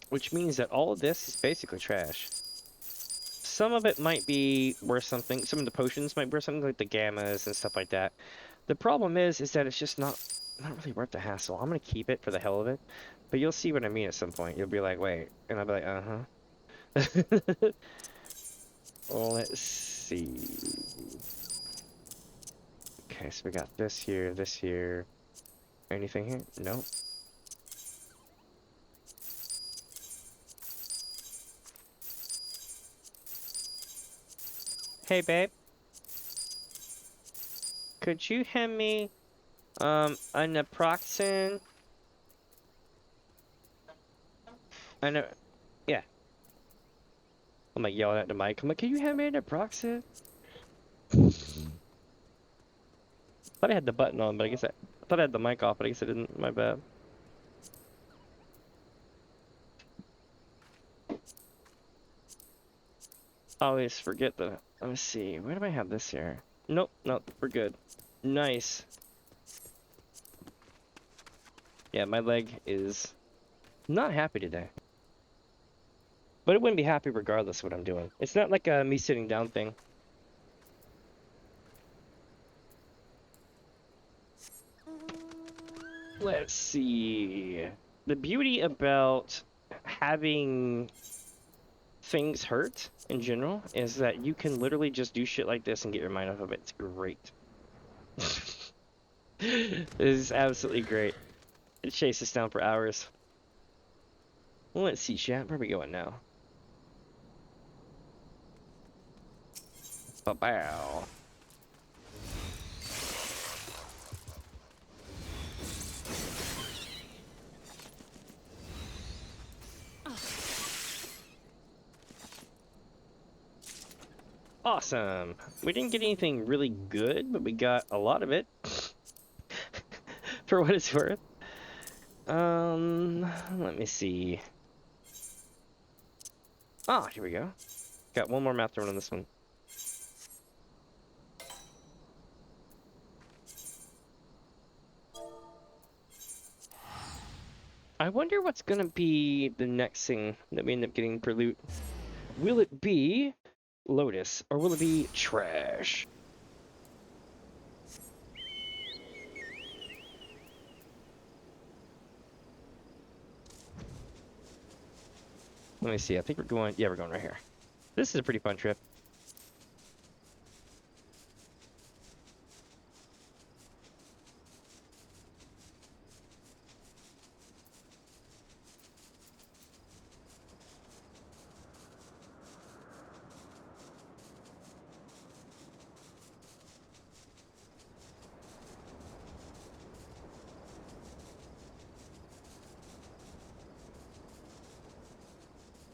Which means that all of this is basically trash. Some of it might be worth something. Some of the potions might be worth something, like the gammas and stuff like that. The problem is that it's just not really worth the hassle. I'm gonna keep it for the hell of it, but you'll see what I mean at some point. You'll be like, wait, and I'll be like, uh-huh. Let's see. Okay, so we got this here. Anything here? Nope. Hey, babe. Could you hand me, an naproxen? Yeah. I'm like yelling at the mic. I'm like, can you hand me an naproxen? Thought I had the button on, but I thought I had the mic off, but I guess I didn't. My bad. Always forget the. Let me see. Where do I have this here? Nope, nope, we're good. Nice. Yeah, my leg is not happy today. But it wouldn't be happy regardless of what I'm doing. It's not like a me sitting down thing. Let's see. The beauty about having things hurt in general is that you can literally just do shit like this and get your mind off of it. It's great. This is absolutely great. It chases us down for hours. Well, let's see, chat. Where are we going now? Ba-bow. Awesome. We didn't get anything really good, but we got a lot of it. For what it's worth. Let me see. Ah, here we go. Got one more map to run on this one. I wonder what's gonna be the next thing that we end up getting for loot. Will it be Lotus, or will it be trash? Let me see, I think we're going, yeah, we're going right here. This is a pretty fun trip.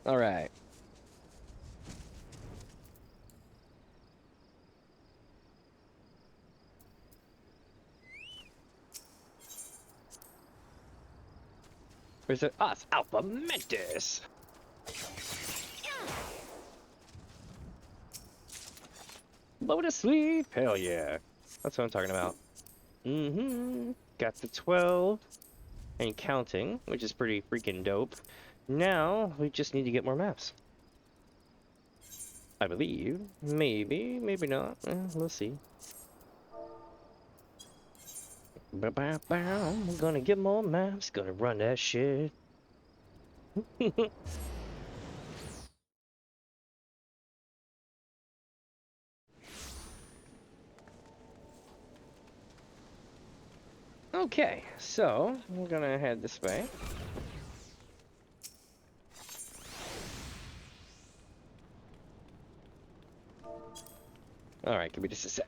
All right. Where's it? Ah, it's Alpha Mentis. Lotus Leaf, hell yeah. That's what I'm talking about. Got the 12 and counting, which is pretty freaking dope. Now we just need to get more maps. I believe. Maybe, maybe not. We'll see. We're gonna get more maps, gonna run that shit. Okay, so we're gonna head this way. Alright, give me just a sec.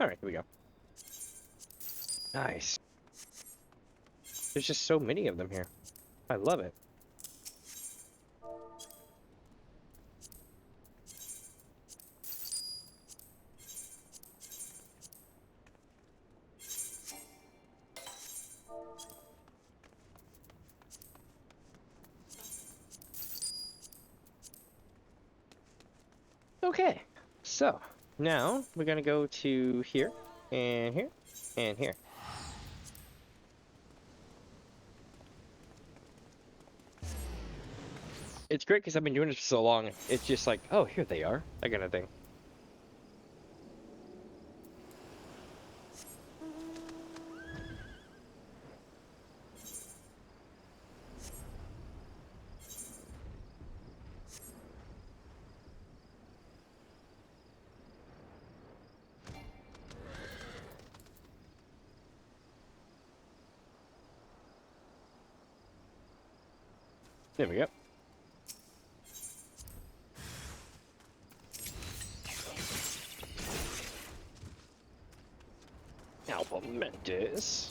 Alright, here we go. Nice. There's just so many of them here. I love it. Okay, so now we're gonna go to here, and here, and here. It's great because I've been doing this for so long. It's just like, oh, here they are, that kind of thing. There we go. Alpha Mentis.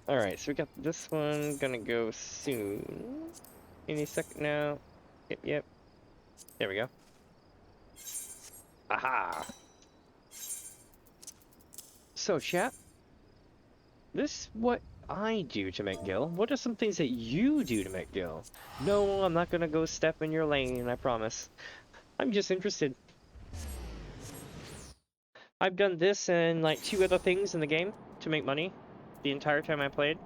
Alright, so we got this one gonna go soon. Any second now. Yep, yep. There we go. Aha! So, chat, this is what I do to make Gil. What are some things that you do to make Gil? No, I'm not gonna go step in your lane, I promise. I'm just interested. I've done this and like 2 other things in the game to make money the entire time I played.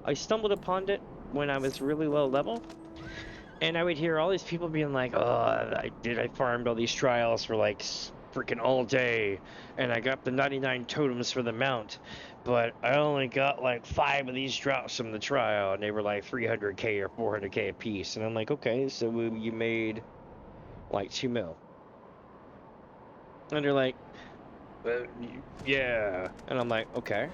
I stumbled upon it when I was really low level, and I would hear all these people being like, "Oh, I farmed all these trials for like freaking all day, and I got the 99 totems for the mount, but I only got like 5 of these drops from the trial, and they were like 300k or 400k a piece." And I'm like, "Okay, so you made like 2 mil." And they're like, "Yeah," and I'm like, "Okay."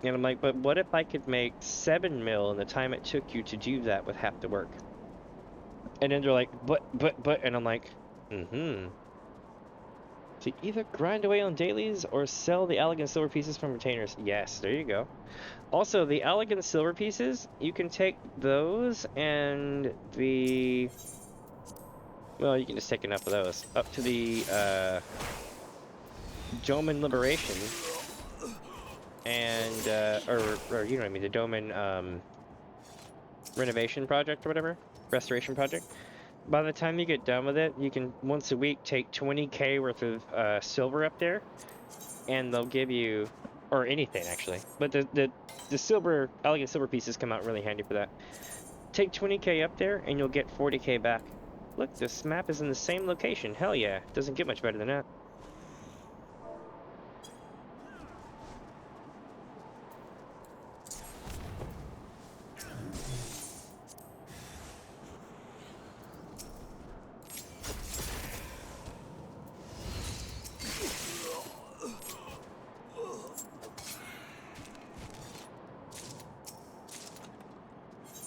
And I'm like, "But what if I could make 7 mil in the time it took you to do that with half the work?" And then they're like, but, and I'm like, mm-hmm. To either grind away on dailies or sell the elegant silver pieces from retainers. Yes, there you go. Also, the elegant silver pieces, you can take those and the... Well, you can just take enough of those. Up to the, Domain Liberation. And, or you know what I mean, the Domain, Renovation Project or whatever? Restoration Project. By the time you get done with it, you can once a week take 20k worth of silver up there, and they'll give you, or anything actually, but the silver, elegant silver pieces come out really handy for that. Take 20k up there, and you'll get 40k back. Look, this map is in the same location. Hell yeah, doesn't get much better than that.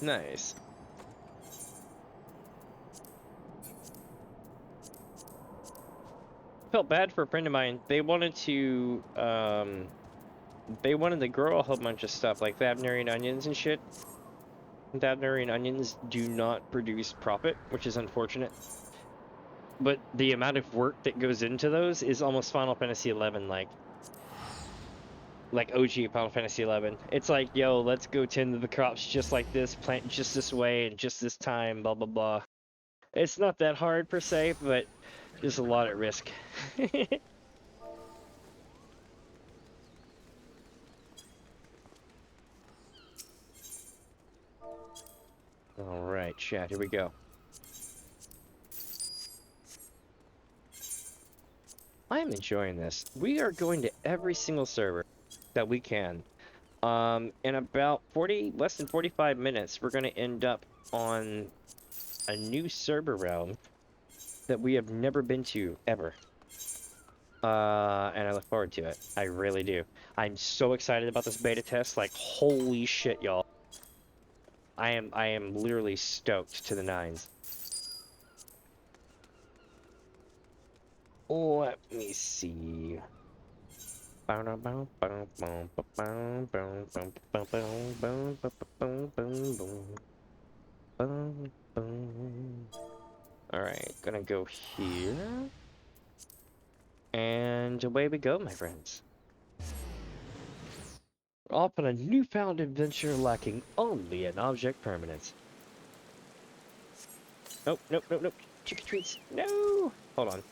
Nice. Felt bad for a friend of mine. They wanted to, they wanted to grow a whole bunch of stuff, like Fabnarian onions and shit. Fabnarian onions do not produce profit, which is unfortunate. But the amount of work that goes into those is almost Final Fantasy XI, like OG Final Fantasy XI. It's like, yo, let's go tend to the crops just like this, plant just this way, and just this time, blah blah blah. It's not that hard per se, but there's a lot at risk. All right, chat, here we go. I'm enjoying this. We are going to every single server that we can. In about less than 45 minutes, we're going to end up on a new server realm that we have never been to, ever. And I look forward to it. I really do. I'm so excited about this beta test, like, holy shit, y'all. I am literally stoked to the nines. Let me see. Alright, gonna go here. And away we go, my friends. We're off on a newfound adventure lacking only an object permanence. Nope, nope, nope, nope. Chicken treats. No! Hold on.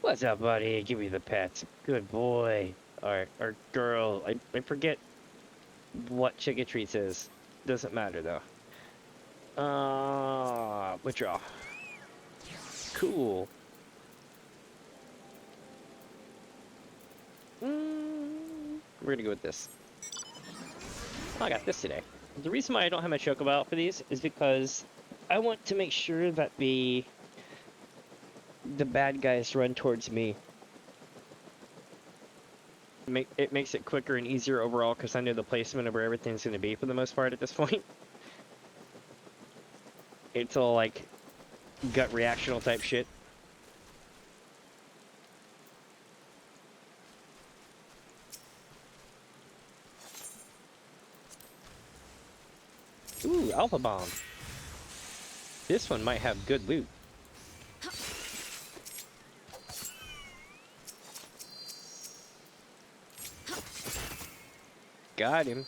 What's up, buddy? Give me the pets. Good boy. Or girl. I forget what chicken treats is. Doesn't matter, though. Withdraw. Cool. We're gonna go with this. Oh, I got this today. The reason why I don't have my chocobo out for these is because I want to make sure that the bad guys run towards me. It makes it quicker and easier overall because I know the placement of where everything's going to be for the most part at this point. It's all like gut reactional type shit. Alpha Bomb. This one might have good loot. Got him.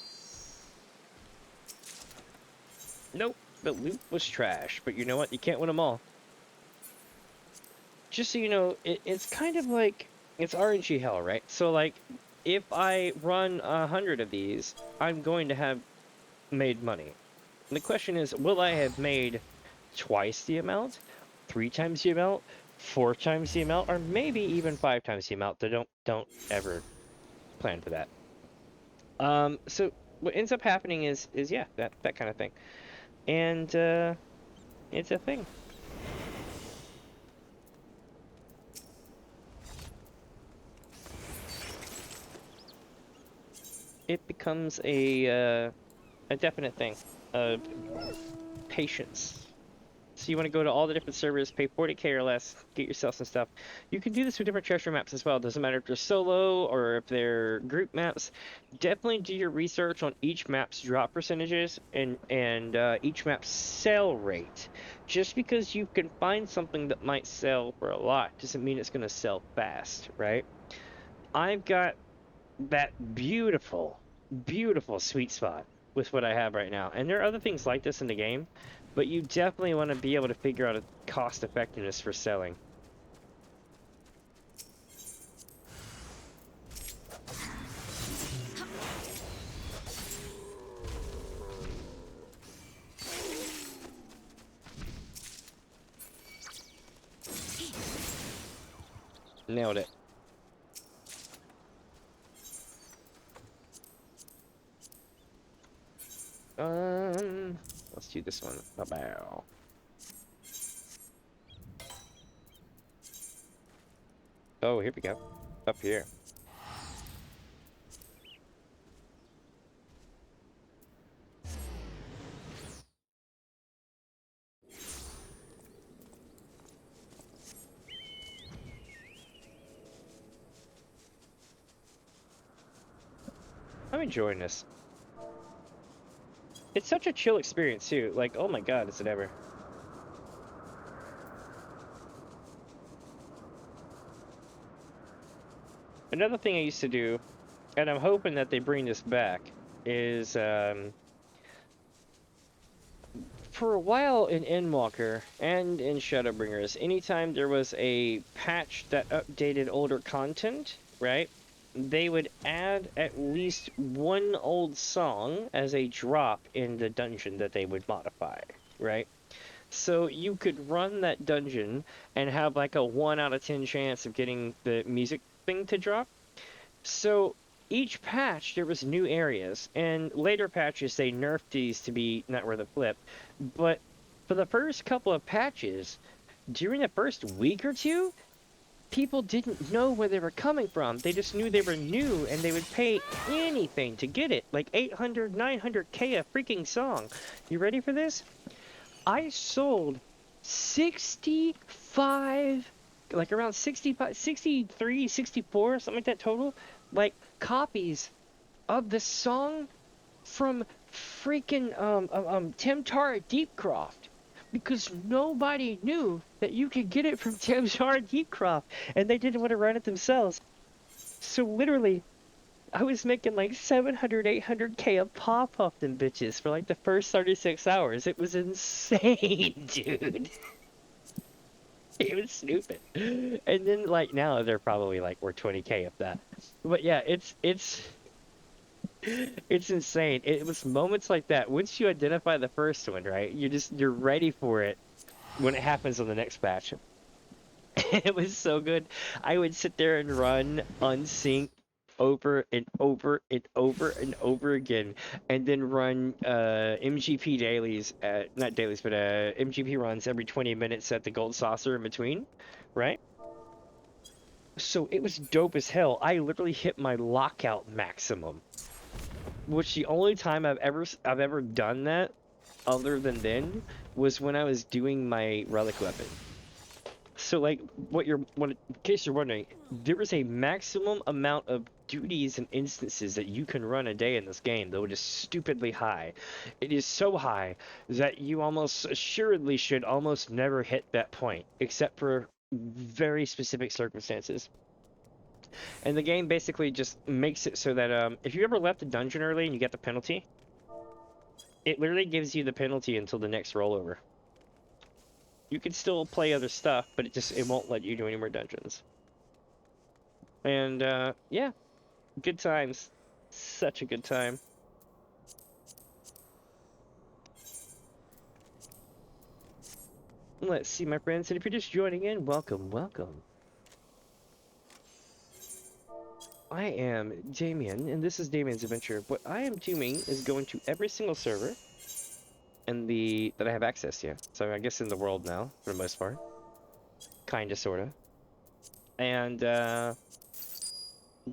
Nope, the loot was trash, but you know what? You can't win them all. Just so you know, it's kind of like, it's RNG hell, right? So like, if I run 100 of these, I'm going to have made money. And the question is, will I have made twice the amount, 3 times the amount, 4 times the amount, or maybe even 5 times the amount? Don't ever plan for that. So what ends up happening is yeah, that kind of thing. And it's a thing. It becomes a definite thing of patience. So you want to go to all the different servers, pay 40k or less, get yourself some stuff. You can do this with different treasure maps as well. It doesn't matter if they're solo or if they're group maps. Definitely do your research on each map's drop percentages and each map's sell rate. Just because you can find something that might sell for a lot doesn't mean it's going to sell fast, right? I've got that beautiful sweet spot with what I have right now. And there are other things like this in the game, but you definitely want to be able to figure out a cost effectiveness for selling. Nailed it. Let's do this one. Bow. Oh, here we go. Up here. I'm enjoying this. It's such a chill experience too. Like, oh my god, is it ever? Another thing I used to do, and I'm hoping that they bring this back, is for a while in Endwalker and in Shadowbringers, anytime there was a patch that updated older content, right? They would add at least one old song as a drop in the dungeon that they would modify, right? So you could run that dungeon and have like a 1 out of 10 chance of getting the music thing to drop. So each patch there was new areas, and later patches they nerfed these to be not worth a flip. But for the first couple of patches, during the first week or two, people didn't know where they were coming from. They just knew they were new, and they would pay anything to get it, like 800, 900k a freaking song. You ready for this? I sold 65, like around 65, 63, 64, something like that total, like copies of the song from freaking Temtar Deepcroft, because nobody knew that you could get it from Temtar Deepcroft, and they didn't want to run it themselves. So literally, I was making like 700, 800k a pop off them bitches for like the first 36 hours. It was insane, dude. It was stupid. And then like now they're probably like worth 20k of that. But yeah, it's insane. It was moments like that. Once you identify the first one, right? You're ready for it when it happens on the next patch. It was so good. I would sit there and run unsync over and over and over and over again, and then run MGP dailies, not dailies, but MGP runs every 20 minutes at the gold saucer in between, right? So it was dope as hell. I literally hit my lockout maximum, which the only time I've ever done that other than then was when I was doing my relic weapon. So like in case you're wondering, there is a maximum amount of duties and instances that you can run a day in this game, though it is stupidly high. It is so high that you almost assuredly should almost never hit that point, except for very specific circumstances. And the game basically just makes it so that if you ever left a dungeon early and you get the penalty, it literally gives you the penalty until the next rollover. You can still play other stuff, but it won't let you do any more dungeons. And yeah, good times. Such a good time. Let's see, my friends, and if you're just joining in, welcome, welcome. I am Damien, and this is Damien's Adventure. What I am doing is going to every single server that I have access to. So I guess in the world now, for the most part. Kinda, sorta. And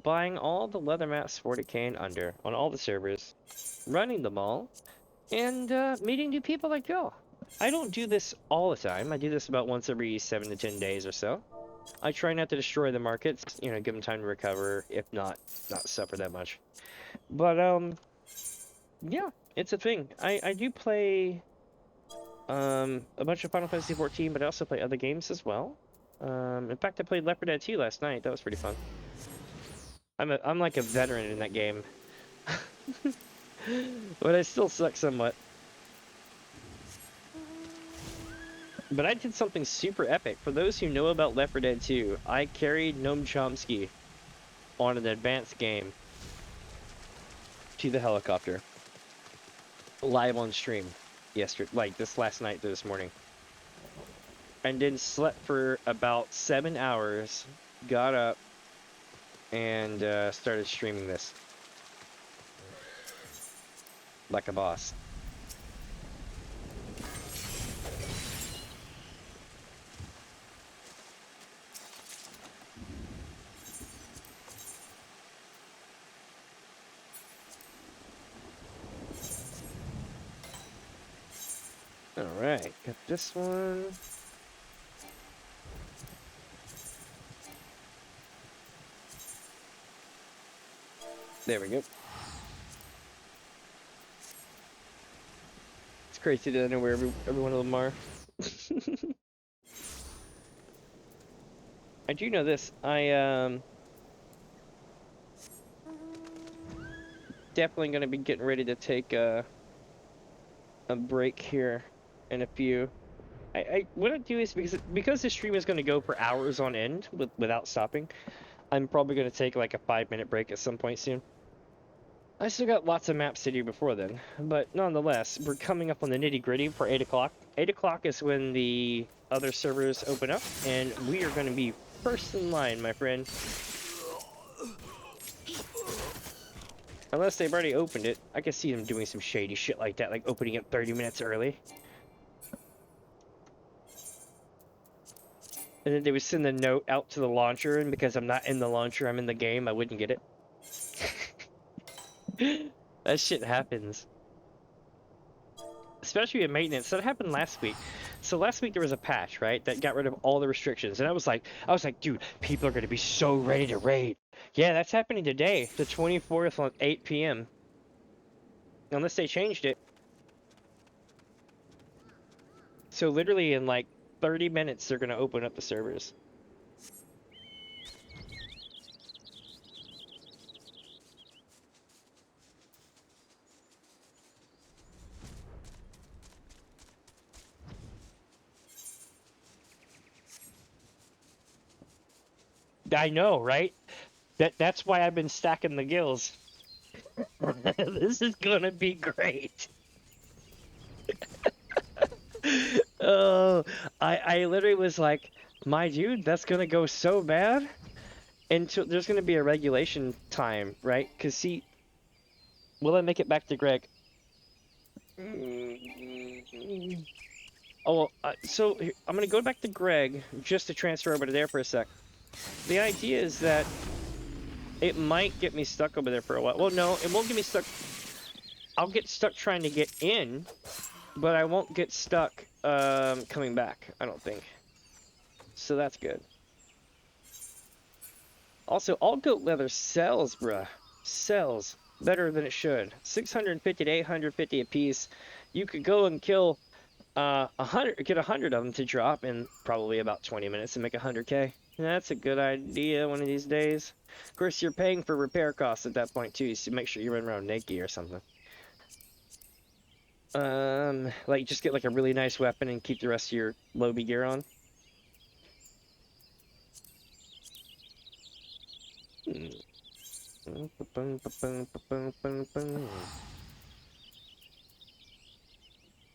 buying all the leather mats 40k and under on all the servers, running them all, and meeting new people like y'all. I don't do this all the time. I do this about once every 7 to 10 days or so. I try not to destroy the markets, you know, give them time to recover, if not suffer that much. But yeah, it's a thing. I do play a bunch of Final Fantasy XIV, but I also play other games as well. In fact, I played Left 4 Dead 2 last night. That was pretty fun. I'm like a veteran in that game. But I still suck somewhat. But I did something super epic. For those who know about Left 4 Dead 2, I carried Noam Chomsky on an advanced game to the helicopter. Live on stream. Yesterday, like this last night to this morning. And then slept for about 7 hours, got up, and started streaming this. Like a boss. Alright, got this one. There we go. It's crazy that I know where every one of them are. I do know this. I definitely gonna be getting ready to take a break here in a few. What I do is because this stream is going to go for hours on end without stopping, I'm probably going to take like a 5-minute break at some point soon. I still got lots of maps to do before then, but nonetheless, we're coming up on the nitty-gritty for 8 o'clock. 8 o'clock is when the other servers open up, and we are going to be first in line, my friend. Unless they've already opened it. I can see them doing some shady shit like that, like opening it 30 minutes early. And then they would send a note out to the launcher, and because I'm not in the launcher, I'm in the game, I wouldn't get it. That shit happens. Especially in maintenance. That happened last week. So last week there was a patch, right, that got rid of all the restrictions. And I was like, dude, people are going to be so ready to raid. Yeah, that's happening today, the 24th at 8 p.m. Unless they changed it. So literally in like 30 minutes, they're going to open up the servers. I know, right? That's why I've been stacking the gills. This is gonna be great. Oh, I literally was like, my dude, that's gonna go so bad. Until there's gonna be a regulation time, right? Cause see, will I make it back to Greg? Oh, so I'm gonna go back to Greg just to transfer over to there for a sec. The idea is that it might get me stuck over there for a while. Well, no, it won't get me stuck. I'll get stuck trying to get in, but I won't get stuck coming back, I don't think. So that's good. Also, all goat leather sells, bruh. Sells better than it should. 650 to 850 a piece. You could go and kill 100, get 100 of them to drop in probably about 20 minutes and make 100K. That's a good idea one of these days. Of course, you're paying for repair costs at that point too, so make sure you run around naked or something. Like just get like a really nice weapon and keep the rest of your Lobby gear on.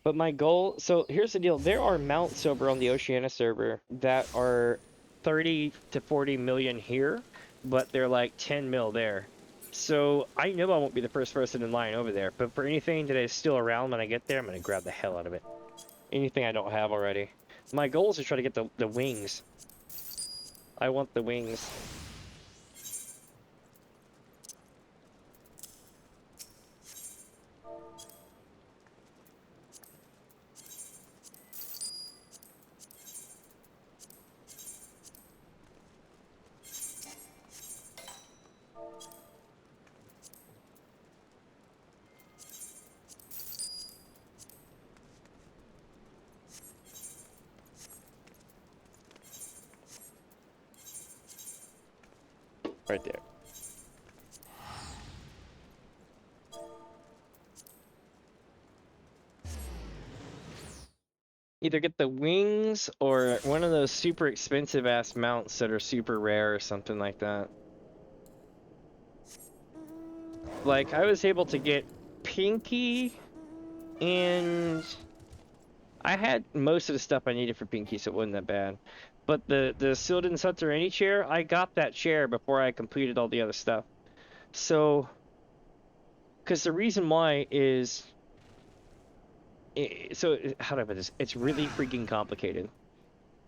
But my goal, so here's the deal. There are mounts over on the Oceania server that are 30 to 40 million here, but they're like 10 mil there. So I know I won't be the first person in line over there, but for anything that is still around when I get there, I'm going to grab the hell out of it. Anything I don't have already. My goal is to try to get the wings. I want the wings. Right there. Either get the wings or one of those super expensive ass mounts that are super rare or something like that. Like I was able to get Pinky and I had most of the stuff I needed for Pinky, so it wasn't that bad. But the Sildon Serenity chair, I got that chair before I completed all the other stuff. So, because the reason why is, so how do I put this? It's really freaking complicated.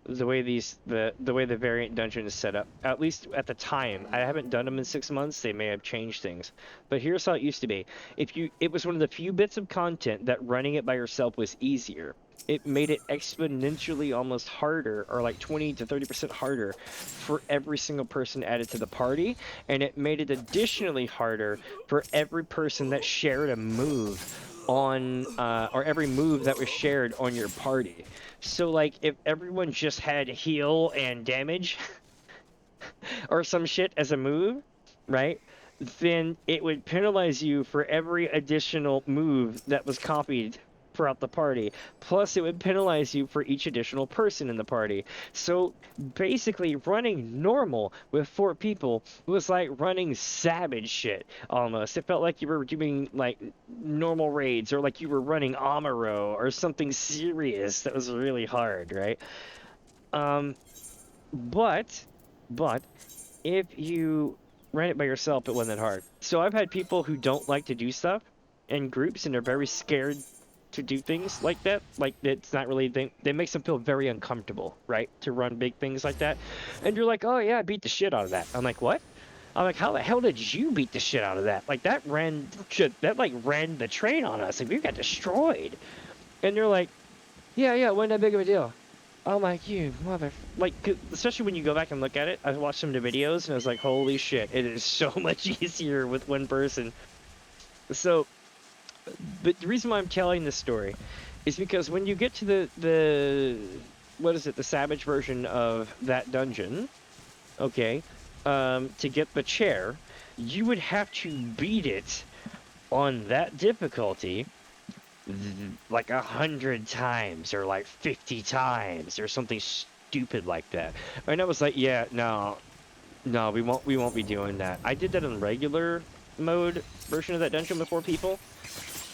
The way the way the variant dungeon is set up, at least at the time. I haven't done them in 6 months. They may have changed things, but here's how it used to be. It was one of the few bits of content that running it by yourself was easier. It made it exponentially almost harder, or like 20 to 30% harder for every single person added to the party, and it made it additionally harder for every person that shared a move on or every move that was shared on your party. So like if everyone just had heal and damage or some shit as a move, right? Then it would penalize you for every additional move that was copied throughout the party. Plus, it would penalize you for each additional person in the party. So basically, running normal with 4 people was like running savage shit almost. It felt like you were doing like normal raids or like you were running Amaro or something serious that was really hard, right? But if you ran it by yourself, it wasn't that hard. So I've had people who don't like to do stuff in groups and they're very scared to do things like that. Like it's not really they makes them feel very uncomfortable, right? To run big things like that. And you're like, "Oh yeah, I beat the shit out of that." I'm like, "What?" I'm like, "How the hell did you beat the shit out of that? Like that ran the train on us. Like we got destroyed." And they're like, "Yeah, it wasn't that big of a deal." I'm like, "You mother..." Like, especially when you go back and look at it, I watched some of the videos and I was like, "Holy shit, it is so much easier with one person." So, but the reason why I'm telling this story is because when you get to the what is it, the Savage version of that dungeon, okay, to get the chair, you would have to beat it on that difficulty like 100 times or like 50 times or something stupid like that. And I was like, yeah, no, we won't be doing that. I did that in regular mode version of that dungeon with 4 people,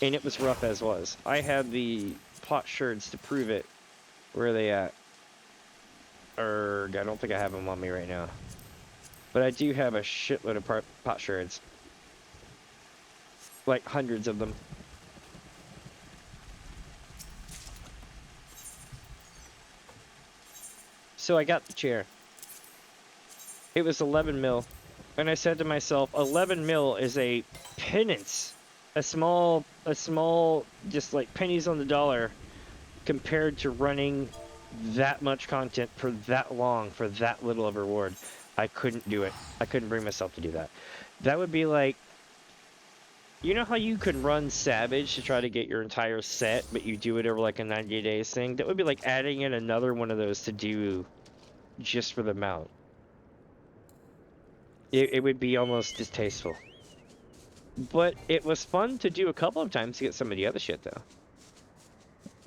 and it was rough as was. I had the pot sherds to prove it. Where are they at? I don't think I have them on me right now. But I do have a shitload of pot sherds. Like hundreds of them. So I got the chair. It was 11 mil. And I said to myself, 11 mil is a pittance. A small, just like pennies on the dollar compared to running that much content for that long for that little of a reward. I couldn't do it. I couldn't bring myself to do that. That would be like, you know how you could run Savage to try to get your entire set, but you do it over like a 90 days thing? That would be like adding in another one of those to do just for the mount. It would be almost distasteful. But it was fun to do a couple of times to get some of the other shit, though.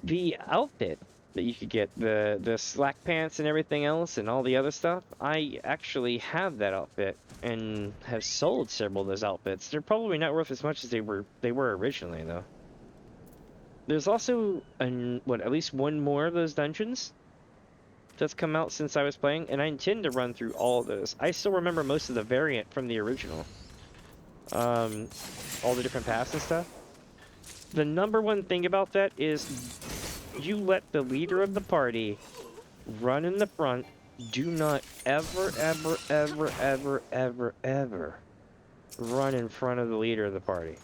The outfit that you could get, the slack pants and everything else and all the other stuff, I actually have that outfit and have sold several of those outfits. They're probably not worth as much as they were originally, though. There's also at least one more of those dungeons that's come out since I was playing, and I intend to run through all of those. I still remember most of the variant from the original. All the different paths and stuff. The number one thing about that is you let the leader of the party run in the front. Do not ever, ever, ever, ever, ever, ever run in front of the leader of the party.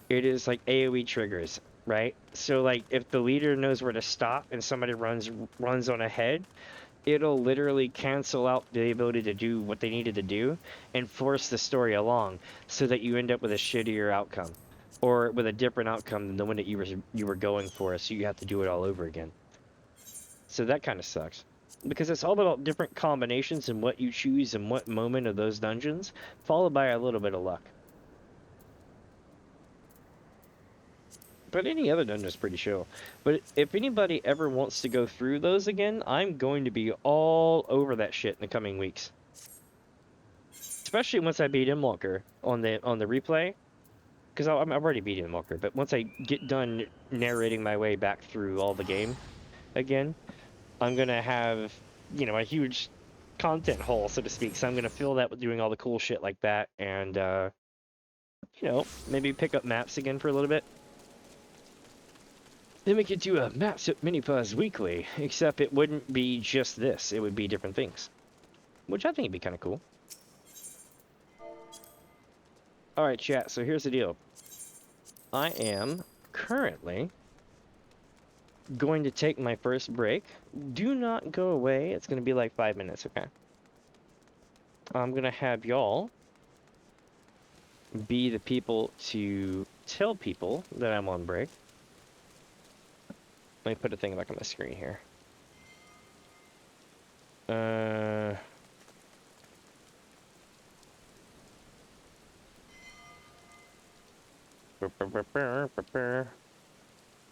It is like AoE triggers, right? So like if the leader knows where to stop and somebody runs on ahead, it'll literally cancel out the ability to do what they needed to do and force the story along so that you end up with a shittier outcome or with a different outcome than the one that you were going for, so you have to do it all over again. So that kind of sucks because it's all about different combinations and what you choose in what moment of those dungeons, followed by a little bit of luck. But any other dungeon is pretty chill. But if anybody ever wants to go through those again, I'm going to be all over that shit in the coming weeks. Especially once I beat Walker on the replay, because I've already beat Walker. But once I get done narrating my way back through all the game again, I'm gonna have, you know, a huge content hole, so to speak. So I'm gonna fill that with doing all the cool shit like that, and you know, maybe pick up maps again for a little bit. Then we could do a Maps at Mini Fuzz weekly, except it wouldn't be just this. It would be different things, which I think would be kind of cool. All right, chat. So here's the deal. I am currently going to take my first break. Do not go away. It's going to be like 5 minutes, okay? I'm going to have y'all be the people to tell people that I'm on break. Let me put a thing back on my screen here.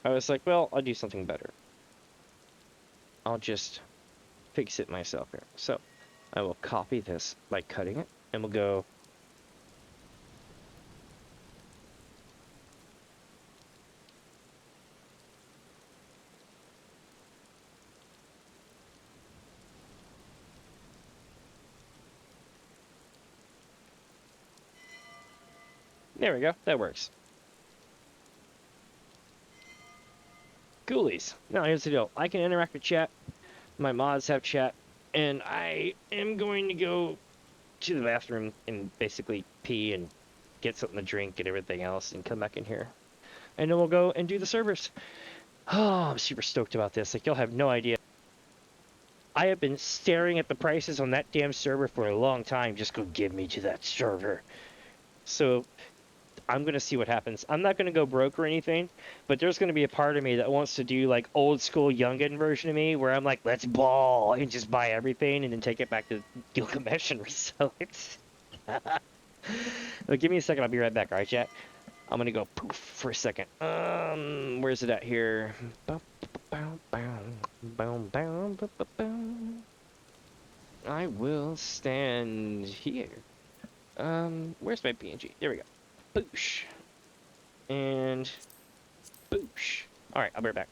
I was like, well, I'll do something better. I'll just fix it myself here. So I will copy this by cutting it, and we'll go. There we go. That works. Ghoulies. Now here's the deal. I can interact with chat. My mods have chat, and I am going to go to the bathroom and basically pee and get something to drink and everything else and come back in here. And then we'll go and do the servers. Oh, I'm super stoked about this. Like, y'all have no idea. I have been staring at the prices on that damn server for a long time. Just go give me to that server. So I'm going to see what happens. I'm not going to go broke or anything, but there's going to be a part of me that wants to do like old school youngin version of me where I'm like, let's ball and just buy everything and then take it back to Gilgamesh and resell it. But give me a second. I'll be right back. All right, chat? I'm going to go poof for a second. Where's it at here? I will stand here. Where's my PNG? There we go. Boosh. And boosh. Alright, I'll be right back.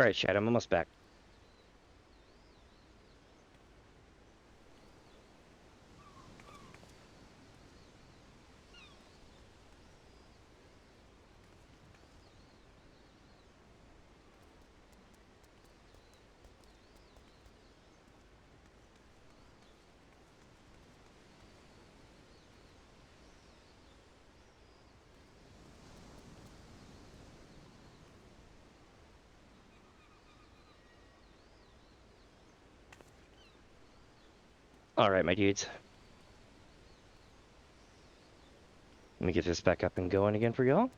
Alright, Chad, I'm almost back. Alright, my dudes. Let me get this back up and going again for y'all.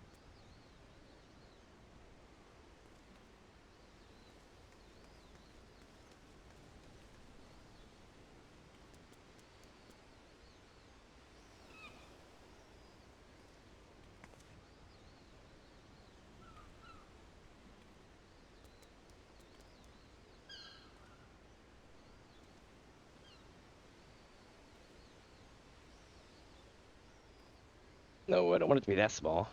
No, I don't want it to be that small.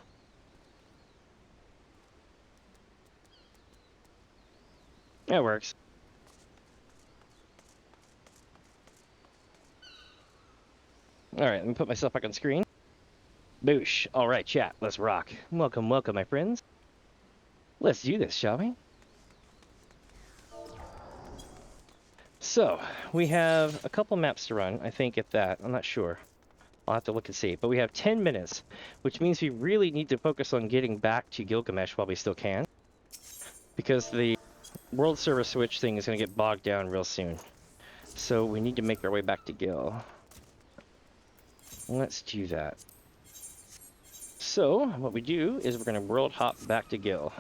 That works. Alright, let me put myself back on screen. Boosh. Alright, chat, let's rock. Welcome, welcome, my friends. Let's do this, shall we? So, we have a couple maps to run, I think, at that. I'm not sure. I'll have to look and see. But we have 10 minutes, which means we really need to focus on getting back to Gilgamesh while we still can. Because the world server switch thing is going to get bogged down real soon. So we need to make our way back to Gil. Let's do that. So, what we do is we're going to world hop back to Gil.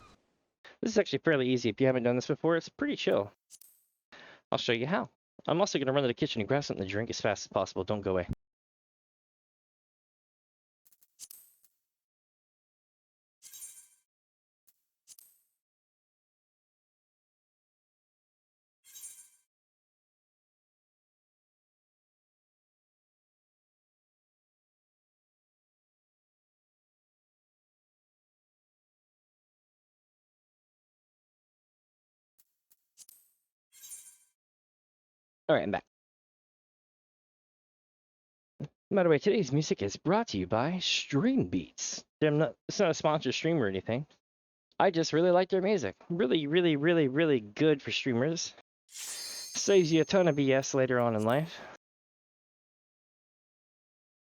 This is actually fairly easy. If you haven't done this before, it's pretty chill. I'll show you how. I'm also going to run to the kitchen and grab something to drink as fast as possible. Don't go away. Alright, I'm back. By the way, today's music is brought to you by Stream Beats. It's not a sponsored stream or anything. I just really like their music. Really, really, really, really good for streamers. Saves you a ton of BS later on in life.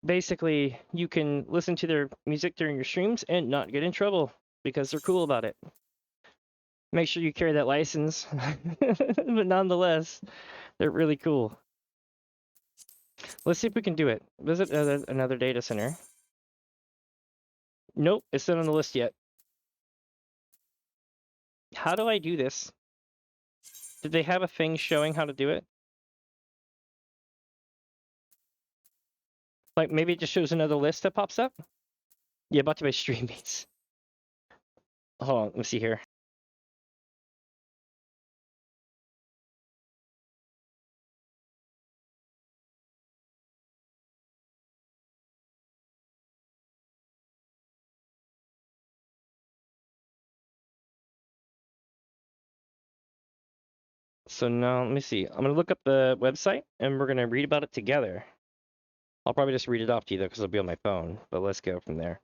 Basically, you can listen to their music during your streams and not get in trouble because they're cool about it. Make sure you carry that license, but nonetheless, they're really cool. Let's see if we can do it. Visit another data center. Nope, it's not on the list yet. How do I do this? Did they have a thing showing how to do it? Like maybe it just shows another list that pops up? Yeah, bought to by stream beats. Hold on, let me see here. So now, let me see. I'm gonna look up the website and we're gonna read about it together. I'll probably just read it off to you though, because it'll be on my phone. But let's go from there.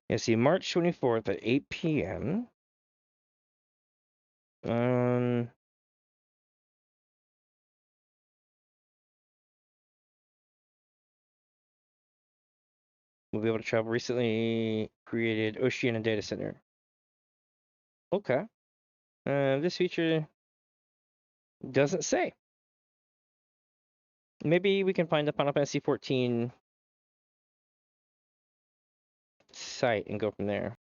Yeah, see, March 24th at 8 p.m. We'll be able to travel recently created Oceania Data Center. Okay. This feature doesn't say. Maybe we can find the Final Fantasy XIV site and go from there.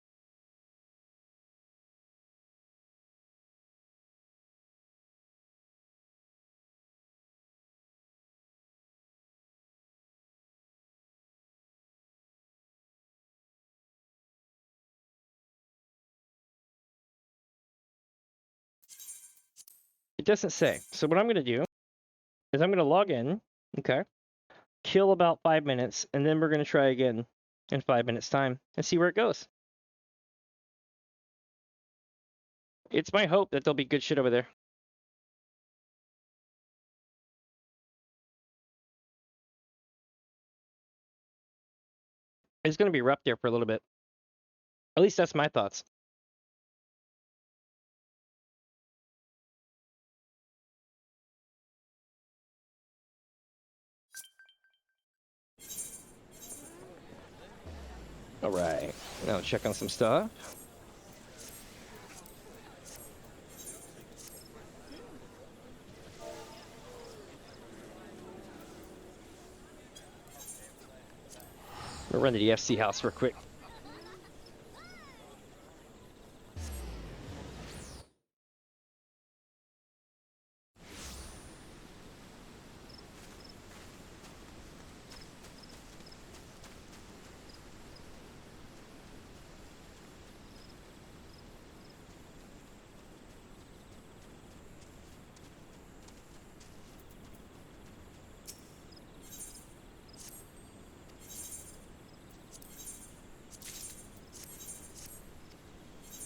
It doesn't say. So what I'm going to do is I'm going to log in, okay, kill about 5 minutes, and then we're going to try again in 5 minutes' time and see where it goes. It's my hope that there'll be good shit over there. It's going to be rough there for a little bit. At least that's my thoughts. All right, now check on some stuff. We'll run to the FC house real quick.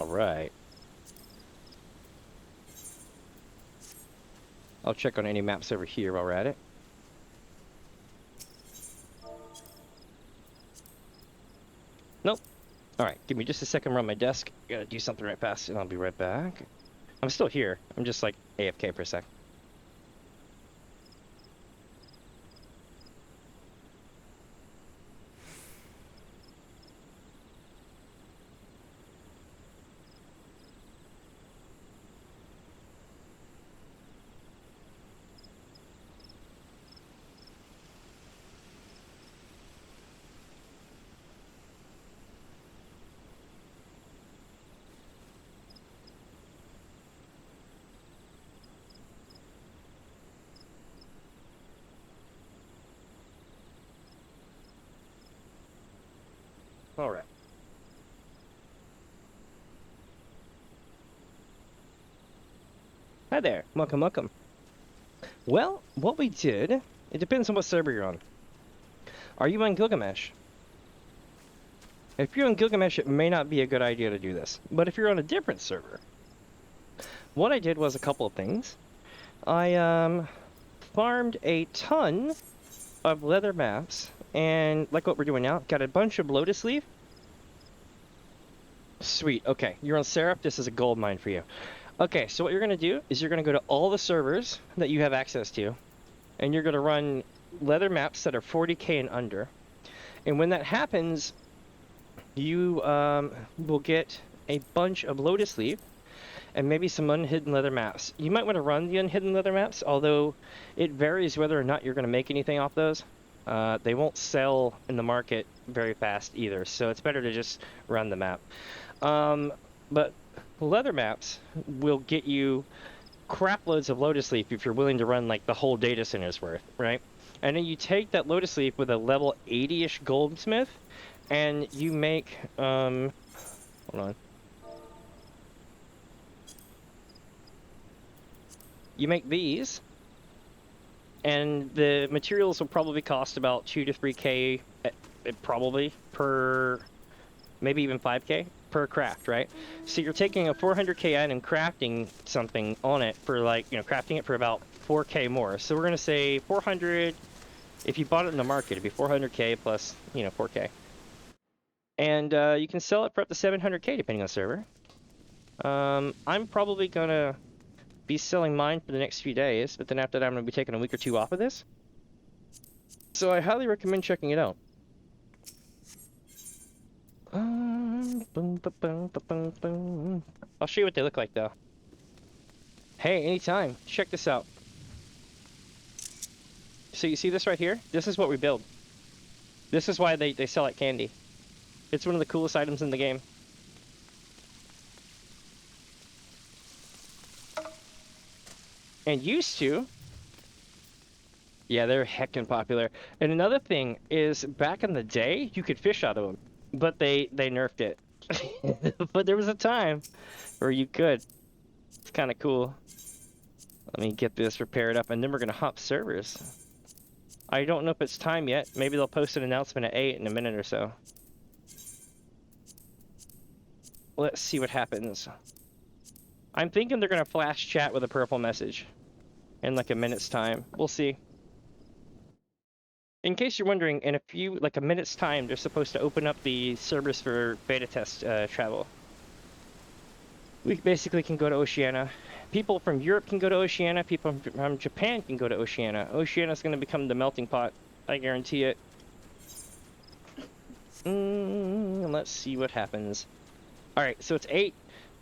All right. I'll check on any maps over here while we're at it. Nope. All right, give me just a second. We're on my desk. Gotta do something right fast, and I'll be right back. I'm still here. I'm just like AFK for a sec. All right. Hi there. Welcome, welcome. Well, what we did, it depends on what server you're on. Are you on Gilgamesh? If you're on Gilgamesh, it may not be a good idea to do this. But if you're on a different server, what I did was a couple of things. I farmed a ton of leather maps, and like what we're doing now, got a bunch of Lotus Leaf. Sweet, okay, you're on Seraph, this is a gold mine for you. Okay, so what you're gonna do is you're gonna go to all the servers that you have access to, and you're gonna run leather maps that are 40k and under. And when that happens, you will get a bunch of Lotus Leaf and maybe some unhidden leather maps. You might want to run the unhidden leather maps, although it varies whether or not you're going to make anything off those. They won't sell in the market very fast either, so it's better to just run the map. But leather maps will get you crap loads of Lotus Leaf if you're willing to run like the whole data center's worth, right? And then you take that Lotus Leaf with a level 80-ish goldsmith, and you make, hold on. You make these, and the materials will probably cost about 2 to 3k, probably, per, maybe even 5k per craft, right? So you're taking a 400k item, crafting something on it for like, crafting it for about 4k more. So we're going to say 400, if you bought it in the market, it'd be 400k plus, 4k. And you can sell it for up to 700k depending on server. I'm probably going to be selling mine for the next few days, but then after that I'm going to be taking a week or two off of this. So I highly recommend checking it out. I'll show you what they look like though. Hey, anytime. Check this out. So you see this right here? This is what we build. This is why they sell like candy. It's one of the coolest items in the game. And used to. Yeah, they're heckin' popular. And another thing is, back in the day, you could fish out of them. But they nerfed it. But there was a time where you could. It's kind of cool. Let me get this repaired up, and then we're going to hop servers. I don't know if it's time yet. Maybe they'll post an announcement at 8 in a minute or so. Let's see what happens. I'm thinking they're going to flash chat with a purple message in like a minute's time. We'll see. In case you're wondering, in a minute's time, they're supposed to open up the servers for beta test travel. We basically can go to Oceania. People from Europe can go to Oceania. People from Japan can go to Oceania. Oceania's going to become the melting pot. I guarantee it. Let's see what happens. Alright, so it's 8.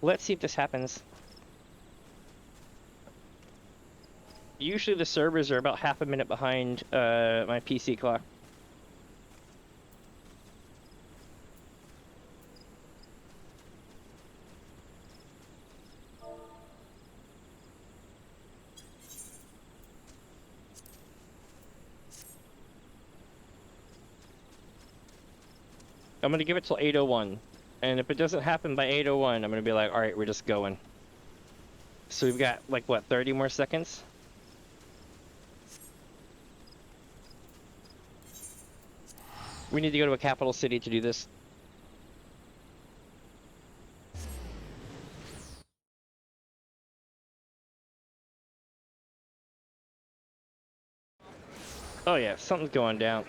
Let's see if this happens. Usually the servers are about half a minute behind my PC clock. I'm gonna give it till 8:01, and if it doesn't happen by 8:01, I'm gonna be like, all right, we're just going. So we've got like what, 30 more seconds? We need to go to a capital city to do this. Oh yeah, something's going down.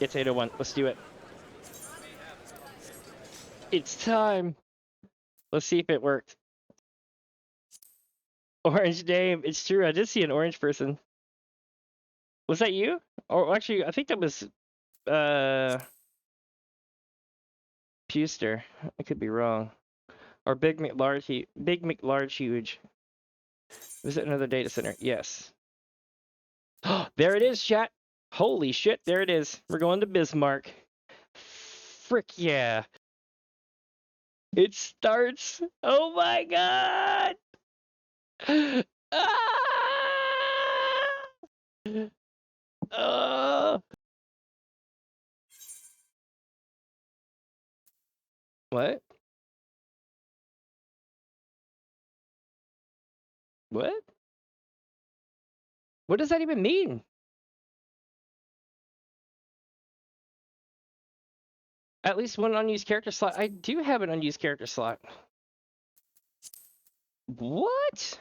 It's 8:01. Let's do it. It's time. Let's see if it worked. Orange name. It's true. I did see an orange person. Was that you? Or actually, I think that was Puster. I could be wrong. Or Big McLarge Huge. Was it another data center? Yes. There it is, chat. Holy shit, there it is. We're going to Bismarck. Frick yeah. It starts. Oh my god. Ah! What? What? What does that even mean? At least one unused character slot. I do have an unused character slot. What?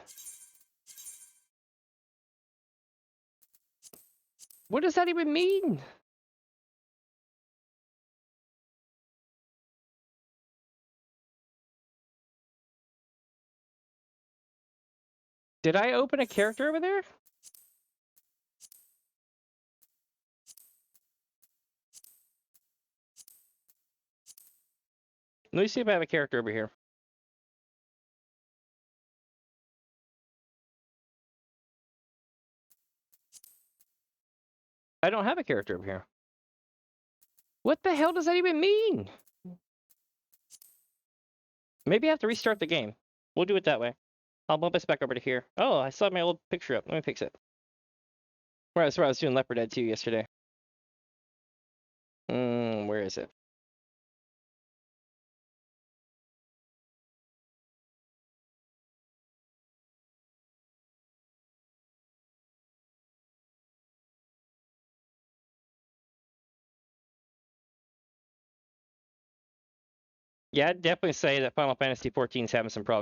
What does that even mean? Did I open a character over there? Let me see if I have a character over here. I don't have a character over here. What the hell does that even mean? Maybe I have to restart the game. We'll do it that way. I'll bump us back over to here. Oh, I saw my old picture up. Let me fix it. Where I was doing Leopard Dead 2 yesterday. Where is it? Yeah, I'd definitely say that Final Fantasy XIV is having some problems.